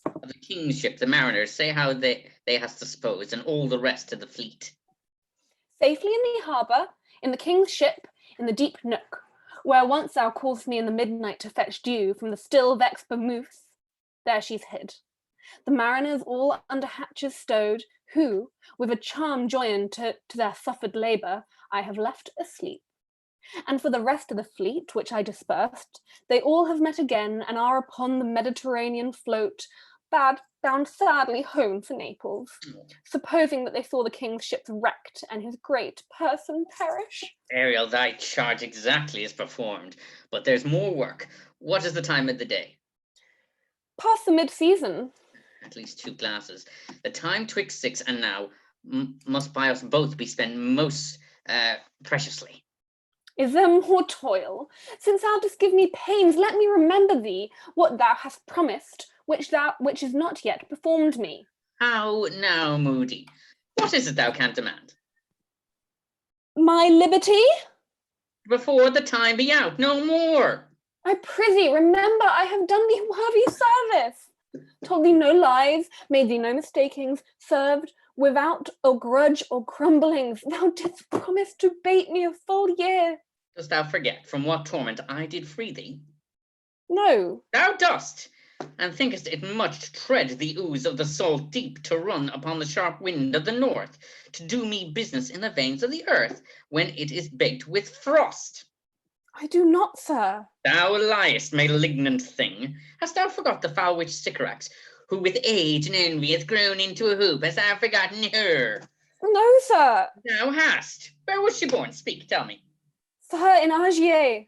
Of the king's ship, the mariners, say how they hast disposed, and all the rest of the fleet. Safely in the harbour, in the king's ship, in the deep nook, where once thou call'st me in the midnight to fetch dew from the still vexed Bermuth, there she's hid. The mariners all under hatches stowed, who, with a charm joined to their suffered labour, I have left asleep. And for the rest of the fleet, which I dispersed, they all have met again, and are upon the Mediterranean float, bound sadly home for Naples, supposing that they saw the king's ships wrecked, and his great person perish. Ariel, thy charge exactly is performed, but there's more work. What is the time of the day? Past the mid-season. At least 2 glasses. The time twixt 6 and now must by us both be spent most preciously. Is there more toil? Since thou dost give me pains, let me remember thee, what thou hast promised, which is not yet performed me. How now, Moody? What is it thou canst demand? My liberty? Before the time be out, no more. I prithee, remember I have done thee worthy service, told thee no lies, made thee no mistakings, served without or grudge or grumblings. Thou didst promise to bate me a full year. Dost thou forget from what torment I did free thee? No. Thou dost, and thinkest it much to tread the ooze of the salt deep, to run upon the sharp wind of the north, to do me business in the veins of the earth, when it is baked with frost? I do not, sir. Thou liest, malignant thing. Hast thou forgot the foul witch Sycorax, who with age and envy hath grown into a hoop? Hast thou forgotten her? No, sir. Thou hast. Where was she born? Speak, tell me. Sir, in Agier.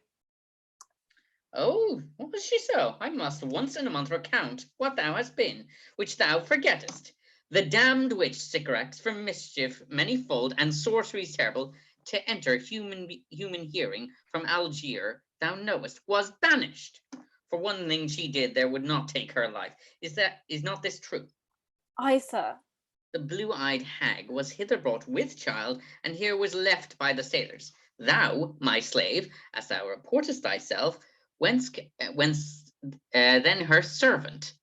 Oh, was she so? I must once in a month recount what thou hast been, which thou forgettest. The damned witch Sycorax, for mischief manifold and sorceries terrible, to enter human hearing from Algier, thou knowest, was banished. For one thing she did, there would not take her life. Is not this true? Aye, sir. The blue-eyed hag was hither brought with child, and here was left by the sailors. Thou, my slave, as thou reportest thyself, whence then her servant,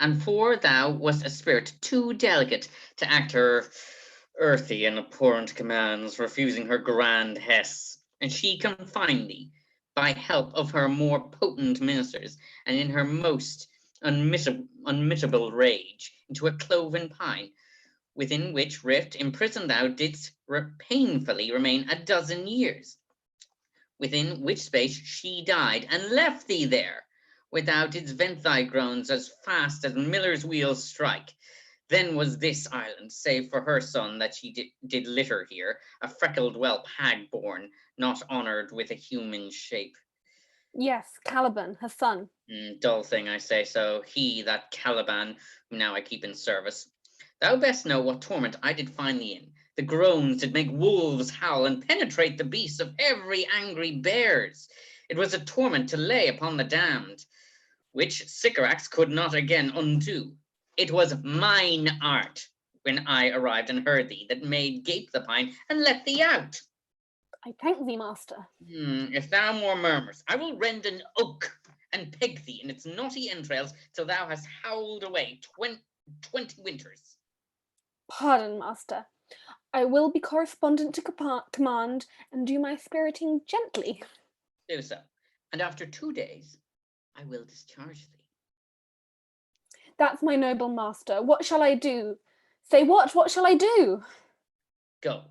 and for thou wast a spirit too delicate to act her earthy and abhorrent commands, refusing her grand hests, and she confined thee by help of her more potent ministers, and in her most unmitigable rage, into a cloven pine, within which rift imprisoned thou didst painfully remain 12 years, within which space she died, and left thee there, where thou didst vent thy groans as fast as miller's wheels strike. Then was this island, save for her son that she did litter here, a freckled whelp hag born, not honoured with a human shape. Yes, Caliban, her son. Dull thing, I say so. He, that Caliban, whom now I keep in service. Thou best know what torment I did find thee in. The groans did make wolves howl and penetrate the beasts of every angry bears. It was a torment to lay upon the damned, which Sycorax could not again undo. It was mine art, when I arrived and heard thee, that made gape the pine and let thee out. I thank thee, master. If thou more murmurs, I will rend an oak and peg thee in its knotty entrails till thou hast howled away 20 winters. Pardon, master. I will be correspondent to command and do my spiriting gently. Do so, and after 2 days, I will discharge thee. That's my noble master. What shall I do? Say what shall I do? Go,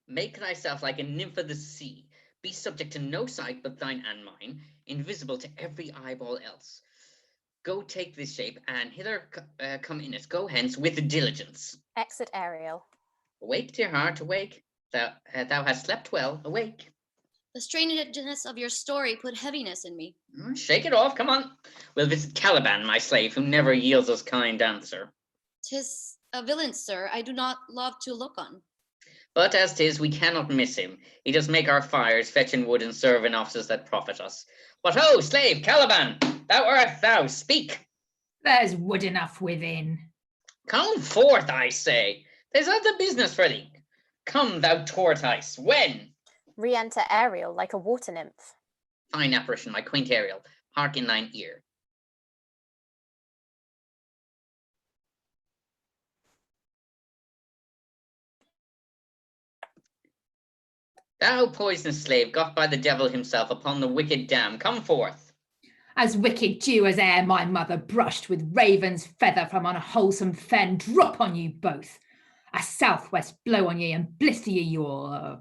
make thyself like a nymph of the sea. Be subject to no sight but thine and mine, invisible to every eyeball else. Go take this shape, and hither come in it. Go hence with diligence. Exit Ariel. Awake, dear heart, awake. Thou hast slept well, awake. The strangeness of your story put heaviness in me. Shake it off, come on. We'll visit Caliban, my slave, who never yields us kind answer. 'Tis a villain, sir, I do not love to look on. But as 'tis, we cannot miss him. He does make our fires, fetch in wood, and serve in offices that profit us. What ho, slave, Caliban, thou art thou, speak. There's wood enough within. Come forth, I say. There's other business for thee. Come, thou tortoise, when? Re-enter Ariel like a water nymph. Fine apparition, my quaint Ariel, hark in thine ear. Thou poisonous slave, got by the devil himself upon the wicked dam, come forth. As wicked Jew as e'er my mother brushed with raven's feather from unwholesome fen, drop on you both. A southwest blow on ye and blister ye your...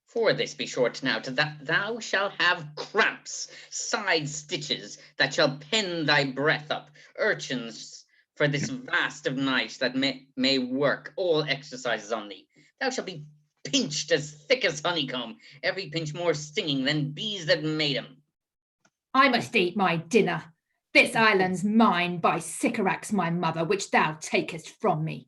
For this be short now, to that thou shalt have cramps, side stitches, that shall pen thy breath up, urchins for this vast of nights that may work all exercises on thee. Thou shalt be pinched as thick as honeycomb, every pinch more stinging than bees that made 'em. I must eat my dinner. This island's mine by Sycorax my mother, which thou takest from me.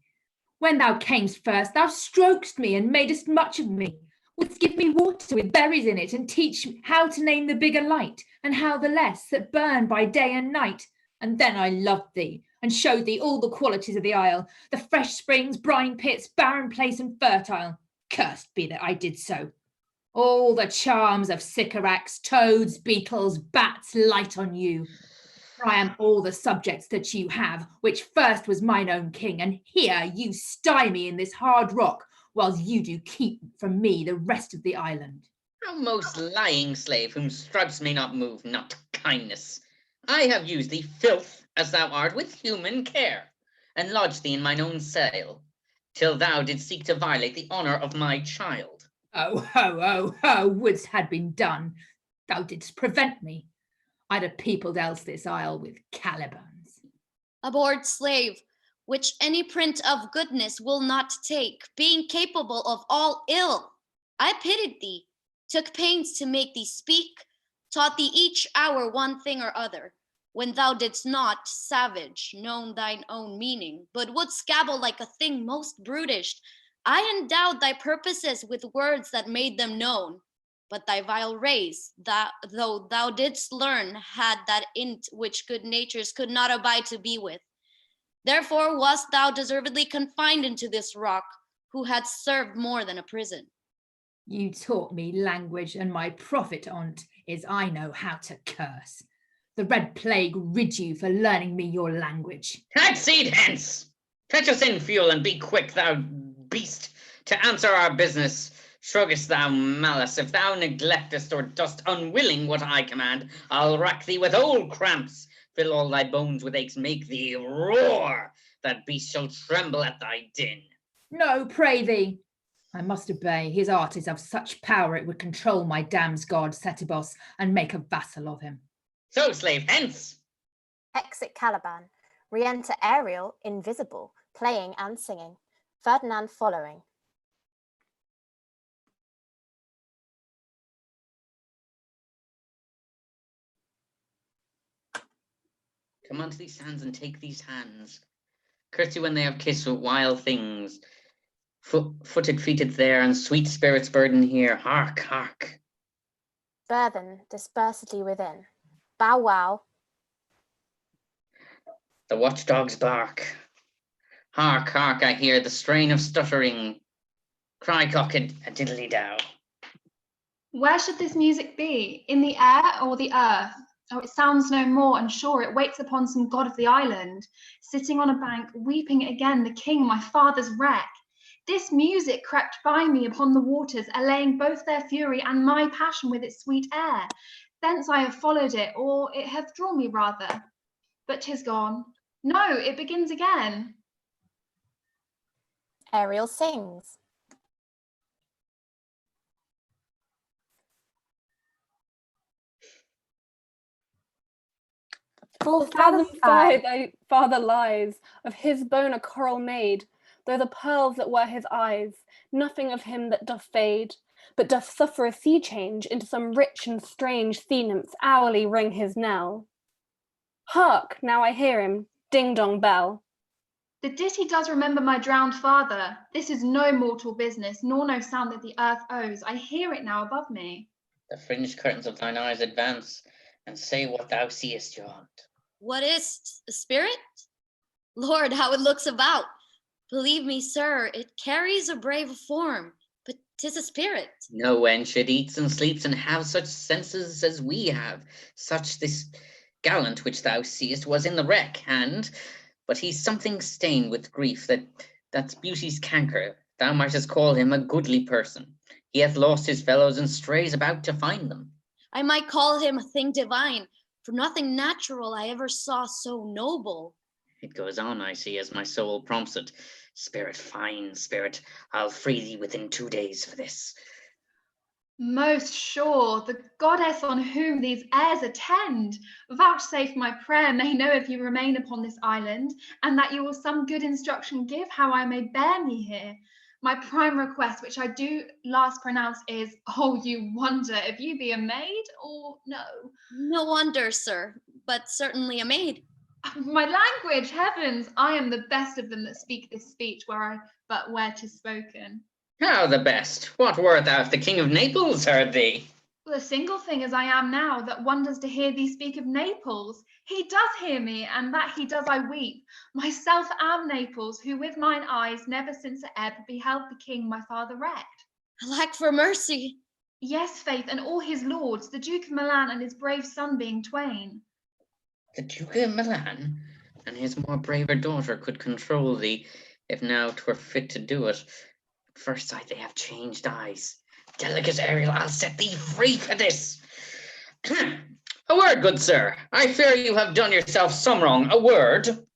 When thou camest first, thou strokest me and madest much of me. Wouldst give me water with berries in it, and teach how to name the bigger light, and how the less that burn by day and night. And then I loved thee, and showed thee all the qualities of the isle, the fresh springs, brine pits, barren place, and fertile. Cursed be that I did so. All the charms of Sycorax, toads, beetles, bats light on you. For I am all the subjects that you have, which first was mine own king, and here you sty me in this hard rock, whilst you do keep from me the rest of the island. Thou most lying slave, whom stripes may not move, not kindness. I have used thee, filth as thou art, with human care, and lodged thee in mine own cell, till thou didst seek to violate the honour of my child. Oh, ho, oh, ho, wouldst had been done. Thou didst prevent me. I'd have peopled else this isle with Calibans. Abhorred slave, which any print of goodness will not take, being capable of all ill. I pitied thee, took pains to make thee speak, taught thee each hour one thing or other, when thou didst not, savage, known thine own meaning, but wouldst gabble like a thing most brutish. I endowed thy purposes with words that made them known, but thy vile race, that though thou didst learn, had that int which good natures could not abide to be with. Therefore wast thou deservedly confined into this rock, who had served more than a prison. You taught me language, and my profit on't is I know how to curse. The red plague rid you for learning me your language. Taxeed hence! Fetch us in fuel, and be quick, thou beast, to answer our business. Shruggest thou malice, if thou neglectest or dost unwilling what I command, I'll rack thee with old cramps, fill all thy bones with aches, make thee roar. That beast shall tremble at thy din. No, pray thee. I must obey. His art is of such power it would control my damned god Setebos and make a vassal of him. So, slave, hence! Exit Caliban. Re-enter Ariel, invisible, playing and singing. Ferdinand following. Come unto these sands and take these hands. Curtsy when they have kissed with wild things. Footed, feeted there, and sweet spirits burden here. Hark, hark. Burthen, dispersedly within. Bow wow. The watchdogs bark. Hark, hark, I hear the strain of stuttering. Cry cock a diddly dow. Where should this music be? In the air or the earth? Oh, it sounds no more, and sure it waits upon some god of the island, sitting on a bank, weeping again the king, my father's wreck. This music crept by me upon the waters, allaying both their fury and my passion with its sweet air. Thence I have followed it, or it hath drawn me rather. But 'tis gone. No, it begins again. Ariel sings. Full fathom five thy father lies, of his bone a coral made, though the pearls that were his eyes, nothing of him that doth fade, but doth suffer a sea change into some rich and strange sea nymphs hourly ring his knell. Hark, now I hear him, ding-dong bell. The ditty does remember my drowned father. This is no mortal business, nor no sound that the earth owes. I hear it now above me. The fringed curtains of thine eyes advance, and say what thou seest yond. What is't? A spirit? Lord, how it looks about! Believe me, sir, it carries a brave form, but 'tis a spirit. No wench, it eats and sleeps and have such senses as we have. Such this gallant which thou seest was in the wreck, but he's something stained with grief, that's beauty's canker. Thou mightest call him a goodly person. He hath lost his fellows and strays about to find them. I might call him a thing divine, for nothing natural I ever saw so noble. It goes on, I see, as my soul prompts it. Spirit, fine spirit, I'll free thee within 2 days for this. Most sure, the goddess on whom these airs attend, vouchsafe my prayer may know if you remain upon this island, and that you will some good instruction give how I may bear me here. My prime request, which I do last pronounce, is, oh, you wonder if you be a maid or no? No wonder, sir. but certainly a maid. My language, heavens, I am the best of them that speak this speech where 'tis spoken. How the best? What wert thou if the King of Naples heard thee? Well, a single thing as I am now, that wonders to hear thee speak of Naples. He does hear me, and that he does I weep. Myself am Naples, who with mine eyes never since the ebb beheld the king my father wrecked. Alack for mercy. Yes, faith, and all his lords, the Duke of Milan and his brave son being twain. The Duke of Milan and his more braver daughter could control thee, if now 'twere fit to do it. At first sight they have changed eyes. Delicate Ariel, I'll set thee free for this. A word, good sir. I fear you have done yourself some wrong. A word.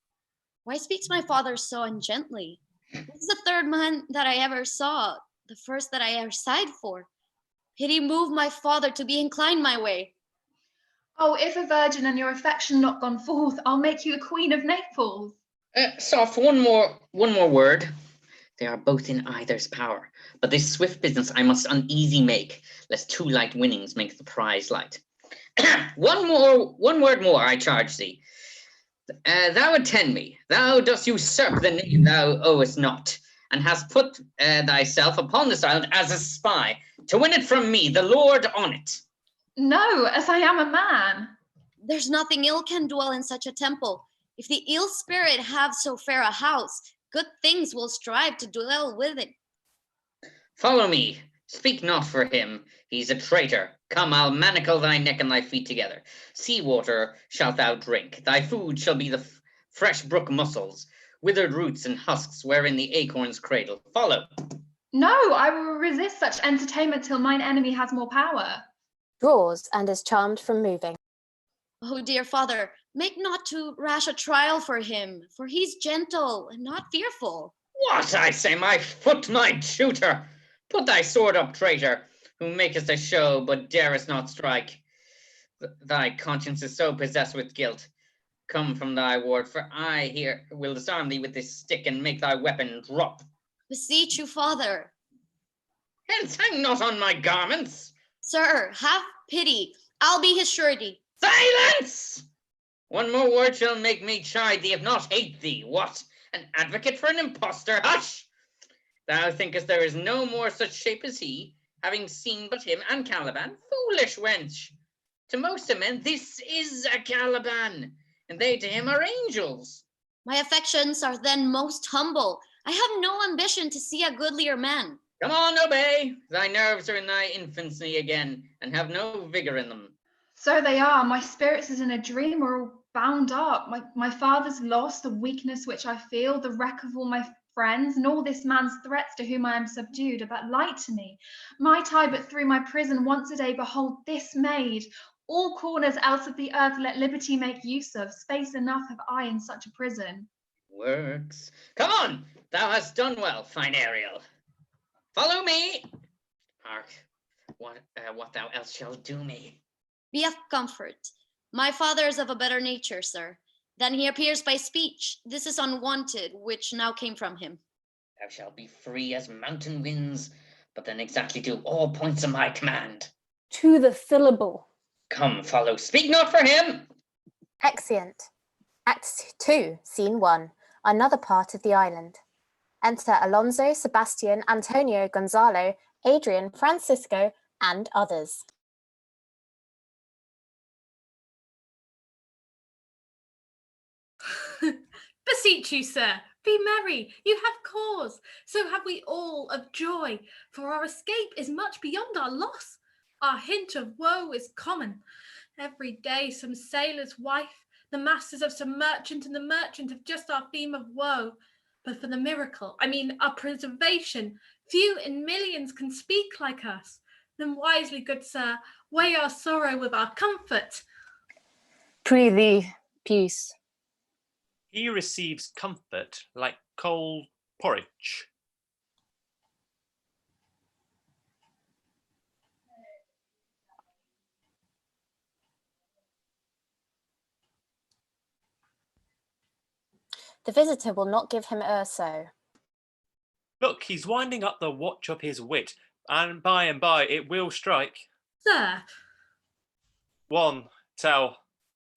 Why speaks my father so ungently? This is the third man that I ever saw, the first that I ever sighed for. Pity move my father to be inclined my way. Oh, if a virgin and your affection not gone forth, I'll make you the Queen of Naples. Soft, one more word. They are both in either's power, but this swift business I must uneasy make, lest too light winnings make the prize light. One word more, I charge thee. Thou attend me. Thou dost usurp the name thou owest not, and hast put thyself upon this island as a spy, to win it from me, the Lord on it. No, as I am a man. There's nothing ill can dwell in such a temple. If the ill spirit have so fair a house, good things will strive to dwell with it. Follow me. Speak not for him. He's a traitor. Come, I'll manacle thy neck and thy feet together. Sea water shalt thou drink. Thy food shall be the fresh brook mussels, withered roots and husks wherein the acorns cradle. Follow. No, I will resist such entertainment till mine enemy has more power. Draws and is charmed from moving. Oh, dear father, make not too rash a trial for him, for he's gentle and not fearful. What, I say, my foot, my tutor! Put thy sword up, traitor, who makest a show, but darest not strike. Thy conscience is so possessed with guilt. Come from thy ward, for I here will disarm thee with this stick and make thy weapon drop. Beseech you, father. Hence, hang not on my garments. Sir, have pity. I'll be his surety. Silence! One more word shall make me chide thee, if not hate thee. What? An advocate for an impostor? Hush! Thou thinkest there is no more such shape as he, having seen but him and Caliban? Foolish wench! To most of men, this is a Caliban, and they to him are angels. My affections are then most humble. I have no ambition to see a goodlier man. Come on, obey. Thy nerves are in thy infancy again, and have no vigor in them. So they are. My spirits as in a dream are all bound up. My father's loss, the weakness which I feel, the wreck of all my friends, and all this man's threats to whom I am subdued are but light to me. Might I but through my prison once a day behold this maid, all corners else of the earth let liberty make use of, space enough have I in such a prison. Works. Come on, thou hast done well, fine Ariel. Follow me. Hark, what thou else shalt do me. Be of comfort. My father is of a better nature, sir. Then he appears by speech. This is unwanted, which now came from him. Thou shalt be free as mountain winds, but then exactly do all points of my command. To the syllable. Come, follow. Speak not for him. Exeunt. Act 2, Scene 1. Another part of the island. Enter Alonso, Sebastian, Antonio, Gonzalo, Adrian, Francisco, and others. Beseech you, sir, be merry, you have cause, so have we all of joy, for our escape is much beyond our loss. Our hint of woe is common. Every day some sailor's wife, the masters of some merchant, and the merchant of just our theme of woe. But for the miracle, I mean our preservation, few in millions can speak like us. Then wisely, good sir, weigh our sorrow with our comfort. Prithee, peace. He receives comfort like cold porridge. The visitor will not give him so. Look, he's winding up the watch of his wit, and by it will strike. Sir. 1, tell.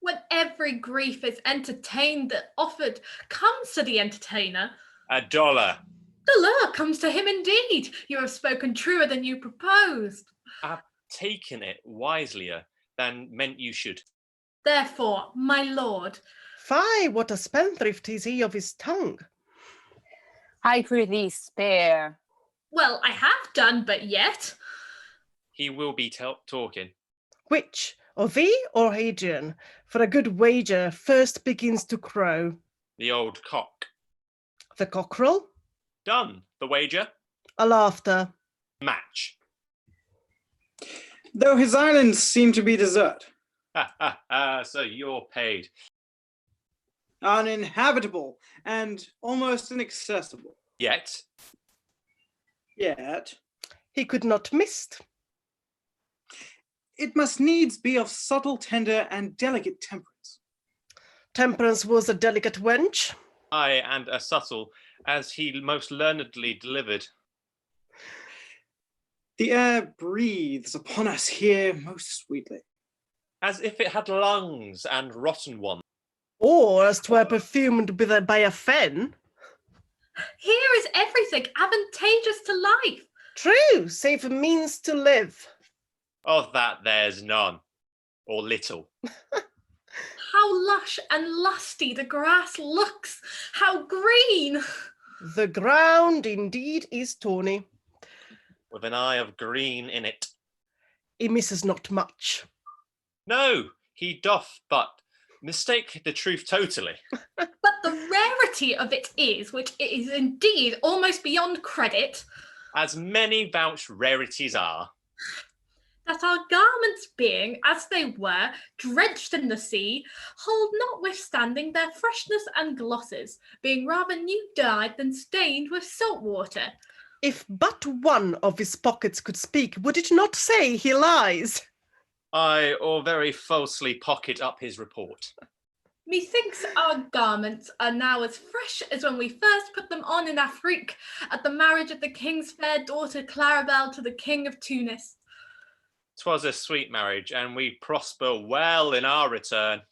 When every grief is entertained that offered comes to the entertainer. $1. The lure comes to him indeed. You have spoken truer than you proposed. I've taken it wiselier than meant you should. Therefore, my lord. Fie, what a spendthrift is he of his tongue. I prithee spare. Well, I have done, but yet. He will be talking. Which, or thee or Hadrian, for a good wager, first begins to crow? The old cock. The cockerel? Done. The wager. A laughter. Match. Though his islands seem to be desert. Ha ha ha, so you're paid. Uninhabitable and almost inaccessible. Yet. He could not mist. It must needs be of subtle, tender, and delicate temperance. Temperance was a delicate wench. Aye, and a subtle, as he most learnedly delivered. The air breathes upon us here most sweetly. As if it had lungs and rotten ones. Or as 'twere perfumed by a fen. Here is everything advantageous to life. True, save means to live. Of that there's none, or little. How lush and lusty the grass looks! How green! The ground indeed is tawny. With an eye of green in it. He misses not much. No, he doth but mistake the truth totally. But the rarity of it is, which is indeed almost beyond credit, As many vouched rarities are. that our garments being, as they were, drenched in the sea, hold notwithstanding their freshness and glosses, being rather new dyed than stained with salt water. If but one of his pockets could speak, would it not say he lies? Aye, or very falsely pocket up his report. Methinks our garments are now as fresh as when we first put them on in Afrique at the marriage of the king's fair daughter Claribel to the king of Tunis. 'Twas a sweet marriage, and we prosper well in our return.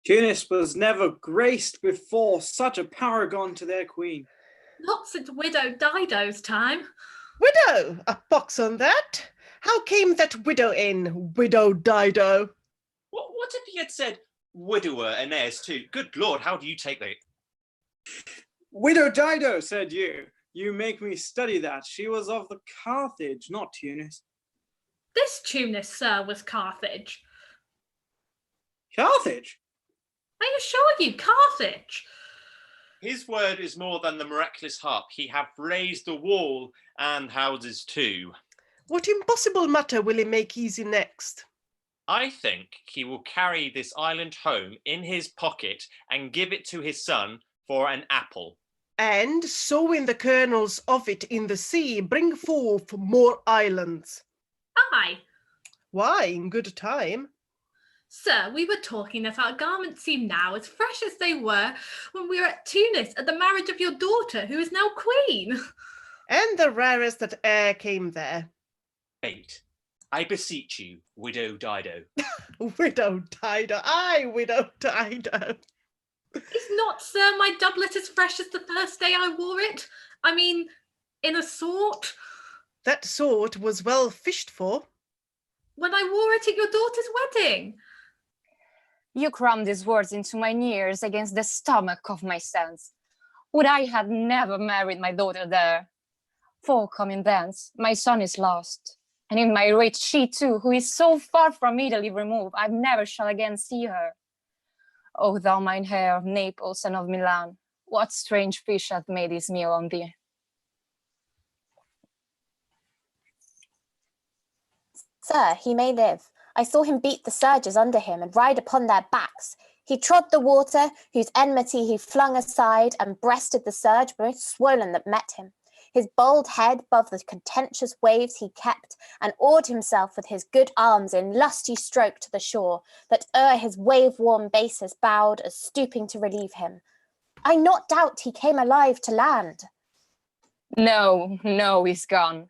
Tunis was never graced before such a paragon to their queen. Not since widow Dido's time. Widow, a pox on that. How came that widow in, widow Dido? What if he had said widower and heirs too? Good Lord, how do you take that? Widow Dido, said you. You make me study that. She was of the Carthage, not Tunis. This Tunis, sir, was Carthage. Carthage? I assure you, Carthage. His word is more than the miraculous harp. He hath raised the wall and houses too. What impossible matter will he make easy next? I think he will carry this island home in his pocket and give it to his son for an apple. And sowing the kernels of it in the sea, bring forth more islands. Aye. Why, in good time. Sir, we were talking that our garments seem now as fresh as they were when we were at Tunis at the marriage of your daughter, who is now queen. And the rarest that e'er came there. Wait, I beseech you, widow Dido. Widow Dido, aye, widow Dido. Is not, sir, my doublet as fresh as the first day I wore it? I mean, in a sort. That sort was well fished for. When I wore it at your daughter's wedding. You cram these words into my ears against the stomach of my sense. Would I had never married my daughter there. For coming thence, my son is lost. And in my rage, she too, who is so far from Italy removed, I never shall again see her. O thou mine heir of Naples and of Milan, what strange fish hath made his meal on thee? Sir, he may live. I saw him beat the surges under him and ride upon their backs. He trod the water, whose enmity he flung aside, and breasted the surge most swollen that met him. His bold head above the contentious waves he kept, and oared himself with his good arms in lusty stroke to the shore, that o'er his wave-worn bases bowed, as stooping to relieve him. I not doubt he came alive to land. No, no, he's gone.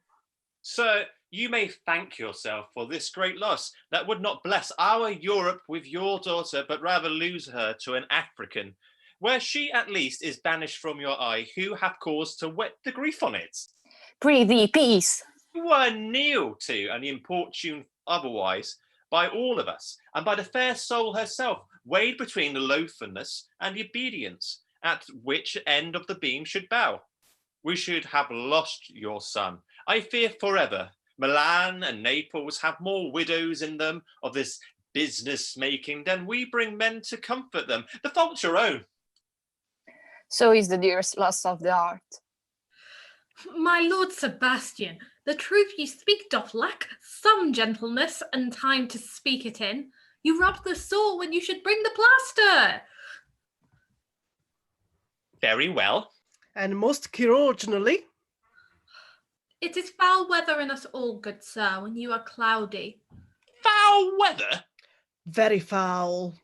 Sir, You may thank yourself for this great loss that would not bless our Europe with your daughter, but rather lose her to an African, where she at least is banished from your eye, who have cause to wet the grief on it. Prithee, peace. You were kneel to and importuned otherwise by all of us, and by the fair soul herself, weighed between the loathfulness and the obedience, at which end of the beam should bow. We should have lost your son, I fear forever. Milan and Naples have more widows in them of this business making than we bring men to comfort them. The fault's your own. So is the dearest loss of the heart. My lord Sebastian, the truth you speak doth lack some gentleness and time to speak it in. You rubbed the sore when you should bring the plaster. Very well. And most chirurginally. It is foul weather in us all, good sir, when you are cloudy. Foul weather? Very foul.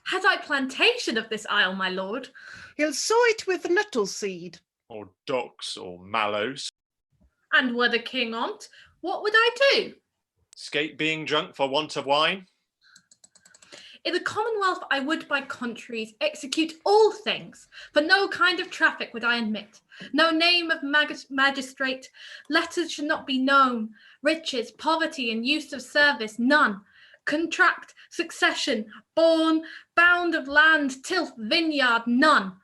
Had I plantation of this isle, my lord? He'll sow it with nettle seed. Or docks or mallows. And were the king on't, what would I do? Escape being drunk for want of wine? In the Commonwealth I would by contraries execute all things, for no kind of traffic would I admit, no name of magistrate, letters should not be known, riches, poverty, and use of service, none, contract, succession, born, bound of land, tilth, vineyard, none,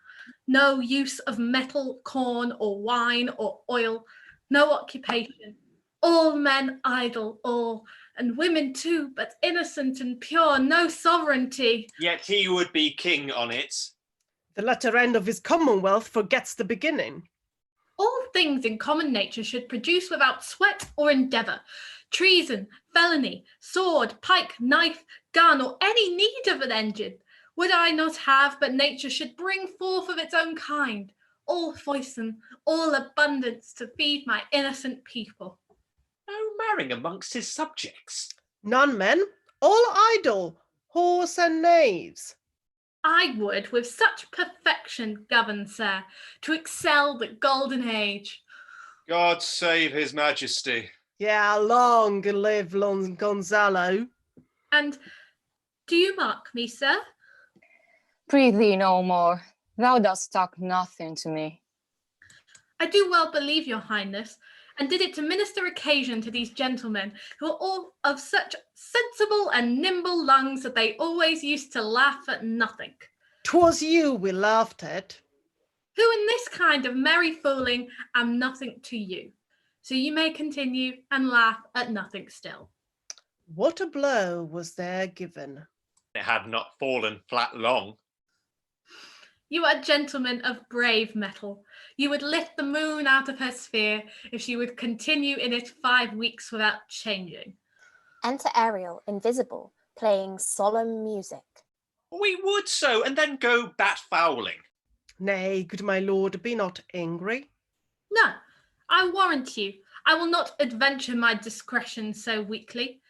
no use of metal, corn, or wine, or oil, no occupation, all men idle, all, and women too, but innocent and pure, no sovereignty. Yet he would be king on it. The latter end of his commonwealth forgets the beginning. All things in common nature should produce without sweat or endeavour. Treason, felony, sword, pike, knife, gun, or any need of an engine, would I not have, but nature should bring forth of its own kind, all foison, all abundance to feed my innocent people. No marrying amongst his subjects. None, men, all idle, whores and knaves. I would with such perfection govern, sir, to excel the golden age. God save his majesty. Yeah, long live Gonzalo. And do you mark me, sir? Prithee no more. Thou dost talk nothing to me. I do well believe, your highness, and did it to minister occasion to these gentlemen, who are all of such sensible and nimble lungs that they always used to laugh at nothing. 'Twas you we laughed at. Who in this kind of merry fooling am nothing to you. So you may continue and laugh at nothing still. What a blow was there given. It had not fallen flat long. You are gentlemen of brave metal. You would lift the moon out of her sphere if she would continue in it 5 weeks without changing. Enter Ariel, invisible, playing solemn music. We would so, and then go bat fowling. Nay, good my lord, be not angry. No, I warrant you, I will not adventure my discretion so weakly.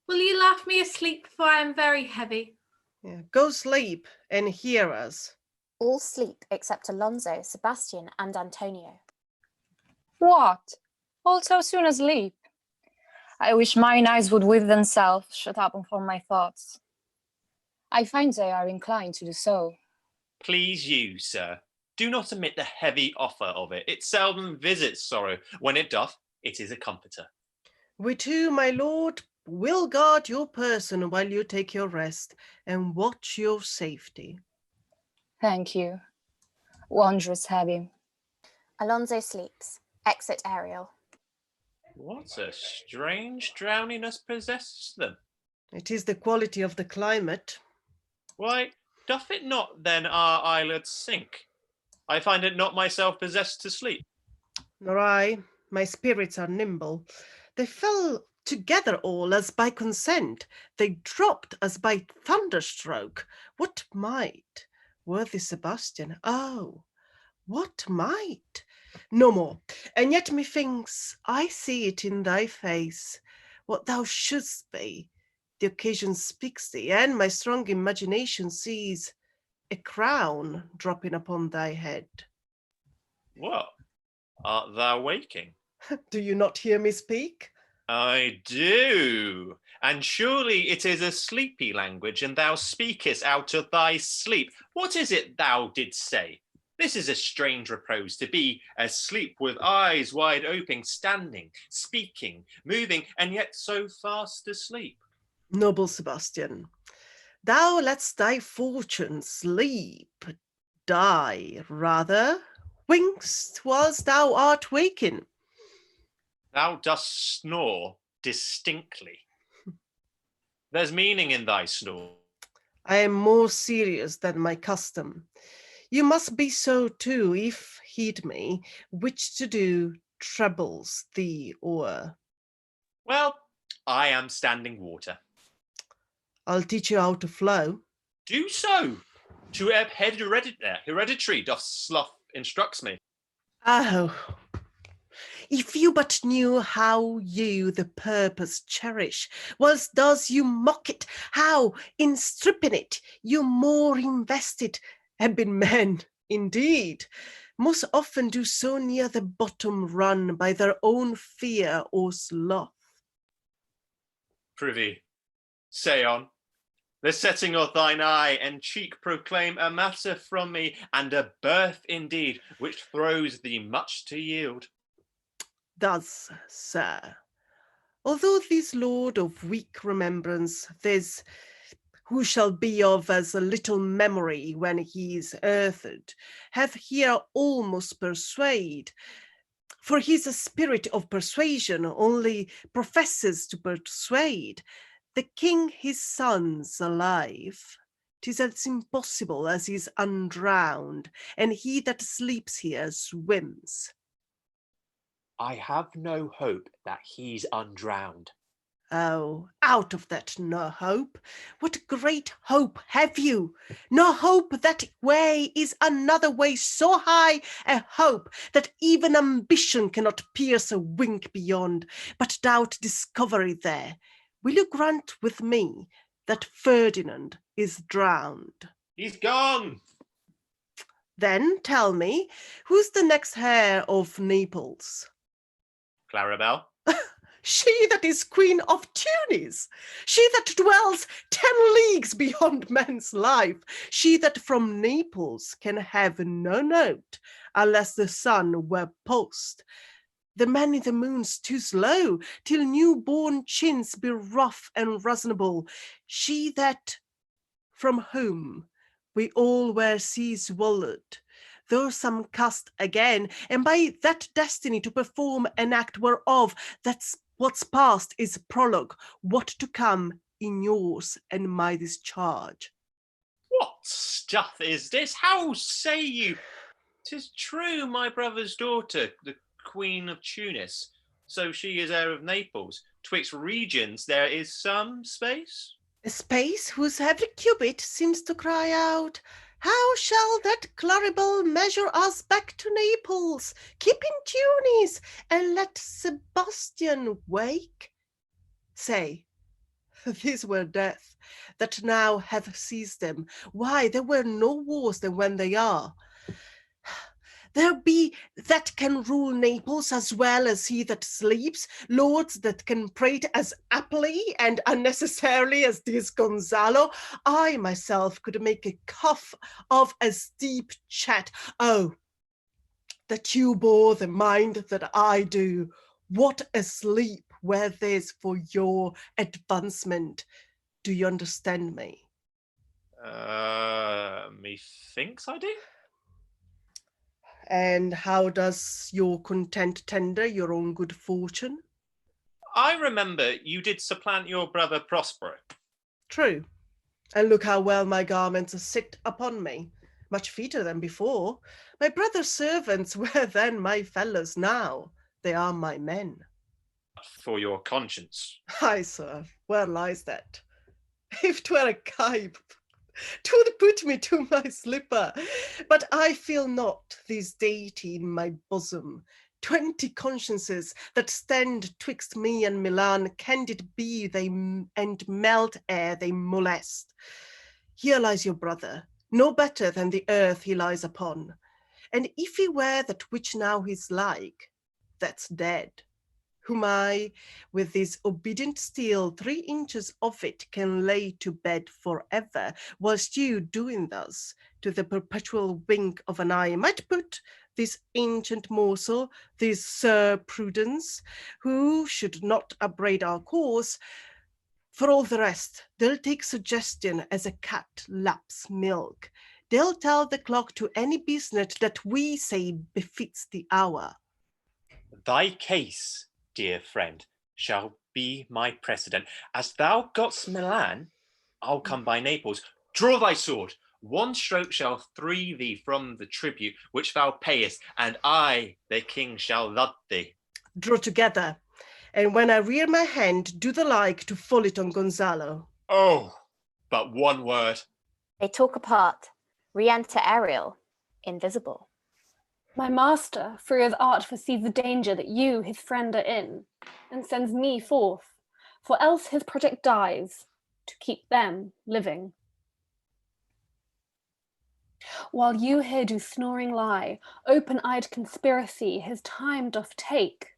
Will you laugh me asleep, for I am very heavy? Yeah, go sleep and hear us. All sleep except Alonso, Sebastian, and Antonio. What? All so soon asleep? I wish mine eyes would with themselves shut up from my thoughts. I find they are inclined to do so. Please you, sir, do not omit the heavy offer of it. It seldom visits sorrow. When it doth, it is a comforter. We too, my lord, will guard your person while you take your rest and watch your safety. Thank you. Wondrous heavy. Alonso sleeps. Exit Ariel. What a strange drowniness possesses them. It is the quality of the climate. Why, doth it not then our eyelids sink? I find it not myself possessed to sleep. Nor I. My spirits are nimble. They fell together all as by consent. They dropped as by thunderstroke. What might, worthy Sebastian, oh, what might? No more. And yet methinks I see it in thy face, what thou shouldst be. The occasion speaks thee, and my strong imagination sees a crown dropping upon thy head. What? Art thou waking? Do you not hear me speak? I do. And surely it is a sleepy language, and thou speakest out of thy sleep. What is it thou didst say? This is a strange repose, to be asleep with eyes wide open, standing, speaking, moving, and yet so fast asleep. Noble Sebastian, thou lett'st thy fortune sleep, die rather, wink'st whilst thou art waking. Thou dost snore distinctly. There's meaning in thy snore. I am more serious than my custom. You must be so too, if, heed me, which to do troubles thee o'er. Well, I am standing water. I'll teach you how to flow. Do so. To ebb hereditary doth sloth instructs me. Oh, if you but knew how you the purpose cherish, whilst does you mock it, how, in stripping it, you more invested, have been men, indeed, most often do so near the bottom run by their own fear or sloth. Prithee, say on. The setting of thine eye and cheek proclaim a matter from me, and a birth indeed, which throws thee much to yield. Thus, sir, although this lord of weak remembrance, this who shall be of as little memory when he is earthed, hath here almost persuade, for he's a spirit of persuasion, only professes to persuade, the king his sons alive. 'Tis as impossible as he's undrowned, and he that sleeps here swims. I have no hope that he's undrowned. Oh, out of that no hope. What great hope have you? No hope that way is another way so high a hope that even ambition cannot pierce a wink beyond, but doubt discovery there. Will you grant with me that Ferdinand is drowned? He's gone. Then tell me, who's the next heir of Naples? Clarabelle. She that is queen of Tunis, she that dwells 10 leagues beyond man's life, she that from Naples can have no note, unless the sun were post. The man in the moon's too slow, till new-born chins be rough and reasonable, she that from whom we all were seas swallowed, though some cast again, and by that destiny to perform an act whereof that's what's past is prologue, what to come in yours and my discharge. What stuff is this? How say you? 'Tis true, my brother's daughter, the Queen of Tunis, so she is heir of Naples. Twixt regions there is some space. A space whose every cubit seems to cry out, how shall that Claribel measure us back to Naples? Keep in Tunis, and let Sebastian wake. Say, these were death, that now hath seized them. Why, there were no wars than when they are. There be that can rule Naples as well as he that sleeps, lords that can prate as aptly and unnecessarily as this Gonzalo. I myself could make a cuff of as deep chat. Oh, that you bore the mind that I do. What a sleep were this for your advancement. Do you understand me? Methinks I do. And how does your content tender your own good fortune? I remember you did supplant your brother Prospero. True. And look how well my garments sit upon me, much feater than before. My brother's servants were then my fellows, now they are my men. For your conscience. Aye, sir, where lies that? If 'twere a gibe, 'twould put me to my slipper, but I feel not this deity in my bosom. 20 consciences that stand twixt me and Milan, candid be they and melt ere they molest. Here lies your brother, no better than the earth he lies upon, and if he were that which now he's like, that's dead. whom I, with this obedient steel, 3 inches of it can lay to bed forever, whilst you, doing thus, to the perpetual wink of an eye, might put this ancient morsel, this Sir Prudence, who should not upbraid our cause. For all the rest, they'll take suggestion as a cat laps milk. They'll tell the clock to any business that we say befits the hour. Thy case, dear friend, shall be my precedent. As thou gotst Milan, I'll come by Naples. Draw thy sword. 1 stroke shall free thee from the tribute which thou payest, and I, the king, shall love thee. Draw together, and when I rear my hand, do the like to fall it on Gonzalo. Oh, but 1 word. They talk apart. Re-enter Ariel, invisible. My master, through his art, foresees the danger that you, his friend, are in, and sends me forth, for else his project dies, to keep them living. While you here do snoring lie, open-eyed conspiracy his time doth take.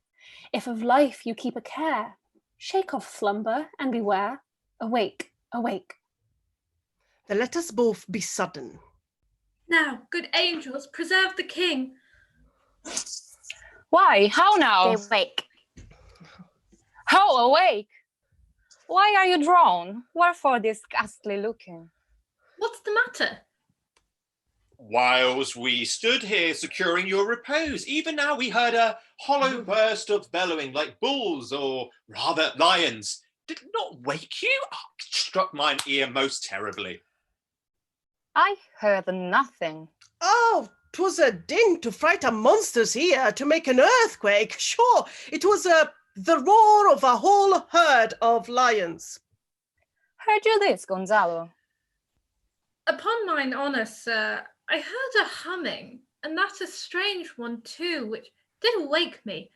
If of life you keep a care, shake off slumber and beware. Awake, awake. Then let us both be sudden. Now, good angels, preserve the king. Why? How now? They wake. How awake? Why are you drawn? Wherefore this ghastly looking? What's the matter? Whilst we stood here securing your repose, even now we heard a hollow burst of bellowing like bulls, or rather lions. Did it not wake you? Oh, it struck mine ear most terribly. I heard nothing. Oh, 'twas a din to frighten monsters here, to make an earthquake. Sure, it was the roar of a whole herd of lions. Heard you this, Gonzalo? Upon mine honour, sir, I heard a humming, and that a strange one too, which did awake me.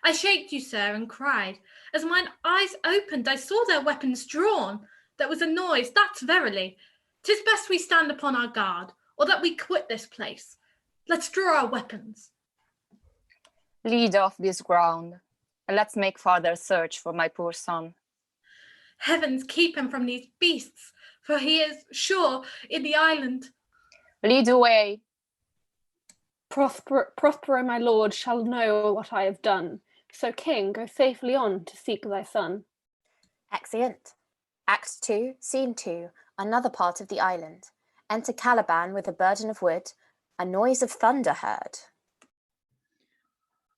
I shaked you, sir, and cried. As mine eyes opened, I saw their weapons drawn. There was a noise, that's verily. 'Tis best we stand upon our guard, or that we quit this place. Let's draw our weapons. Lead off this ground, and let's make farther search for my poor son. Heavens keep him from these beasts, for he is, sure, in the island. Lead away. Prospero, my lord, shall know what I have done. So, king, go safely on to seek thy son. Exeunt. Act 2, Scene 2, another part of the island. Enter Caliban with a burden of wood, a noise of thunder heard.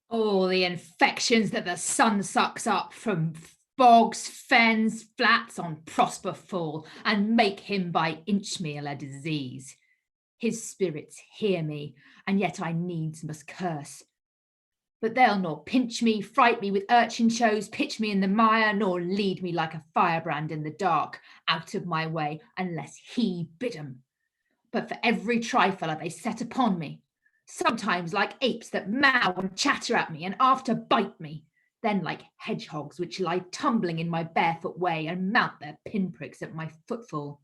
All the infections that the sun sucks up from bogs, fens, flats on Prosper fall, and make him by inchmeal a disease. His spirits hear me, and yet I needs must curse. But they'll nor pinch me, fright me with urchin shows, pitch me in the mire, nor lead me like a firebrand in the dark, out of my way, unless he bid 'em. But for every trifle are they set upon me, sometimes like apes that mow and chatter at me, and after bite me, then like hedgehogs which lie tumbling in my barefoot way, and mount their pinpricks at my footfall.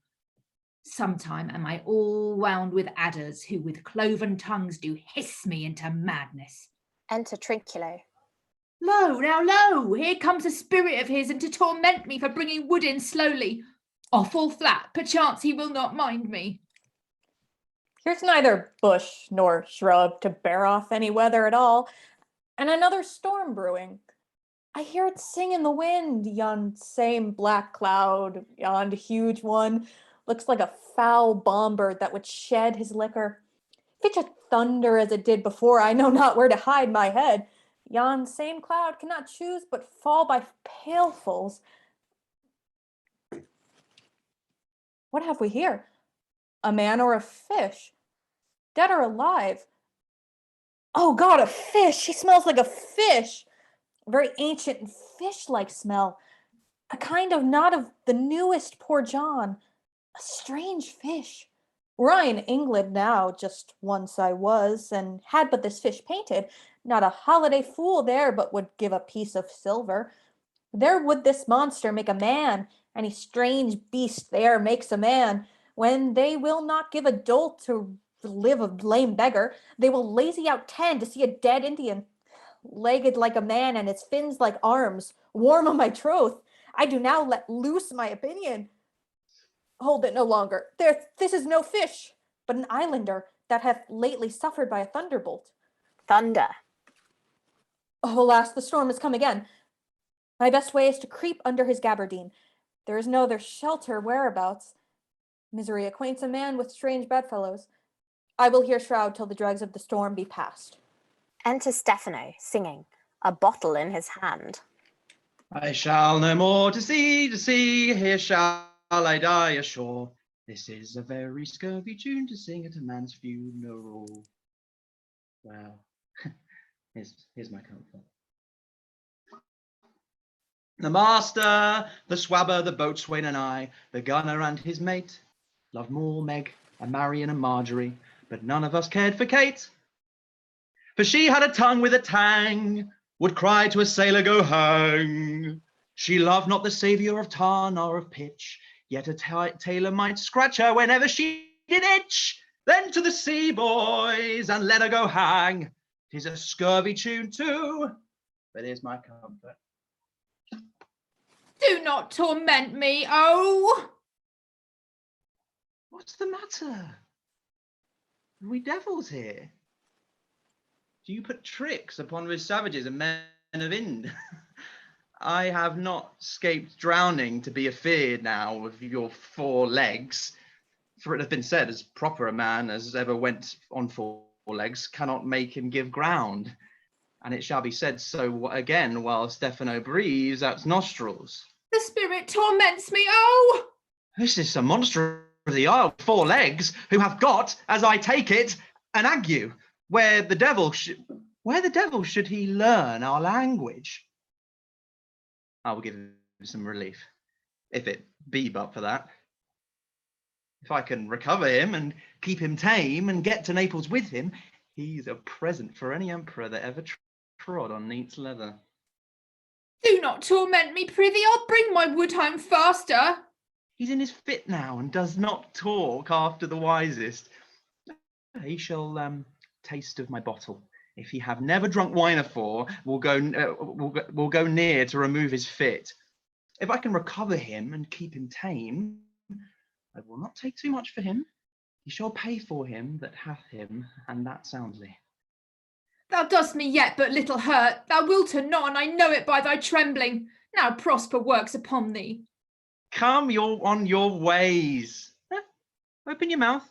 Sometime am I all wound with adders, who with cloven tongues do hiss me into madness. Enter Trinculo. Lo, now lo, here comes a spirit of his, and to torment me for bringing wood in slowly. Off all flat, perchance he will not mind me. Here's neither bush nor shrub to bear off any weather at all, and another storm brewing. I hear it sing in the wind, yon same black cloud, yond huge one, looks like a foul bombard that would shed his liquor. If it should thunder as it did before, I know not where to hide my head. Yon same cloud cannot choose but fall by pailfuls. What have we here? A man or a fish? Dead or alive? Oh God, a fish! He smells like a fish! A very ancient and fish-like smell. A kind of not of the newest Poor John. A strange fish. Were I in England now, just once I was, and had but this fish painted, not a holiday fool there but would give a piece of silver. There would this monster make a man, any strange beast there makes a man. When they will not give a dolt to live a lame beggar, they will lazy out 10 to see a dead Indian. legged like a man and its fins like arms, warm on my troth. I do now let loose my opinion. Hold it no longer. This is no fish, but an islander that hath lately suffered by a thunderbolt. Thunder. Oh, alas, the storm has come again. My best way is to creep under his gabardine. There is no other shelter whereabouts. Misery acquaints a man with strange bedfellows. I will here shroud till the dregs of the storm be past. Enter Stefano, singing, a bottle in his hand. I shall no more to sea, here shall I die ashore. This is a very scurvy tune to sing at a man's funeral. Well, here's my comfort. The master, the swabber, the boatswain and I, the gunner and his mate, loved more Meg and Marion and Marjorie, but none of us cared for Kate. For she had a tongue with a tang, would cry to a sailor, go hang. She loved not the saviour of tar nor of pitch, yet a tailor might scratch her whenever she did itch. Then to the sea, boys, and let her go hang. 'Tis a scurvy tune too, but here's my comfort. Do not torment me, oh! What's the matter? Are we devils here? Do you put tricks upon us savages and men of Ind? I have not escaped drowning to be afeard now of your 4 legs. For it hath been said, as proper a man as ever went on 4 legs cannot make him give ground. And it shall be said so again while Stefano breathes out nostrils. The spirit torments me, oh! This is some monster of the isle with 4 legs, who hath got, as I take it, an ague, where the devil should he learn our language? I will give him some relief, if it be but for that. If I can recover him and keep him tame and get to Naples with him, he's a present for any emperor that ever trod on neat's leather. Do not torment me, prithee, I'll bring my wood home faster. He's in his fit now and does not talk after the wisest. He shall taste of my bottle. If he have never drunk wine afore, we'll go near to remove his fit. If I can recover him and keep him tame, I will not take too much for him. He shall pay for him that hath him, and that soundly. Thou dost me yet but little hurt. Thou wilt anon, I know it by thy trembling. Now prosper works upon thee. Come, you're on your ways. Open your mouth.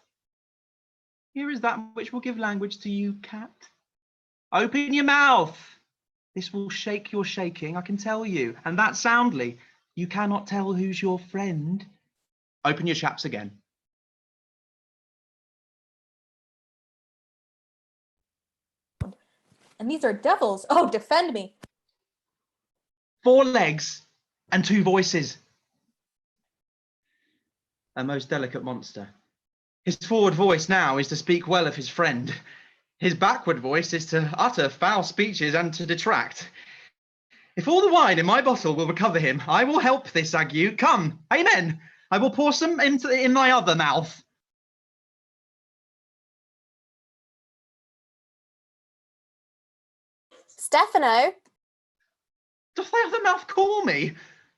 Here is that which will give language to you, cat. Open your mouth. This will shake your shaking, I can tell you, and that soundly. You cannot tell who's your friend. Open your chaps again. And these are devils. Oh, defend me. 4 legs and 2 voices. A most delicate monster. His forward voice now is to speak well of his friend. His backward voice is to utter foul speeches and to detract. If all the wine in my bottle will recover him, I will help this ague. Come, amen. I will pour some in my other mouth. Stefano! Doth thy other mouth call me?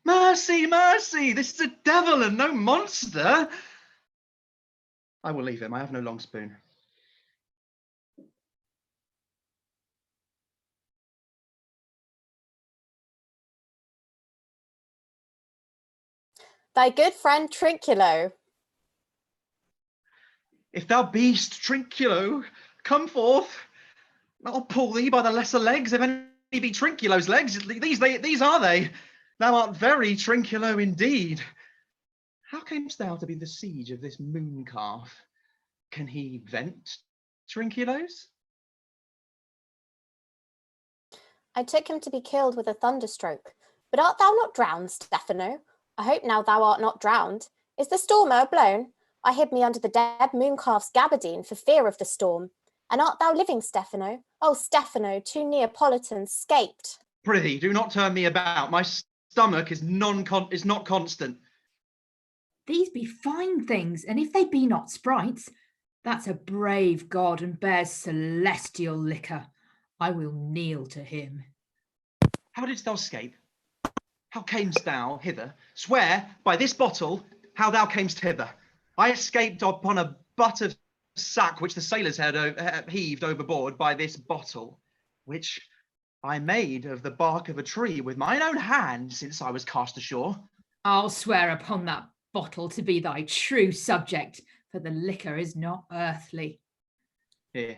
Mercy, mercy, this is a devil and no monster. I will leave him, I have no long spoon. Thy good friend Trinculo. If thou beest, Trinculo, come forth. I'll pull thee by the lesser legs, if any be Trinculo's legs. These are they. Thou art very Trinculo indeed. How camest thou to be the siege of this moon calf? Can he vent Trinculos? I took him to be killed with a thunderstroke. But art thou not drowned, Stefano? I hope now thou art not drowned. Is the storm o'erblown? I hid me under the dead mooncalf's gabardine for fear of the storm. And art thou living, Stefano? Oh, Stefano, two Neapolitans scaped. Prithee, do not turn me about. My stomach is not constant. These be fine things, and if they be not sprites, that's a brave god and bears celestial liquor. I will kneel to him. How didst thou escape? How camest thou hither? Swear by this bottle how thou camest hither. I escaped upon a butt of sack which the sailors had heaved overboard by this bottle, which I made of the bark of a tree with mine own hand since I was cast ashore. I'll swear upon that bottle to be thy true subject, for the liquor is not earthly. Here,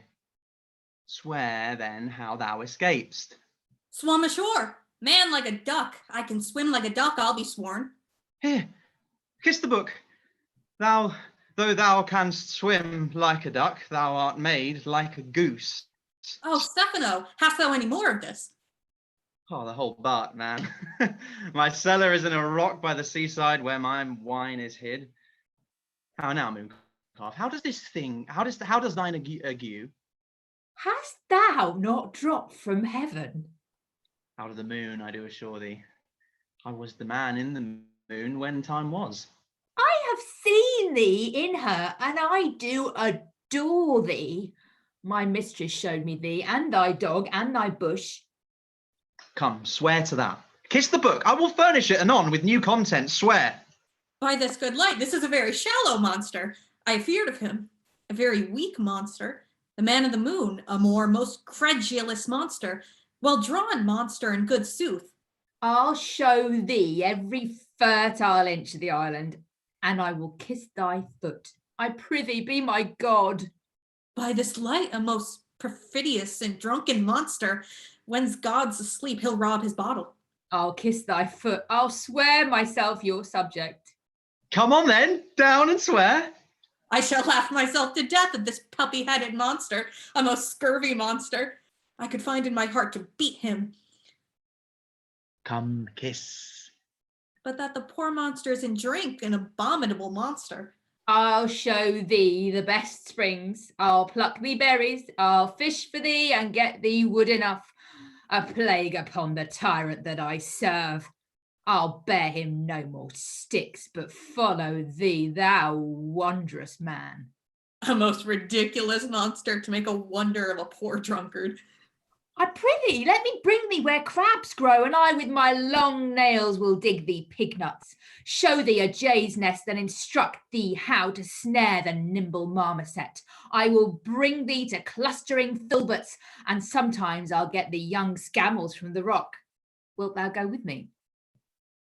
swear then how thou escapest. Swum ashore. Man like a duck. I can swim like a duck, I'll be sworn. Here, kiss the book. Though thou canst swim like a duck, thou art made like a goose. Oh, Stefano, hast thou any more of this? Oh, the whole butt, man. My cellar is in a rock by the seaside where my wine is hid. How now, Mooncalf? How does thine ague? Hast thou not dropped from heaven? Out of the moon, I do assure thee. I was the man in the moon when time was. I have seen thee in her, and I do adore thee. My mistress showed me thee, and thy dog, and thy bush. Come, swear to that. Kiss the book. I will furnish it anon with new content. Swear. By this good light, this is a very shallow monster. I feared of him. A very weak monster. The man of the moon, a most credulous monster. Well-drawn monster in good sooth. I'll show thee every fertile inch of the island, and I will kiss thy foot. I prithee, be my God. By this light, a most perfidious and drunken monster. When's God's asleep, he'll rob his bottle. I'll kiss thy foot. I'll swear myself your subject. Come on then, down and swear. I shall laugh myself to death at this puppy-headed monster, a most scurvy monster. I could find in my heart to beat him. Come, kiss. But that the poor monster is in drink, an abominable monster. I'll show thee the best springs. I'll pluck thee berries. I'll fish for thee and get thee wood enough. A plague upon the tyrant that I serve. I'll bear him no more sticks, but follow thee, thou wondrous man. A most ridiculous monster to make a wonder of a poor drunkard. I prithee, let me bring thee where crabs grow, and I with my long nails will dig thee pig nuts, show thee a jay's nest, and instruct thee how to snare the nimble marmoset. I will bring thee to clustering filberts, and sometimes I'll get thee young scammels from the rock. Wilt thou go with me?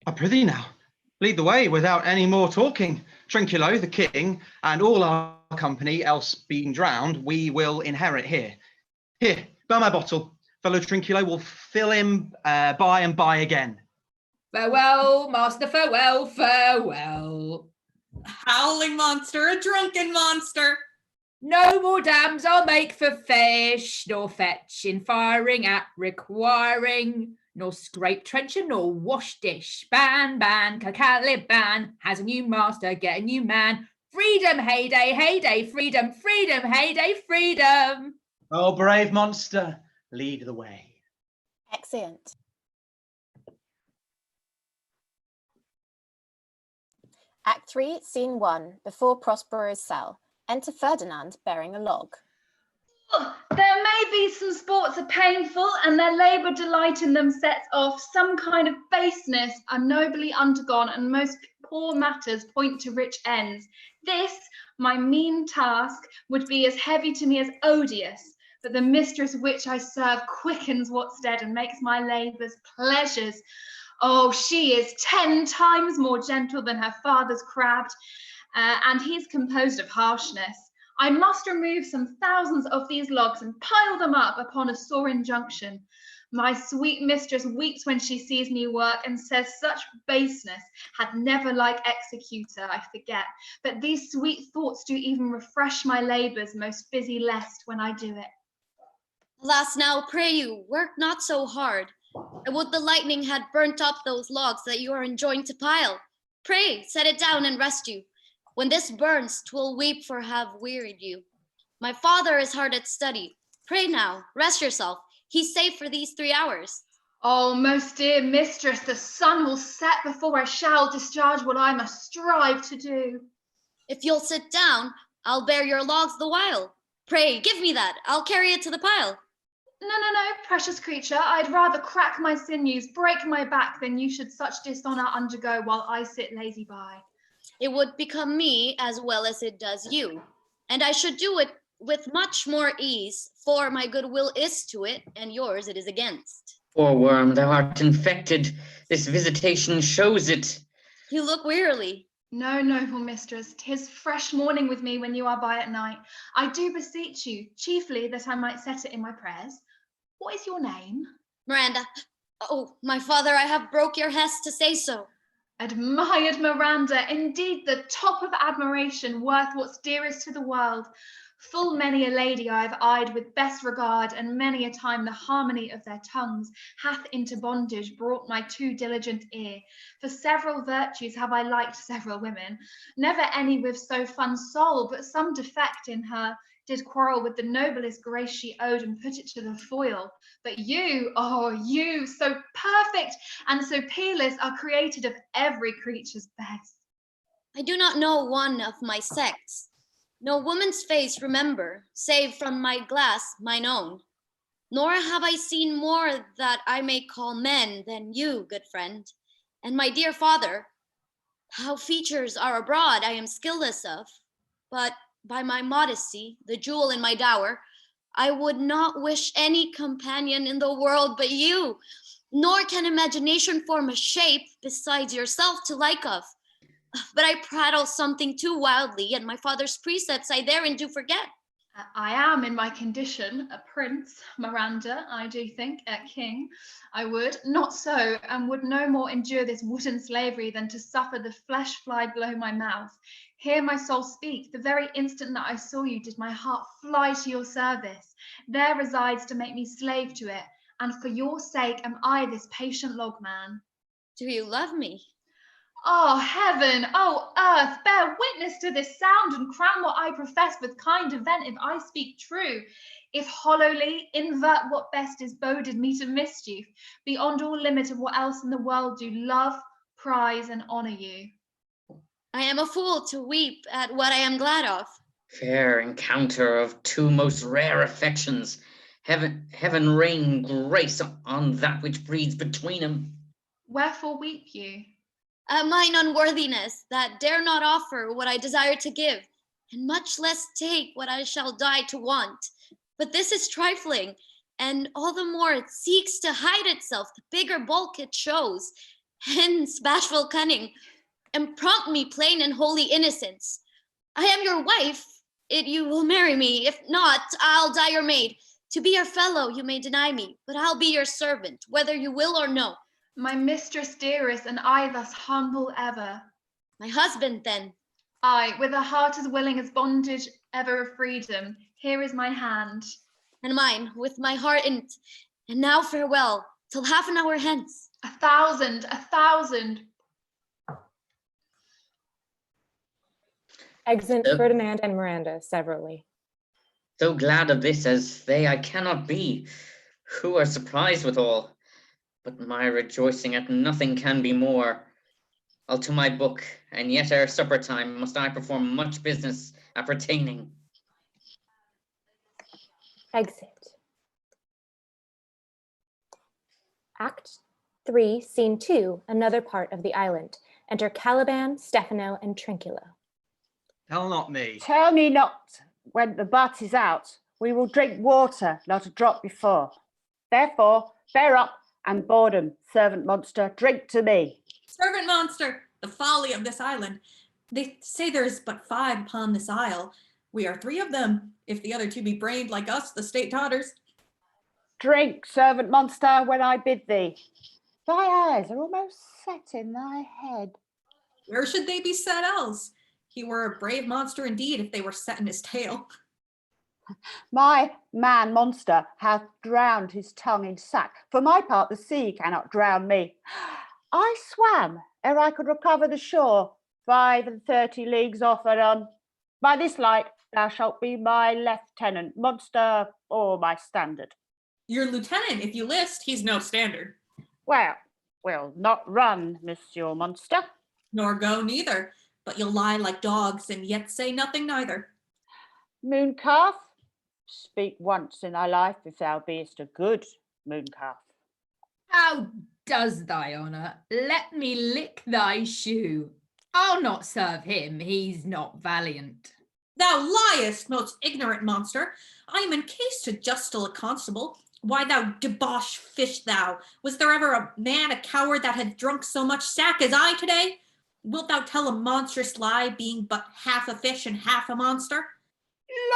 I prithee now, lead the way without any more talking. Trinculo, the king, and all our company, else being drowned, we will inherit here. Here, bear my bottle. Fellow Trinculo will fill him by and by again. Farewell, master, farewell, farewell. Howling monster, a drunken monster. No more dams I'll make for fish, nor fetch in firing at requiring, nor scrape trencher, nor wash dish. Ban, ban, cacalib ban, has a new master, get a new man. Freedom, heyday, freedom, freedom, heyday, freedom. Oh, brave monster, lead the way. Excellent. Act 3, Scene 1, before Prospero's cell. Enter Ferdinand bearing a log. Oh, there may be some sports are painful, and their labour delight in them sets off some kind of baseness are nobly undergone, and most poor matters point to rich ends. This, my mean task, would be as heavy to me as odious, but the mistress which I serve quickens what's dead and makes my labours pleasures. Oh, she is 10 times more gentle than her father's crabbed, and he's composed of harshness. I must remove some thousands of these logs and pile them up upon a sore injunction. My sweet mistress weeps when she sees me work, and says such baseness hath never like executor, I forget. But these sweet thoughts do even refresh my labours, most busy lest when I do it. Alas, now pray you, work not so hard. I would the lightning had burnt up those logs that you are enjoined to pile. Pray, set it down and rest you. When this burns, 'twill weep for have wearied you. My father is hard at study. Pray now, rest yourself. He's safe for these 3 hours. Oh, most dear mistress, the sun will set before I shall discharge what I must strive to do. If you'll sit down, I'll bear your logs the while. Pray, give me that. I'll carry it to the pile. No, precious creature. I'd rather crack my sinews, break my back, than you should such dishonour undergo while I sit lazy by. It would become me as well as it does you, and I should do it with much more ease, for my goodwill is to it, and yours it is against. Poor worm, thou art infected. This visitation shows it. You look wearily. No, noble mistress, 'tis fresh morning with me when you are by at night. I do beseech you, chiefly that I might set it in my prayers. What is your name? Miranda. Oh, my father, I have broke your hest to say so. Admired Miranda, indeed the top of admiration, worth what's dearest to the world. Full many a lady I have eyed with best regard, and many a time the harmony of their tongues hath into bondage brought my too diligent ear. For several virtues have I liked several women, never any with so fun soul, but some defect in her did quarrel with the noblest grace she owed and put it to the foil. But you, oh, you, so perfect and so peerless, are created of every creature's best. I do not know one of my sex. No woman's face remember, save from my glass mine own. Nor have I seen more that I may call men than you, good friend. And my dear father, how features are abroad I am skilless of, but by my modesty, the jewel in my dower, I would not wish any companion in the world but you, nor can imagination form a shape besides yourself to like of. But I prattle something too wildly, and my father's precepts I therein do forget. I am in my condition a prince, Miranda, I do think, a king. I would, not so, and would no more endure this wooden slavery than to suffer the flesh fly below my mouth. Hear my soul speak. The very instant that I saw you did my heart fly to your service. There resides to make me slave to it, and for your sake am I this patient logman. Do you love me? Oh, heaven, oh, earth, bear witness to this sound and crown what I profess with kind event if I speak true. If hollowly, invert what best is boded me to mischief, beyond all limit of what else in the world do love, prize, and honour you. I am a fool to weep at what I am glad of. Fair encounter of two most rare affections. Heaven rain grace on that which breeds between them. Wherefore weep you? At mine unworthiness, that dare not offer what I desire to give, and much less take what I shall die to want. But this is trifling, and all the more it seeks to hide itself, the bigger bulk it shows. Hence bashful cunning, and prompt me plain and holy innocence. I am your wife, if you will marry me. If not, I'll die your maid. To be your fellow you may deny me, but I'll be your servant, whether you will or no. My mistress dearest, and I thus humble ever. My husband then. I, with a heart as willing as bondage ever of freedom, here is my hand. And mine, with my heart in it. And now farewell, till half an hour hence. 1,000, 1,000. Exeunt Ferdinand and Miranda severally. So glad of this as they I cannot be, who are surprised withal. But my rejoicing at nothing can be more. I'll to my book, and yet ere supper time must I perform much business appertaining. Exit. Act 3, Scene 2, another part of the island. Enter Caliban, Stefano, and Trinculo. Tell not me. Tell me not. When the butt is out, we will drink water, not a drop before. Therefore, bear up and boredom, servant monster, drink to me. Servant monster, the folly of this island. They say there's but 5 upon this isle. We are 3 of them. If the other 2 be brained like us, the state totters. Drink, servant monster, when I bid thee. Thy eyes are almost set in thy head. Where should they be set else? He were a brave monster indeed if they were set in his tail. My man monster hath drowned his tongue in sack. For my part, the sea cannot drown me. I swam ere I could recover the shore, 35 leagues off and on. By this light, thou shalt be my lieutenant, monster, or my standard. Your lieutenant, if you list, he's no standard. Well, we'll not run, monsieur monster. Nor go neither, but you'll lie like dogs and yet say nothing neither. Moon calf, Speak once in thy life if thou beest a good mooncalf. How does thy honour? Let me lick thy shoe. I'll not serve him, he's not valiant. Thou liest, most ignorant monster. I am in case to justle a constable. Why, thou debauched fish, thou! Was there ever a man, a coward, that had drunk so much sack as I today? Wilt thou tell a monstrous lie, being but half a fish and half a monster?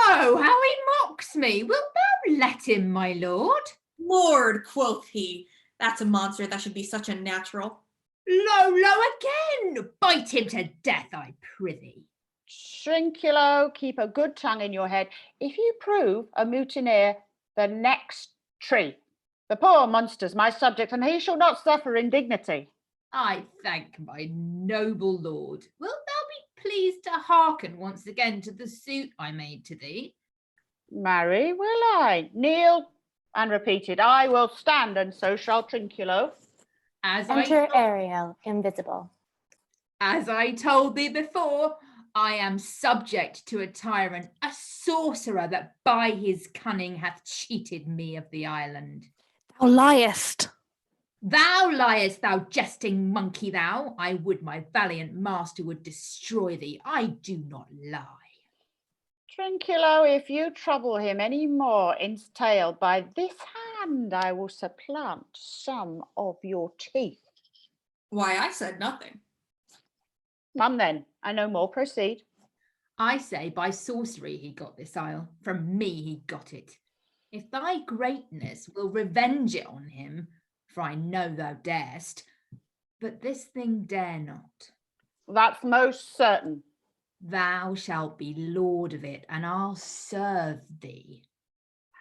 Lo, how he mocks me! Wilt thou let him, my lord? Lord, quoth he, that's a monster that should be such a natural. Lo, again! Bite him to death, I prithee. Trinculo, keep a good tongue in your head. If you prove a mutineer, the next tree. The poor monster's my subject, and he shall not suffer indignity. I thank my noble lord. Wilt thou be pleased to hearken once again to the suit I made to thee? Marry, will I? Kneel and repeat it. I will stand, and so shall Trinculo. Enter Ariel, invisible. As I told thee before, I am subject to a tyrant, a sorcerer that by his cunning hath cheated me of the island. Thou liest. Thou liest, thou jesting monkey, thou. I would my valiant master would destroy thee. I do not lie. Trinculo, if you trouble him any more in's tail, by this hand I will supplant some of your teeth. Why, I said nothing. Come then, I no more, proceed. I say by sorcery he got this isle, from me he got it. If thy greatness will revenge it on him, for I know thou darest, but this thing dare not. That's most certain. Thou shalt be lord of it, and I'll serve thee.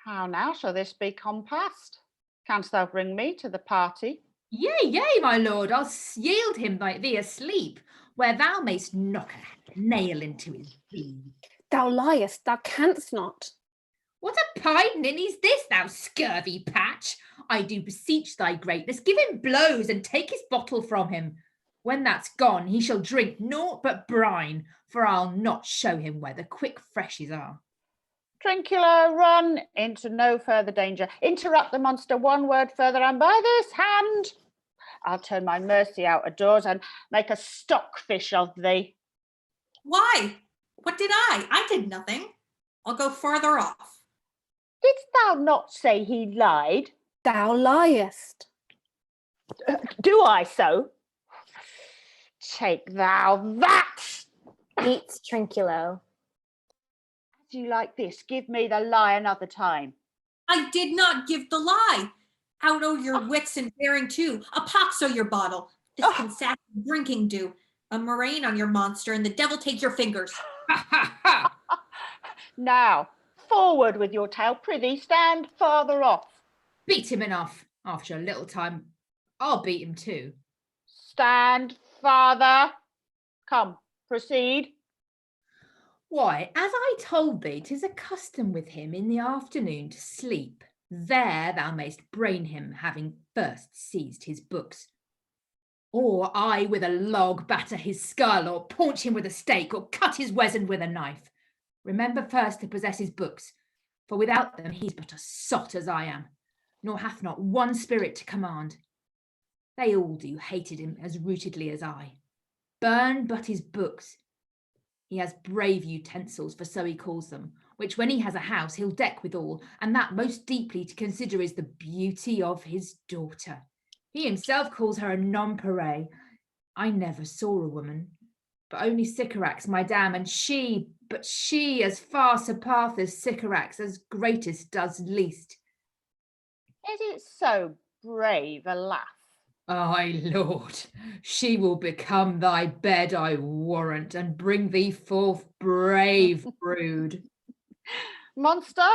How now shall this be compassed? Canst thou bring me to the party? Yea, my lord, I'll yield him thee asleep, where thou mayst knock a nail into his beam. Thou liest, thou canst not. What a pidening is this, thou scurvy patch? I do beseech thy greatness, give him blows and take his bottle from him. When that's gone, he shall drink naught but brine, for I'll not show him where the quick freshes are. Trinculo, run into no further danger. Interrupt the monster one word further, and by this hand I'll turn my mercy out of doors and make a stockfish of thee. Why? What did I? I did nothing. I'll go farther off. Didst thou not say he lied? Thou liest. Do I so? Take thou that! Eats Trinculo. As you like this, give me the lie another time. I did not give the lie. Out o' your wits and bearing too. A pox o' your bottle. This can sack drinking do. A murrain on your monster, and the devil take your fingers. Now, forward with your tale, prithee, stand farther off. Beat him enough. After a little time, I'll beat him too. Stand farther. Come, proceed. Why, as I told thee, 'tis a custom with him in the afternoon to sleep. There thou mayst brain him, having first seized his books. Or I with a log batter his skull, or paunch him with a stake, or cut his weasand with a knife. Remember first to possess his books, for without them he's but a sot as I am, nor hath not one spirit to command. They all do hated him as rootedly as I. Burn but his books. He has brave utensils, for so he calls them, which when he has a house he'll deck withal, and that most deeply to consider is the beauty of his daughter. He himself calls her a nonpareil. I never saw a woman, but only Sycorax, my dam, and she as far surpasseth Sycorax, as greatest does least. Is it so brave a laugh? Ay, Lord, she will become thy bed, I warrant, and bring thee forth brave brood. Monster,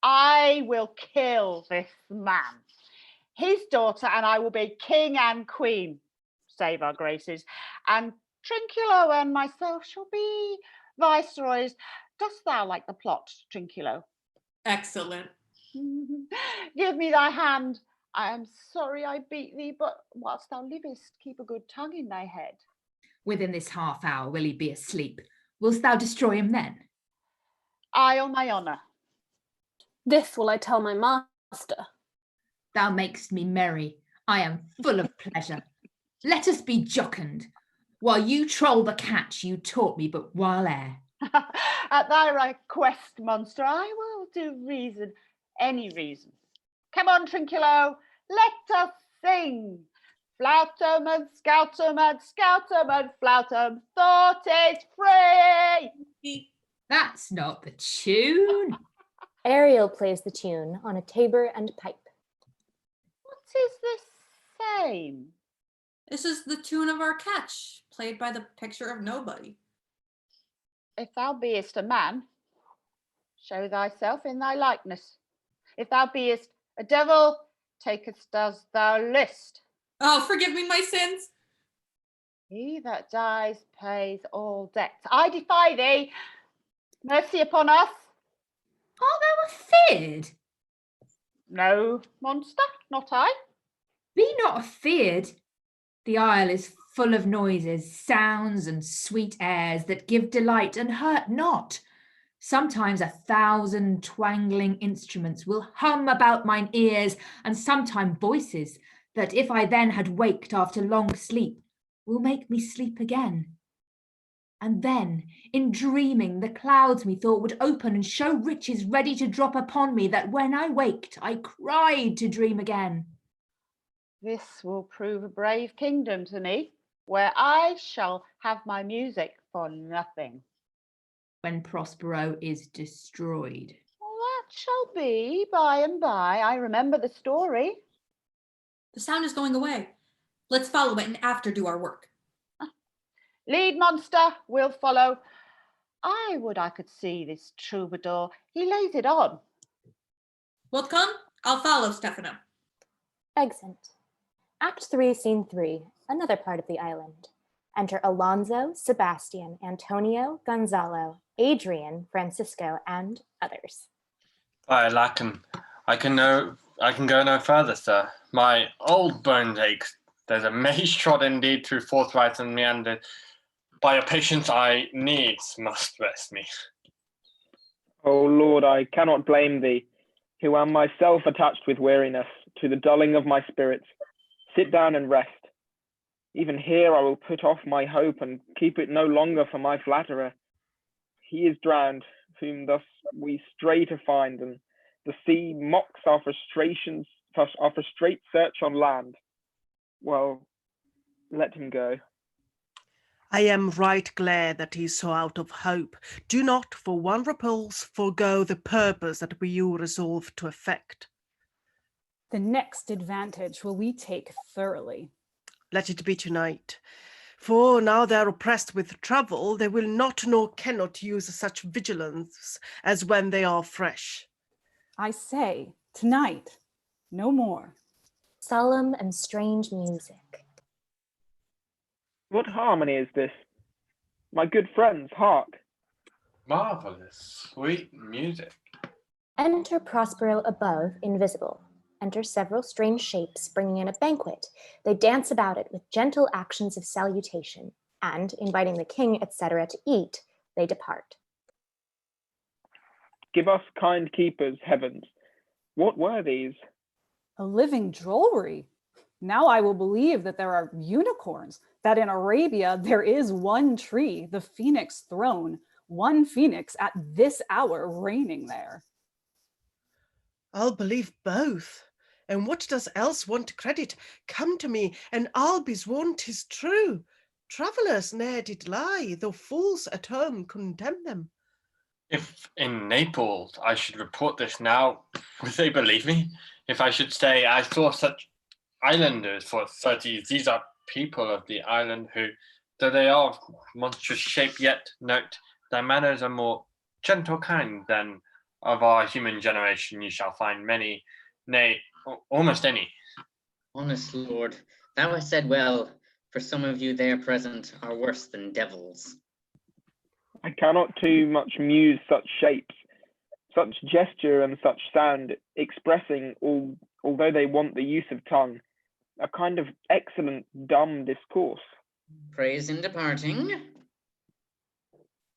I will kill this man, his daughter, and I will be king and queen, save our graces, and Trinculo and myself shall be viceroys. Dost thou like the plot, Trinculo? Excellent. Give me thy hand. I am sorry I beat thee, but whilst thou livest, keep a good tongue in thy head. Within this half hour will he be asleep. Wilt thou destroy him then? I on my honour. This will I tell my master. Thou makest me merry. I am full of pleasure. Let us be jocund. While you troll the catch, you taught me but while ere. At thy request, monster, I will do reason, any reason. Come on, Trinculo, let us sing. Flautum and scoutum and scoutum and flautum, thought is free. That's not the tune. Ariel plays the tune on a tabor and pipe. What is this same? This is the tune of our catch, played by the picture of nobody. If thou beest a man, show thyself in thy likeness. If thou beest a devil, takest as thou list. Oh, forgive me my sins. He that dies pays all debts. I defy thee. Mercy upon us. Art thou afeard? No, monster, not I. Be not afeard. The isle is full of noises, sounds, and sweet airs that give delight and hurt not. Sometimes 1,000 twangling instruments will hum about mine ears, and sometime voices that, if I then had waked after long sleep, will make me sleep again. And then, in dreaming, the clouds methought would open and show riches ready to drop upon me, that when I waked, I cried to dream again. This will prove a brave kingdom to me, where I shall have my music for nothing. When Prospero is destroyed. Well, that shall be by and by. I remember the story. The sound is going away. Let's follow it and after do our work. Lead, monster, we'll follow. I would I could see this troubadour. He lays it on. Wilt come? I'll follow, Stefano. Exit. Act 3, Scene 3, another part of the island. Enter Alonso, Sebastian, Antonio, Gonzalo, Adrian, Francisco, and others. I lack him. I can go no further, sir. My old bones ache. There's a maze trod indeed through forthright and meandered. By your patience I needs must rest me. O Lord, I cannot blame thee, who am myself attached with weariness to the dulling of my spirits. Sit down and rest. Even here I will put off my hope and keep it no longer for my flatterer. He is drowned, whom thus we stray to find, and the sea mocks our frustrations, our frustrate search on land. Well, let him go. I am right glad that he is so out of hope. Do not for one repulse forego the purpose that you resolve to effect. The next advantage will we take thoroughly. Let it be tonight. For now they are oppressed with travel, they will not nor cannot use such vigilance as when they are fresh. I say, tonight, no more. Solemn and strange music. What harmony is this? My good friends, hark. Marvelous, sweet music. Enter Prospero above, invisible. Enter several strange shapes, bringing in a banquet. They dance about it with gentle actions of salutation, and, inviting the king, etc., to eat, they depart. Give us kind keepers, heavens. What were these? A living drollery. Now I will believe that there are unicorns, that in Arabia there is one tree, the phoenix throne, one phoenix at this hour reigning there. I'll believe both. And what does else want credit? Come to me, and I'll be sworn 'tis true. Travellers ne'er did lie, though fools at home condemn them. If in Naples I should report this now, would they believe me? If I should say I saw such islanders for 30, these are people of the island who, though they are of monstrous shape, yet note their manners are more gentle kind than of our human generation you shall find many, nay, almost any. Honest Lord, thou hast said well, for some of you there present are worse than devils. I cannot too much muse such shapes, such gesture and such sound, expressing, although they want the use of tongue, a kind of excellent dumb discourse. Praise in departing.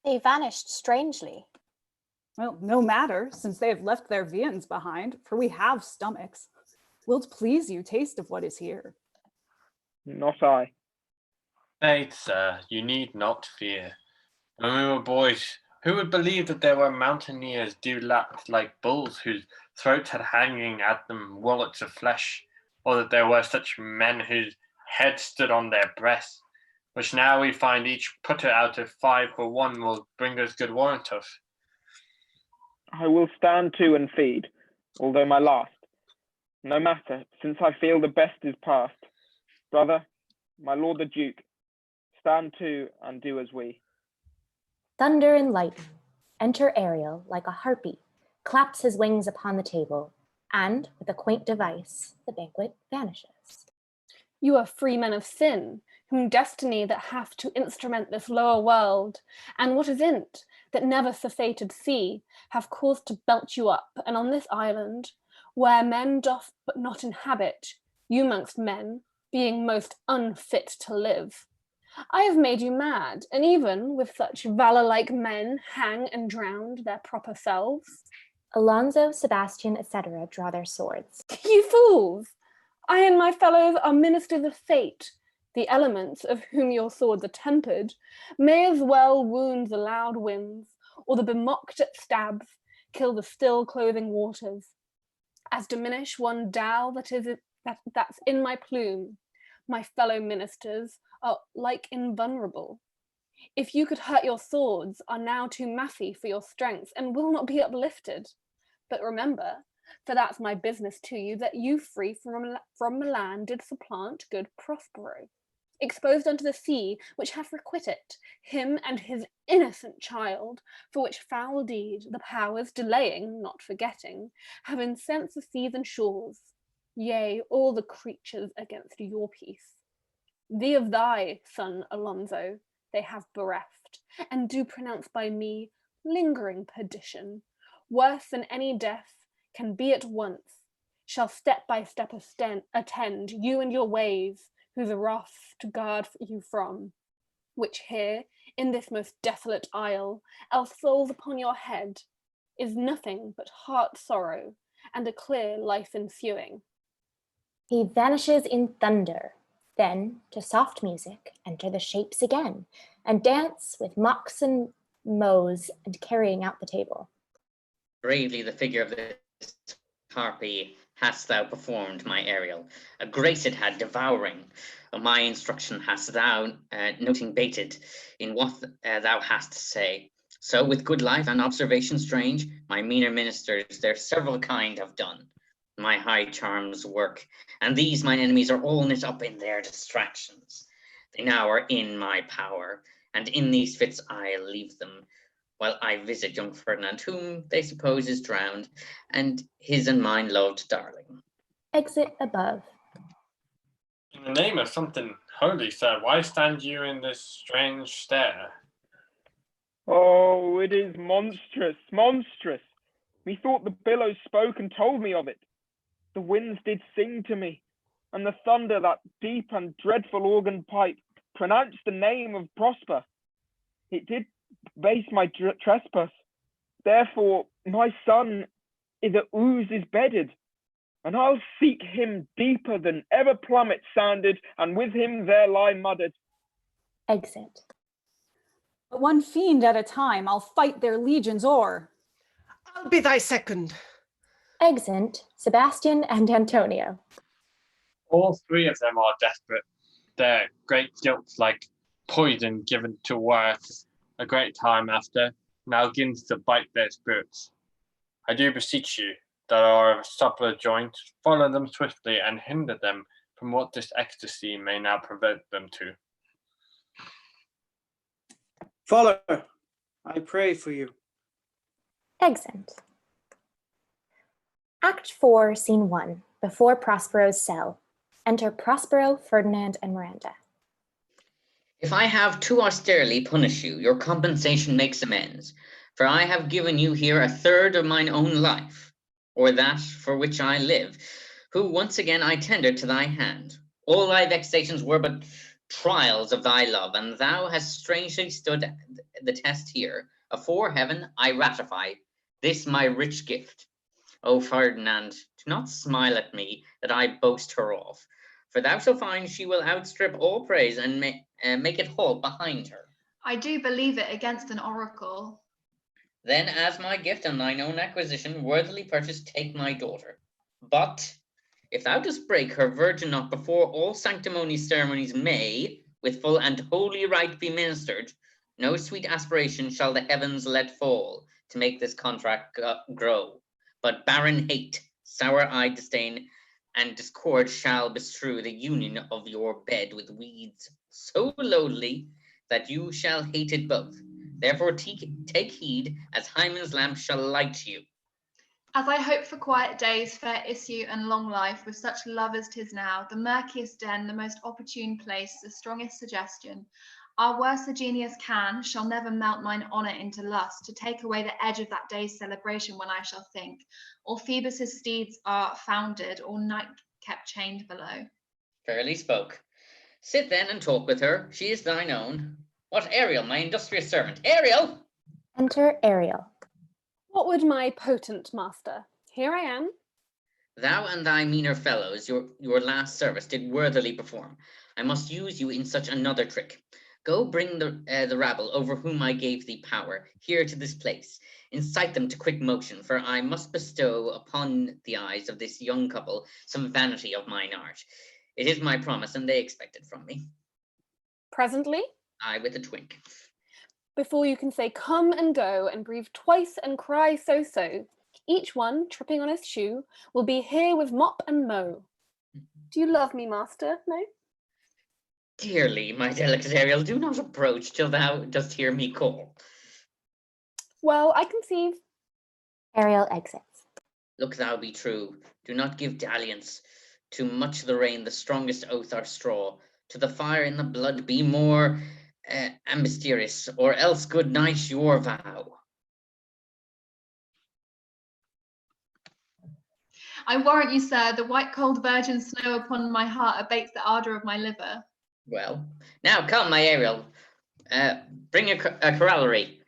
They vanished strangely. Well, no matter, since they have left their viands behind, for we have stomachs. Will't please you taste of what is here? Not I. Faith, sir, you need not fear. When we were boys, who would believe that there were mountaineers dewlapped like bulls whose throats had hanging at them wallets of flesh, or that there were such men whose heads stood on their breasts, which now we find each putter out of 5 for 1 will bring us good warrant of. I will stand to and feed, although my last. No matter, since I feel the best is past. Brother, my lord the Duke, stand to and do as we. Thunder and lightning. Enter Ariel like a harpy, claps his wings upon the table, and with a quaint device, the banquet vanishes. You are free men of sin, whom destiny that hath to instrument this lower world, and what is in't, that never surfated sea, have caused to belt you up, and on this island, where men doth but not inhabit, you mongst men, being most unfit to live. I have made you mad, and even with such valor-like men hang and drowned their proper selves. Alonso, Sebastian, etc. draw their swords. You fools! I and my fellows are ministers of fate. The elements, of whom your swords are tempered, may as well wound the loud winds, or the bemocked at stabs, kill the still clothing waters, as diminish one dow that's in my plume. My fellow ministers are like invulnerable. If you could hurt your swords, are now too massy for your strength, and will not be uplifted. But remember, for that's my business to you, that you free from Milan did supplant good Prospero, exposed unto the sea, which hath requited him and his innocent child, for which foul deed the powers, delaying, not forgetting, have incensed the seas and shores, yea, all the creatures against your peace. Thee of thy son Alonso they have bereft, and do pronounce by me lingering perdition, worse than any death can be at once, shall step by step attend you and your ways, whose wrath to guard you from, which here, in this most desolate isle, else falls upon your head, is nothing but heart sorrow, and a clear life ensuing. He vanishes in thunder. Then, to soft music, enter the shapes again, and dance with mocks and mows, and carrying out the table. Bravely the figure of this harpy hast thou performed, my Ariel. A grace it had devouring. My instruction hast thou noting baited in what thou hast to say. So with good life and observation strange, my meaner ministers their several kind have done. My high charms work, and these mine enemies are all knit up in their distractions. They now are in my power, and in these fits I'll leave them, while I visit young Ferdinand, whom they suppose is drowned, and his and mine loved darling. Exit above. In the name of something holy, sir, why stand you in this strange stare? Oh, it is monstrous, monstrous. Methought the billows spoke and told me of it. The winds did sing to me, and the thunder, that deep and dreadful organ pipe, pronounced the name of Prosper. It did base my trespass. Therefore, my son i' the ooze is bedded, and I'll seek him deeper than ever plummet sounded, and with him there lie mudded. Exit. But one fiend at a time, I'll fight their legions o'er. I'll be thy second. Exit, Sebastian and Antonio. All 3 of them are desperate. Their great guilt, like poison given to words a great time after, now begins to bite their spirits. I do beseech you, that are of suppler joint, follow them swiftly and hinder them from what this ecstasy may now prevent them to. Follow, I pray for you. Exit. Act 4, Scene 1, before Prospero's cell. Enter Prospero, Ferdinand, and Miranda. If I have too austerely punished you, your compensation makes amends. For I have given you here a third of mine own life, or that for which I live, who once again I tender to thy hand. All thy vexations were but trials of thy love, and thou hast strangely stood the test here. Afore heaven I ratify this my rich gift. O Ferdinand, do not smile at me that I boast her off, for thou shalt find she will outstrip all praise and make it halt behind her. I do believe it against an oracle. Then as my gift and thine own acquisition, worthily purchased, take my daughter. But if thou dost break her virgin knot before all sanctimony ceremonies may, with full and holy rite be ministered, no sweet aspiration shall the heavens let fall to make this contract grow, but barren hate, sour-eyed disdain, and discord shall bestrew the union of your bed with weeds so lowly that you shall hate it both. Therefore take heed, as Hymen's lamp shall light you. As I hope for quiet days, fair issue, and long life, with such love as 'tis now, the murkiest den, the most opportune place, the strongest suggestion, our worser genius shall never melt mine honour into lust, to take away the edge of that day's celebration when I shall think, all Phoebus' steeds are founded, all night kept chained below. Fairly spoke. Sit then and talk with her, she is thine own. What, Ariel, my industrious servant? Ariel! Enter Ariel. What would my potent master? Here I am. Thou and thy meaner fellows your last service did worthily perform. I must use you in such another trick. Go bring the rabble over whom I gave thee power here to this place. Incite them to quick motion, for I must bestow upon the eyes of this young couple some vanity of mine art. It is my promise, and they expect it from me. Presently? I with a twink. Before you can say come and go and breathe twice and cry so, each one, tripping on his shoe, will be here with mop and mow. Do you love me, master? No? Dearly, my delicate Ariel, do not approach till thou dost hear me call. Well, I conceive. Ariel exits. Look thou be true, do not give dalliance. Too much the rain, the strongest oath are straw. To the fire in the blood be more ambitious, or else good night your vow. I warrant you, sir, the white cold virgin snow upon my heart abates the ardour of my liver. Well, now come, my Ariel, bring a corollary.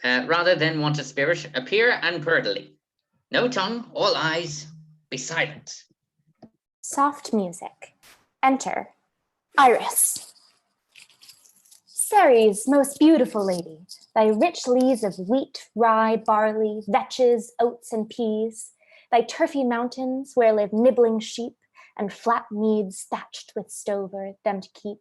Rather than want a spirit, appear and prettily. No tongue, all eyes, be silent. Soft music. Enter Iris. Ceres, most beautiful lady, thy rich leaves of wheat, rye, barley, vetches, oats, and peas, thy turfy mountains where live nibbling sheep, and flat meads thatched with stover, them to keep,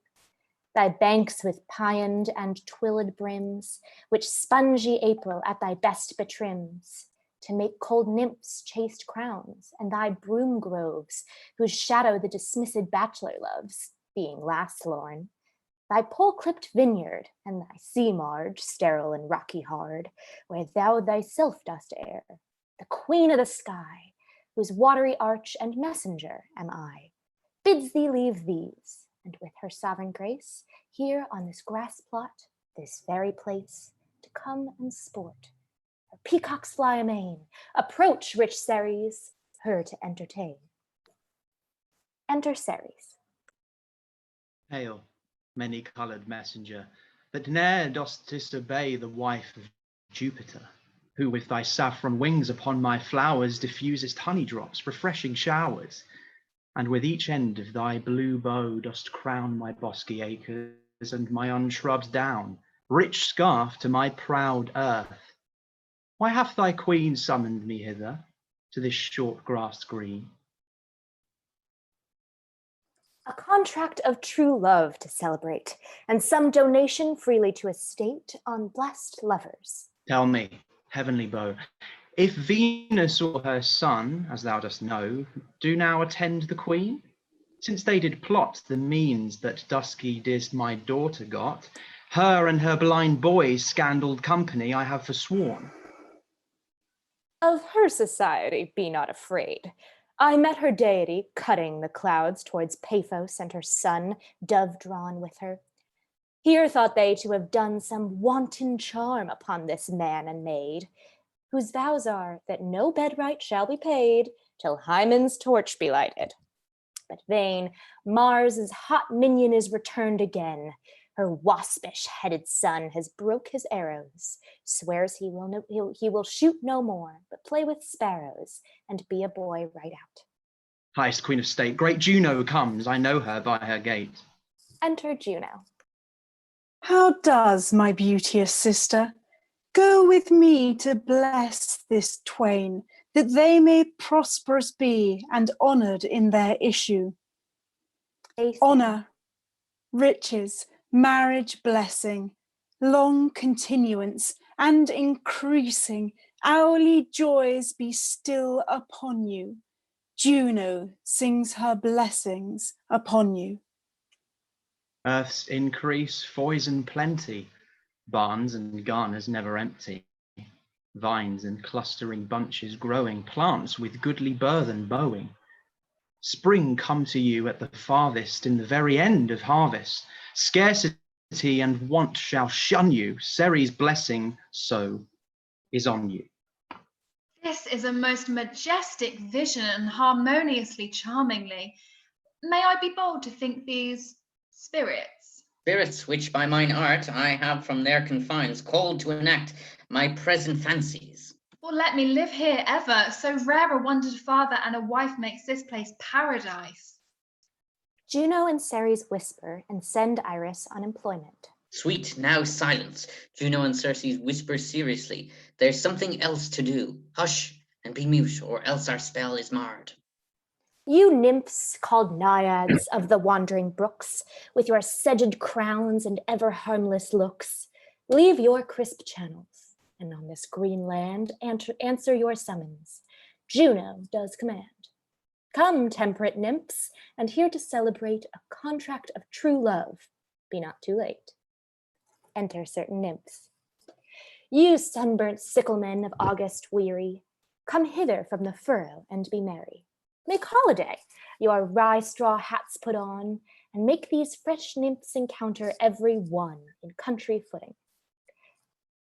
thy banks with pionned and twilled brims, which spongy April at thy best betrims, to make cold nymphs chaste crowns, and thy broom groves, whose shadow the dismissed bachelor loves, being last lorn, thy pole-clipped vineyard, and thy sea marge, sterile and rocky hard, where thou thyself dost err, the queen of the sky, whose watery arch and messenger am I, bids thee leave these, and with her sovereign grace, here on this grass plot, this very place, to come and sport. Her peacocks fly amain, approach, rich Ceres, her to entertain. Enter Ceres. Hail, many-coloured messenger, that ne'er dost disobey the wife of Jupiter, who with thy saffron wings upon my flowers diffusest honey drops, refreshing showers, and with each end of thy blue bow dost crown my bosky acres and my unshrubbed down, rich scarf to my proud earth. Why hath thy queen summoned me hither, to this short grass green? A contract of true love to celebrate, and some donation freely to a state on blessed lovers. Tell me, heavenly bow, if Venus or her son, as thou dost know, do now attend the queen, since they did plot the means that dusky dist my daughter got, her and her blind boy's scandaled company I have forsworn. Of her society be not afraid. I met her deity cutting the clouds towards Paphos and her son, dove-drawn with her. Here thought they to have done some wanton charm upon this man and maid, whose vows are that no bedright shall be paid till Hymen's torch be lighted. But vain, Mars' hot minion is returned again, Her waspish-headed son has broke his arrows, swears he will shoot no more, but play with sparrows, and be a boy right out. Highest Queen of State, great Juno comes, I know her by her gait. Enter Juno. How does my beauteous sister? Go with me to bless this twain, that they may prosperous be and honoured in their issue. Honour, riches, marriage blessing, long continuance and increasing, hourly joys be still upon you. Juno sings her blessings upon you. Earth's increase, foison plenty, barns and garners never empty, vines and clustering bunches growing, plants with goodly burthen bowing. Spring come to you at the farthest, in the very end of harvest. Scarcity and want shall shun you, Ceres' blessing so is on you. This is a most majestic vision and harmoniously charmingly. May I be bold to think these spirits? Spirits which by mine art I have from their confines called to enact my present fancies. Well, let me live here ever, so rare a wondered father and a wife makes this place paradise. Juno and Ceres whisper and send Iris on employment. Sweet, now silence. Juno and Circe whisper seriously. There's something else to do. Hush and be mute, or else our spell is marred. You nymphs called naiads of the wandering brooks, with your sedged crowns and ever harmless looks, leave your crisp channels, and on this green land answer your summons. Juno does command. Come, temperate nymphs, and here to celebrate a contract of true love. Be not too late. Enter certain nymphs. You sunburnt sicklemen of August weary, come hither from the furrow and be merry. Make holiday, your rye straw hats put on, and make these fresh nymphs encounter every one in country footing.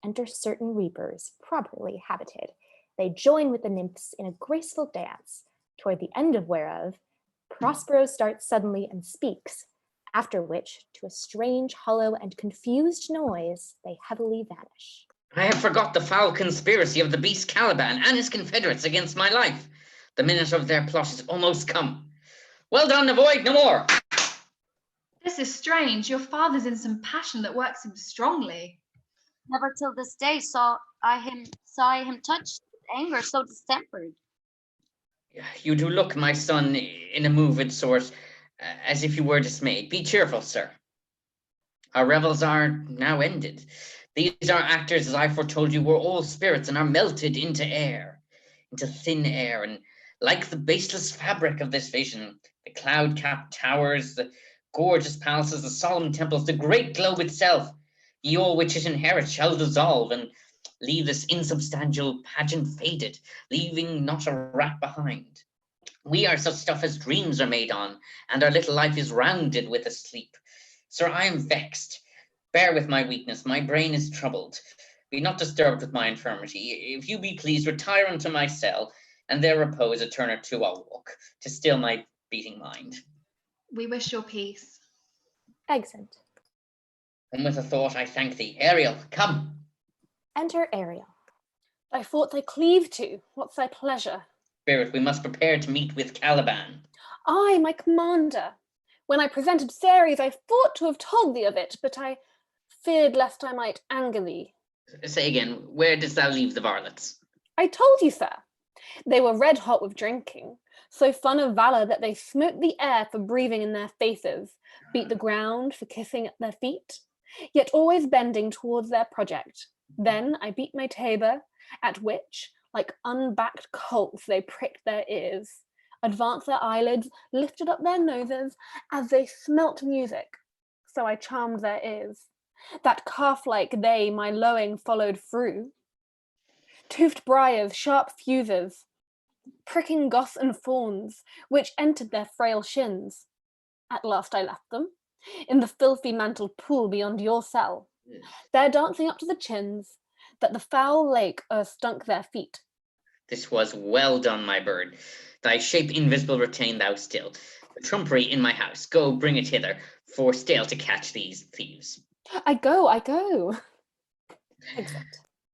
Enter certain reapers, properly habited. They join with the nymphs in a graceful dance, toward the end of whereof Prospero starts suddenly and speaks, after which, to a strange, hollow, and confused noise, they heavily vanish. I have forgot the foul conspiracy of the beast Caliban and his confederates against my life. The minute of their plot is almost come. Well done, avoid no more. This is strange. Your father's in some passion that works him strongly. Never till this day saw I him touched with anger so distempered. You do look, my son, in a moved sort, as if you were dismayed. Be cheerful, sir. Our revels are now ended. These are actors, as I foretold you, were all spirits and are melted into air, into thin air, and like the baseless fabric of this vision, the cloud-capped towers, the gorgeous palaces, the solemn temples, the great globe itself, ye all which it inherit shall dissolve and leave this insubstantial pageant faded, leaving not a wrap behind. We are such stuff as dreams are made on, and our little life is rounded with a sleep. Sir, I am vexed. Bear with my weakness, my brain is troubled. Be not disturbed with my infirmity. If you be pleased, retire unto my cell, and there repose a turn or two I'll walk, to still my beating mind. We wish your peace. Exit. And with a thought I thank thee. Ariel, come. Enter Ariel. Thy fault I cleave to, what's thy pleasure? Spirit, we must prepare to meet with Caliban. I, my commander. When I presented Ceres, I thought to have told thee of it, but I feared lest I might anger thee. Say again, where didst thou leave the varlets? I told you, sir. They were red hot with drinking, so fun of valour that they smote the air for breathing in their faces, beat the ground for kissing at their feet, yet always bending towards their project. Then I beat my tabor, at which, like unbacked colts, they pricked their ears, advanced their eyelids, lifted up their noses, as they smelt music. So I charmed their ears. That calf-like they my lowing followed through. Toothed briars, sharp fuses, pricking goths and fawns, which entered their frail shins. At last I left them, in the filthy mantled pool beyond your cell, there dancing up to the chins, that the foul lake stunk their feet. This was well done, my bird. Thy shape invisible retain thou still. The trumpery in my house, go bring it hither. for still to catch these thieves. I go. Exit.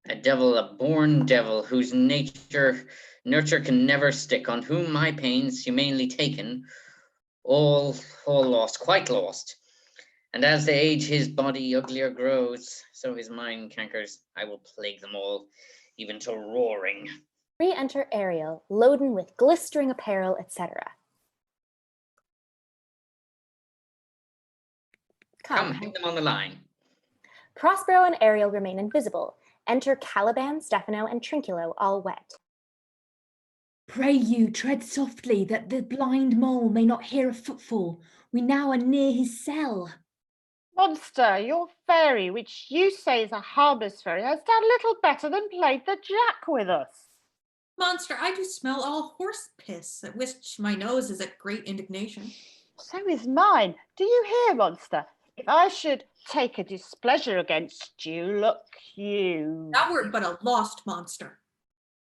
A born devil, whose nurture can never stick, on whom my pains humanely taken, all lost, quite lost. And as they age, his body uglier grows, so his mind cankers. I will plague them all, even to roaring. Re-enter Ariel, loaden with glistering apparel, etc. Come, hang them on the line. Prospero and Ariel remain invisible. Enter Caliban, Stefano, and Trinculo, all wet. Pray you, tread softly, that the blind mole may not hear a footfall. We now are near his cell. Monster, your fairy, which you say is a harmless fairy, has done little better than played the jack with us. Monster, I do smell all horse piss, at which my nose is at great indignation. So is mine. Do you hear, monster? If I should take a displeasure against you, look you. Thou wert but a lost monster.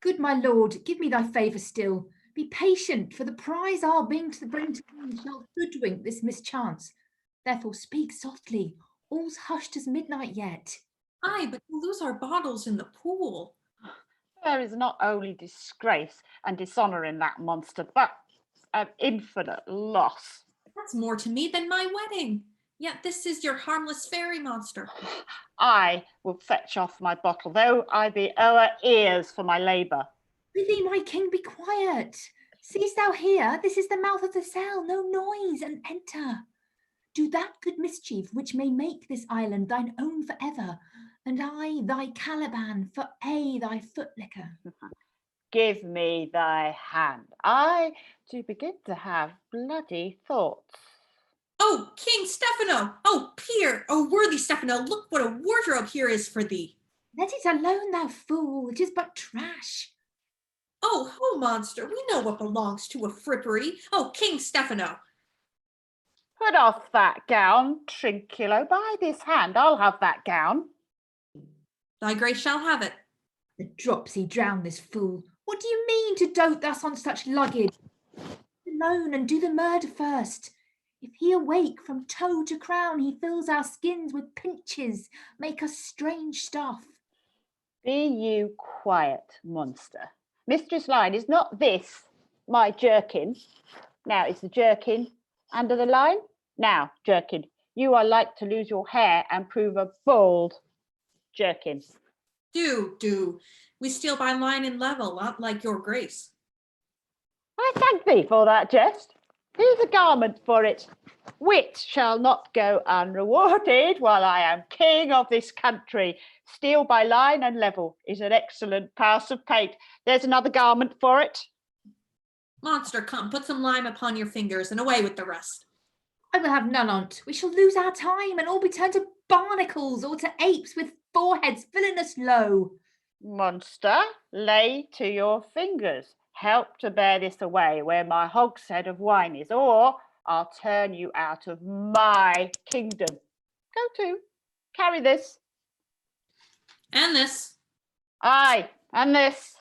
Good my lord, give me thy favour still. Be patient, for the prize our being to bring to me shall hoodwink this mischance. Therefore speak softly, all's hushed as midnight yet. Aye, but we'll lose our bottles in the pool. There is not only disgrace and dishonour in that monster, but an infinite loss. That's more to me than my wedding. Yet this is your harmless fairy monster. I will fetch off my bottle, though I be o'er ears for my labour. Prithee, my king, be quiet. Seest thou here? This is the mouth of the cell. No noise, and enter. Do that good mischief which may make this island thine own for ever, and I thy Caliban for aye thy footlicker. Give me thy hand. I do begin to have bloody thoughts. Oh, King Stefano! Oh, peer! Oh, worthy Stefano, look what a wardrobe here is for thee! Let it alone, thou fool, it is but trash. Oh, ho, monster, we know what belongs to a frippery. Oh, King Stefano! Put off that gown, Trinculo. By this hand, I'll have that gown. Thy grace shall have it. The dropsy drown this fool. What do you mean to dote thus on such luggage? Alone and do the murder first. If he awake from toe to crown, he fills our skins with pinches, make us strange stuff. Be you quiet, monster. Mistress Line, is not this my jerkin? Now, is the jerkin under the line? Now, jerkin, you are like to lose your hair and prove a bald jerkin. Do. We steal by line and level, not like your grace. I thank thee for that jest. Here's a garment for it. Wit shall not go unrewarded while I am king of this country. Steel by line and level is an excellent pass of paint. There's another garment for it. Monster, come, put some lime upon your fingers and away with the rest. I will have none on't. We shall lose our time and all be turned to barnacles or to apes with foreheads villainous low. Monster, lay to your fingers. Help to bear this away where my hogshead of wine is, or I'll turn you out of my kingdom. Go to, carry this. And this. Aye, and this.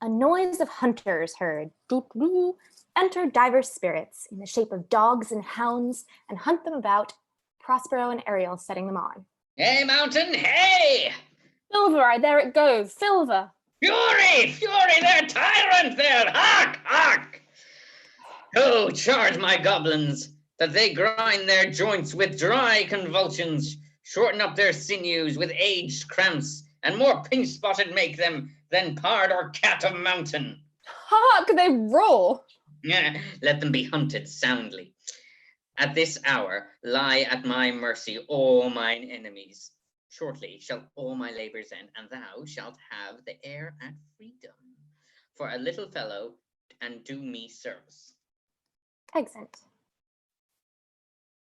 A noise of hunters heard. Doo-doo. Enter diverse spirits in the shape of dogs and hounds and hunt them about, Prospero and Ariel setting them on. Hey, Mountain, hey! Silver, there it goes, Silver. Fury, they're tyrant there! Hark! Oh, charge my goblins, that they grind their joints with dry convulsions, shorten up their sinews with aged cramps, and more pinch-spotted make them than pard or cat of mountain. Hark, they roar! Let them be hunted soundly. At this hour lie at my mercy all mine enemies. Shortly shall all my labours end, and thou shalt have the air at freedom for a little fellow, and do me service. Exit.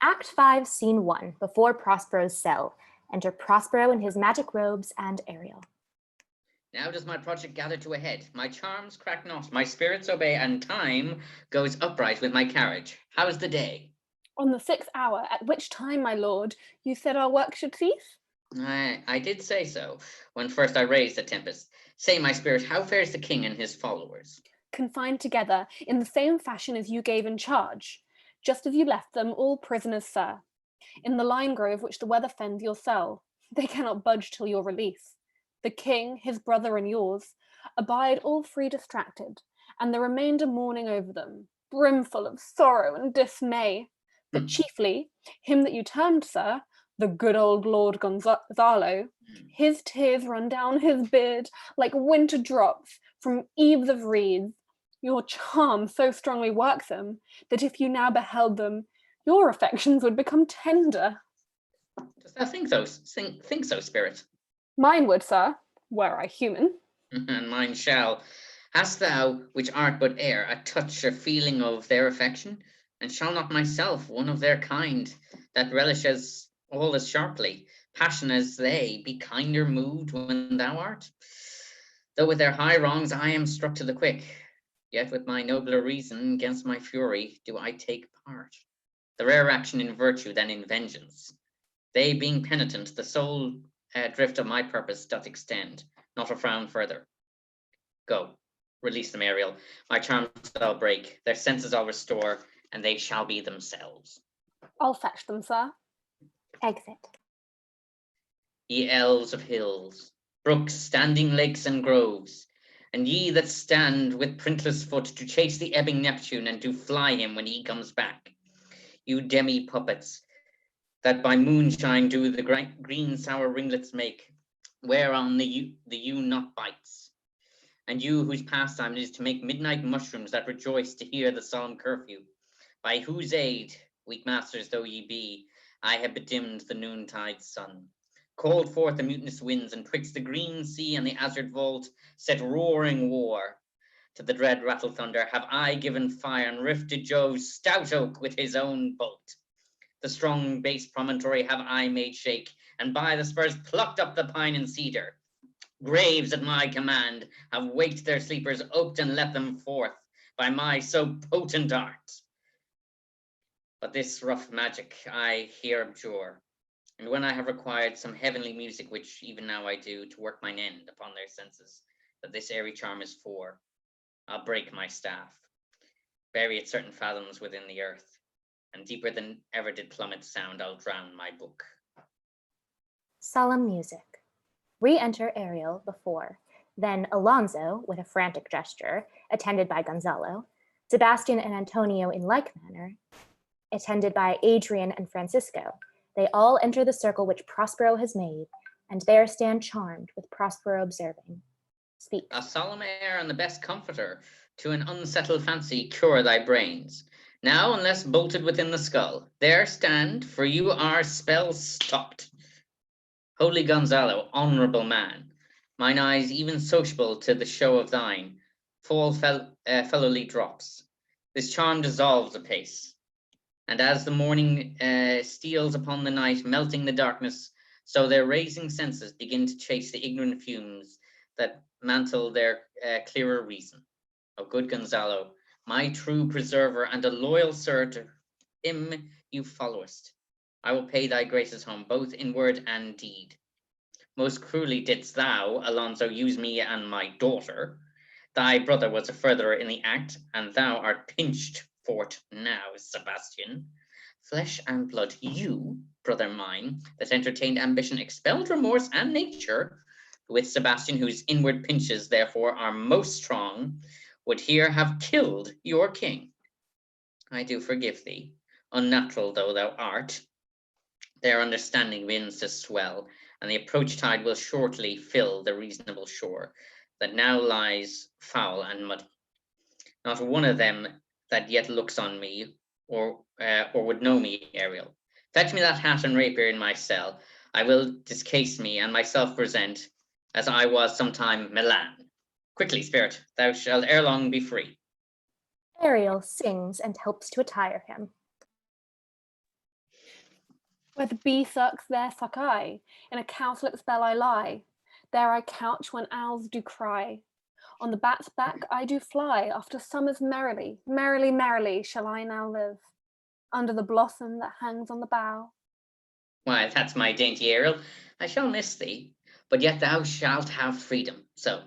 Act 5, Scene 1, before Prospero's cell. Enter Prospero in his magic robes and Ariel. Now does my project gather to a head. My charms crack not, my spirits obey, and time goes upright with my carriage. How's the day? On the 6th hour, at which time, my lord, you said our work should cease? I did say so, when first I raised the Tempest. Say, my spirit, how fares the king and his followers? Confined together in the same fashion as you gave in charge. just as you left them, all prisoners, sir, in the lime grove which the weather fends your cell. They cannot budge till your release. The king, his brother, and yours abide all free distracted, and the remainder mourning over them, brimful of sorrow and dismay. But chiefly, him that you termed, sir, the good old Lord Gonzalo, his tears run down his beard like winter drops from eaves of reeds. Your charm so strongly works them, that if you now beheld them, your affections would become tender. Dost thou think so, spirit? Mine would, sir, were I human. And mine shall. Hast thou, which art but air, a touch or feeling of their affection? And shall not myself, one of their kind, that relishes all as sharply, passion as they, be kinder moved when thou art? Though with their high wrongs I am struck to the quick, yet with my nobler reason against my fury do I take part. The rare action in virtue than in vengeance. They being penitent, the sole drift of my purpose doth extend, not a frown further. Go, release them, Ariel. My charms I'll break, their senses I'll restore, and they shall be themselves. I'll fetch them, sir. Exit. Ye elves of hills, brooks, standing lakes, and groves, and ye that stand with printless foot to chase the ebbing Neptune and do fly him when he comes back, you demi-puppets, that by moonshine do the green sour ringlets make, whereon the yew not bites, and you whose pastime it is to make midnight mushrooms that rejoice to hear the solemn curfew, by whose aid, weak masters though ye be, I have bedimmed the noontide sun, called forth the mutinous winds, and twixt the green sea and the azur'd vault set roaring war. To the dread rattle thunder have I given fire, and rifted Jove's stout oak with his own bolt. The strong base promontory have I made shake, and by the spurs plucked up the pine and cedar. Graves at my command have waked their sleepers, oped and let them forth by my so potent art. But this rough magic I here abjure, and when I have required some heavenly music, which even now I do, to work mine end upon their senses, that this airy charm is for, I'll break my staff, bury it certain fathoms within the earth, and deeper than ever did plummet sound, I'll drown my book. Solemn music. Re-enter Ariel before, then Alonso with a frantic gesture, attended by Gonzalo, Sebastian and Antonio in like manner, attended by Adrian and Francisco. They all enter the circle which Prospero has made, and there stand charmed with Prospero observing. Speak. A solemn air and the best comforter, to an unsettled fancy cure thy brains. Now, unless bolted within the skull, there stand, for you are spell stopped. Holy Gonzalo, honourable man, mine eyes even sociable to the show of thine, fall fellowly drops. This charm dissolves apace, and as the morning steals upon the night, melting the darkness, so their raising senses begin to chase the ignorant fumes that mantle their clearer reason. O good Gonzalo, my true preserver and a loyal sir, to him you followest, I will pay thy graces home, both in word and deed. Most cruelly didst thou, Alonso, use me and my daughter. Thy brother was a furtherer in the act, and thou art pinched for't now, Sebastian. Flesh and blood, you, brother mine, that entertained ambition, expelled remorse and nature, with Sebastian, whose inward pinches therefore are most strong, would here have killed your king. I do forgive thee, unnatural though thou art. Their understanding begins to swell, and the approach tide will shortly fill the reasonable shore that now lies foul and muddy. Not one of them that yet looks on me, or would know me, Ariel. Fetch me that hat and rapier in my cell. I will discase me and myself present, as I was sometime Milan. Quickly, spirit, thou shalt ere long be free. Ariel sings and helps to attire him. Where the bee sucks, there suck I. In a cowslip's bell I lie. There I couch when owls do cry. On the bat's back I do fly. After summers merrily, merrily, merrily shall I now live. Under the blossom that hangs on the bough. Why, that's my dainty Ariel. I shall miss thee, but yet thou shalt have freedom. So.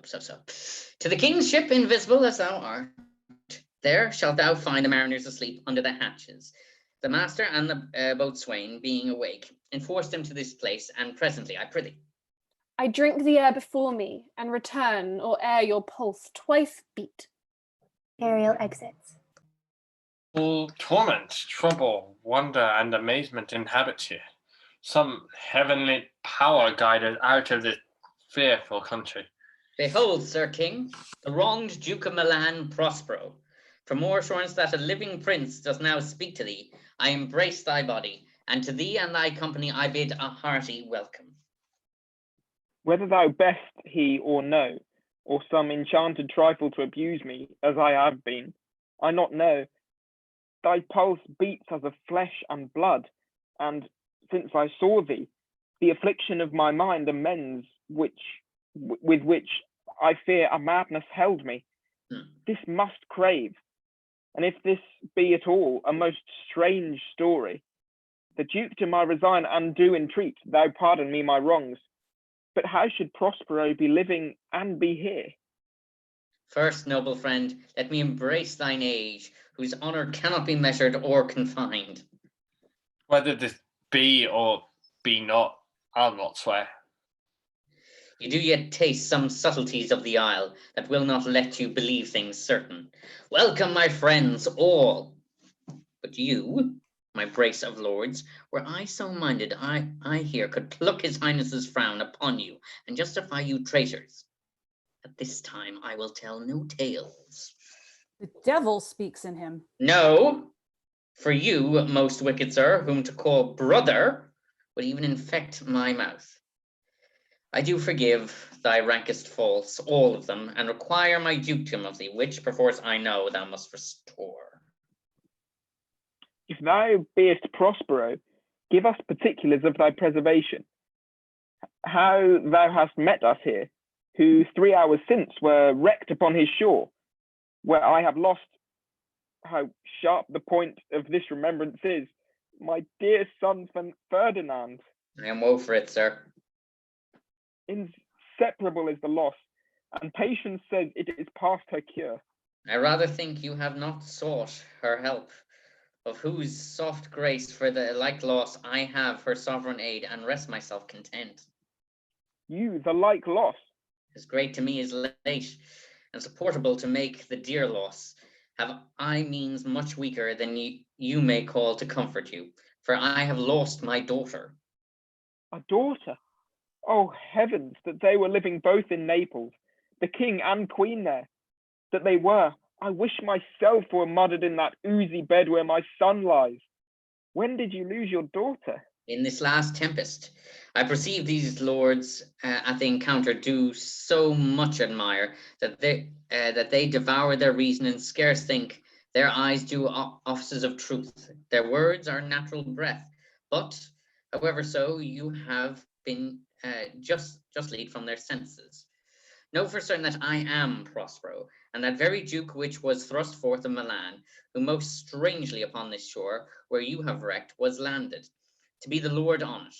To the king's ship, invisible as thou art, there shalt thou find the mariners asleep under the hatches. The master and the boatswain, being awake, enforce them to this place, and presently, I prithee. I drink the air before me, and return, or ere your pulse twice beat. Ariel exits. All torment, trouble, wonder, and amazement inhabit here. Some heavenly power guided out of this fearful country. Behold, Sir King, the wronged Duke of Milan, Prospero. For more assurance that a living prince does now speak to thee, I embrace thy body, and to thee and thy company I bid a hearty welcome. Whether thou best he or no, or some enchanted trifle to abuse me, as I have been, I not know. Thy pulse beats as of flesh and blood, and since I saw thee, the affliction of my mind amends, with which I fear a madness held me. This must crave, and if this be at all a most strange story, the Duke to my resign and do entreat thou pardon me my wrongs. But how should Prospero be living and be here? First, noble friend, let me embrace thine age, whose honour cannot be measured or confined. Whether this be or be not, I'll not swear. You do yet taste some subtleties of the isle that will not let you believe things certain. Welcome, my friends, all. But you, my brace of lords, were I so minded, I here could pluck his highness's frown upon you and justify you traitors. At this time I will tell no tales. The devil speaks in him. No, for you, most wicked sir, whom to call brother would even infect my mouth. I do forgive thy rankest faults, all of them, and require my dukedom of thee, which perforce I know thou must restore. If thou beest Prospero, give us particulars of thy preservation. How thou hast met us here, who 3 hours since were wrecked upon his shore, where I have lost, how sharp the point of this remembrance is, my dear son Ferdinand. I am woe for it, sir. Inseparable is the loss, and patience says it is past her cure. I rather think you have not sought her help, of whose soft grace for the like loss I have her sovereign aid, and rest myself content. You, the like loss? As great to me as late, and supportable to make the dear loss, have I means much weaker than you may call to comfort you, for I have lost my daughter. A daughter? Oh heavens, that they were living both in Naples, the king and queen there. That they were, I wish myself were muddied in that oozy bed where my son lies. When did you lose your daughter? In this last tempest. I perceive these lords at the encounter do so much admire that they devour their reason and scarce think their eyes do offices of truth. Their words are natural breath, but however so you have been just lead from their senses. Know for certain that I am Prospero, and that very Duke which was thrust forth of Milan, who most strangely upon this shore, where you have wrecked, was landed, to be the lord on it.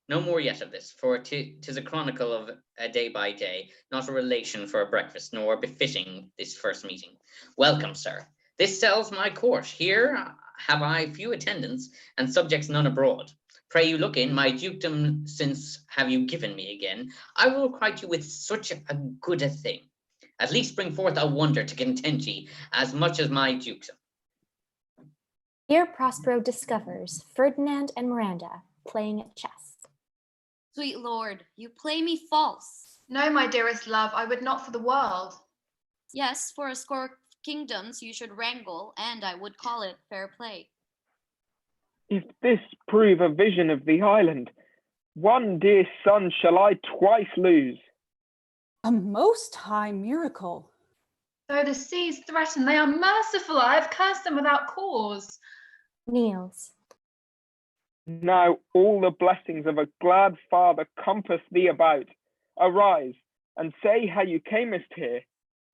No more yet of this, for 'tis a chronicle of a day by day, not a relation for a breakfast, nor befitting this first meeting. Welcome, sir. This sells my court. Here have I few attendants, and subjects none abroad. Pray you look in, my dukedom since have you given me again. I will requite you with such a good a thing. At least bring forth a wonder to content ye, as much as my dukedom. Here Prospero discovers Ferdinand and Miranda playing at chess. Sweet lord, you play me false. No, my dearest love, I would not for the world. Yes, for a score of kingdoms you should wrangle, and I would call it fair play. If this prove a vision of the island, one dear son shall I twice lose. A most high miracle. Though the seas threaten, they are merciful. I have cursed them without cause. Kneels. Now all the blessings of a glad father compass thee about. Arise, and say how you camest here.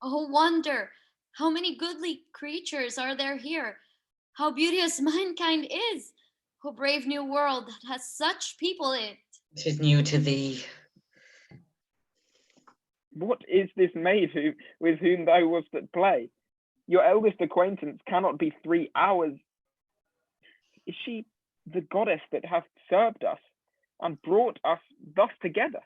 Oh, wonder! How many goodly creatures are there here? How beauteous mankind is! Oh, brave new world that has such people in it! 'Tis new to thee. What is this maid with whom thou wast at play? Your eldest acquaintance cannot be 3 hours. Is she the goddess that hath served us and brought us thus together?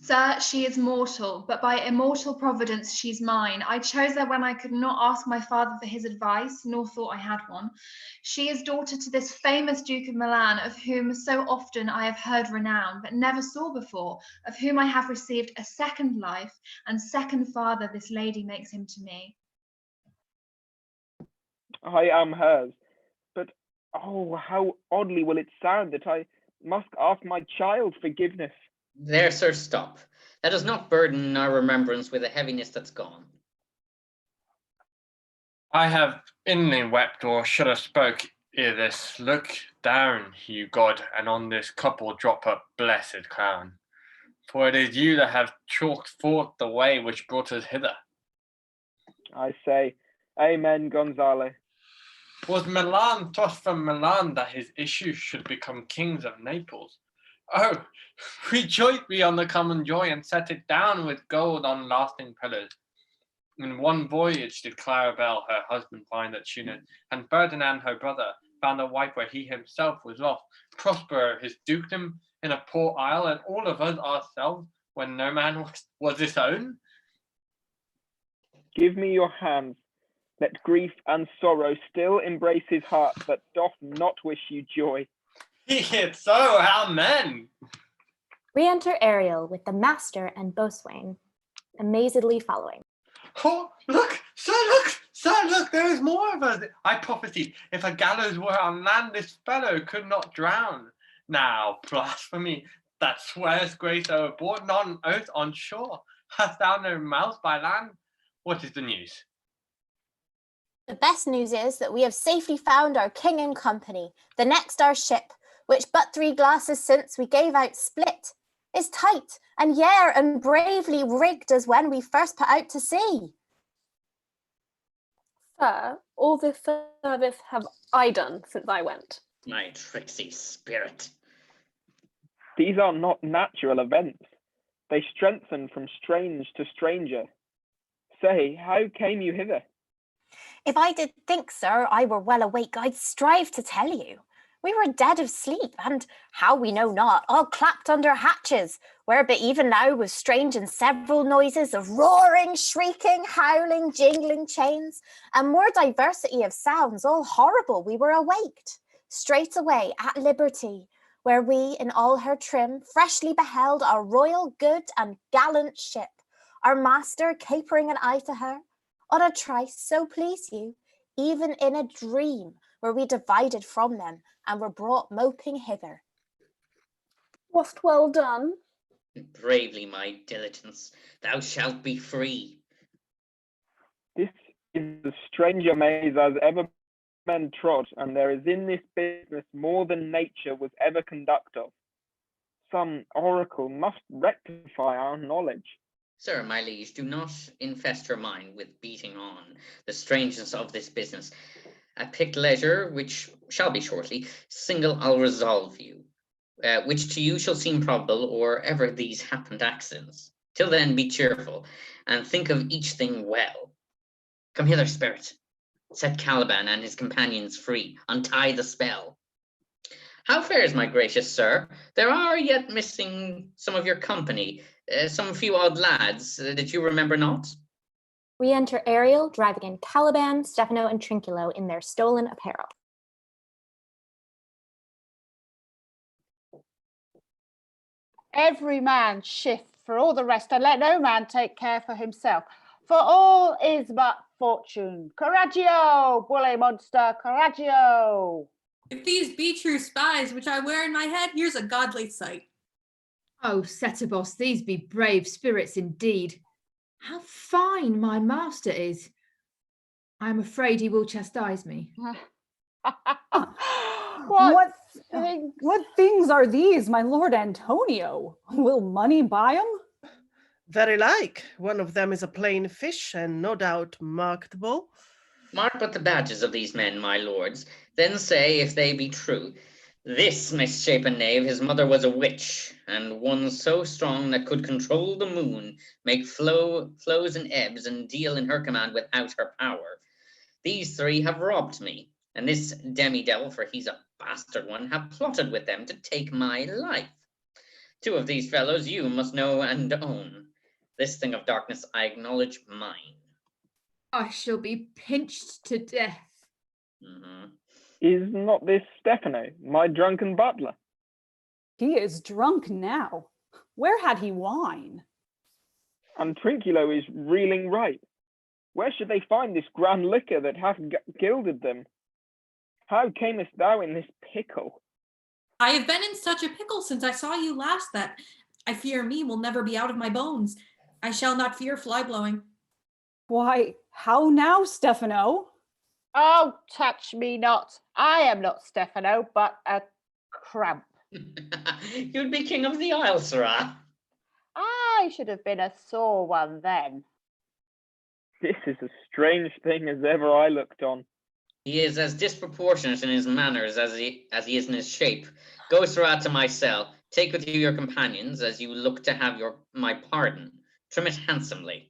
Sir, she is mortal, but by immortal providence she's mine. I chose her when I could not ask my father for his advice, nor thought I had one. She is daughter to this famous Duke of Milan, of whom so often I have heard renown, but never saw before, of whom I have received a second life, and second father this lady makes him to me. I am hers, but oh, how oddly will it sound that I must ask my child forgiveness. There, sir, stop. Let us not burden our remembrance with a heaviness that's gone. I have inly wept, or should have spoke ere this. Look down, you God, and on this couple drop a blessed crown. For it is you that have chalked forth the way which brought us hither. I say, Amen, Gonzalo. Was Milan thrust from Milan that his issue should become kings of Naples? Oh, rejoice we on the common joy, and set it down with gold on lasting pillars. In one voyage did Claribel her husband find at Tunis, and Ferdinand her brother found a wife where he himself was lost. Prospero his dukedom in a poor isle, and all of us ourselves when no man was his own. Give me your hands. Let grief and sorrow still embrace his heart that doth not wish you joy. Be it so, amen. Re-enter Ariel with the master and boatswain, amazedly following. Oh, look, sir, there is more of us. I prophesied, if a gallows were on land, this fellow could not drown. Now, blasphemy, that swears grace overboard, not an oath on shore. Hast thou no mouth by land? What is the news? The best news is that we have safely found our king and company. The next our ship, which but 3 glasses since we gave out split, is tight and yare and bravely rigged as when we first put out to sea. Sir, all this service have I done since I went. My tricksy spirit. These are not natural events. They strengthen from strange to stranger. Say, how came you hither? If I did think, sir, I were well awake, I'd strive to tell you. We were dead of sleep, and how we know not, all clapped under hatches, where but even now was strange and several noises of roaring, shrieking, howling, jingling chains, and more diversity of sounds, all horrible, we were awaked. Straightway at liberty, where we in all her trim freshly beheld our royal good and gallant ship, our master capering an eye to her, on a trice, so please you, even in a dream, where we divided from them and were brought moping hither. Wast well done. Bravely, my diligence, thou shalt be free. This is the stranger maze as ever men trod, and there is in this business more than nature was ever conduct of. Some oracle must rectify our knowledge. Sir, my liege, do not infest your mind with beating on the strangeness of this business. At picked leisure, which shall be shortly, single I'll resolve you, which to you shall seem probable, or ever these happened accidents. Till then be cheerful, and think of each thing well. Come hither, spirit. Set Caliban and his companions free, untie the spell. How fares my gracious sir? There are yet missing some of your company, some few odd lads that you remember not. We enter Ariel, driving in Caliban, Stefano, and Trinculo in their stolen apparel. Every man shift for all the rest, and let no man take care for himself. For all is but fortune. Coraggio, bully monster, coraggio. If these be true spies which I wear in my head, here's a godly sight. Oh, Setebos, these be brave spirits indeed. How fine my master is. I am afraid he will chastise me. What things are these, my lord Antonio? Will money buy 'em? Very like. One of them is a plain fish, and no doubt marketable. Mark but the badges of these men, my lords, then say if they be true. This misshapen knave, his mother was a witch, and one so strong that could control the moon, make flows and ebbs, and deal in her command without her power. These 3 have robbed me, And this demi-devil, for he's a bastard one, have plotted with them to take my life. 2 of these fellows you must know and own. This thing of darkness I acknowledge mine. I shall be pinched to death. Is not this Stefano, my drunken butler? He is drunk now. Where had he wine? And Trinculo is reeling right. Where should they find this grand liquor that hath gilded them? How camest thou in this pickle? I have been in such a pickle since I saw you last that I fear me will never be out of my bones. I shall not fear fly blowing. Why, how now, Stefano? Oh, touch me not. I am not Stefano, but a cramp. You'd be king of the isle, sirrah. I should have been a sore one then. This is as strange thing as ever I looked on. He is as disproportionate in his manners as he is in his shape. Go, sirrah, to my cell. Take with you your companions as you look to have my pardon. Trim it handsomely.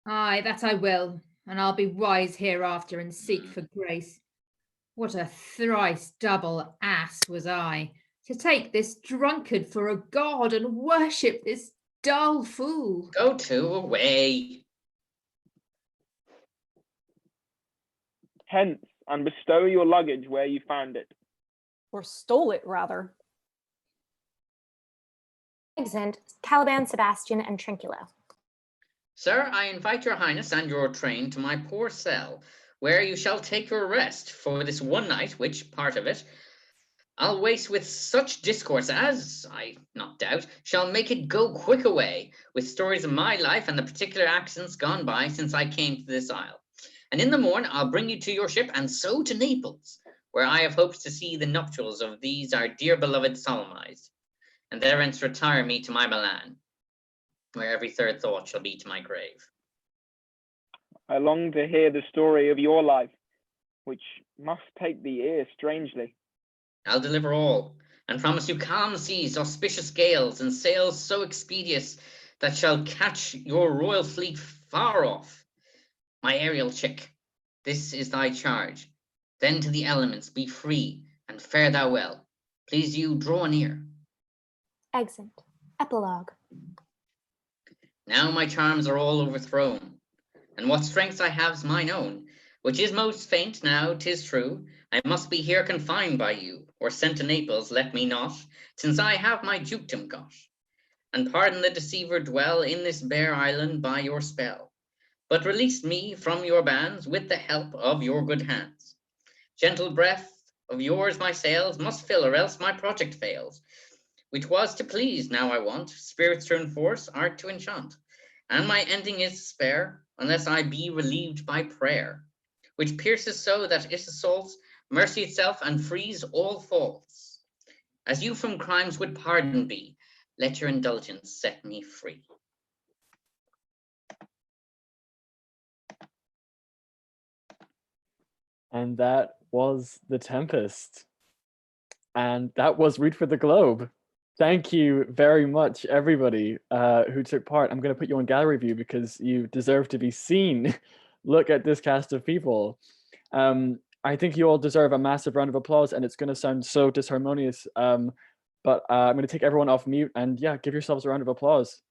Aye, that I will, and I'll be wise hereafter and seek for grace. What a thrice double ass was I, to take this drunkard for a god and worship this dull fool. Go to, away. Hence, and bestow your luggage where you found it. Or stole it, rather. Exeunt Caliban, Sebastian, and Trinculo. Sir, I invite your highness and your train to my poor cell, where you shall take your rest for this one night, which part of it I'll waste with such discourse as, I not doubt, shall make it go quick away, with stories of my life and the particular accidents gone by since I came to this isle. And in the morn I'll bring you to your ship, and so to Naples, where I have hopes to see the nuptials of these our dear beloved solemnized, and therence retire me to my Milan, where every third thought shall be to my grave. I long to hear the story of your life, which must take the ear strangely. I'll deliver all, and promise you calm seas, auspicious gales, and sails so expeditious that shall catch your royal fleet far off. My aerial chick, this is thy charge. Then to the elements be free, and fare thou well. Please you draw near. Exeunt. Epilogue. Now my charms are all overthrown, and what strength I have's mine own, which is most faint now, 'tis true. I must be here confined by you, or sent to Naples, let me not, since I have my dukedom got. And pardon the deceiver dwell in this bare island by your spell, but release me from your bands with the help of your good hands. Gentle breath of yours my sails must fill, or else my project fails, which was to please. Now I want spirits to enforce, art to enchant, and my ending is despair, unless I be relieved by prayer, which pierces so that it assaults mercy itself and frees all faults. As you from crimes would pardon be, let your indulgence set me free. And that was The Tempest. And that was Read for the Globe. Thank you very much, everybody who took part. I'm going to put you on gallery view because you deserve to be seen. Look at this cast of people. I think you all deserve a massive round of applause, and it's going to sound so disharmonious. But I'm going to take everyone off mute, and yeah, give yourselves a round of applause.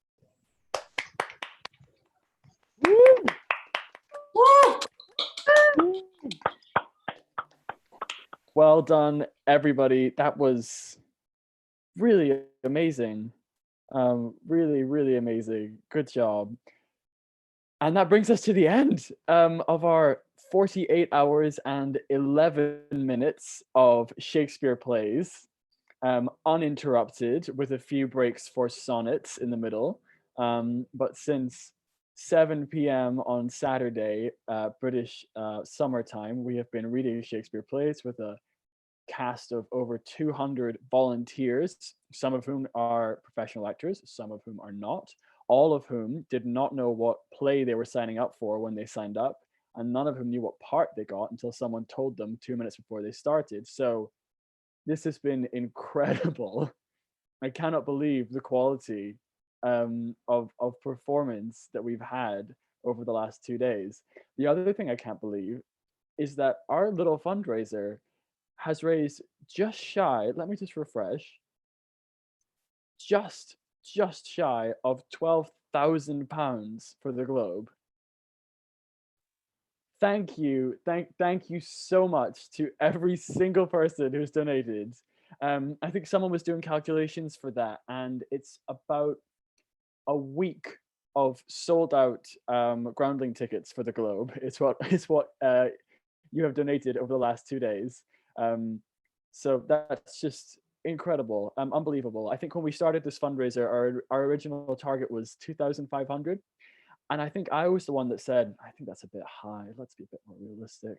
Well done, everybody. That was really amazing. Really, really amazing. Good job. And that brings us to the end of our 48 hours and 11 minutes of Shakespeare plays, uninterrupted, with a few breaks for sonnets in the middle. But since 7 p.m. on Saturday, British summertime, we have been reading Shakespeare plays with a cast of over 200 volunteers, some of whom are professional actors, some of whom are not, all of whom did not know what play they were signing up for when they signed up, and none of whom knew what part they got until someone told them 2 minutes before they started. So this has been incredible. I cannot believe the quality of performance that we've had over the last 2 days. The other thing I can't believe is that our little fundraiser has raised just shy, let me just refresh, just shy of £12,000 for the Globe. Thank you so much to every single person who's donated. I think someone was doing calculations for that, and it's about a week of sold out groundling tickets for the Globe. It's what you have donated over the last 2 days. So that's just incredible, unbelievable. I think when we started this fundraiser, our original target was 2,500. And I think I was the one that said, I think that's a bit high. Let's be a bit more realistic.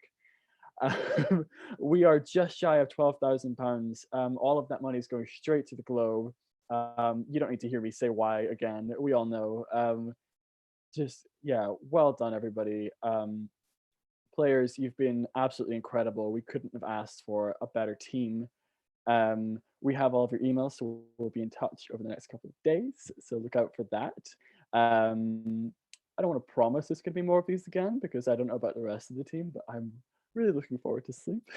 We are just shy of £12,000. All of that money is going straight to the Globe. You don't need to hear me say why again. We all know. Just, yeah, well done, everybody. Players, you've been absolutely incredible. We couldn't have asked for a better team. We have all of your emails, so we'll be in touch over the next couple of days. So look out for that. I don't want to promise there's going to be more of these again because I don't know about the rest of the team, but I'm really looking forward to sleep.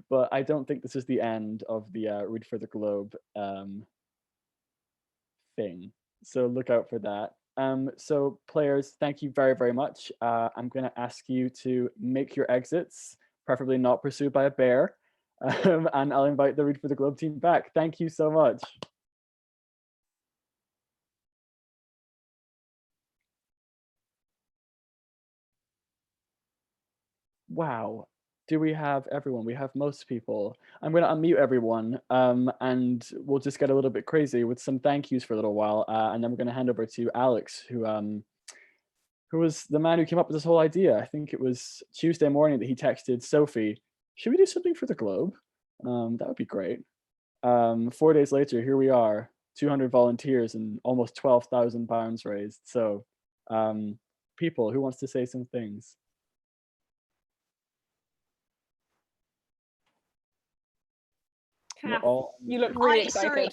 But I don't think this is the end of the Read for the Globe thing. So look out for that. So players, thank you very, very much. I'm going to ask you to make your exits, preferably not pursued by a bear. And I'll invite the Read for the Globe team back. Thank you so much. Wow, do we have everyone? We have most people. I'm going to unmute everyone, and we'll just get a little bit crazy with some thank yous for a little while, and then we're going to hand over to Alex, who was the man who came up with this whole idea. I think it was Tuesday morning that he texted Sophie, should we do something for the Globe? That would be great. 4 days later, here we are, 200 volunteers and almost £12,000 raised. So people, who wants to say some things? You look really excited. Sorry,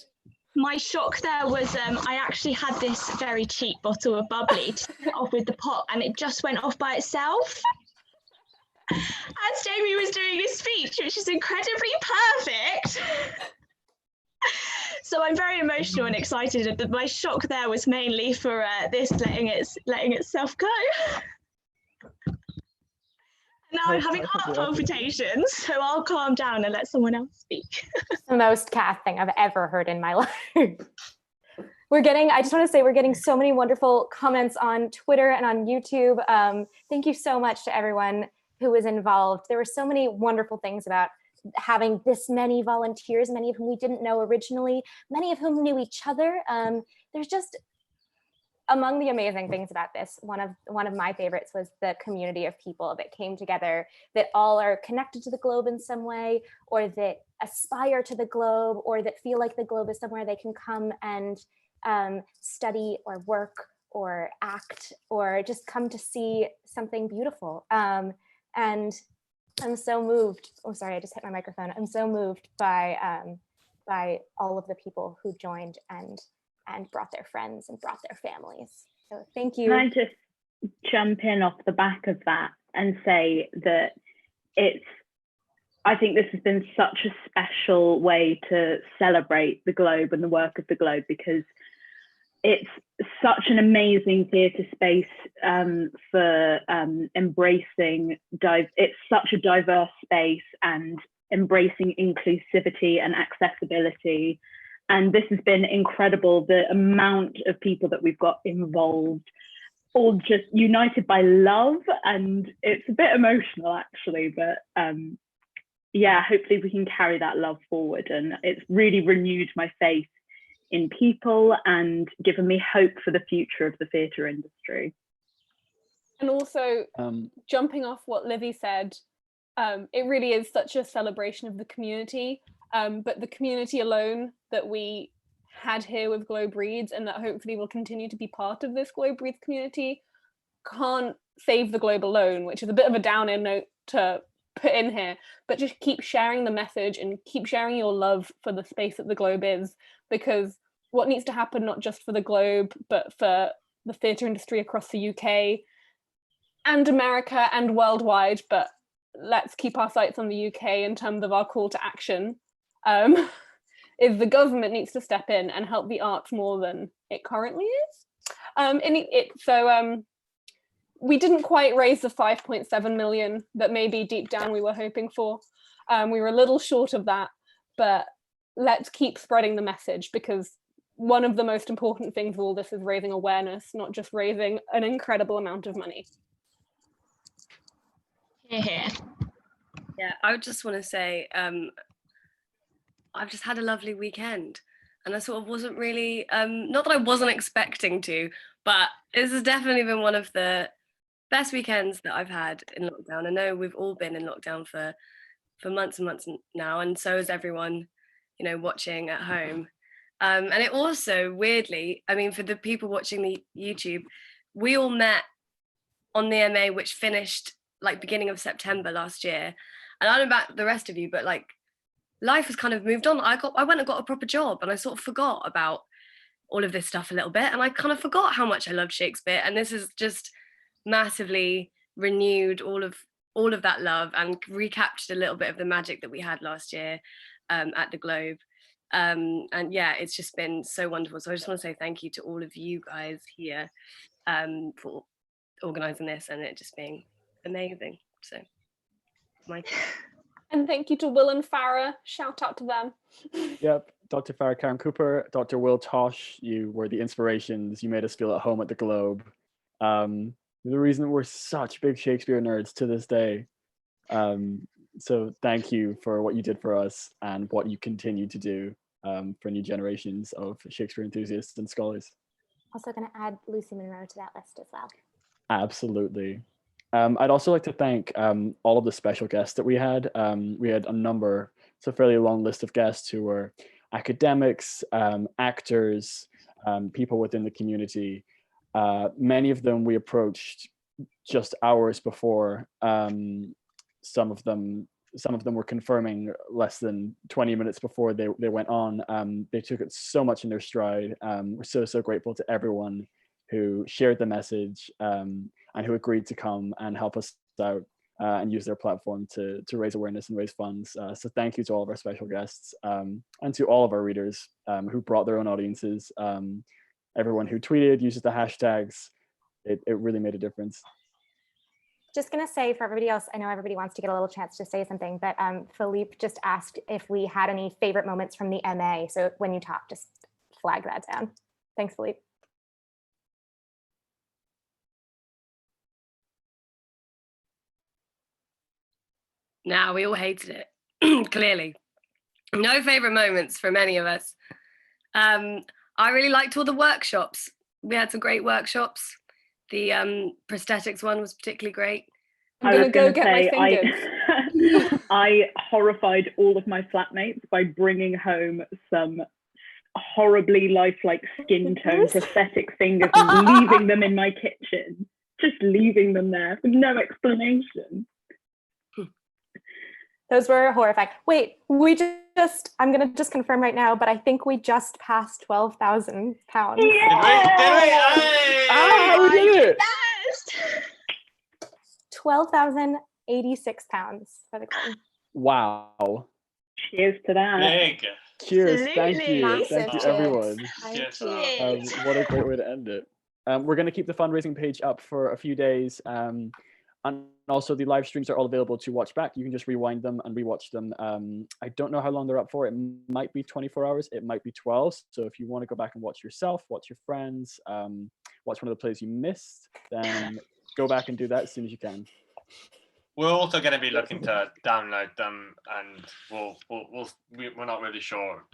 my shock there was I actually had this very cheap bottle of bubbly to set off with the pot, and it just went off by itself. As Jamie was doing his speech, which is incredibly perfect. So I'm very emotional and excited. But my shock there was mainly for this letting itself go. Now I'm having heart palpitations, so I'll calm down and let someone else speak. The most cat thing I've ever heard in my life. I just want to say we're getting so many wonderful comments on Twitter and on YouTube. Thank you so much to everyone who was involved. There were so many wonderful things about having this many volunteers, many of whom we didn't know originally, many of whom knew each other. There's just, among the amazing things about this, one of my favorites was the community of people that came together, that all are connected to the Globe in some way, or that aspire to the Globe, or that feel like the Globe is somewhere they can come and study or work or act, or just come to see something beautiful. And I'm so moved. Oh, sorry, I just hit my microphone. I'm so moved by all of the people who joined and brought their friends and brought their families. So thank you. Can I just jump in off the back of that and say that I think this has been such a special way to celebrate the Globe and the work of the Globe, because it's such an amazing theatre space for embracing, it's such a diverse space and embracing inclusivity and accessibility. And this has been incredible, the amount of people that we've got involved, all just united by love. And it's a bit emotional actually, but yeah, hopefully we can carry that love forward. And it's really renewed my faith in people and given me hope for the future of the theatre industry. And also, jumping off what Livy said, it really is such a celebration of the community, but the community alone that we had here with Globe Reads, and that hopefully will continue to be part of this Globe Reads community, can't save the Globe alone, which is a bit of a downer note to put in here, but just keep sharing the message and keep sharing your love for the space that the Globe is, because what needs to happen, not just for the Globe, but for the theatre industry across the UK and America and worldwide, but let's keep our sights on the UK in terms of our call to action, is the government needs to step in and help the arts more than it currently is. We didn't quite raise the 5.7 million that maybe deep down we were hoping for. We were a little short of that, but let's keep spreading the message, because one of the most important things of all this is raising awareness, not just raising an incredible amount of money. Yeah, I would just want to say, I've just had a lovely weekend, and I sort of wasn't really, not that I wasn't expecting to, but this has definitely been one of the best weekends that I've had in lockdown. I know we've all been in lockdown for months and months now, and so is everyone, you know, watching at home. And it also, weirdly, I mean, for the people watching the YouTube, we all met on the MA, which finished like beginning of September last year. And I don't know about the rest of you, but like life has kind of moved on. I went and got a proper job, and I sort of forgot about all of this stuff a little bit. And I kind of forgot how much I loved Shakespeare. And this has just massively renewed all of that love and recaptured a little bit of the magic that we had last year at the Globe. And yeah, it's just been so wonderful. So I just want to say thank you to all of you guys here for organising this, and it just being amazing. So and thank you to Will and Farah. Shout out to them. Yep, Dr. Farah Karen Cooper, Dr. Will Tosh, you were the inspirations. You made us feel at home at the Globe. The reason that we're such big Shakespeare nerds to this day. So thank you for what you did for us and what you continue to do for new generations of Shakespeare enthusiasts and scholars. Also going to add Lucy Monroe to that list as well. Absolutely. I'd also like to thank all of the special guests that we had. We had a number, it's a fairly long list of guests who were academics, actors, people within the community. Many of them we approached just hours before. Some of them were confirming less than 20 minutes before they went on. They took it so much in their stride. We're so grateful to everyone who shared the message and who agreed to come and help us out and use their platform to raise awareness and raise funds. So thank you to all of our special guests and to all of our readers who brought their own audiences. Everyone who tweeted, uses the hashtags, it really made a difference. Just going to say for everybody else, I know everybody wants to get a little chance to say something, but Philippe just asked if we had any favorite moments from the MA. So when you talk, just flag that down. Thanks, Philippe. Nah, we all hated it, clearly. No favorite moments from any of us. I really liked all the workshops. We had some great workshops. The prosthetics one was particularly great. I'm gonna go get my fingers. I horrified all of my flatmates by bringing home some horribly lifelike skin tone prosthetic fingers and leaving them in my kitchen. Just leaving them there with no explanation. Those were horrifying. Wait, I'm going to just confirm right now, but I think we just passed £12,000. Yeah! Did we? We did it! 12,086 pounds for the coin. Wow. Cheers to that. Big. Cheers. Thank Absolutely. you. Massive Thank you, cheers. everyone. Cheers. What a great way to end it. We're going to keep the fundraising page up for a few days. And also the live streams are all available to watch back. You can just rewind them and rewatch them. I don't know how long they're up for. It might be 24 hours. It might be 12. So if you want to go back and watch yourself, watch your friends, watch one of the plays you missed, then go back and do that as soon as you can. We're also going to be looking to download them, and we're not really sure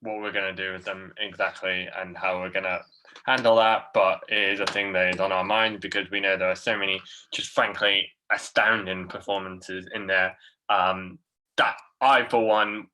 what we're going to do with them exactly and how we're going to handle that, but it is a thing that is on our mind because we know there are so many just frankly astounding performances in there that I for one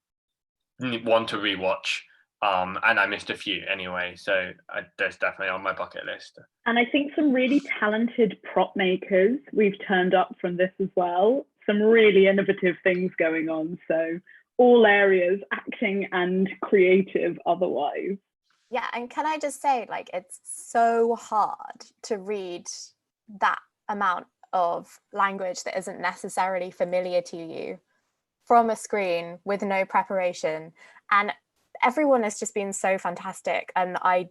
want to rewatch, and I missed a few anyway, so that's definitely on my bucket list. And I think some really talented prop makers we've turned up from this as well. Some really innovative things going on, so all areas, acting and creative otherwise. Yeah, and can I just say, like, it's so hard to read that amount of language that isn't necessarily familiar to you from a screen with no preparation. And everyone has just been so fantastic. And I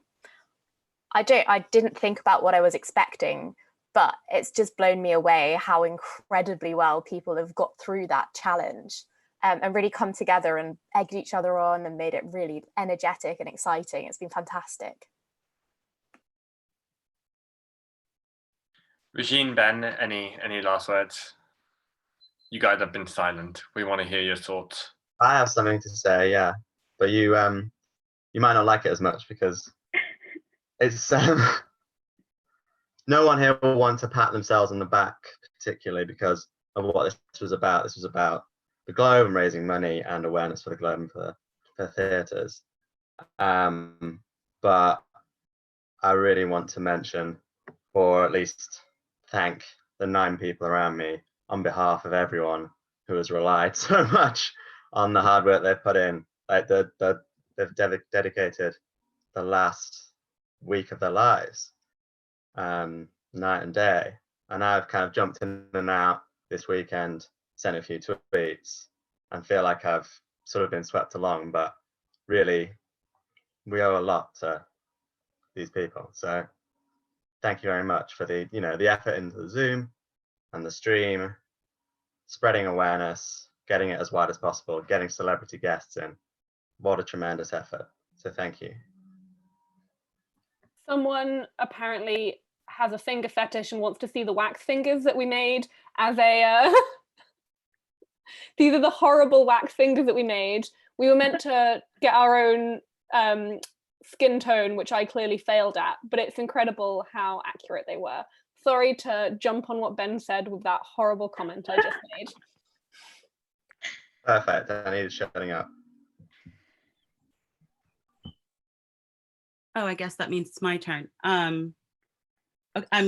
didn't think about what I was expecting, but it's just blown me away how incredibly well people have got through that challenge, and really come together and egged each other on and made it really energetic and exciting. It's been fantastic. Regine, Ben, any last words? You guys have been silent. We want to hear your thoughts. I have something to say, yeah, but you might not like it as much because it's no one here will want to pat themselves on the back, particularly because of what this was about. This was about the Globe and raising money and awareness for the Globe and for theatres. But I really want to mention, or at least thank, the 9 people around me on behalf of everyone who has relied so much on the hard work they've put in. Like they've dedicated the last week of their lives, night and day. And I've kind of jumped in and out this weekend, sent a few tweets, and feel like I've sort of been swept along, but really we owe a lot to these people. So thank you very much for the effort into the Zoom and the stream, spreading awareness, getting it as wide as possible, getting celebrity guests in. What a tremendous effort. So thank you. Someone apparently has a finger fetish and wants to see the wax fingers that we made as a these are the horrible wax fingers that we made. We were meant to get our own skin tone, which I clearly failed at, but it's incredible how accurate they were. Sorry to jump on what Ben said with that horrible comment I just made. Perfect. I needed shutting up. Oh, I guess that means it's my turn. I'm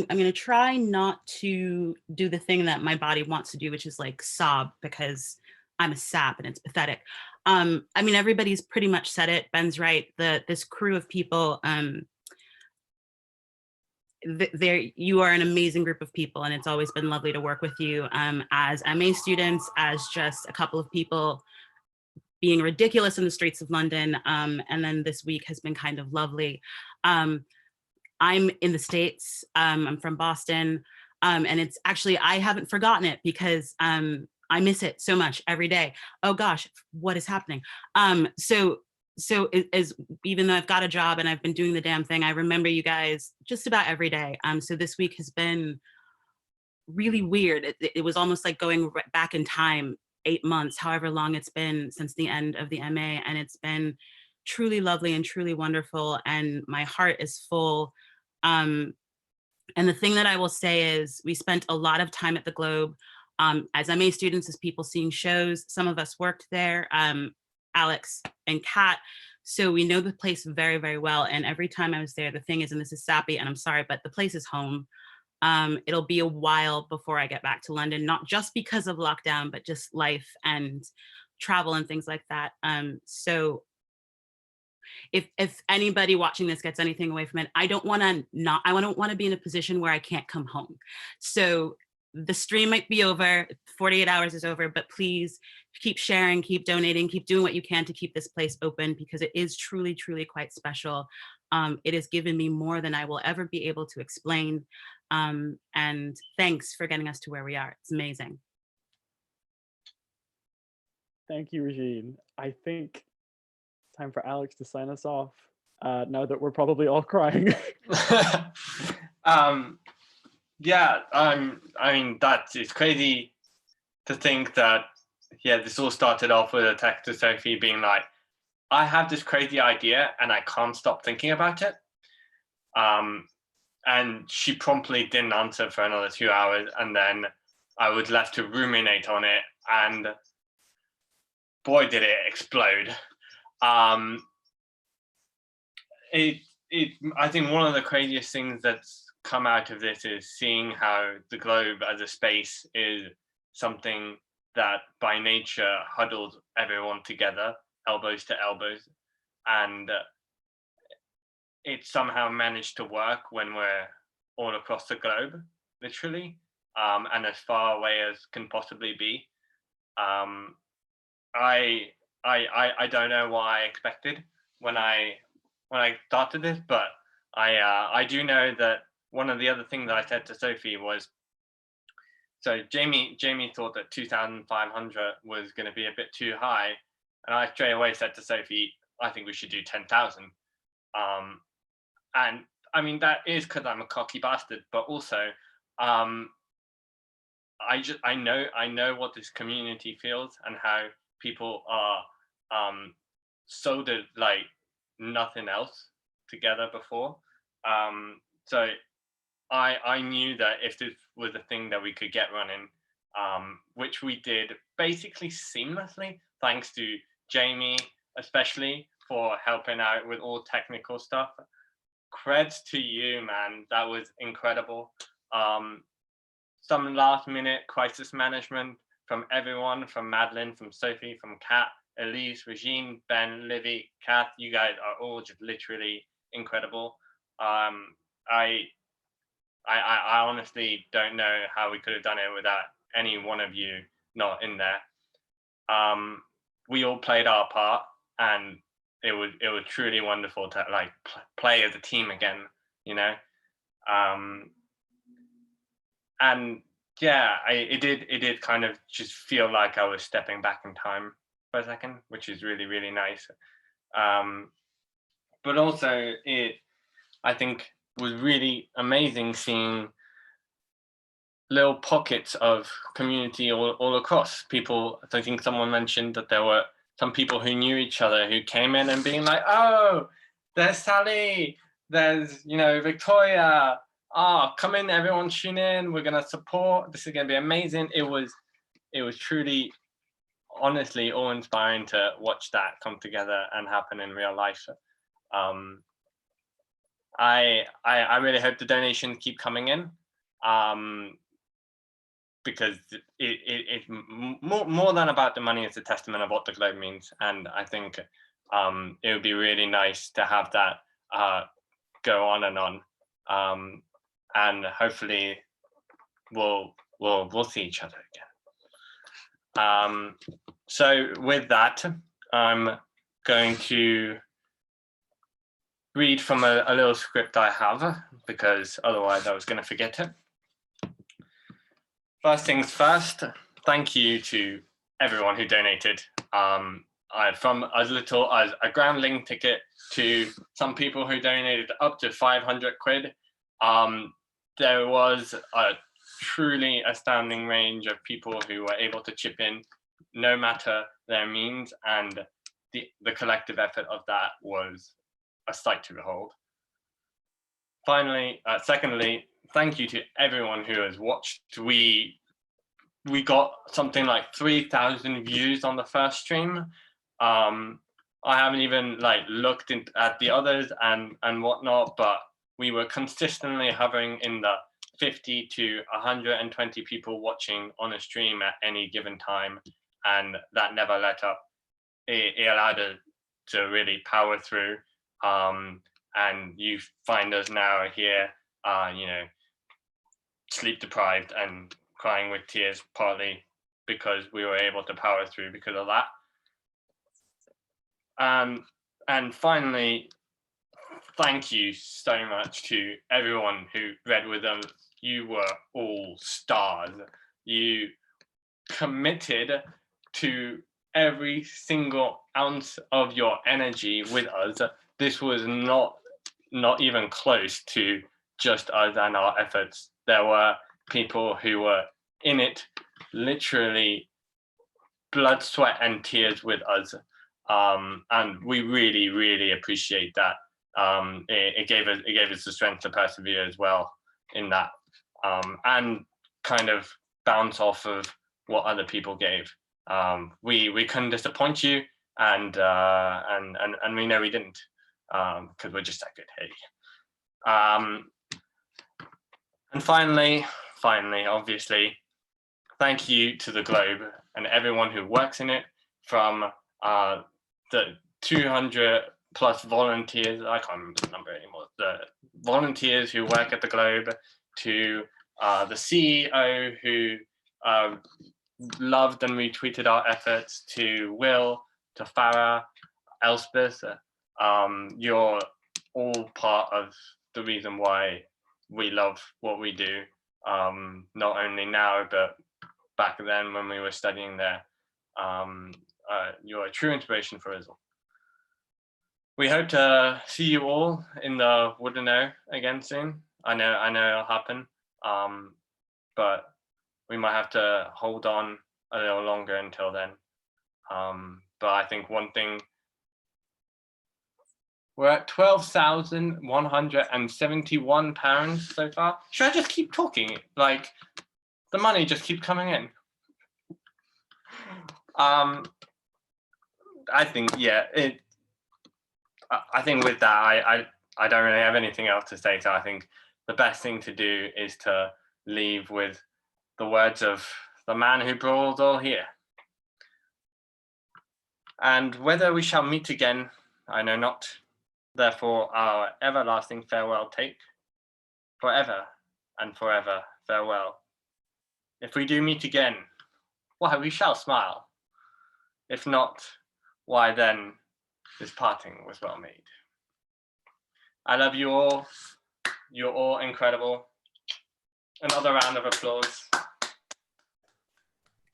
going to try not to do the thing that my body wants to do, which is like sob, because I'm a sap and it's pathetic. I mean, everybody's pretty much said it. Ben's right. This crew of people, you are an amazing group of people, and it's always been lovely to work with you as MA students, as just a couple of people being ridiculous in the streets of London. And then this week has been kind of lovely. I'm in the States, I'm from Boston, and it's actually, I haven't forgotten it because I miss it so much every day. Oh gosh, what is happening? So even though I've got a job and I've been doing the damn thing, I remember you guys just about every day. So this week has been really weird. It was almost like going back in time 8 months, however long it's been since the end of the MA, and it's been truly lovely and truly wonderful, and my heart is full. And the thing that I will say is we spent a lot of time at the Globe as MA students, as people seeing shows. Some of us worked there, Alex and Kat, so we know the place very, very well. And every time I was there, the thing is, and this is sappy, and I'm sorry, but the place is home. It'll be a while before I get back to London, not just because of lockdown, but just life and travel and things like that. So if anybody watching this gets anything away from it, I don't want to be in a position where I can't come home. So the stream might be over, 48 hours is over, but please keep sharing, keep donating, keep doing what you can to keep this place open, because it is truly, truly quite special. It has given me more than I will ever be able to explain. And thanks for getting us to where we are. It's amazing. Thank you, Regine. I think it's time for Alex to sign us off, now that we're probably all crying. Yeah, I mean, it's crazy to think that, yeah, this all started off with a text to Sophie being like, I have this crazy idea and I can't stop thinking about it. And she promptly didn't answer for another 2 hours, and then I was left to ruminate on it, and boy, did it explode. I think one of the craziest things that's come out of this is seeing how the Globe as a space is something that by nature huddles everyone together, elbows to elbows, and it somehow managed to work when we're all across the globe, literally. and as far away as can possibly be. I don't know what I expected when I started this, but I do know that one of the other things that I said to Sophie was, so Jamie thought that 2,500 was going to be a bit too high, and I straight away said to Sophie, I think we should do 10,000. And I mean, that is because I'm a cocky bastard, but also I know what this community feels and how people are soldiered like nothing else together before. So I knew that if this was a thing that we could get running, which we did basically seamlessly, thanks to Jamie, especially for helping out with all technical stuff. Creds to you, man. That was incredible. Some last minute crisis management from everyone, from Madeline, from Sophie, from Kat, Elise, Regine, Ben, Livy, Kath. You guys are all just literally incredible. I honestly don't know how we could have done it without any one of you not in there. We all played our part, and it was truly wonderful to like play as a team again, you know. And yeah, it did kind of just feel like I was stepping back in time for a second, which is really, really nice. But also I think was really amazing seeing little pockets of community all across. People, I think someone mentioned that there were some people who knew each other who came in and being like, oh, there's Sally, there's, you know, Victoria, come in, everyone tune in, we're gonna support, this is gonna be amazing. It was truly, honestly, awe-inspiring to watch that come together and happen in real life. I really hope the donations keep coming in, because it's more than about the money. It's a testament of what the Globe means, and I think it would be really nice to have that go on and on, and hopefully we'll see each other again. So with that, I'm going to read from a little script I have, because otherwise I was going to forget it. First things first, thank you to everyone who donated. From as little as a groundling ticket to some people who donated up to 500 quid. There was a truly astounding range of people who were able to chip in, no matter their means, and the collective effort of that was a sight to behold. Finally, secondly, thank you to everyone who has watched. We got something like 3,000 views on the first stream. I haven't even like looked at the others and whatnot, but we were consistently hovering in the 50 to 120 people watching on a stream at any given time, and that never let up. It allowed us to really power through. And you find us now here, you know, sleep deprived and crying with tears, partly because we were able to power through because of that. And finally, thank you so much to everyone who read with us. You were all stars. You committed to every single ounce of your energy with us. This was not even close to just us and our efforts. There were people who were in it, literally blood, sweat, and tears with us. And we really, really appreciate that. It gave us the strength to persevere as well in that, and kind of bounce off of what other people gave. We couldn't disappoint you, and we know we didn't, because we're just that good. Hey. And finally, obviously, thank you to the Globe and everyone who works in it, from the 200 plus volunteers, I can't remember the number anymore, the volunteers who work at the Globe, to the CEO who loved and retweeted our efforts, to Will, to Farah, Elspeth. You're all part of the reason why we love what we do, not only now, but back then when we were studying there. You're a true inspiration for us all. We hope to see you all in the Woodenow again soon. I know it'll happen, but we might have to hold on a little longer until then. But I think one thing, we're at £12,171 so far. Should I just keep talking? Like, the money just keeps coming in. I think, yeah, I think with that, I don't really have anything else to say. So I think the best thing to do is to leave with the words of the man who brought us all here. And whether we shall meet again, I know not. Therefore, our everlasting farewell take. Forever and forever farewell. If we do meet again, why, we shall smile. If not, why then this parting was well made. I love you all. You're all incredible. Another round of applause.